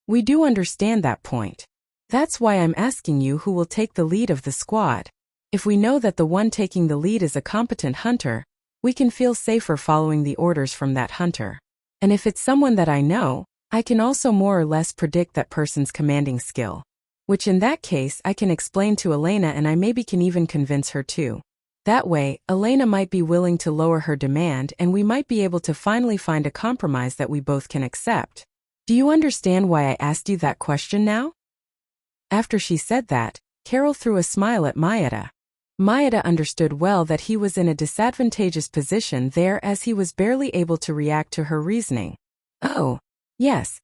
We do understand that point. That's why I'm asking you who will take the lead of the squad. If we know that the one taking the lead is a competent hunter, we can feel safer following the orders from that hunter. And if it's someone that I know, I can also more or less predict that person's commanding skill. Which in that case I can explain to Elena, and I maybe can even convince her too. That way, Elena might be willing to lower her demand and we might be able to finally find a compromise that we both can accept. Do you understand why I asked you that question now? After she said that, Carol threw a smile at Mayeda. Mayeda understood well that he was in a disadvantageous position there as he was barely able to react to her reasoning. Oh, yes.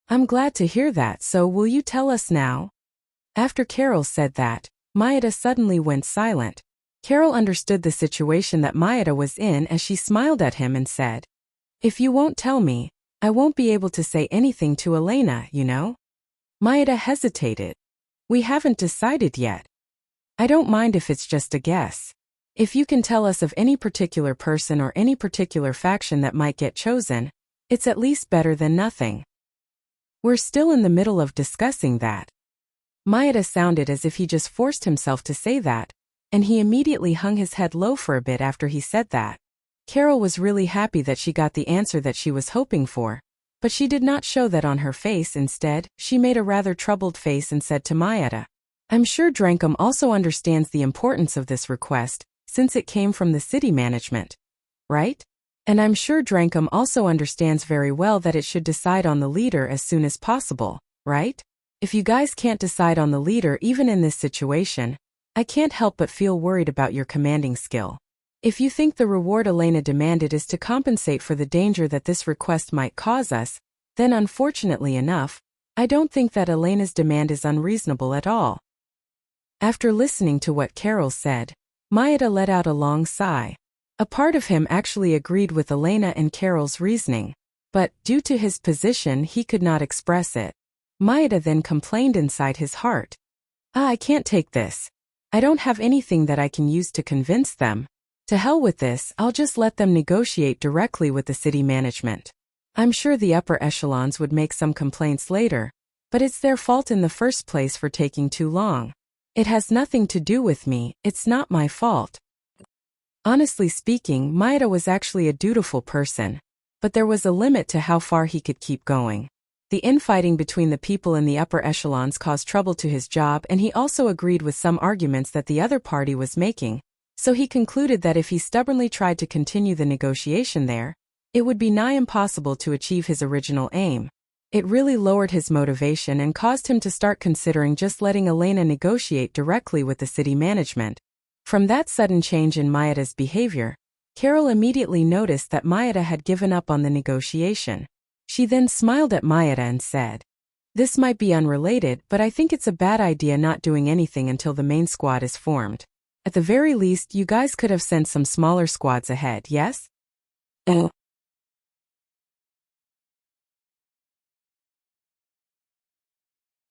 I'm glad to hear that, so will you tell us now? After Carol said that, Mayeda suddenly went silent. Carol understood the situation that Mayeda was in as she smiled at him and said, "If you won't tell me, I won't be able to say anything to Elena, you know?" Mayeda hesitated. "We haven't decided yet. I don't mind if it's just a guess. If you can tell us of any particular person or any particular faction that might get chosen, it's at least better than nothing. We're still in the middle of discussing that." Mayeda sounded as if he just forced himself to say that, and he immediately hung his head low for a bit after he said that. Carol was really happy that she got the answer that she was hoping for, but she did not show that on her face. Instead, she made a rather troubled face and said to Mayeda, "I'm sure Drankum also understands the importance of this request, since it came from the city management, right? And I'm sure Drankum also understands very well that it should decide on the leader as soon as possible, right? If you guys can't decide on the leader even in this situation, I can't help but feel worried about your commanding skill. If you think the reward Elena demanded is to compensate for the danger that this request might cause us, then unfortunately enough, I don't think that Elena's demand is unreasonable at all." After listening to what Carol said, Mayeda let out a long sigh. A part of him actually agreed with Elena and Carol's reasoning, but due to his position he could not express it. Mayeda then complained inside his heart. I can't take this. I don't have anything that I can use to convince them. To hell with this, I'll just let them negotiate directly with the city management. I'm sure the upper echelons would make some complaints later, but it's their fault in the first place for taking too long. It has nothing to do with me, it's not my fault." Honestly speaking, Mayeda was actually a dutiful person, but there was a limit to how far he could keep going. The infighting between the people in the upper echelons caused trouble to his job, and he also agreed with some arguments that the other party was making, so he concluded that if he stubbornly tried to continue the negotiation there, it would be nigh impossible to achieve his original aim. It really lowered his motivation and caused him to start considering just letting Elena negotiate directly with the city management. From that sudden change in Maeda's behavior, Carol immediately noticed that Mayeda had given up on the negotiation. She then smiled at Mayeda and said, "This might be unrelated, but I think it's a bad idea not doing anything until the main squad is formed. At the very least, you guys could have sent some smaller squads ahead, yes?"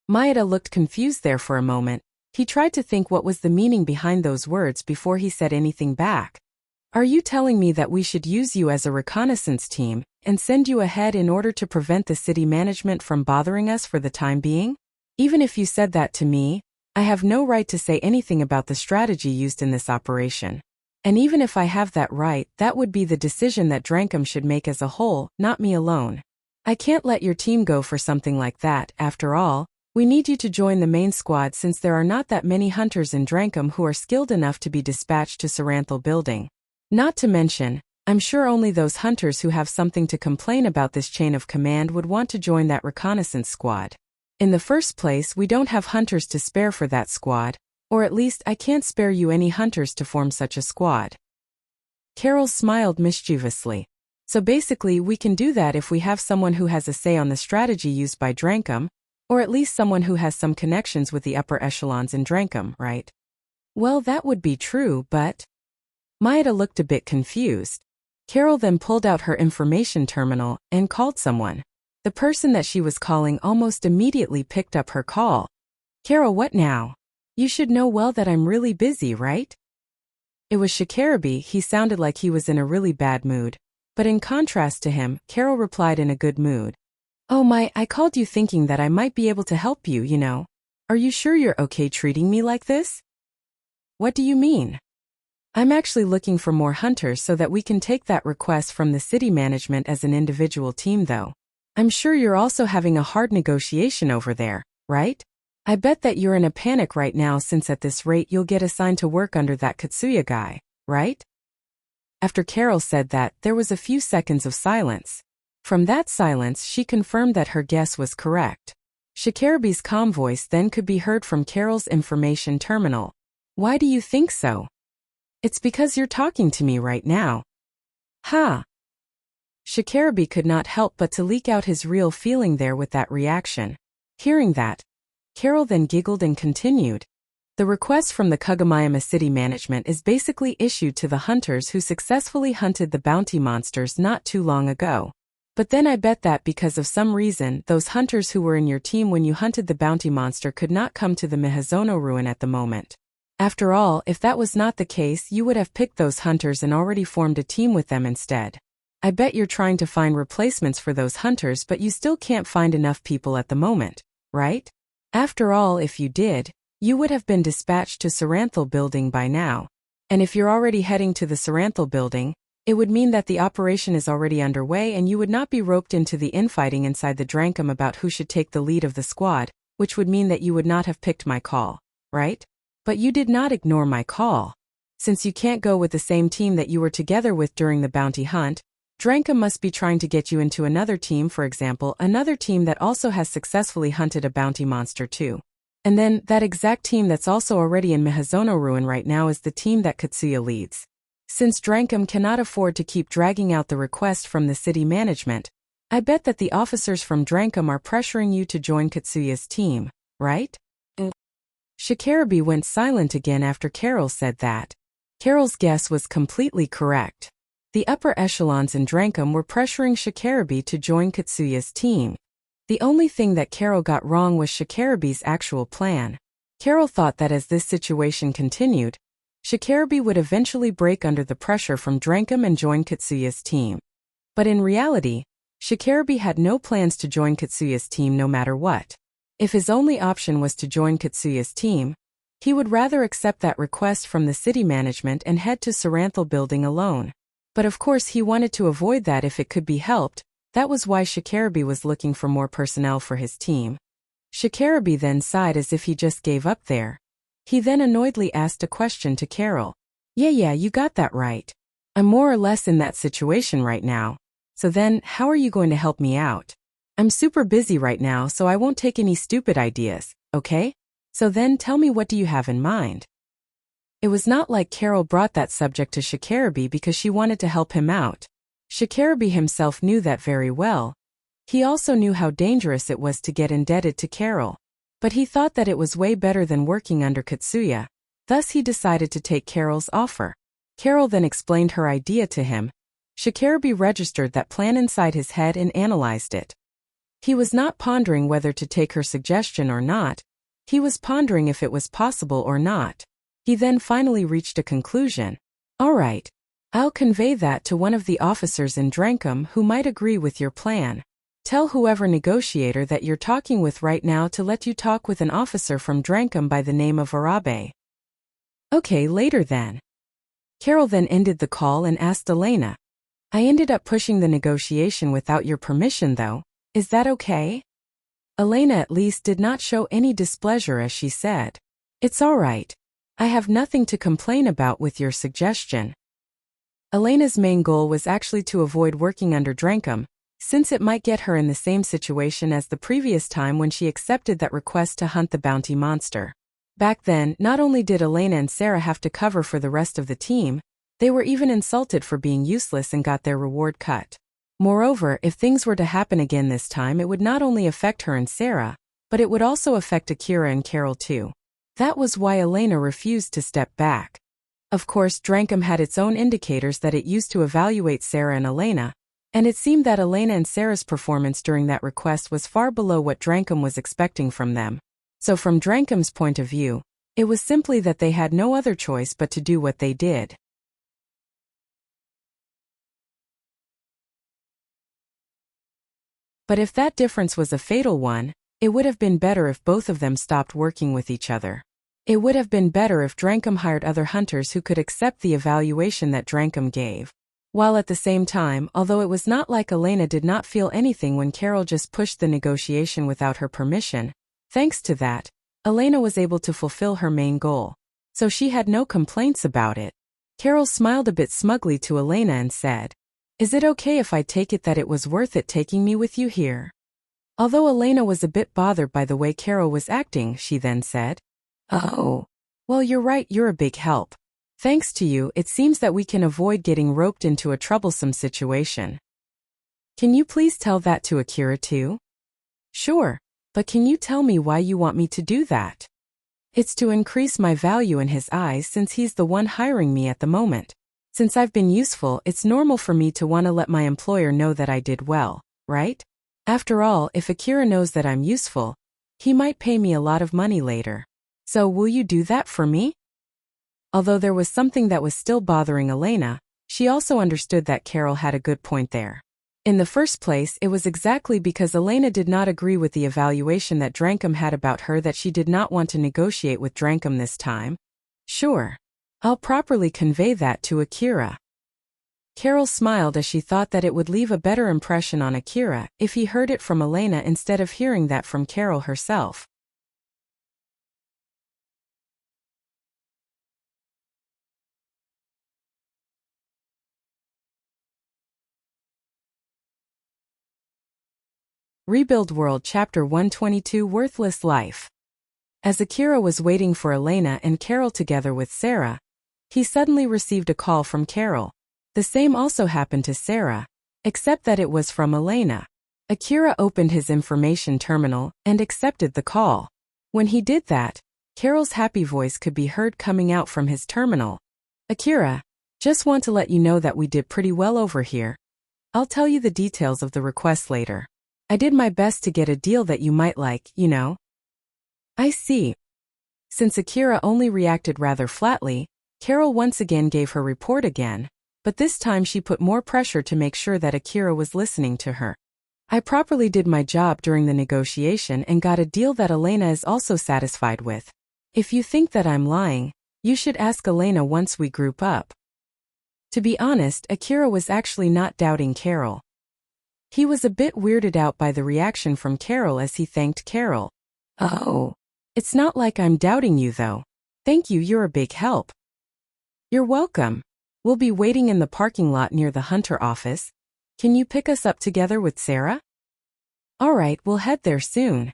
Mayeda looked confused there for a moment. He tried to think what was the meaning behind those words before he said anything back. "Are you telling me that we should use you as a reconnaissance team and send you ahead in order to prevent the city management from bothering us for the time being?" Even if you said that to me, I have no right to say anything about the strategy used in this operation. And even if I have that right, that would be the decision that Drankum should make as a whole, not me alone. I can't let your team go for something like that. After all, we need you to join the main squad since there are not that many hunters in Drankum who are skilled enough to be dispatched to Saranthal Building. Not to mention, I'm sure only those hunters who have something to complain about this chain of command would want to join that reconnaissance squad. In the first place, we don't have hunters to spare for that squad, or at least I can't spare you any hunters to form such a squad. Carol smiled mischievously. So basically we can do that if we have someone who has a say on the strategy used by Drankum, or at least someone who has some connections with the upper echelons in Drankum, right? Well, that would be true, but... Maeda looked a bit confused. Carol then pulled out her information terminal and called someone. The person that she was calling almost immediately picked up her call. Carol, what now? You should know well that I'm really busy, right? It was Shikarabi. He sounded like he was in a really bad mood. But in contrast to him, Carol replied in a good mood. Oh my, I called you thinking that I might be able to help you, you know. Are you sure you're okay treating me like this? What do you mean? I'm actually looking for more hunters so that we can take that request from the city management as an individual team though. I'm sure you're also having a hard negotiation over there, right? I bet that you're in a panic right now since at this rate you'll get assigned to work under that Katsuya guy, right? After Carol said that, there was a few seconds of silence. From that silence, she confirmed that her guess was correct. Shikarabi's calm voice then could be heard from Carol's information terminal. Why do you think so? It's because you're talking to me right now. Ha! Shikarabi could not help but to leak out his real feeling there with that reaction. Hearing that, Carol then giggled and continued. The request from the Kagomayama city management is basically issued to the hunters who successfully hunted the bounty monsters not too long ago. But then I bet that because of some reason, those hunters who were in your team when you hunted the bounty monster could not come to the Mihazono ruin at the moment. After all, if that was not the case, you would have picked those hunters and already formed a team with them instead. I bet you're trying to find replacements for those hunters, but you still can't find enough people at the moment, right? After all, if you did, you would have been dispatched to Saranthal Building by now. And if you're already heading to the Saranthal Building, it would mean that the operation is already underway and you would not be roped into the infighting inside the Drankum about who should take the lead of the squad, which would mean that you would not have picked my call, right? But you did not ignore my call. Since you can't go with the same team that you were together with during the bounty hunt, Drankum must be trying to get you into another team, for example, another team that also has successfully hunted a bounty monster too. And then, that exact team that's also already in Mihazono Ruin right now is the team that Katsuya leads. Since Drankum cannot afford to keep dragging out the request from the city management, I bet that the officers from Drankum are pressuring you to join Katsuya's team, right? Shikarabi went silent again after Carol said that. Carol's guess was completely correct. The upper echelons in Drankum were pressuring Shikarabi to join Katsuya's team. The only thing that Carol got wrong was Shikarabi's actual plan. Carol thought that as this situation continued, Shikarabi would eventually break under the pressure from Drankum and join Katsuya's team. But in reality, Shikarabi had no plans to join Katsuya's team no matter what. If his only option was to join Katsuya's team, he would rather accept that request from the city management and head to Saranthal Building alone. But of course he wanted to avoid that if it could be helped. That was why Shikarabi was looking for more personnel for his team. Shikarabi then sighed as if he just gave up there. He then annoyedly asked a question to Carol. Yeah, you got that right. I'm more or less in that situation right now. So then, how are you going to help me out? I'm super busy right now, so I won't take any stupid ideas, okay? So then tell me, what do you have in mind? It was not like Carol brought that subject to Shikarabi because she wanted to help him out. Shikarabi himself knew that very well. He also knew how dangerous it was to get indebted to Carol. But he thought that it was way better than working under Katsuya. Thus he decided to take Carol's offer. Carol then explained her idea to him. Shikarabi registered that plan inside his head and analyzed it. He was not pondering whether to take her suggestion or not. He was pondering if it was possible or not. He then finally reached a conclusion. All right. I'll convey that to one of the officers in Drankum who might agree with your plan. Tell whoever negotiator that you're talking with right now to let you talk with an officer from Drankum by the name of Arabe. Okay, later then. Carol then ended the call and asked Elena. I ended up pushing the negotiation without your permission though. Is that okay? Elena at least did not show any displeasure as she said, It's all right. I have nothing to complain about with your suggestion. Elena's main goal was actually to avoid working under Drankum, since it might get her in the same situation as the previous time when she accepted that request to hunt the bounty monster. Back then, not only did Elena and Sarah have to cover for the rest of the team, they were even insulted for being useless and got their reward cut. Moreover, if things were to happen again this time, it would not only affect her and Sarah, but it would also affect Akira and Carol too. That was why Elena refused to step back. Of course, Drankum had its own indicators that it used to evaluate Sarah and Elena, and it seemed that Elena and Sarah's performance during that request was far below what Drankum was expecting from them. So from Drankum's point of view, it was simply that they had no other choice but to do what they did. But if that difference was a fatal one, it would have been better if both of them stopped working with each other. It would have been better if Drankum hired other hunters who could accept the evaluation that Drankum gave. While at the same time, although it was not like Elena did not feel anything when Carol just pushed the negotiation without her permission, thanks to that, Elena was able to fulfill her main goal. So she had no complaints about it. Carol smiled a bit smugly to Elena and said, Is it okay if I take it that it was worth it taking me with you here? Although Elena was a bit bothered by the way Carol was acting, she then said, Oh, well, you're right, you're a big help. Thanks to you, it seems that we can avoid getting roped into a troublesome situation. Can you please tell that to Akira too? Sure, but can you tell me why you want me to do that? It's to increase my value in his eyes since he's the one hiring me at the moment. Since I've been useful, it's normal for me to want to let my employer know that I did well, right? After all, if Akira knows that I'm useful, he might pay me a lot of money later. So will you do that for me? Although there was something that was still bothering Elena, she also understood that Carol had a good point there. In the first place, it was exactly because Elena did not agree with the evaluation that Drankum had about her that she did not want to negotiate with Drankum this time. Sure. I'll properly convey that to Akira. Carol smiled as she thought that it would leave a better impression on Akira if he heard it from Elena instead of hearing that from Carol herself. Rebuild World Chapter 122 Worthless Life. As Akira was waiting for Elena and Carol together with Sarah, he suddenly received a call from Carol. The same also happened to Sarah, except that it was from Elena. Akira opened his information terminal and accepted the call. When he did that, Carol's happy voice could be heard coming out from his terminal. Akira, just want to let you know that we did pretty well over here. I'll tell you the details of the request later. I did my best to get a deal that you might like, you know. I see. Since Akira only reacted rather flatly, Carol once again gave her report again, but this time she put more pressure to make sure that Akira was listening to her. I properly did my job during the negotiation and got a deal that Elena is also satisfied with. If you think that I'm lying, you should ask Elena once we group up. To be honest, Akira was actually not doubting Carol. He was a bit weirded out by the reaction from Carol as he thanked Carol. Oh, it's not like I'm doubting you though. Thank you, you're a big help. You're welcome. We'll be waiting in the parking lot near the Hunter office. Can you pick us up together with Sarah? Alright, we'll head there soon.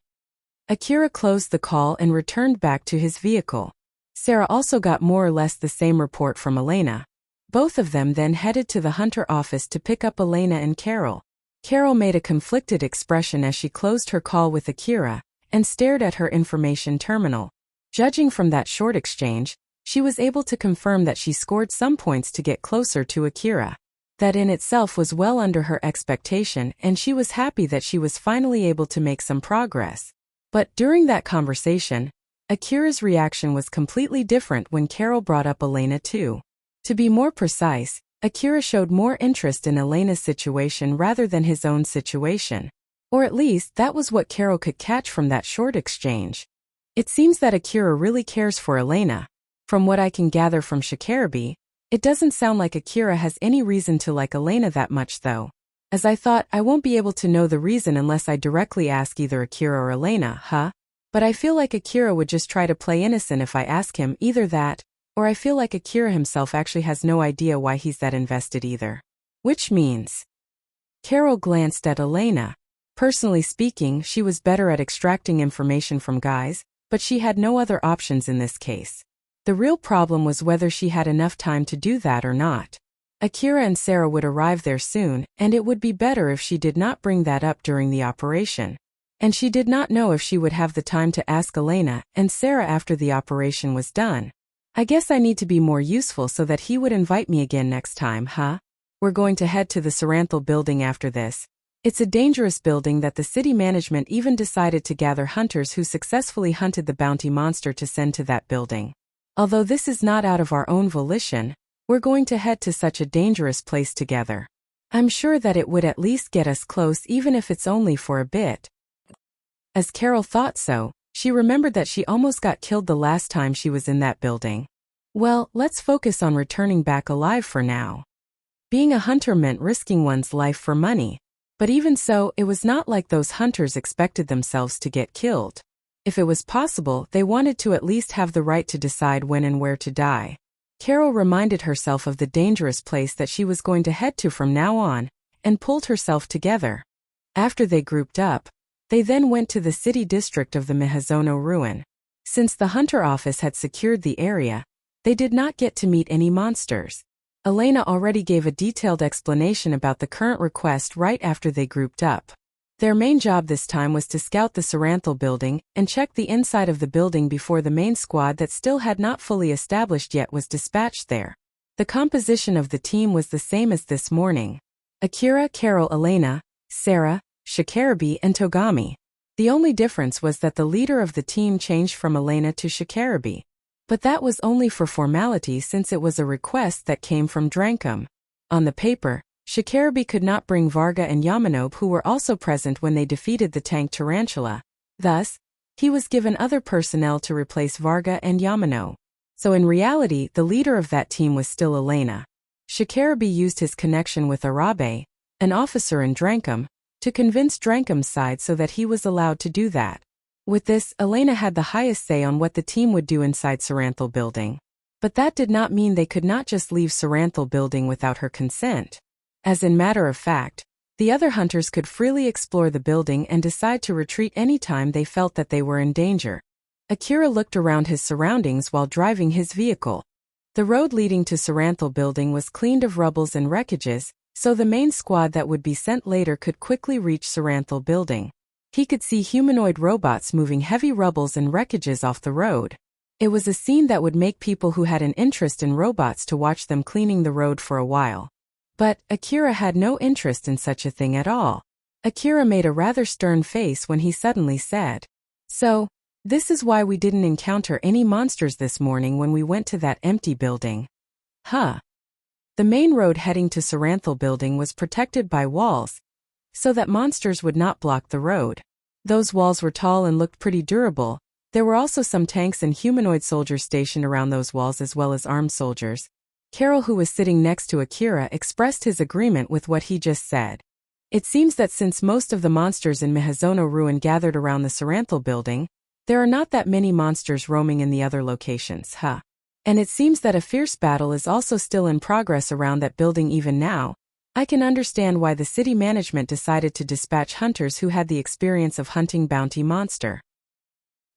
Akira closed the call and returned back to his vehicle. Sarah also got more or less the same report from Elena. Both of them then headed to the Hunter office to pick up Elena and Carol. Carol made a conflicted expression as she closed her call with Akira and stared at her information terminal. Judging from that short exchange, she was able to confirm that she scored some points to get closer to Akira. That in itself was well under her expectation, and she was happy that she was finally able to make some progress. But during that conversation, Akira's reaction was completely different when Carol brought up Elena too. To be more precise, Akira showed more interest in Elena's situation rather than his own situation. Or at least, that was what Carol could catch from that short exchange. It seems that Akira really cares for Elena. From what I can gather from Shikarabe, it doesn't sound like Akira has any reason to like Elena that much though. As I thought, I won't be able to know the reason unless I directly ask either Akira or Elena, huh? But I feel like Akira would just try to play innocent if I ask him either that, or I feel like Akira himself actually has no idea why he's that invested either. Which means... Carol glanced at Elena. Personally speaking, she was better at extracting information from guys, but she had no other options in this case. The real problem was whether she had enough time to do that or not. Akira and Sarah would arrive there soon, and it would be better if she did not bring that up during the operation. And she did not know if she would have the time to ask Elena and Sarah after the operation was done. I guess I need to be more useful so that he would invite me again next time, huh? We're going to head to the Saranthal building after this. It's a dangerous building that the city management even decided to gather hunters who successfully hunted the bounty monster to send to that building. Although this is not out of our own volition, we're going to head to such a dangerous place together. I'm sure that it would at least get us close even if it's only for a bit. As Carol thought so, she remembered that she almost got killed the last time she was in that building. Well, let's focus on returning back alive for now. Being a hunter meant risking one's life for money, but even so, it was not like those hunters expected themselves to get killed. If it was possible, they wanted to at least have the right to decide when and where to die. Carol reminded herself of the dangerous place that she was going to head to from now on, and pulled herself together. After they grouped up, they then went to the city district of the Mihazono ruin. Since the hunter office had secured the area, they did not get to meet any monsters. Elena already gave a detailed explanation about the current request right after they grouped up. Their main job this time was to scout the Saranthal building and check the inside of the building before the main squad that still had not fully established yet was dispatched there. The composition of the team was the same as this morning. Akira, Carol, Elena, Sarah, Shikarabe, and Togami. The only difference was that the leader of the team changed from Elena to Shikarabe. But that was only for formality since it was a request that came from Drankum. On the paper, Shikarabe could not bring Varga and Yamanobe, who were also present when they defeated the tank Tarantula. Thus, he was given other personnel to replace Varga and Yamanobe. So in reality, the leader of that team was still Elena. Shikarabe used his connection with Arabe, an officer in Drankum, to convince Drankum's side so that he was allowed to do that. With this, Elena had the highest say on what the team would do inside Saranthal building. But that did not mean they could not just leave Saranthal building without her consent. As in matter of fact, the other hunters could freely explore the building and decide to retreat any time they felt that they were in danger. Akira looked around his surroundings while driving his vehicle. The road leading to Saranthal building was cleaned of rubbles and wreckages, so the main squad that would be sent later could quickly reach Saranthal building. He could see humanoid robots moving heavy rubbles and wreckages off the road. It was a scene that would make people who had an interest in robots to watch them cleaning the road for a while. But Akira had no interest in such a thing at all. Akira made a rather stern face when he suddenly said, "So, this is why we didn't encounter any monsters this morning when we went to that empty building." Huh. The main road heading to Saranthal building was protected by walls, so that monsters would not block the road. Those walls were tall and looked pretty durable. There were also some tanks and humanoid soldiers stationed around those walls as well as armed soldiers. Carol, who was sitting next to Akira, expressed his agreement with what he just said. It seems that since most of the monsters in Mihazono ruin gathered around the Saranthal building, there are not that many monsters roaming in the other locations, huh? And it seems that a fierce battle is also still in progress around that building even now. I can understand why the city management decided to dispatch hunters who had the experience of hunting bounty monster.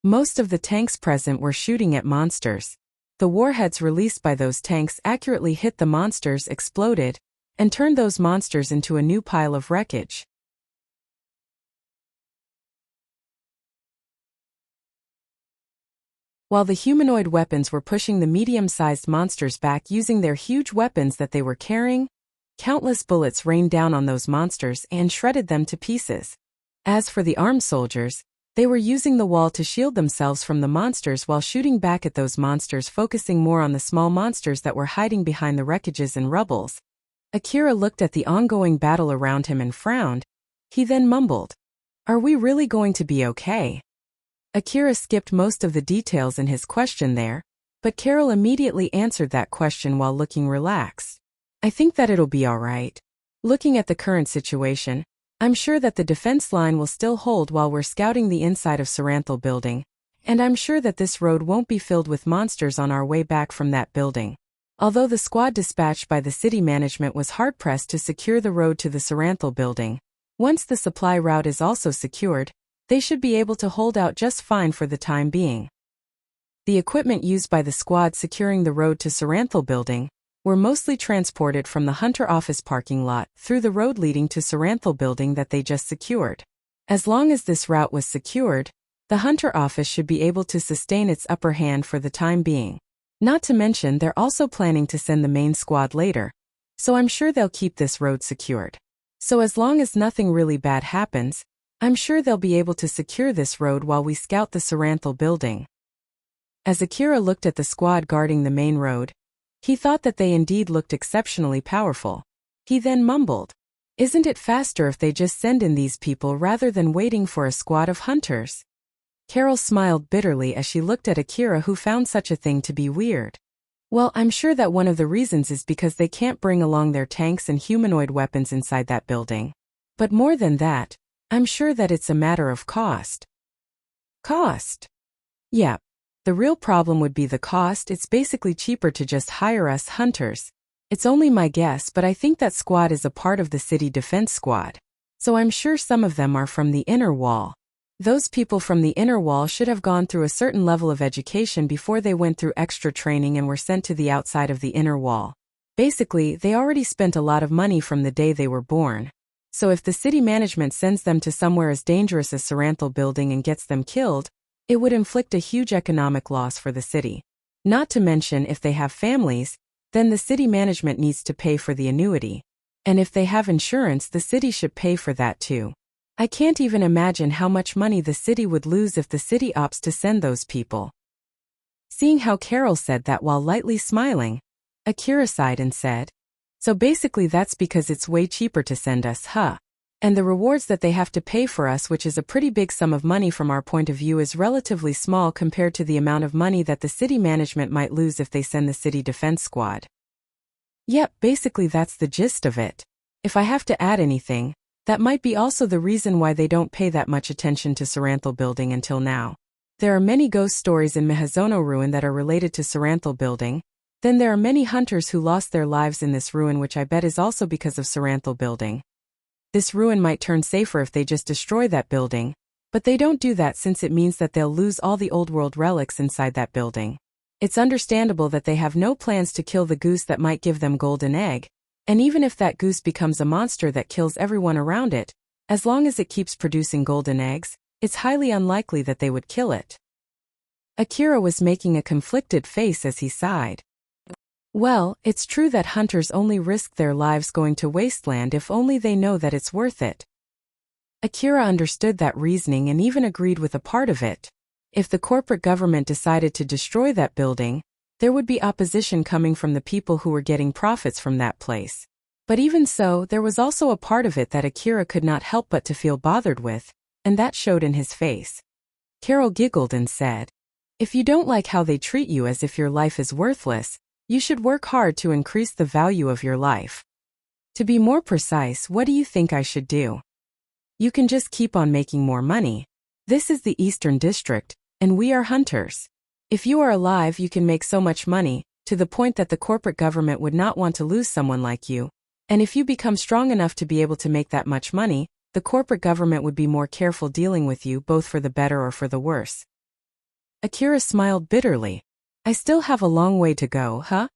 Most of the tanks present were shooting at monsters. The warheads released by those tanks accurately hit the monsters, exploded, and turned those monsters into a new pile of wreckage. While the humanoid weapons were pushing the medium-sized monsters back using their huge weapons that they were carrying, countless bullets rained down on those monsters and shredded them to pieces. As for the armed soldiers, they were using the wall to shield themselves from the monsters while shooting back at those monsters, focusing more on the small monsters that were hiding behind the wreckages and rubbles. Akira looked at the ongoing battle around him and frowned. He then mumbled, Are we really going to be okay? Akira skipped most of the details in his question there, but Carol immediately answered that question while looking relaxed. I think that it'll be alright. Looking at the current situation, I'm sure that the defense line will still hold while we're scouting the inside of Saranthal building, and I'm sure that this road won't be filled with monsters on our way back from that building. Although the squad dispatched by the city management was hard-pressed to secure the road to the Saranthal building, once the supply route is also secured, they should be able to hold out just fine for the time being. The equipment used by the squad securing the road to Saranthal building were mostly transported from the Hunter office parking lot through the road leading to Saranthal building that they just secured. As long as this route was secured, the Hunter office should be able to sustain its upper hand for the time being. Not to mention they're also planning to send the main squad later, so I'm sure they'll keep this road secured. So as long as nothing really bad happens, I'm sure they'll be able to secure this road while we scout the Saranthal building. As Akira looked at the squad guarding the main road, he thought that they indeed looked exceptionally powerful. He then mumbled, "Isn't it faster if they just send in these people rather than waiting for a squad of hunters?" Carol smiled bitterly as she looked at Akira, who found such a thing to be weird. Well, I'm sure that one of the reasons is because they can't bring along their tanks and humanoid weapons inside that building. But more than that, I'm sure that it's a matter of cost. Cost? Yeah. The real problem would be the cost. It's basically cheaper to just hire us hunters. It's only my guess, but I think that squad is a part of the city defense squad. So I'm sure some of them are from the inner wall. Those people from the inner wall should have gone through a certain level of education before they went through extra training and were sent to the outside of the inner wall. Basically, they already spent a lot of money from the day they were born. So if the city management sends them to somewhere as dangerous as Saranthal building and gets them killed, it would inflict a huge economic loss for the city. Not to mention if they have families, then the city management needs to pay for the annuity. And if they have insurance, the city should pay for that too. I can't even imagine how much money the city would lose if the city opts to send those people. Seeing how Carol said that while lightly smiling, Akira sighed and said, "So basically that's because it's way cheaper to send us, huh? And the rewards that they have to pay for us, which is a pretty big sum of money from our point of view, is relatively small compared to the amount of money that the city management might lose if they send the city defense squad." Yep, basically that's the gist of it. If I have to add anything, that might be also the reason why they don't pay that much attention to Saranthal building until now. There are many ghost stories in Mihazono ruin that are related to Saranthal building. Then there are many hunters who lost their lives in this ruin, which I bet is also because of Saranthal building. This ruin might turn safer if they just destroy that building, but they don't do that since it means that they'll lose all the old world relics inside that building. It's understandable that they have no plans to kill the goose that might give them golden egg, and even if that goose becomes a monster that kills everyone around it, as long as it keeps producing golden eggs, it's highly unlikely that they would kill it. Akira was making a conflicted face as he sighed. Well, it's true that hunters only risk their lives going to Wasteland if only they know that it's worth it. Akira understood that reasoning and even agreed with a part of it. If the corporate government decided to destroy that building, there would be opposition coming from the people who were getting profits from that place. But even so, there was also a part of it that Akira could not help but to feel bothered with, and that showed in his face. Carol giggled and said, "If you don't like how they treat you as if your life is worthless, you should work hard to increase the value of your life. To be more precise, what do you think I should do? You can just keep on making more money. This is the Eastern District, and we are hunters. If you are alive, you can make so much money, to the point that the corporate government would not want to lose someone like you. And if you become strong enough to be able to make that much money, the corporate government would be more careful dealing with you, both for the better or for the worse." Akira smiled bitterly. "I still have a long way to go, huh?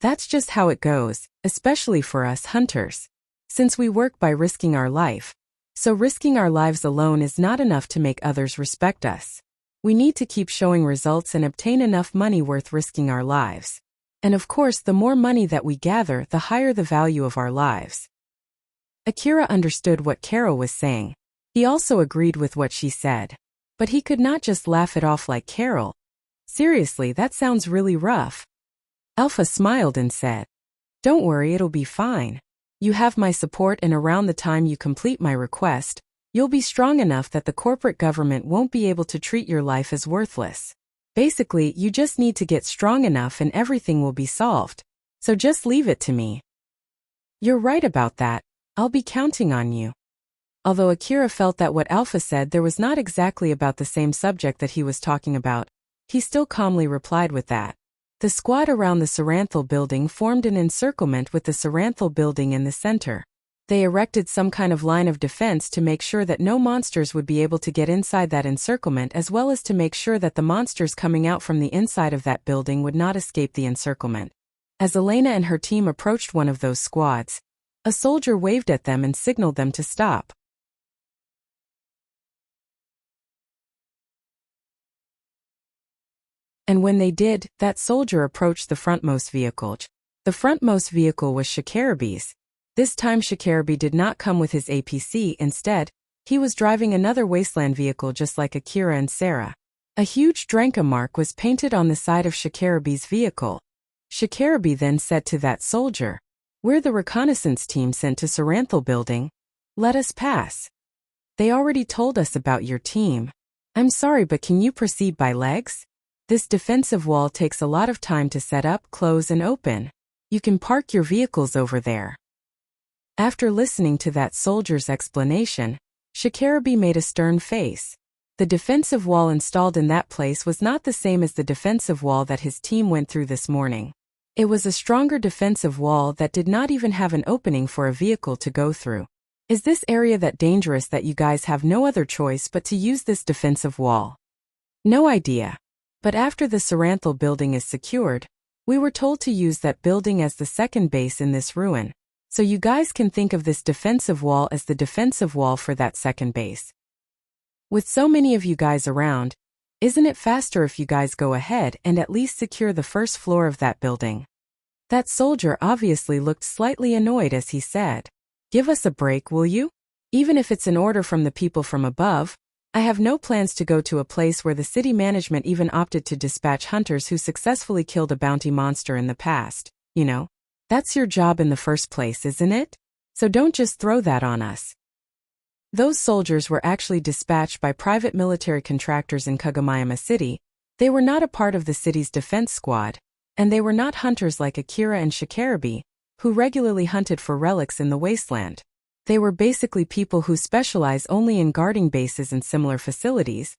That's just how it goes, especially for us hunters. Since we work by risking our life. So risking our lives alone is not enough to make others respect us. We need to keep showing results and obtain enough money worth risking our lives. And of course, the more money that we gather, the higher the value of our lives." Akira understood what Carol was saying. He also agreed with what she said. But he could not just laugh it off like Carol. "Seriously, that sounds really rough." Alpha smiled and said, "Don't worry, it'll be fine. You have my support, and around the time you complete my request, You'll be strong enough that the corporate government won't be able to treat your life as worthless. Basically, you just need to get strong enough and everything will be solved. So just leave it to me. You're right about that. I'll be counting on you. Although Akira felt that what Alpha said there was not exactly about the same subject that he was talking about, he still calmly replied with that. The squad around the Saranthal building formed an encirclement with the Saranthal building in the center. They erected some kind of line of defense to make sure that no monsters would be able to get inside that encirclement, as well as to make sure that the monsters coming out from the inside of that building would not escape the encirclement. As Elena and her team approached one of those squads, a soldier waved at them and signaled them to stop. And when they did, that soldier approached the frontmost vehicle. The frontmost vehicle was Shikarabe's. This time Shikarabe did not come with his APC, instead, he was driving another wasteland vehicle just like Akira and Sarah. A huge Dranka mark was painted on the side of Shikarabe's vehicle. Shikarabe then said to that soldier, "We're the reconnaissance team sent to Saranthal building. Let us pass. They already told us about your team. I'm sorry, but can you proceed by legs? This defensive wall takes a lot of time to set up, close and open. You can park your vehicles over there." After listening to that soldier's explanation, Shikarabe made a stern face. The defensive wall installed in that place was not the same as the defensive wall that his team went through this morning. It was a stronger defensive wall that did not even have an opening for a vehicle to go through. Is this area that dangerous that you guys have no other choice but to use this defensive wall? No idea. But after the Saranthal building is secured, we were told to use that building as the second base in this ruin. So you guys can think of this defensive wall as the defensive wall for that second base. With so many of you guys around, isn't it faster if you guys go ahead and at least secure the first floor of that building? That soldier obviously looked slightly annoyed as he said, "Give us a break, will you? Even if it's an order from the people from above, I have no plans to go to a place where the city management even opted to dispatch hunters who successfully killed a bounty monster in the past, you know? That's your job in the first place, isn't it? So don't just throw that on us." Those soldiers were actually dispatched by private military contractors in Kagomayama City. They were not a part of the city's defense squad, and they were not hunters like Akira and Shikarabe, who regularly hunted for relics in the wasteland. They were basically people who specialize only in guarding bases and similar facilities,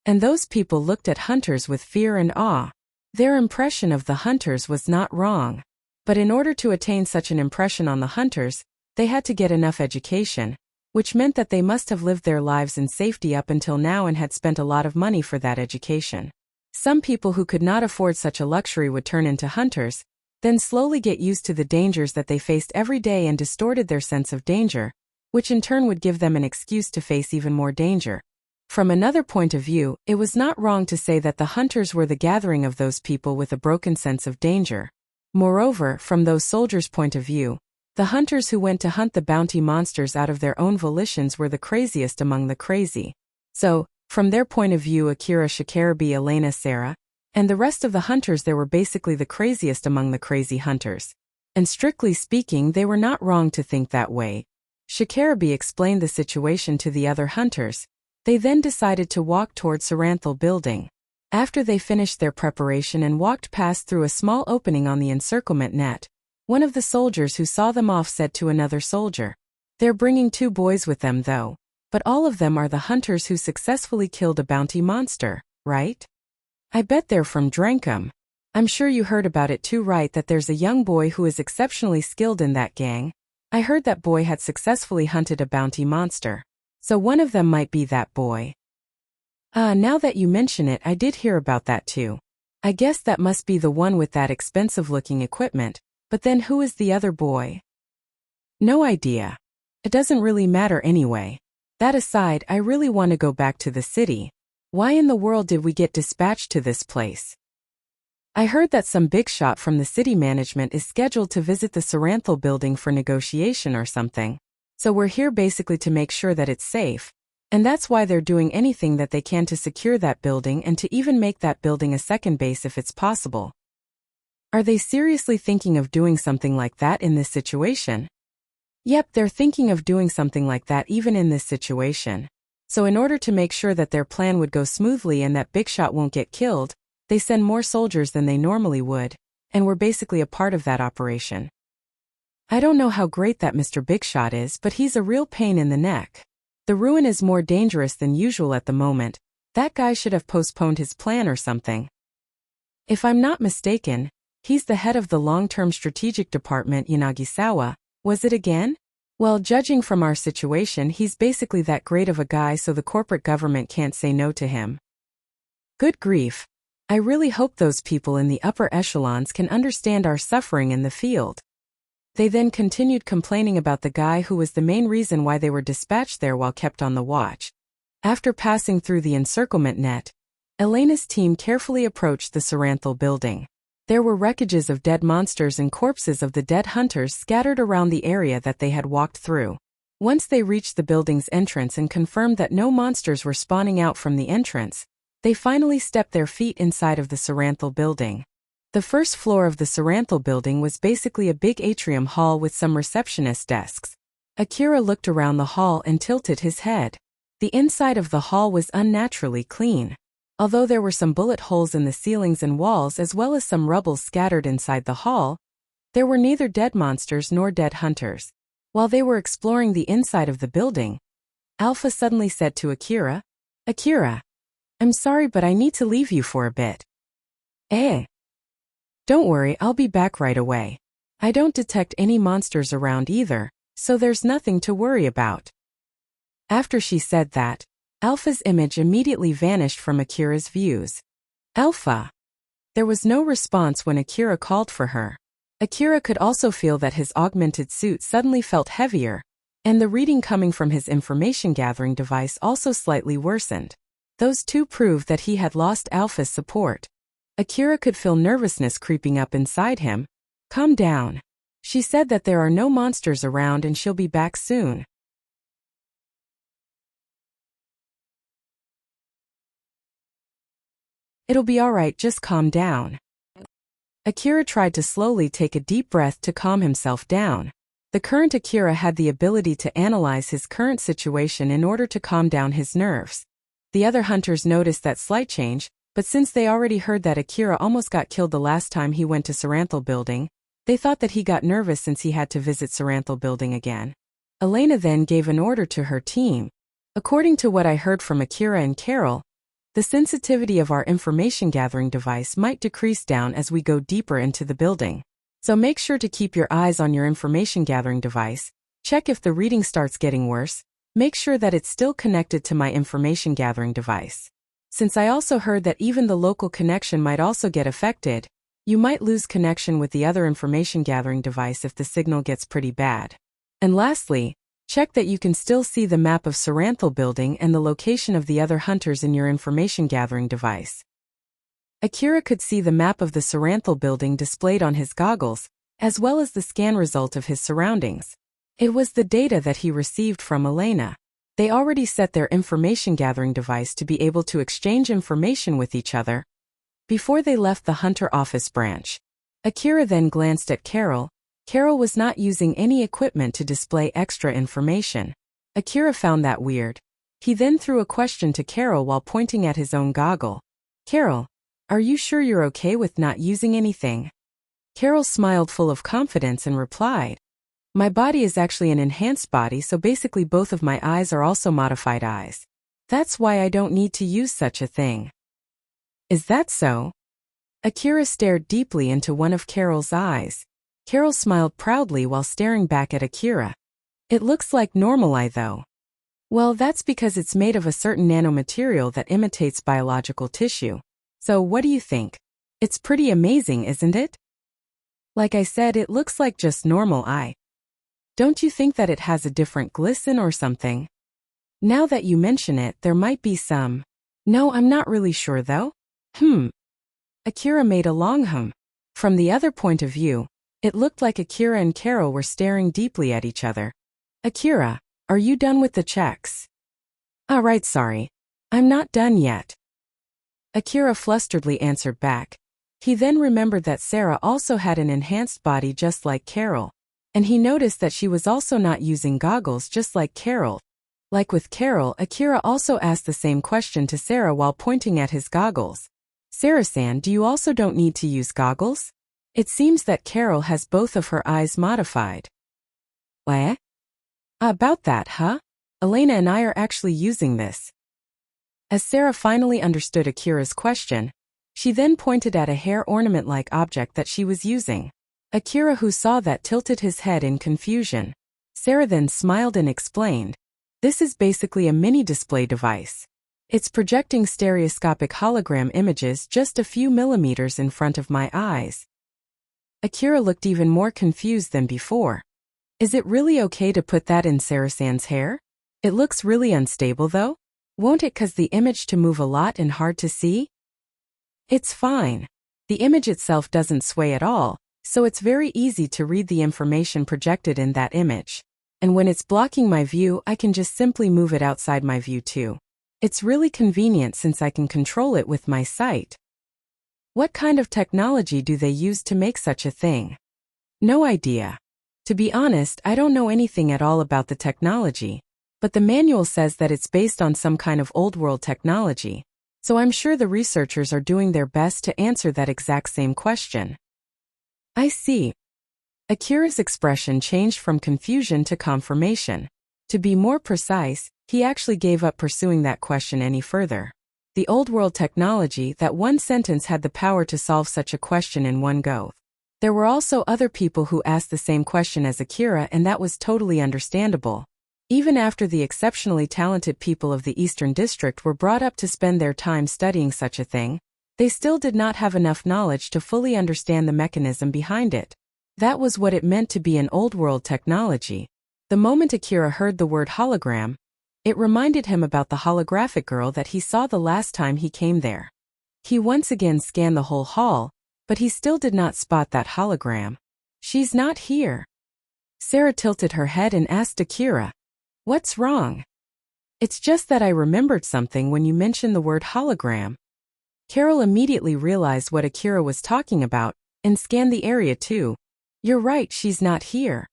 and those people looked at hunters with fear and awe. Their impression of the hunters was not wrong. But in order to attain such an impression on the hunters, they had to get enough education, which meant that they must have lived their lives in safety up until now and had spent a lot of money for that education. Some people who could not afford such a luxury would turn into hunters, then slowly get used to the dangers that they faced every day and distorted their sense of danger, which in turn would give them an excuse to face even more danger. From another point of view, it was not wrong to say that the hunters were the gathering of those people with a broken sense of danger. Moreover, from those soldiers' point of view, the hunters who went to hunt the bounty monsters out of their own volitions were the craziest among the crazy. So, from their point of view, Akira, Shikarabe, Elena, Sarah, and the rest of the hunters, they were basically the craziest among the crazy hunters. And strictly speaking, they were not wrong to think that way. Shikarabe explained the situation to the other hunters. They then decided to walk toward Saranthal building. After they finished their preparation and walked past through a small opening on the encirclement net, one of the soldiers who saw them off said to another soldier, "They're bringing 2 boys with them though, but all of them are the hunters who successfully killed a bounty monster, right? I bet they're from Drankum. I'm sure you heard about it too, right, that there's a young boy who is exceptionally skilled in that gang. I heard that boy had successfully hunted a bounty monster. So one of them might be that boy." Now that you mention it, I did hear about that too. I guess that must be the one with that expensive-looking equipment, but then who is the other boy? No idea. It doesn't really matter anyway. That aside, I really want to go back to the city. Why in the world did we get dispatched to this place? I heard that some big shot from the city management is scheduled to visit the Saranthal building for negotiation or something. So we're here basically to make sure that it's safe. And that's why they're doing anything that they can to secure that building and to even make that building a second base if it's possible. Are they seriously thinking of doing something like that in this situation? Yep, they're thinking of doing something like that even in this situation. So in order to make sure that their plan would go smoothly and that Big Shot won't get killed, they send more soldiers than they normally would, and we're basically a part of that operation. I don't know how great that Mr. Big Shot is, but he's a real pain in the neck. The ruin is more dangerous than usual at the moment. That guy should have postponed his plan or something. If I'm not mistaken, he's the head of the long-term strategic department Yanagisawa. Was it again? Well, judging from our situation, he's basically that great of a guy, so the corporate government can't say no to him. Good grief. I really hope those people in the upper echelons can understand our suffering in the field. They then continued complaining about the guy who was the main reason why they were dispatched there while kept on the watch. After passing through the encirclement net, Elena's team carefully approached the Saranthal building. There were wreckages of dead monsters and corpses of the dead hunters scattered around the area that they had walked through. Once they reached the building's entrance and confirmed that no monsters were spawning out from the entrance, they finally stepped their feet inside of the Saranthal building. The first floor of the Saranthal building was basically a big atrium hall with some receptionist desks. Akira looked around the hall and tilted his head. The inside of the hall was unnaturally clean. Although there were some bullet holes in the ceilings and walls as well as some rubble scattered inside the hall, there were neither dead monsters nor dead hunters. While they were exploring the inside of the building, Alpha suddenly said to Akira, "Akira, I'm sorry but I need to leave you for a bit." "Eh? Don't worry, I'll be back right away. I don't detect any monsters around either, so there's nothing to worry about." After she said that, Alpha's image immediately vanished from Akira's views. "Alpha!" There was no response when Akira called for her. Akira could also feel that his augmented suit suddenly felt heavier, and the reading coming from his information-gathering device also slightly worsened. Those two proved that he had lost Alpha's support. Akira could feel nervousness creeping up inside him. "Calm down. She said that there are no monsters around and she'll be back soon." "It'll be alright, just calm down." Akira tried to slowly take a deep breath to calm himself down. The current Akira had the ability to analyze his current situation in order to calm down his nerves. The other hunters noticed that slight change, but since they already heard that Akira almost got killed the last time he went to Saranthal building, they thought that he got nervous since he had to visit Saranthal building again. Elena then gave an order to her team. "According to what I heard from Akira and Carol, the sensitivity of our information-gathering device might decrease down as we go deeper into the building. So make sure to keep your eyes on your information-gathering device. Check if the reading starts getting worse. Make sure that it's still connected to my information-gathering device. Since I also heard that even the local connection might also get affected, you might lose connection with the other information-gathering device if the signal gets pretty bad. And lastly, check that you can still see the map of Saranthal building and the location of the other hunters in your information-gathering device." Akira could see the map of the Saranthal building displayed on his goggles, as well as the scan result of his surroundings. It was the data that he received from Elena. They already set their information-gathering device to be able to exchange information with each other before they left the Hunter office branch. Akira then glanced at Carol. Carol was not using any equipment to display extra information. Akira found that weird. He then threw a question to Carol while pointing at his own goggle. "Carol, are you sure you're okay with not using anything?" Carol smiled full of confidence and replied, "My body is actually an enhanced body, so basically both of my eyes are also modified eyes. That's why I don't need to use such a thing." "Is that so?" Akira stared deeply into one of Carol's eyes. Carol smiled proudly while staring back at Akira. "It looks like normal eye though." "Well, that's because it's made of a certain nanomaterial that imitates biological tissue. So what do you think? It's pretty amazing, isn't it?" "Like I said, it looks like just normal eye. Don't you think that it has a different glisten or something?" "Now that you mention it, there might be some. No, I'm not really sure though." Akira made a long hum. From the other point of view, it looked like Akira and Carol were staring deeply at each other. "Akira, are you done with the checks?" Right, sorry. I'm not done yet." Akira flusteredly answered back. He then remembered that Sarah also had an enhanced body just like Carol. And he noticed that she was also not using goggles just like Carol. Like with Carol, Akira also asked the same question to Sarah while pointing at his goggles. Sarah-san, do you also don't need to use goggles? It seems that Carol has both of her eyes modified. What? About that, huh? Elena and I are actually using this. As Sarah finally understood Akira's question, she then pointed at a hair ornament-like object that she was using. Akira, who saw that, tilted his head in confusion. Sarah then smiled and explained, "This is basically a mini display device. It's projecting stereoscopic hologram images just a few millimeters in front of my eyes." Akira looked even more confused than before. Is it really okay to put that in Sarah-san's hair? It looks really unstable though. Won't it cause the image to move a lot and hard to see? It's fine. The image itself doesn't sway at all, so it's very easy to read the information projected in that image. And when it's blocking my view, I can just simply move it outside my view too. It's really convenient since I can control it with my sight. What kind of technology do they use to make such a thing? No idea. To be honest, I don't know anything at all about the technology, but the manual says that it's based on some kind of old-world technology, so I'm sure the researchers are doing their best to answer that exact same question. I see. Akira's expression changed from confusion to confirmation. To be more precise, he actually gave up pursuing that question any further. The old-world technology, that one sentence had the power to solve such a question in one go. There were also other people who asked the same question as Akira, and that was totally understandable. Even after the exceptionally talented people of the Eastern District were brought up to spend their time studying such a thing, they still did not have enough knowledge to fully understand the mechanism behind it. That was what it meant to be an old-world technology. The moment Akira heard the word hologram, it reminded him about the holographic girl that he saw the last time he came there. He once again scanned the whole hall, but he still did not spot that hologram. She's not here. Sarah tilted her head and asked Akira, "What's wrong?" "It's just that I remembered something when you mentioned the word hologram." Carol immediately realized what Akira was talking about and scanned the area too. "You're right, she's not here."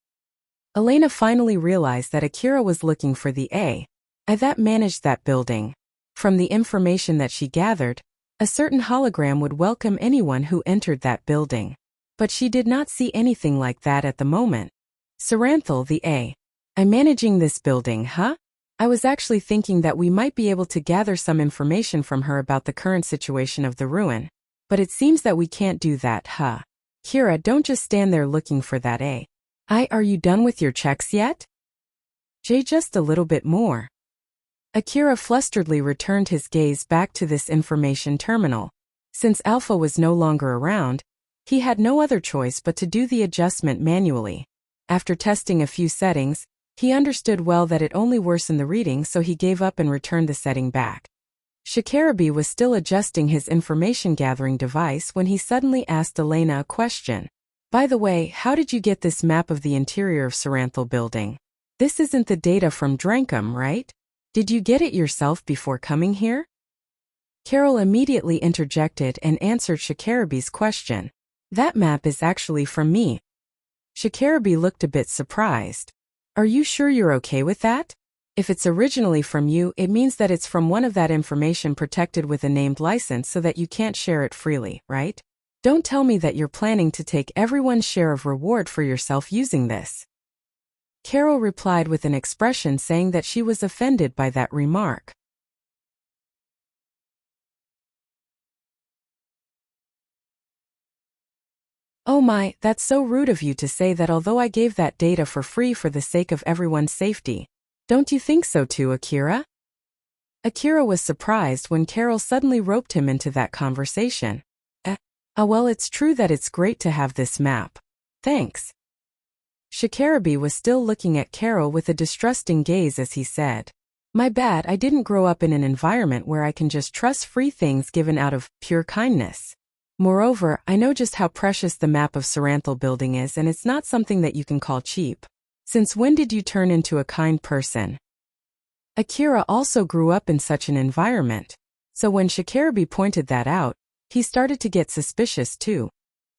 Elena finally realized that Akira was looking for the AI that managed that building. From the information that she gathered, a certain hologram would welcome anyone who entered that building. But she did not see anything like that at the moment. Saranthal, the AI managing this building, huh? I was actually thinking that we might be able to gather some information from her about the current situation of the ruin. But it seems that we can't do that, huh? Kira, don't just stand there looking for that AI. Are you done with your checks yet? Jay, just a little bit more. Akira flusteredly returned his gaze back to this information terminal. Since Alpha was no longer around, he had no other choice but to do the adjustment manually. After testing a few settings, he understood well that it only worsened the reading, so he gave up and returned the setting back. Shikarabi was still adjusting his information-gathering device when he suddenly asked Elena a question. "By the way, how did you get this map of the interior of Saranthal building? This isn't the data from Drankum, right? Did you get it yourself before coming here?" Carol immediately interjected and answered Shikarabi's question. "That map is actually from me." Shikarabi looked a bit surprised. "Are you sure you're okay with that? If it's originally from you, it means that it's from one of that information protected with a named license so that you can't share it freely, right? Don't tell me that you're planning to take everyone's share of reward for yourself using this." Carol replied with an expression saying that she was offended by that remark. "Oh my, that's so rude of you to say that although I gave that data for free for the sake of everyone's safety. Don't you think so too, Akira?" Akira was surprised when Carol suddenly roped him into that conversation. Well, it's true that it's great to have this map. Thanks." Shikarabi was still looking at Carol with a distrusting gaze as he said, "My bad, I didn't grow up in an environment where I can just trust free things given out of pure kindness. Moreover, I know just how precious the map of Saranthal building is, and it's not something that you can call cheap. Since when did you turn into a kind person?" Akira also grew up in such an environment, so when Shikarabi pointed that out, he started to get suspicious too.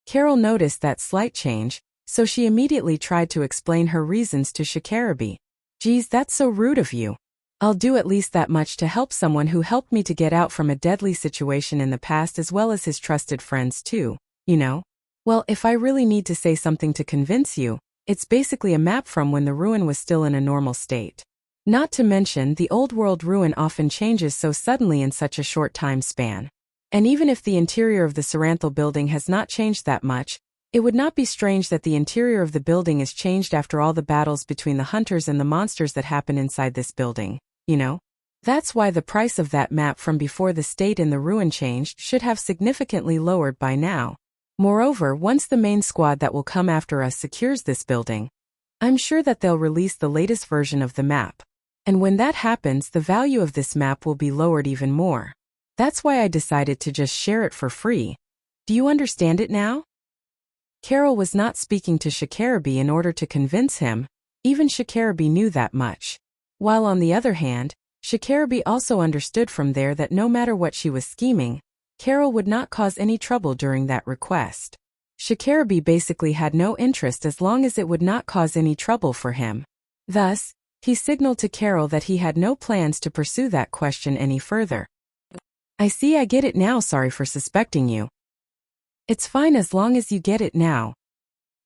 Carol noticed that slight change, so she immediately tried to explain her reasons to Shikarabi. Geez, that's so rude of you. I'll do at least that much to help someone who helped me to get out from a deadly situation in the past as well as his trusted friends too, you know? Well, if I really need to say something to convince you, it's basically a map from when the ruin was still in a normal state. Not to mention, the old world ruin often changes so suddenly in such a short time span. And even if the interior of the Saranthal building has not changed that much, it would not be strange that the interior of the building is changed after all the battles between the hunters and the monsters that happen inside this building, you know? That's why the price of that map from before the state in the ruin changed should have significantly lowered by now. Moreover, once the main squad that will come after us secures this building, I'm sure that they'll release the latest version of the map. And when that happens, the value of this map will be lowered even more. That's why I decided to just share it for free. Do you understand it now? Carol was not speaking to Shikarabi in order to convince him, even Shikarabi knew that much. While on the other hand, Shikarabi also understood from there that no matter what she was scheming, Carol would not cause any trouble during that request. Shikarabi basically had no interest as long as it would not cause any trouble for him. Thus, he signaled to Carol that he had no plans to pursue that question any further. I see, I get it now, sorry for suspecting you. It's fine as long as you get it now.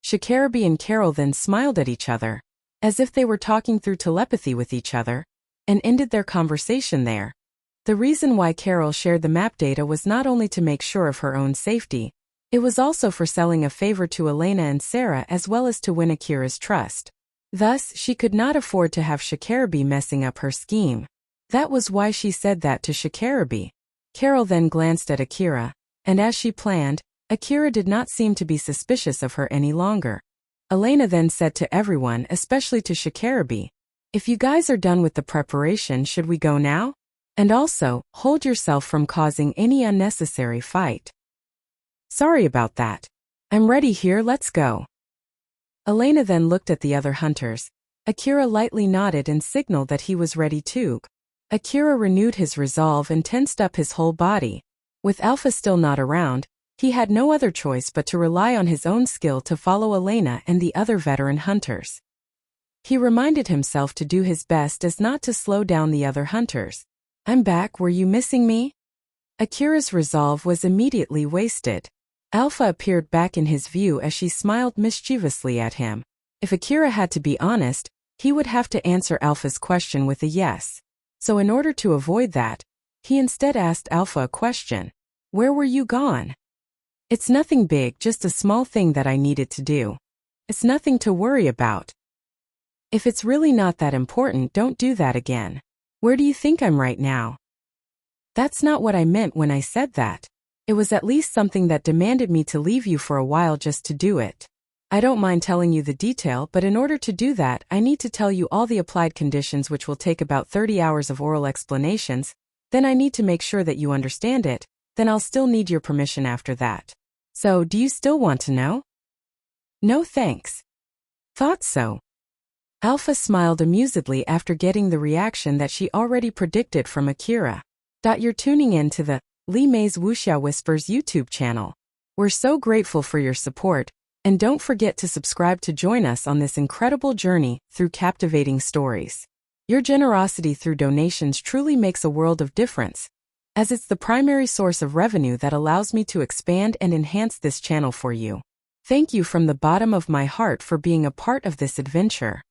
Shikarabi and Carol then smiled at each other, as if they were talking through telepathy with each other, and ended their conversation there. The reason why Carol shared the map data was not only to make sure of her own safety, it was also for selling a favor to Elena and Sarah as well as to win Akira's trust. Thus, she could not afford to have Shikarabi messing up her scheme. That was why she said that to Shikarabi. Carol then glanced at Akira, and as she planned, Akira did not seem to be suspicious of her any longer. Elena then said to everyone, especially to Shikarabi, "If you guys are done with the preparation, should we go now? And also, hold yourself from causing any unnecessary fight." "Sorry about that. I'm ready here, let's go." Elena then looked at the other hunters. Akira lightly nodded and signaled that he was ready too. Akira renewed his resolve and tensed up his whole body. With Alpha still not around, he had no other choice but to rely on his own skill to follow Elena and the other veteran hunters. He reminded himself to do his best as not to slow down the other hunters. "I'm back, were you missing me?" Akira's resolve was immediately wasted. Alpha appeared back in his view as she smiled mischievously at him. If Akira had to be honest, he would have to answer Alpha's question with a yes. So in order to avoid that, he instead asked Alpha a question. "Where were you gone?" "It's nothing big, just a small thing that I needed to do. It's nothing to worry about." "If it's really not that important, don't do that again. Where do you think I'm right now?" "That's not what I meant when I said that. It was at least something that demanded me to leave you for a while just to do it. I don't mind telling you the detail, but in order to do that, I need to tell you all the applied conditions, which will take about 30 hours of oral explanations. Then I need to make sure that you understand it. Then I'll still need your permission after that. So, do you still want to know?" "No thanks." "Thought so." Alpha smiled amusedly after getting the reaction that she already predicted from Akira. You're tuning in to the Li Mei's Wuxia Whispers YouTube channel. We're so grateful for your support, and don't forget to subscribe to join us on this incredible journey through captivating stories. Your generosity through donations truly makes a world of difference, as it's the primary source of revenue that allows me to expand and enhance this channel for you. Thank you from the bottom of my heart for being a part of this adventure.